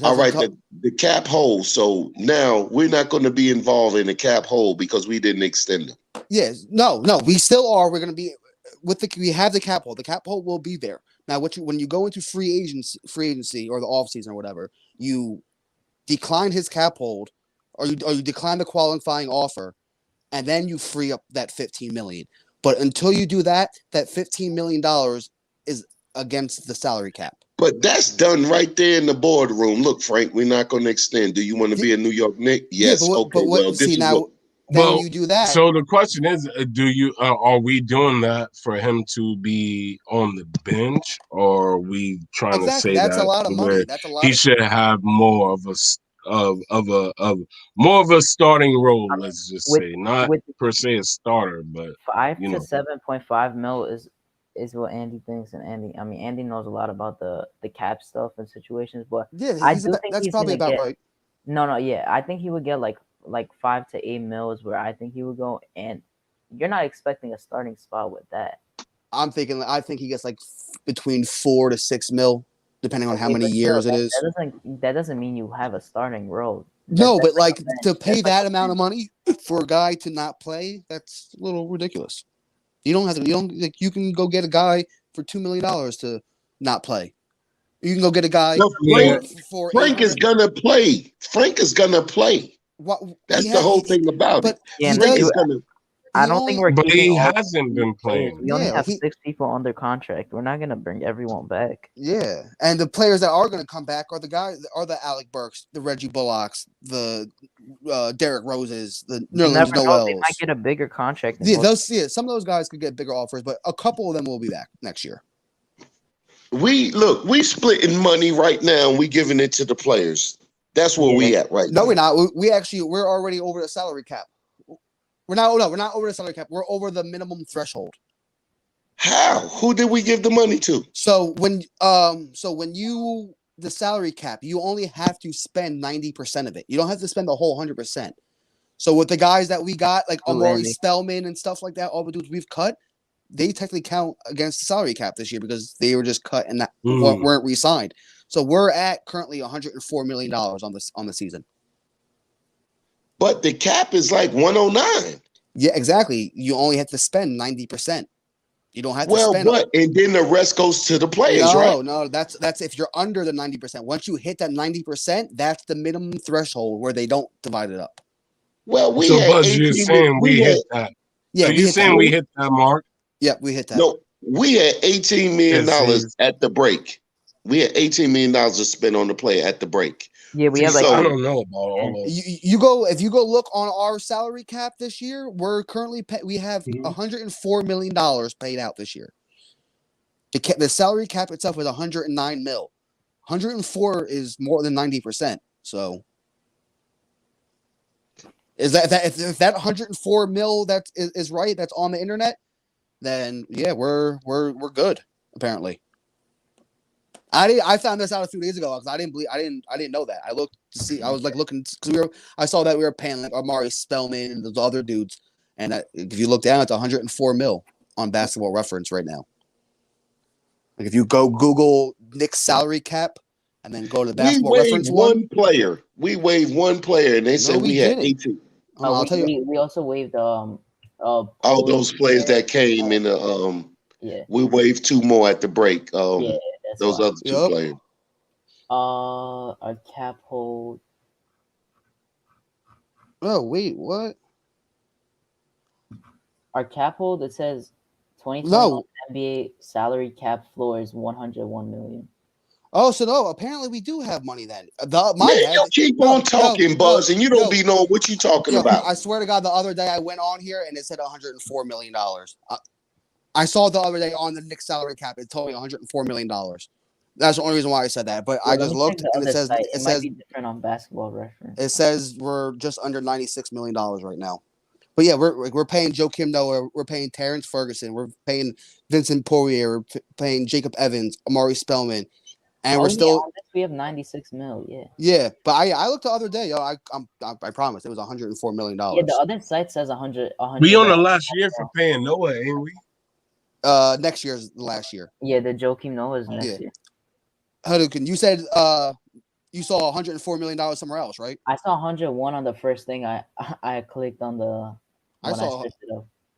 All right, the cap hold. So now we're not going to be involved in the cap hold because we didn't extend them. Yes, no, we still are. We're going to be we have the cap hold. The cap hold will be there. Now, when you go into free agency or the off season or whatever, you decline his cap hold, or you decline the qualifying offer, and then you free up that $15 million. But until you do that, that $15 million is against the salary cap. But that's done right there in the boardroom. Look, Frank, we're not going to extend. Do you want to be a New York Knick? Yes. Yeah, then you do that. So the question is, are we doing that for him to be on the bench, or are we trying to say that's that a lot of money. That's a lot. He should have more of a starting role? Let's just say, not per se a starter, but 5 to 7.5 mil is what Andy thinks, and Andy knows a lot about the cap stuff and situations, but yeah, I do think that's probably about right. No, yeah, I think he would get like 5 to 8 mil is where I think he would go, and you're not expecting a starting spot with that. I think he gets like between 4 to 6 mil, depending on how many years it is. That doesn't mean you have a starting role. No, but like to pay that amount of money for a guy to not play, that's a little ridiculous. You can go get a guy for $2 million to not play. You can go get a guy for Frank is gonna play. Frank is gonna play. That's the whole thing about it. Frank is gonna. I don't think we're. But he hasn't been playing. We only have 6 people under contract. We're not gonna bring everyone back. Yeah, and the players that are gonna come back are the Alec Burks, the Reggie Bullocks, the Derrick Roses, the Nerlens Noel. They might get a bigger contract. Some of those guys could get bigger offers, but a couple of them will be back next year. We splitting money right now, and we giving it to the players. That's where we at right now. No, we're not. We're already over the salary cap. We're not over the salary cap. We're over the minimum threshold. How? Who did we give the money to? So when the salary cap, you only have to spend 90% of it. You don't have to spend the whole 100%. So with the guys that we got, like Amari Spellman and stuff like that, all the dudes we've cut, they technically count against the salary cap this year because they were just cut and weren't re-signed. So we're at currently $104 million on the season. But the cap is like 109. Yeah, exactly. You only have to spend 90%. You don't have to spend. And then the rest goes to the players, right? No, that's if you're under the 90%. Once you hit that 90%, that's the minimum threshold where they don't divide it up. Well, we hit that. Yeah, so you're saying we hit that mark? Yeah, we hit that. No, we had $18 million at the break. We had $18 million to spend on the play at the break. Yeah, we have I don't know about all of if you go look on our salary cap this year, we're currently we have $104 million paid out this year. The salary cap itself is 109 mil. 104 is more than 90%. So is that if that 104 mil that is right, that's on the internet, then yeah, we're good apparently. I found this out a few days ago because I didn't know that. I looked to see. I was like looking because I saw that we were paying like Amari Spellman and those other dudes, and if you look down, it's 104 mil on Basketball Reference right now. Like if you go Google Knicks salary cap and then go to the Basketball Reference one player. We waived one player, and they said we had 18. I'll tell you. We also waived all those players that came in the yeah. We waived 2 more at the break. Yeah, that's those other 2 players. A cap hold. Oh wait, what? Our cap hold, it says 2021 NBA salary cap floor is 101 million. Oh, so no, apparently we do have money then. You keep on talking, Buzz, and you don't be knowing what you're talking about. I swear to God, the other day I went on here and it said $104 million. I saw the other day on the Knicks salary cap, it told me $104 million. That's the only reason why I said that. But I just looked and it says it might be different on Basketball Reference. It says we're just under $96 million right now. But yeah, we're paying Joakim Noah, we're paying Terrence Ferguson, we're paying Vincent Poirier, we're paying Jacob Evans, Amari Spellman, and we're still we have 96 mil. Yeah, but I looked the other day. I promise it was $104 million. Yeah, the other site says 100. We on the last year for paying Noah, ain't we? Next year's the last year. Yeah, the Joakim Noah is next year. Hadouken, you said you saw $104 million somewhere else, right? I saw 101 on the first thing I clicked on the. I saw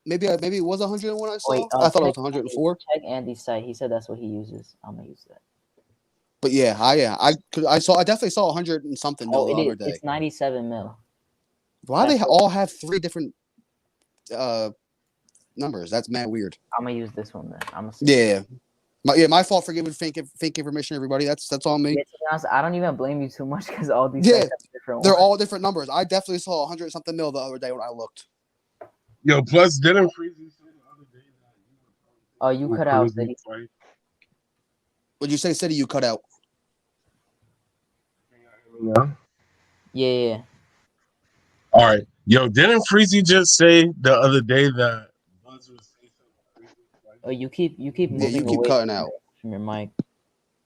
maybe it was 101. I saw. Wait, I thought it was 104. Check Andy's site. He said that's what he uses. I'm gonna use that. But yeah, I definitely saw 100 and something mil the other day. It's 97 mil. Why do they all have 3 different numbers? That's mad weird. I'm gonna use this one then. My fault for giving fake information, everybody. That's on me. Yeah, to be honest, I don't even blame you too much because all these they're different all different numbers. I definitely saw 100 something mil the other day when I looked. Yo, plus didn't Freezie say the other day that you cut out, City. What'd you say, City? You cut out. Yeah. All right. Yo, didn't Freezie just say the other day that Buzz was saying something? Oh, you keep moving you keep cutting out from your mic.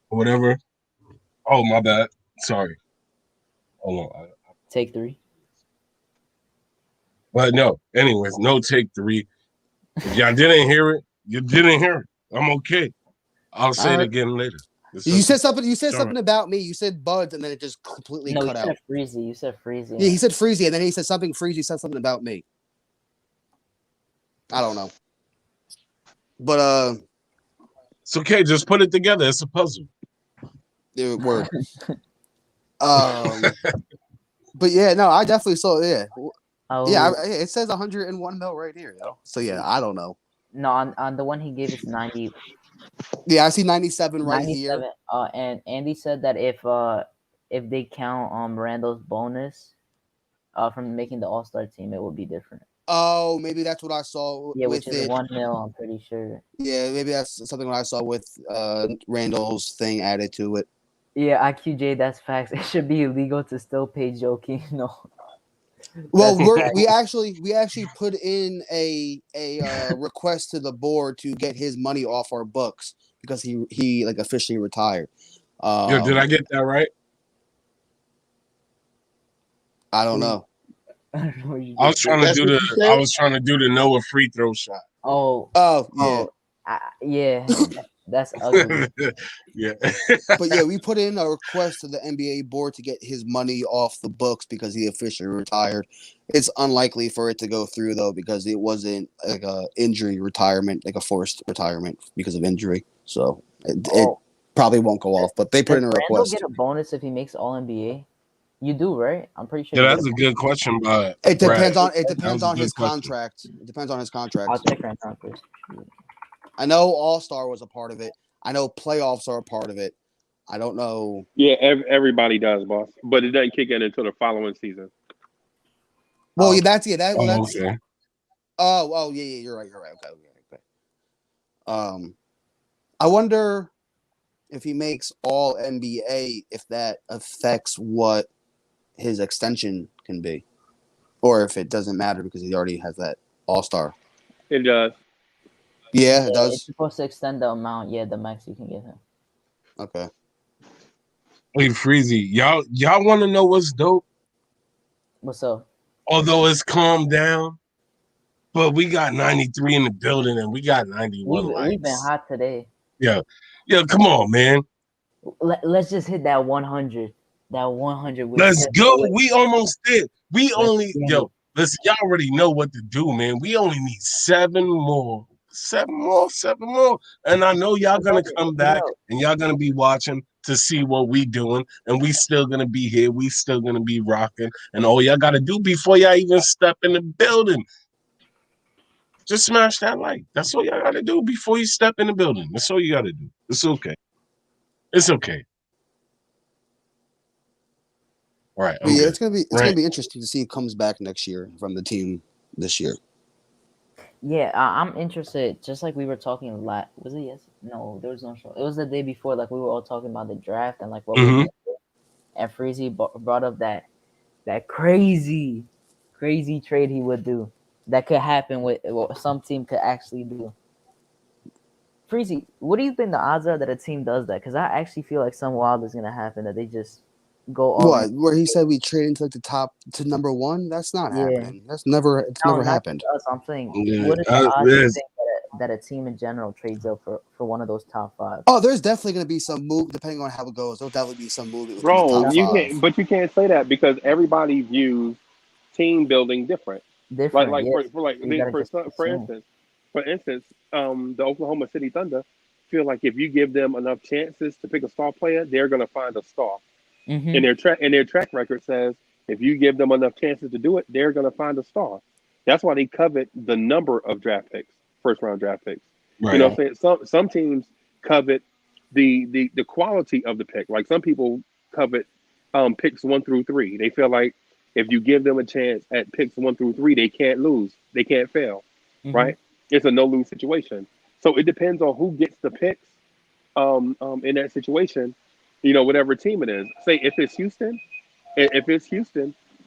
Whatever. Oh, my bad. Sorry. Hold on. Take 3. But no. Anyways, no take 3. If y'all didn't hear it, you didn't hear it. I'm okay. I'll say it again later. You said something. You said something about me. You said Buds, and then it just completely cut out. Freezie. You said Freezie. Yeah, he said Freezie, and then he said something. Freezie said something about me. I don't know. But it's okay. Just put it together. It's a puzzle. It worked. But yeah, no, I definitely saw. Yeah, it says 101 mil right here, yo. So yeah, I don't know. No, on the one he gave us 90. Yeah, I see 97 right here. And Andy said that if they count Randle's bonus from making the All-Star team, it would be different. Oh, maybe that's what I saw. Yeah, with which is it. 1 mil. I'm pretty sure. Yeah, maybe that's something what I saw with Randle's thing added to it. Yeah, IQJ, that's facts. It should be illegal to still pay Joakim. No. Well, we actually put in a request to the board to get his money off our books because he like officially retired. Yo, did I get that right? I don't know. I was trying to do the Noah free throw shot. Yeah. That's ugly. Yeah. But yeah, we put in a request to the NBA board to get his money off the books because he officially retired. It's unlikely for it to go through though because it wasn't like a injury retirement, like a forced retirement because of injury. So it probably won't go off. But they put in a request. Does Randle get a bonus if he makes All NBA? You do, right? I'm pretty sure. Yeah, that's a good question, but it depends on his contract. It depends on his contract. I'll check right now first. I know All-Star was a part of it. I know playoffs are a part of it. I don't know. Yeah, everybody does, boss. But it doesn't kick in until the following season. Well, that's okay. Oh, yeah, you're right. Okay. I wonder if he makes all NBA, if that affects what his extension can be, or if it doesn't matter because he already has that All-Star. It does. Yeah, it It's does. supposed to extend the amount, the max you can give him. Okay. Hey, Freezie, y'all want to know what's dope? What's up? Although it's calmed down, but we got 93 in the building and we got 91 We've been likes. hot today. Yeah, come on, man. Let's just hit that 100. That 100. Let's go. We almost did. Listen, y'all already know what to do, man. We only need 7 more. 7 more. And I know y'all gonna come back and y'all gonna be watching to see what we doing. And we still gonna be here. We still gonna be rocking. And all y'all gotta do before y'all even step in the building, just smash that like. That's all y'all gotta do before you step in the building. That's all you gotta do. It's okay. It's okay. All right. Yeah, it's gonna be interesting to see who comes back next year from the team this year. Yeah, I'm interested. Just like we were talking was it yes? No, there was no show. It was the day before. Like we were all talking about the draft and like what we did. And Freezie brought up that crazy trade he would do that could happen with what some team could actually do. Freezie, what do you think the odds are that a team does that? Because I actually feel like some wild is gonna happen that they just go all what? Where he said we trade into like the top to number 1? That's not happening. It's never happened. Us, I'm saying, what is the odds you think that a team in general trades up for one of those top 5? Oh, there's definitely going to be some move depending on how it goes. There'll definitely be some movement. Bro, you can't say that because everybody views team building different. Like for instance, the Oklahoma City Thunder feel like if you give them enough chances to pick a star player, they're going to find a star. Mm-hmm. And their track record says if you give them enough chances to do it, they're going to find a star. That's why they covet the number of draft picks, first round draft picks. Right. You know what I'm saying? Some teams covet the quality of the pick. Like some people covet picks 1 through 3. They feel like if you give them a chance at picks 1 through 3, they can't lose. They can't fail. Mm-hmm. Right? It's a no-lose situation. So it depends on who gets the picks in that situation. You know, whatever team it is. Say if it's Houston,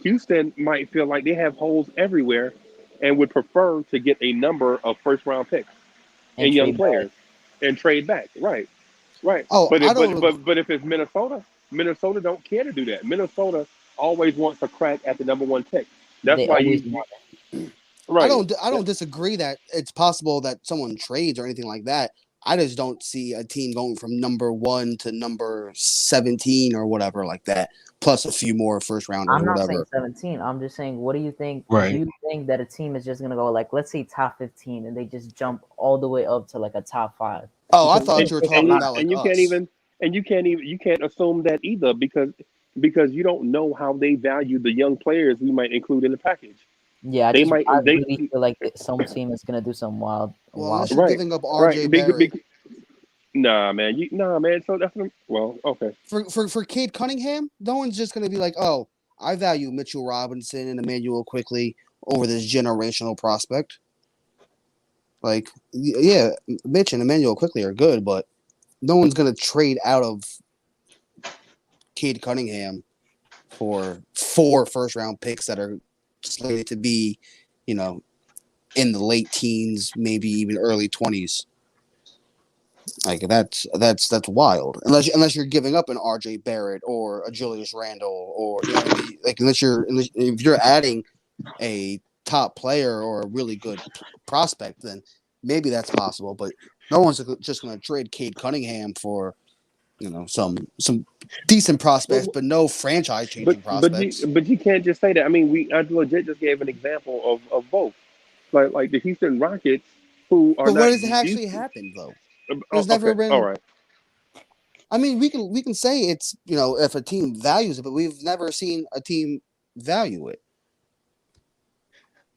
Houston might feel like they have holes everywhere and would prefer to get a number of first-round picks and young players and trade back. Right. Oh, but if it's Minnesota don't care to do that. Minnesota always wants a crack at the number 1 pick. That's why right. I don't disagree that it's possible that someone trades or anything like that. I just don't see a team going from number 1 to number 17 or whatever like that, plus a few more first rounders or whatever. I'm not saying 17. I'm just saying, what do you think? Right. Do you think that a team is just going to go, like, let's say top 15, and they just jump all the way up to, like, a top 5? Oh, I thought you were talking about, like, you can't assume that either because you don't know how they value the young players we might include in the package. Yeah, I really feel like some team is gonna do some wild. You're giving up RJ Barrett. Nah, man. So that's okay. For Cade Cunningham, no one's just gonna be like, oh, I value Mitchell Robinson and Emmanuel Quickly over this generational prospect. Like, yeah, Mitch and Emmanuel Quickly are good, but no one's gonna trade out of Cade Cunningham for 4 first-round picks that are slated to be, in the late teens, maybe even early 20s. Like that's wild. Unless you're giving up an RJ Barrett or a Julius Randle or like if you're adding a top player or a really good prospect, then maybe that's possible. But no one's just going to trade Cade Cunningham for some decent prospects, but no franchise-changing prospects. But you can't just say that. I mean, I legit just gave an example of both, like the Houston Rockets, who are. But what has actually happened though? There's never been. All right. I mean, we can say it's if a team values it, but we've never seen a team value it.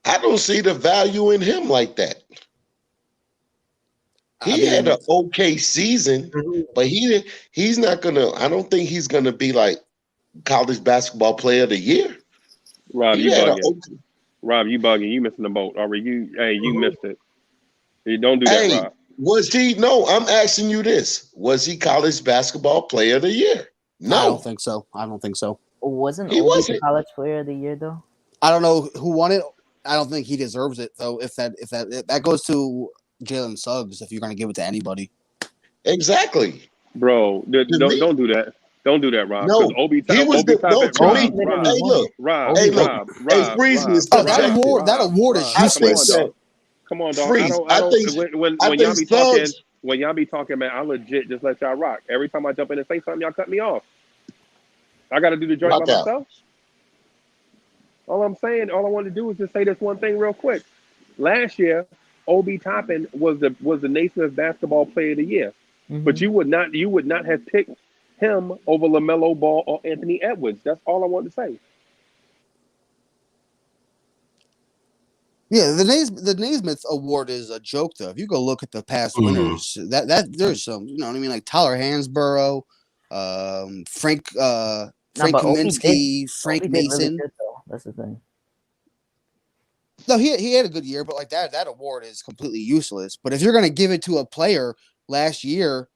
I don't see the value in him like that. He had an okay season, but he's not gonna. I don't think he's gonna be like college basketball player of the year. Rob, you bugging. You missing the boat. You missed it. You don't do that, Rob. Was he? No, I'm asking you this. Was he college basketball player of the year? No. I don't think so. I don't think so. Wasn't He Obi the wasn't. college player of the year though? I don't know who won it. I don't think he deserves it though. If that goes to Jalen Suggs, if you're going to give it to anybody. Exactly. Bro, don't do that. Don't do that, Rob. No, Obi he was the no to me. Hey, look. Rob, Hey, look. Hey, Freezie is subjective. That award is I think useless. that. Come on, dog. Freeze. I don't. think When I y'all think be talking, Suggs. when y'all be talking, man, I legit just let y'all rock. Every time I jump in and say something, y'all cut me off. I got to do the joint by Rock out. myself. All I'm saying, all I wanted to do is just say this one thing real quick. Last year, Obi Toppin was the Naismith Basketball Player of the Year, but you would not have picked him over LaMelo Ball or Anthony Edwards. That's all I wanted to say. Yeah, the Naismith Award is a joke though. If you go look at the past winners, that there's some, you know what I mean, like Tyler Hansborough, Frank Kaminsky, Frank Obi did Mason. really good, though. That's the thing. No, he had a good year, but like that award is completely useless. But if you're gonna give it to a player last year,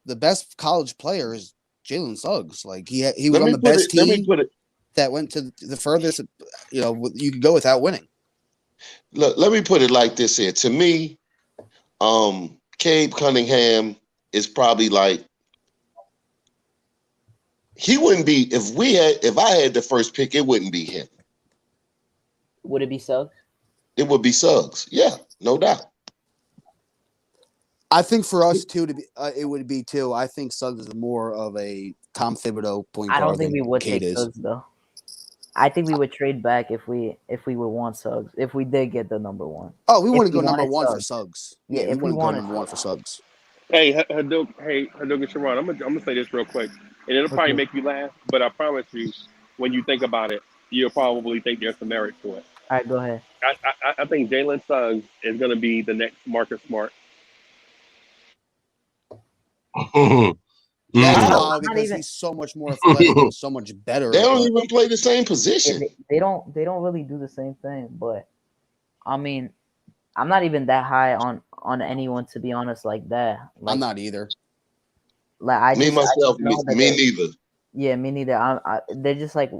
the best college player is Jalen Suggs. Like he was on the best team that went to the furthest. You know, you could go without winning. Look, let me put it like this here. To me, Cade Cunningham is probably like he wouldn't be if I had the first pick, it wouldn't be him. Would it be Suggs? It would be Suggs. Yeah, no doubt. I think for us too, it would be too. I think Suggs is more of a Tom Thibodeau point guard. I don't think we would Cade take Suggs though. I think we would trade back if we would want Suggs. If we did get the number one. Oh, we want to go number one for Suggs. Yeah, we if we want to go wanted number one for Suggs. Hey, Hadouken and Sharon, I'm gonna say this real quick, and it'll probably make you laugh, but I promise you, when you think about it, you'll probably think there's some merit to it. All right, go ahead. I think Jalen Suggs is gonna be the next Marcus Smart. That's wild because he's so much more athletic and so much better. They don't even play the same position. Yeah, they don't really do the same thing. But I mean, I'm not even that high on anyone, to be honest, like that. Like, I'm not either. Like me neither. Yeah, me neither. They're just like,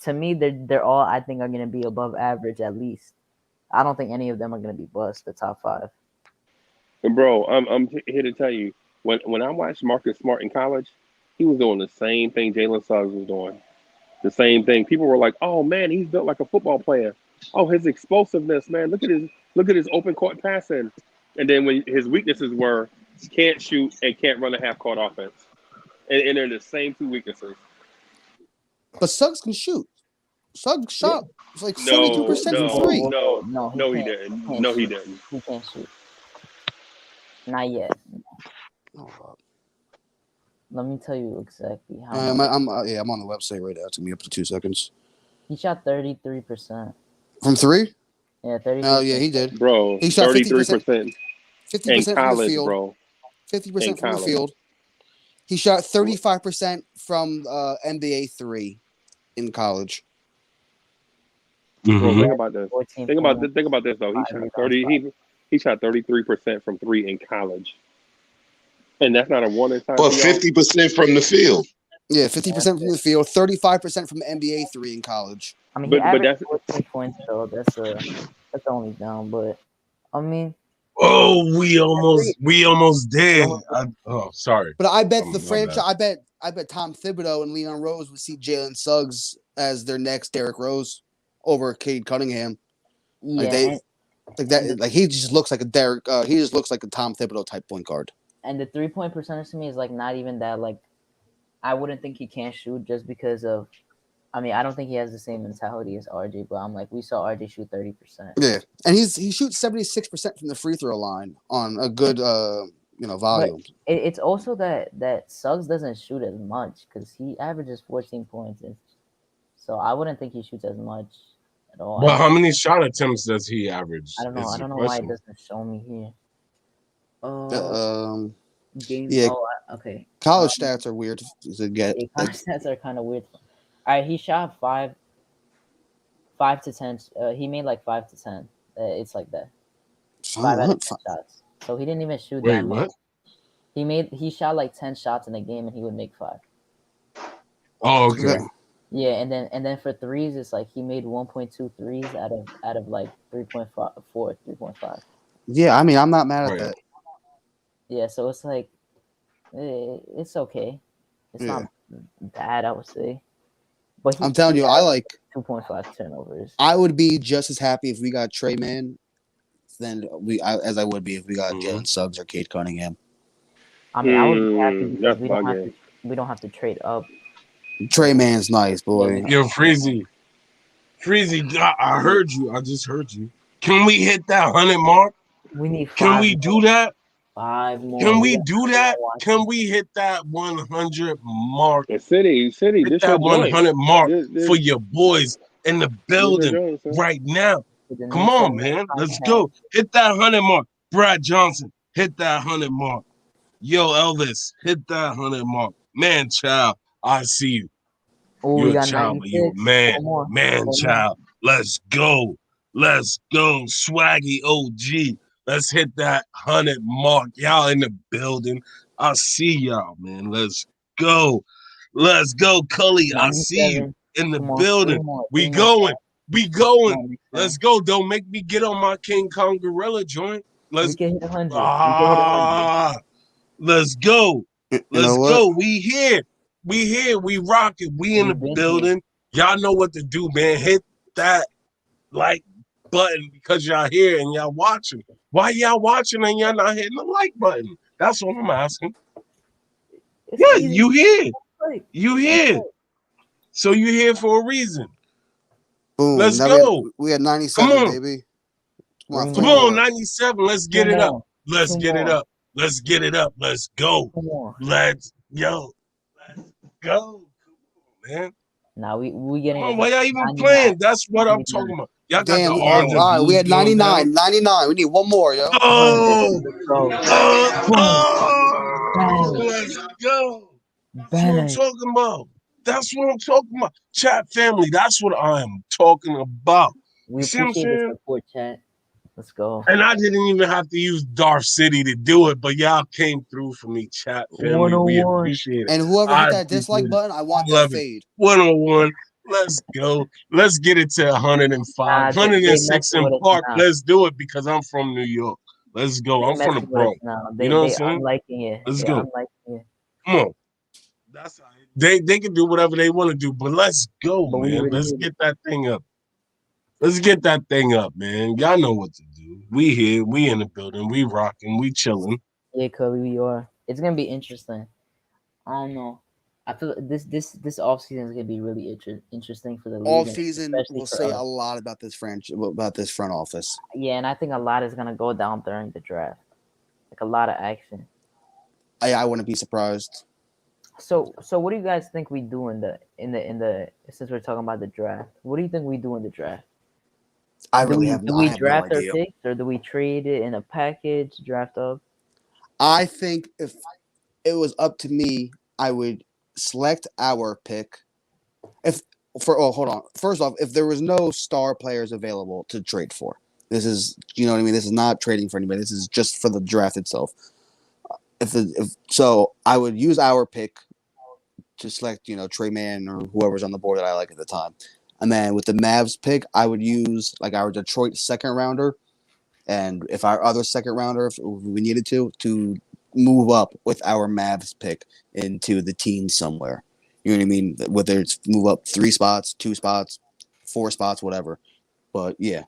to me, they're all, I think, are gonna be above average at least. I don't think any of them are gonna be bust the top five. And bro, I'm here to tell you. When I watched Marcus Smart in college, he was doing the same thing Jalen Suggs was doing. The same thing. People were like, "Oh man, he's built like a football player. Oh, his explosiveness, man. Look at his open court passing." And then when his weaknesses were can't shoot and can't run a half court offense, and they're the same two weaknesses. But Suggs can shoot. Suggs shot it's like 72% from three. No, he didn't. No, he didn't. He can't shoot. Not yet. Let me tell you exactly how. I'm on the website right now. It's gonna be up to 2 seconds. He shot 33% from three. Yeah, 30. Oh yeah, he did. Bro, he shot 33%. 50% college, from the field. Bro. 50% from the field. He shot 35% from NBA three in college. Bro, think about this. Think about this though. He shot 33% from three in college. And that's not a warning sign. But 50% from the field. Yeah, 50% from the field, 35% from the NBA three in college. I mean, he averaged 14 points though. That's only down, but I mean. Oh, we almost did. Sorry. But I bet the franchise. I bet Tom Thibodeau and Leon Rose would see Jalen Suggs as their next Derrick Rose over Cade Cunningham. Yeah, like he just looks like a Derrick. He just looks like a Tom Thibodeau type point guard. And the 3-point percentage to me is like not even that. Like, I wouldn't think he can't shoot just because of. I mean, I don't think he has the same mentality as RJ, but I'm like, we saw RJ shoot 30%. Yeah, and he shoots 76% from the free throw line on a good volume. But it's also that Suggs doesn't shoot as much because he averages 14 points, so I wouldn't think he shoots as much at all. Well, how many shot attempts does he average? I don't know. I don't know why it doesn't show me here. Games. Yeah. Okay. College stats are weird to get. College stats are kind of weird. All right, he shot 5 to 10. He made like 5 to 10. It's like that. 5 out of 10 shots. So he didn't even shoot Wait, that what? much. He shot like 10 shots in a game and he would make 5. Oh, okay. Yeah, and then for threes, it's like he made 1.2 threes out of like 3.5. Yeah, I mean, I'm not mad at that. Yeah, so it's like it's okay. It's not bad, I would say. But I'm telling you, I like 2.5 turnovers. I would be just as happy if we got Trey Mann as I would be if we got Jalen Suggs or Cade Cunningham. I mean, I would be happy because we don't have to trade up. Trey Mann's nice, boy. Yo, Freezie, I heard you. I just heard you. Can we hit that 100 mark? We need 5 Can we do that? 5 more. Can we do that? Can we hit that 100 mark? City, hit that 100 mark for your boys in the building right now. Come on, man. Let's go. Hit that 100 mark. Brad Johnson, hit that 100 mark. Yo, Elvis, hit that 100 mark. Man, child, I see you. You're a child, but you're a man. Man, child. Let's go. Let's go. Swaggy OG. Let's hit that 100 mark. Y'all in the building. I see y'all, man. Let's go. Let's go, Cully. I see you in the building. We going. We going. Let's go. Don't make me get on my King Kong Gorilla joint. Let's get hit 100. Let's go. Let's go. We here. We here. We rocking. We in the building. Y'all know what to do, man. Hit that like button because y'all here and y'all watching. Why y'all watching and y'all not hitting the like button? That's what I'm asking. Yeah, you here. You here. So you here for a reason. Boom. Let's go. We had 97, baby. Come on, 97. Let's get it up. Let's get it up. Let's get it up. Let's go. Let's go. Let's go. Come on, man. Now we getting. Why y'all even playing? That's what I'm talking about. Y'all got the orange. All right, we had 99. 99. We need one more, yo. Let's go. That's what I'm talking about. That's what I'm talking about. Chat family, that's what I am talking about. We appreciate the support, chat. Let's go. And I didn't even have to use Darth City to do it, but y'all came through for me, chat family. We appreciate it. And whoever hit that dislike button, I want that fade. 101. Let's go. Let's get it to 105. 106 in Park. Let's do it because I'm from New York. Let's go. I'm from the Bronx. You know what I'm saying? Let's go. Come on. That's how they can do whatever they want to do, but let's go, man. Let's get that thing up. Let's get that thing up, man. Y'all know what to do. We here. We in the building. We rocking. We chilling. Yeah, Kobe, we are. It's gonna be interesting. I don't know. I feel this offseason is gonna be really interesting for the league. Offseason will say a lot about this front office. Yeah, and I think a lot is gonna go down during the draft. Like a lot of action. I wouldn't be surprised. So what do you guys think we do in the since we're talking about the draft? What do you think we do in the draft? Do we draft our picks or do we trade it in a package, draft up? I think if it was up to me, I would select our pick. Hold on. First off, if there was no star players available to trade for, this is, you know what I mean? This is not trading for anybody. This is just for the draft itself. So I would use our pick to select, Trey Mann or whoever's on the board that I like at the time. And then with the Mavs pick, I would use like our Detroit second rounder. And if our other second rounder, if we needed to move up with our Mavs pick into the team somewhere. You know what I mean? Whether it's move up 3 spots, 2 spots, 4 spots, whatever. But yeah,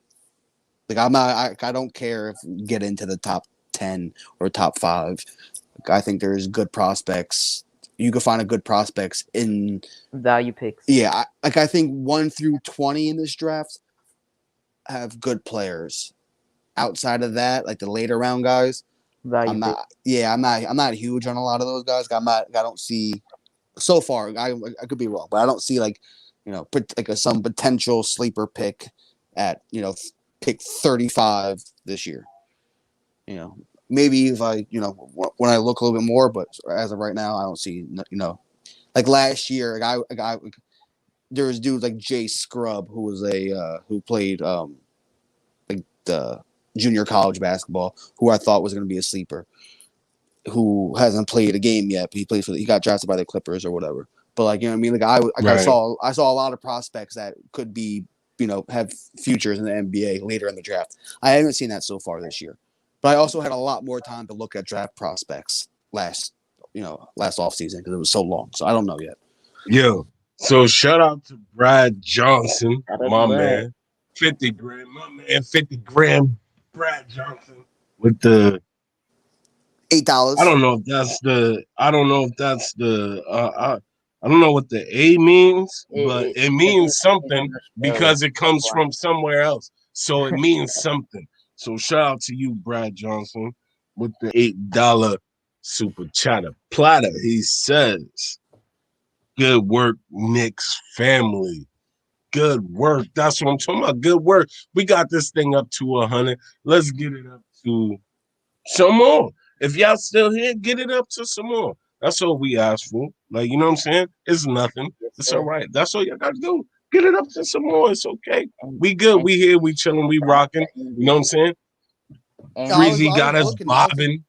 like I don't care if we get into the top 10 or top 5. Like, I think there's good prospects. You can find a good prospects in value picks. Yeah, I think 1 through 20 in this draft have good players. Outside of that, like the later round guys, I'm not huge on a lot of those guys. I don't see so far. I could be wrong, but I don't see some potential sleeper pick at pick 35 this year. Maybe if when I look a little bit more, but as of right now, I don't see like last year. There was dudes like Jay Scrub who was who played junior college basketball, who I thought was going to be a sleeper, who hasn't played a game yet. But he got drafted by the Clippers or whatever. But like, you know what I mean? Like I saw a lot of prospects that could be, have futures in the NBA later in the draft. I haven't seen that so far this year, but I also had a lot more time to look at draft prospects last offseason because it was so long. So I don't know yet. Yo, so shout out to Brad Johnson, my man. 50 grand, my man. 50 grand, Brad Johnson with the $8. I don't know if I don't know what the A means, but it means something because it comes from somewhere else. So it means something. So shout out to you, Brad Johnson, with the $8 super chatter platter. He says, "Good work, Knicks family. Good work." That's what I'm talking about. Good work. We got this thing up to 100. Let's get it up to some more. If y'all still here, get it up to some more. That's all we ask for. Like, you know what I'm saying? It's nothing. It's all right. That's all y'all got to do. Get it up to some more. It's okay. We good. We here. We chilling. We rocking. You know what I'm saying? Freezie got us bobbing.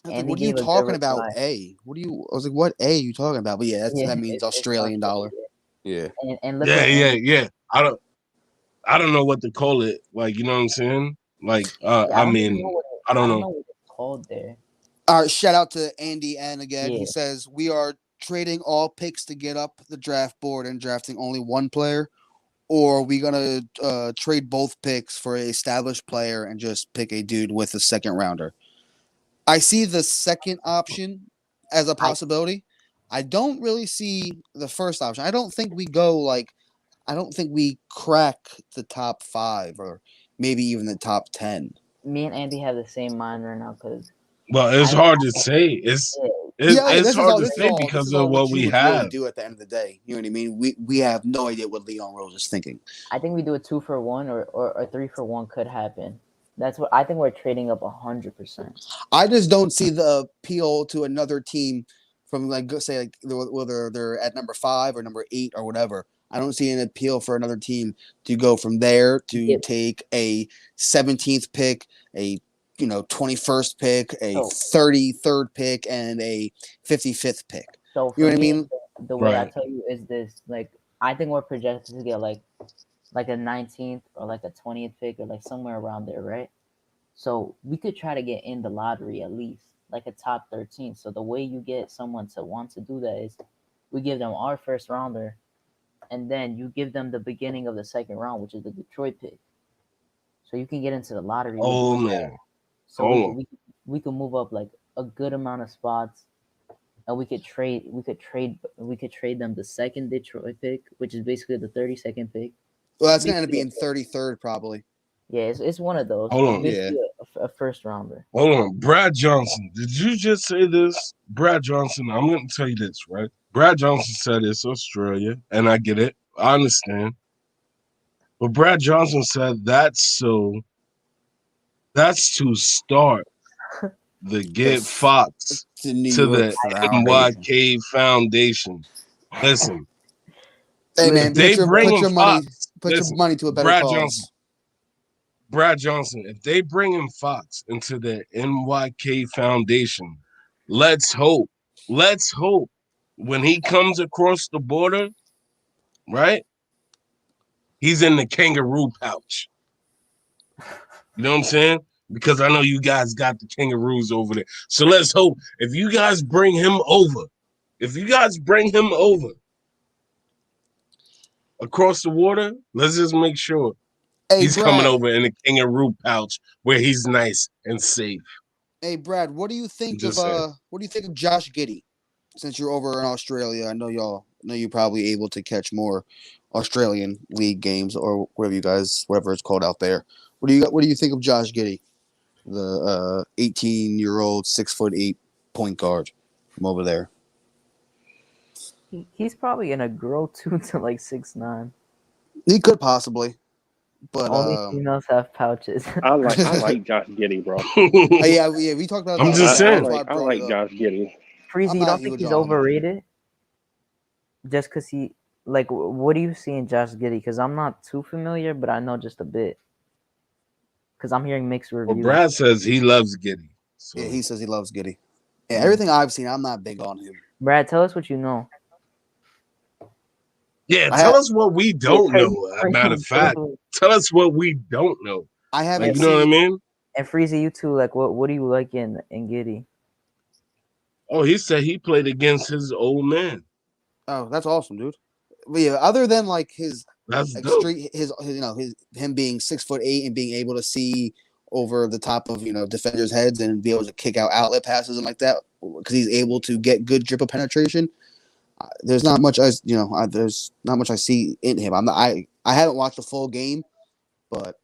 What are you talking about? I was like, what A are you talking about? But yeah, that means Australian dollar. Yeah. Yeah. I don't know what to call it. Like, you know what I'm saying? Like, I don't know what it's called there. All right, shout out to Andy N again. Yeah. He says, we are trading all picks to get up the draft board and drafting only one player, or are we going to trade both picks for an established player and just pick a dude with a second rounder? I see the second option as a possibility. I don't really see the first option. I don't think we crack the top 5 or maybe even the top 10. Me and Andy have the same mind right now because. Well, it's hard to say. It's hard to say because of what we have. Really do at the end of the day, you know what I mean? We have no idea what Leon Rose is thinking. I think we do a 2-for-1 or 3-for-1 could happen. That's what I think. We're trading up 100%. I just don't see the appeal to another team from whether they're at number 5 or number 8 or whatever. I don't see an appeal for another team to go from there to take a 17th pick, a 21st pick, a 33rd pick, and a 55th pick. So you know what I mean? The way I tell you is this: like, I think we're projected to get like a 19th or like a 20th pick or like somewhere around there, right? So we could try to get in the lottery at least, like a top 13. So the way you get someone to want to do that is we give them our first rounder, and then you give them the beginning of the second round, which is the Detroit pick. So you can get into the lottery. Oh man. So we can move up like a good amount of spots, and we could trade them the second Detroit pick, which is basically the 32nd pick. Well, that's going to be in 33rd probably. Yeah, it's one of those. Hold on. Yeah. A first rounder. Hold on. Brad Johnson, did you just say this? Brad Johnson, I'm going to tell you this, right? Brad Johnson said it's Australia, and I get it. I understand. But Brad Johnson said that's to start the Get Fox to the NYK Foundation. Listen. Hey, man, put your money to a better cause. Brad Johnson, if they bring in Fox into the NYK Foundation, let's hope when he comes across the border, right? He's in the kangaroo pouch. You know what I'm saying? Because I know you guys got the kangaroos over there. So let's hope if you guys bring him over across the water, let's just make sure he's coming over in a kangaroo pouch where he's nice and safe. Hey Brad, what do you think of Josh Giddey? Since you're over in Australia, I know you're probably able to catch more Australian league games or whatever it's called out there. What do you think of Josh Giddey, the 18-year-old 6'8" point guard from over there? He's probably gonna grow to like 6'9". He could possibly, but only females have pouches. I like Josh Giddey, bro. yeah, we talked about. I'm just saying. I like Josh Giddey. Freezie, you don't think he's overrated? Just because he, like, what do you see in Josh Giddey? Because I'm not too familiar, but I know just a bit. Because I'm hearing mixed Well, reviews. Brad says he loves Giddy. So. Yeah, he says he loves Giddy. Yeah, everything I've seen, I'm not big on him. Brad, tell us what you know. Yeah, tell us what we don't know. As a matter of fact, tell us what we don't know. I haven't. Like, you know what I mean? And Freezie, you too. Like, what do you like in Giddy? Oh, he said he played against his old man. Oh, that's awesome, dude. But yeah, other than like his extreme, him being 6'8" and being able to see over the top of defenders' heads and be able to kick out outlet passes and like that because he's able to get good dribble penetration. There's not much there's not much I see in him. I haven't watched the full game, but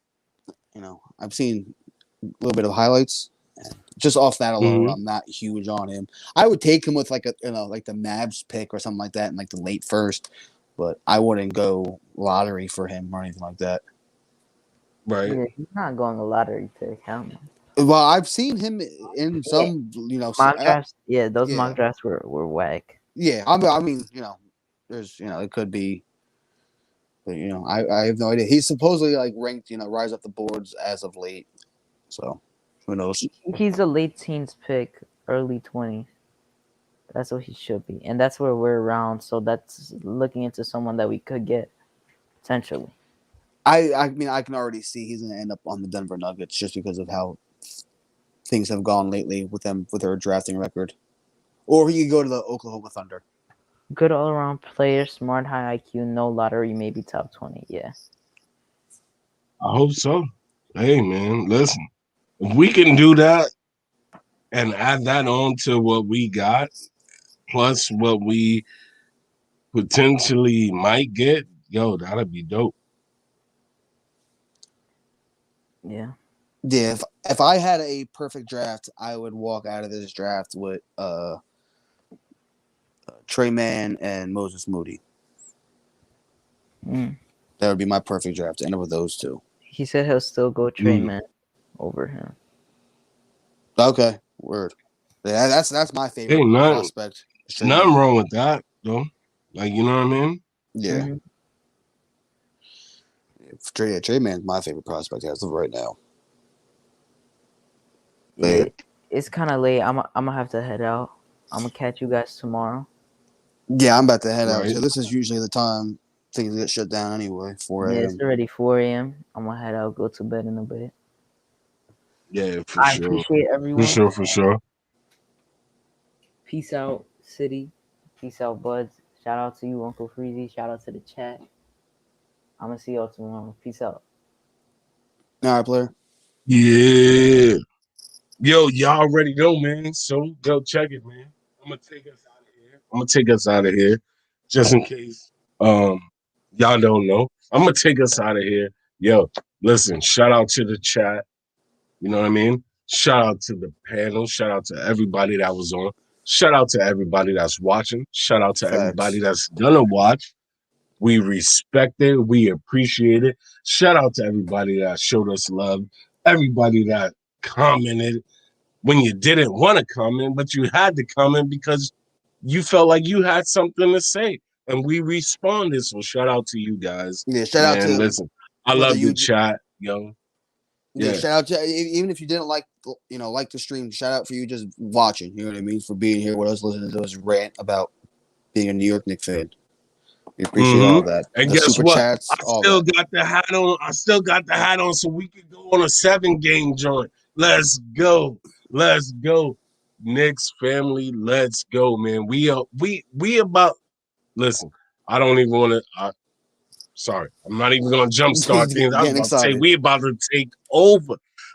I've seen a little bit of highlights. Just off that alone, I'm not huge on him. I would take him with like the Mavs pick or something like that in like the late first, but I wouldn't go lottery for him or anything like that. Right? Yeah, he's not going to lottery pick. Hell no. Well, I've seen him in some mock drafts. Yeah, those mock drafts were whack. Yeah, I mean, there's it could be, but I have no idea. He's supposedly like ranked rise up the boards as of late, so. Who knows? He's a late teens pick, early 20s. That's what he should be. And that's where we're around. So that's looking into someone that we could get, potentially. I mean, I can already see he's going to end up on the Denver Nuggets just because of how things have gone lately with them, with their drafting record. Or he could go to the Oklahoma Thunder. Good all-around player, smart, high IQ, no lottery, maybe top 20. Yeah. I hope so. Hey, man, listen. If we can do that and add that on to what we got, plus what we potentially might get, that'd be dope. Yeah. Yeah, if I had a perfect draft, I would walk out of this draft with Trey Mann and Moses Moody. That would be my perfect draft to end up with those two. He said he'll still go Trey Mann over him. Okay, word. Yeah, that's my favorite prospect. Nothing wrong with that, though. Like, you know what I mean? Yeah. Trey Mann's my favorite prospect as of right now. Yeah, it's kind of late. I'm gonna have to head out. I'm gonna catch you guys tomorrow. Yeah, I'm about to head out. So this is usually the time things get shut down anyway. 4 a.m. Yeah, it's already 4 a.m. I'm gonna head out, go to bed in a bit. Yeah, for I sure. appreciate everyone. For sure. Peace out, City. Peace out, Buds. Shout out to you, Uncle Freezie. Shout out to the chat. I'm gonna see y'all tomorrow. Peace out. All right, player. Yeah. Yo, y'all already know, man. So go check it, man. I'm gonna take us out of here. Just in case y'all don't know. I'm gonna take us out of here. Yo, listen, shout out to the chat. You know what I mean? Shout out to the panel. Shout out to everybody that was on. Shout out to everybody that's watching. Shout out to everybody that's gonna watch. We respect it. We appreciate it. Shout out to everybody that showed us love. Everybody that commented when you didn't want to comment, but you had to comment because you felt like you had something to say. And we responded. So shout out to you guys. Yeah, shout out to listen. I love the chat, yo. Yeah, shout out to even if you didn't like the stream, shout out for you just watching. You know what I mean? For being here with us, listening to us rant about being a New York Knicks fan. We appreciate all that. And the guess what? Chats, I still got the hat on. I still got the hat on, so we can go on a 7-game joint. Let's go. Let's go, Knicks family. Let's go, man. We about. Listen, I don't even want to. Sorry, I'm not even gonna jumpstart things. I was about to say we about to take over.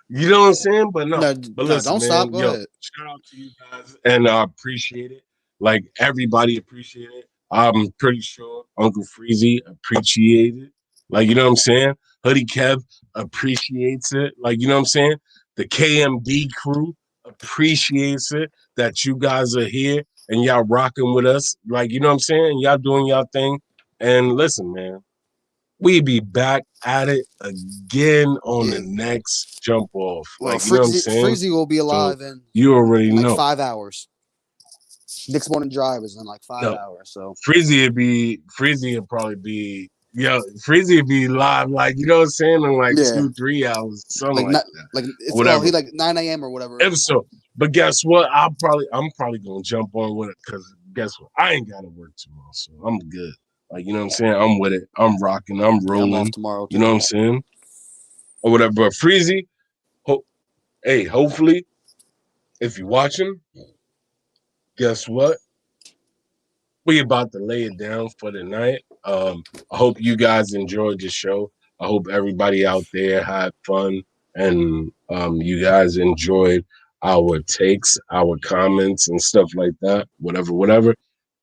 You know what I'm saying? But no, but listen, don't man, stop. Go ahead. Shout out to you guys, and I appreciate it. Like everybody appreciate it. I'm pretty sure Uncle Freezie appreciates it. Like, you know what I'm saying? Hoodie Kev appreciates it. Like, you know what I'm saying? The KMD crew appreciates it that you guys are here and y'all rocking with us. Like, you know what I'm saying? Y'all doing y'all thing. And listen, man. We be back at it again on the next jump off. Well, like, you know what I'm saying? Freezie will be alive in you already know 5 hours. Knicks Morning Drive is in 5 hours. So Freezie would probably be Yo, Freezie would be live, like, you know what I'm saying, in like Yeah. 2-3 hours, something like that. Like it's whatever. well, he like 9 a.m. or whatever. Episode. But guess what? I'm probably gonna jump on with it because guess what? I ain't gotta work tomorrow, so I'm good. Like, you know what I'm saying? I'm with it. I'm rocking. I'm rolling. Yeah, I'm off tomorrow. You know what I'm saying? Or whatever. But Freezie, hey, hopefully, if you're watching, guess what? We about to lay it down for the night. I hope you guys enjoyed the show. I hope everybody out there had fun and you guys enjoyed our takes, our comments, and stuff like that. Whatever.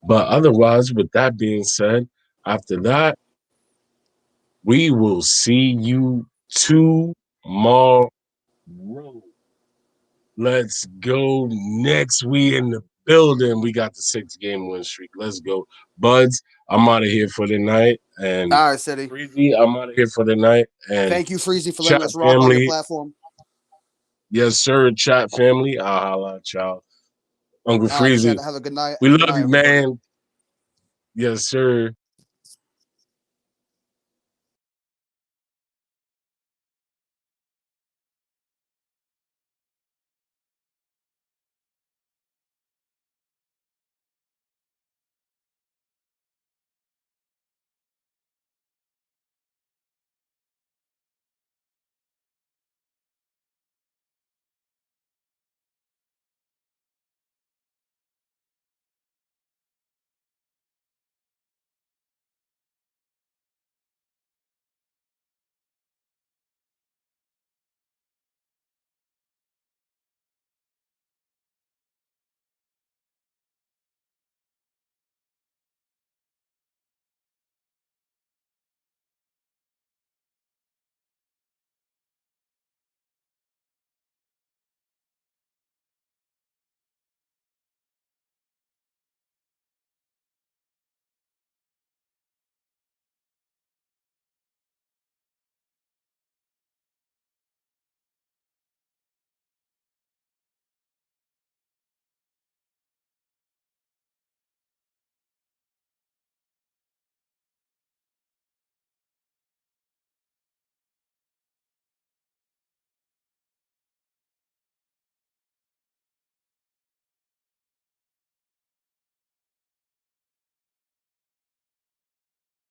But otherwise, with that being said, after that, we will see you tomorrow. Let's go next. We in the building. We got the 6-game win streak. Let's go. Buds, I'm out of here for the night. And all right, City. Freezie, I'm out of here for the night. And thank you, Freezie, for letting us rock family, on your platform. Yes, sir. Chat family. I'll holla at y'all. Uncle All right, Freezie. have a good night. We Good love night, you, everybody. man. Yes, sir.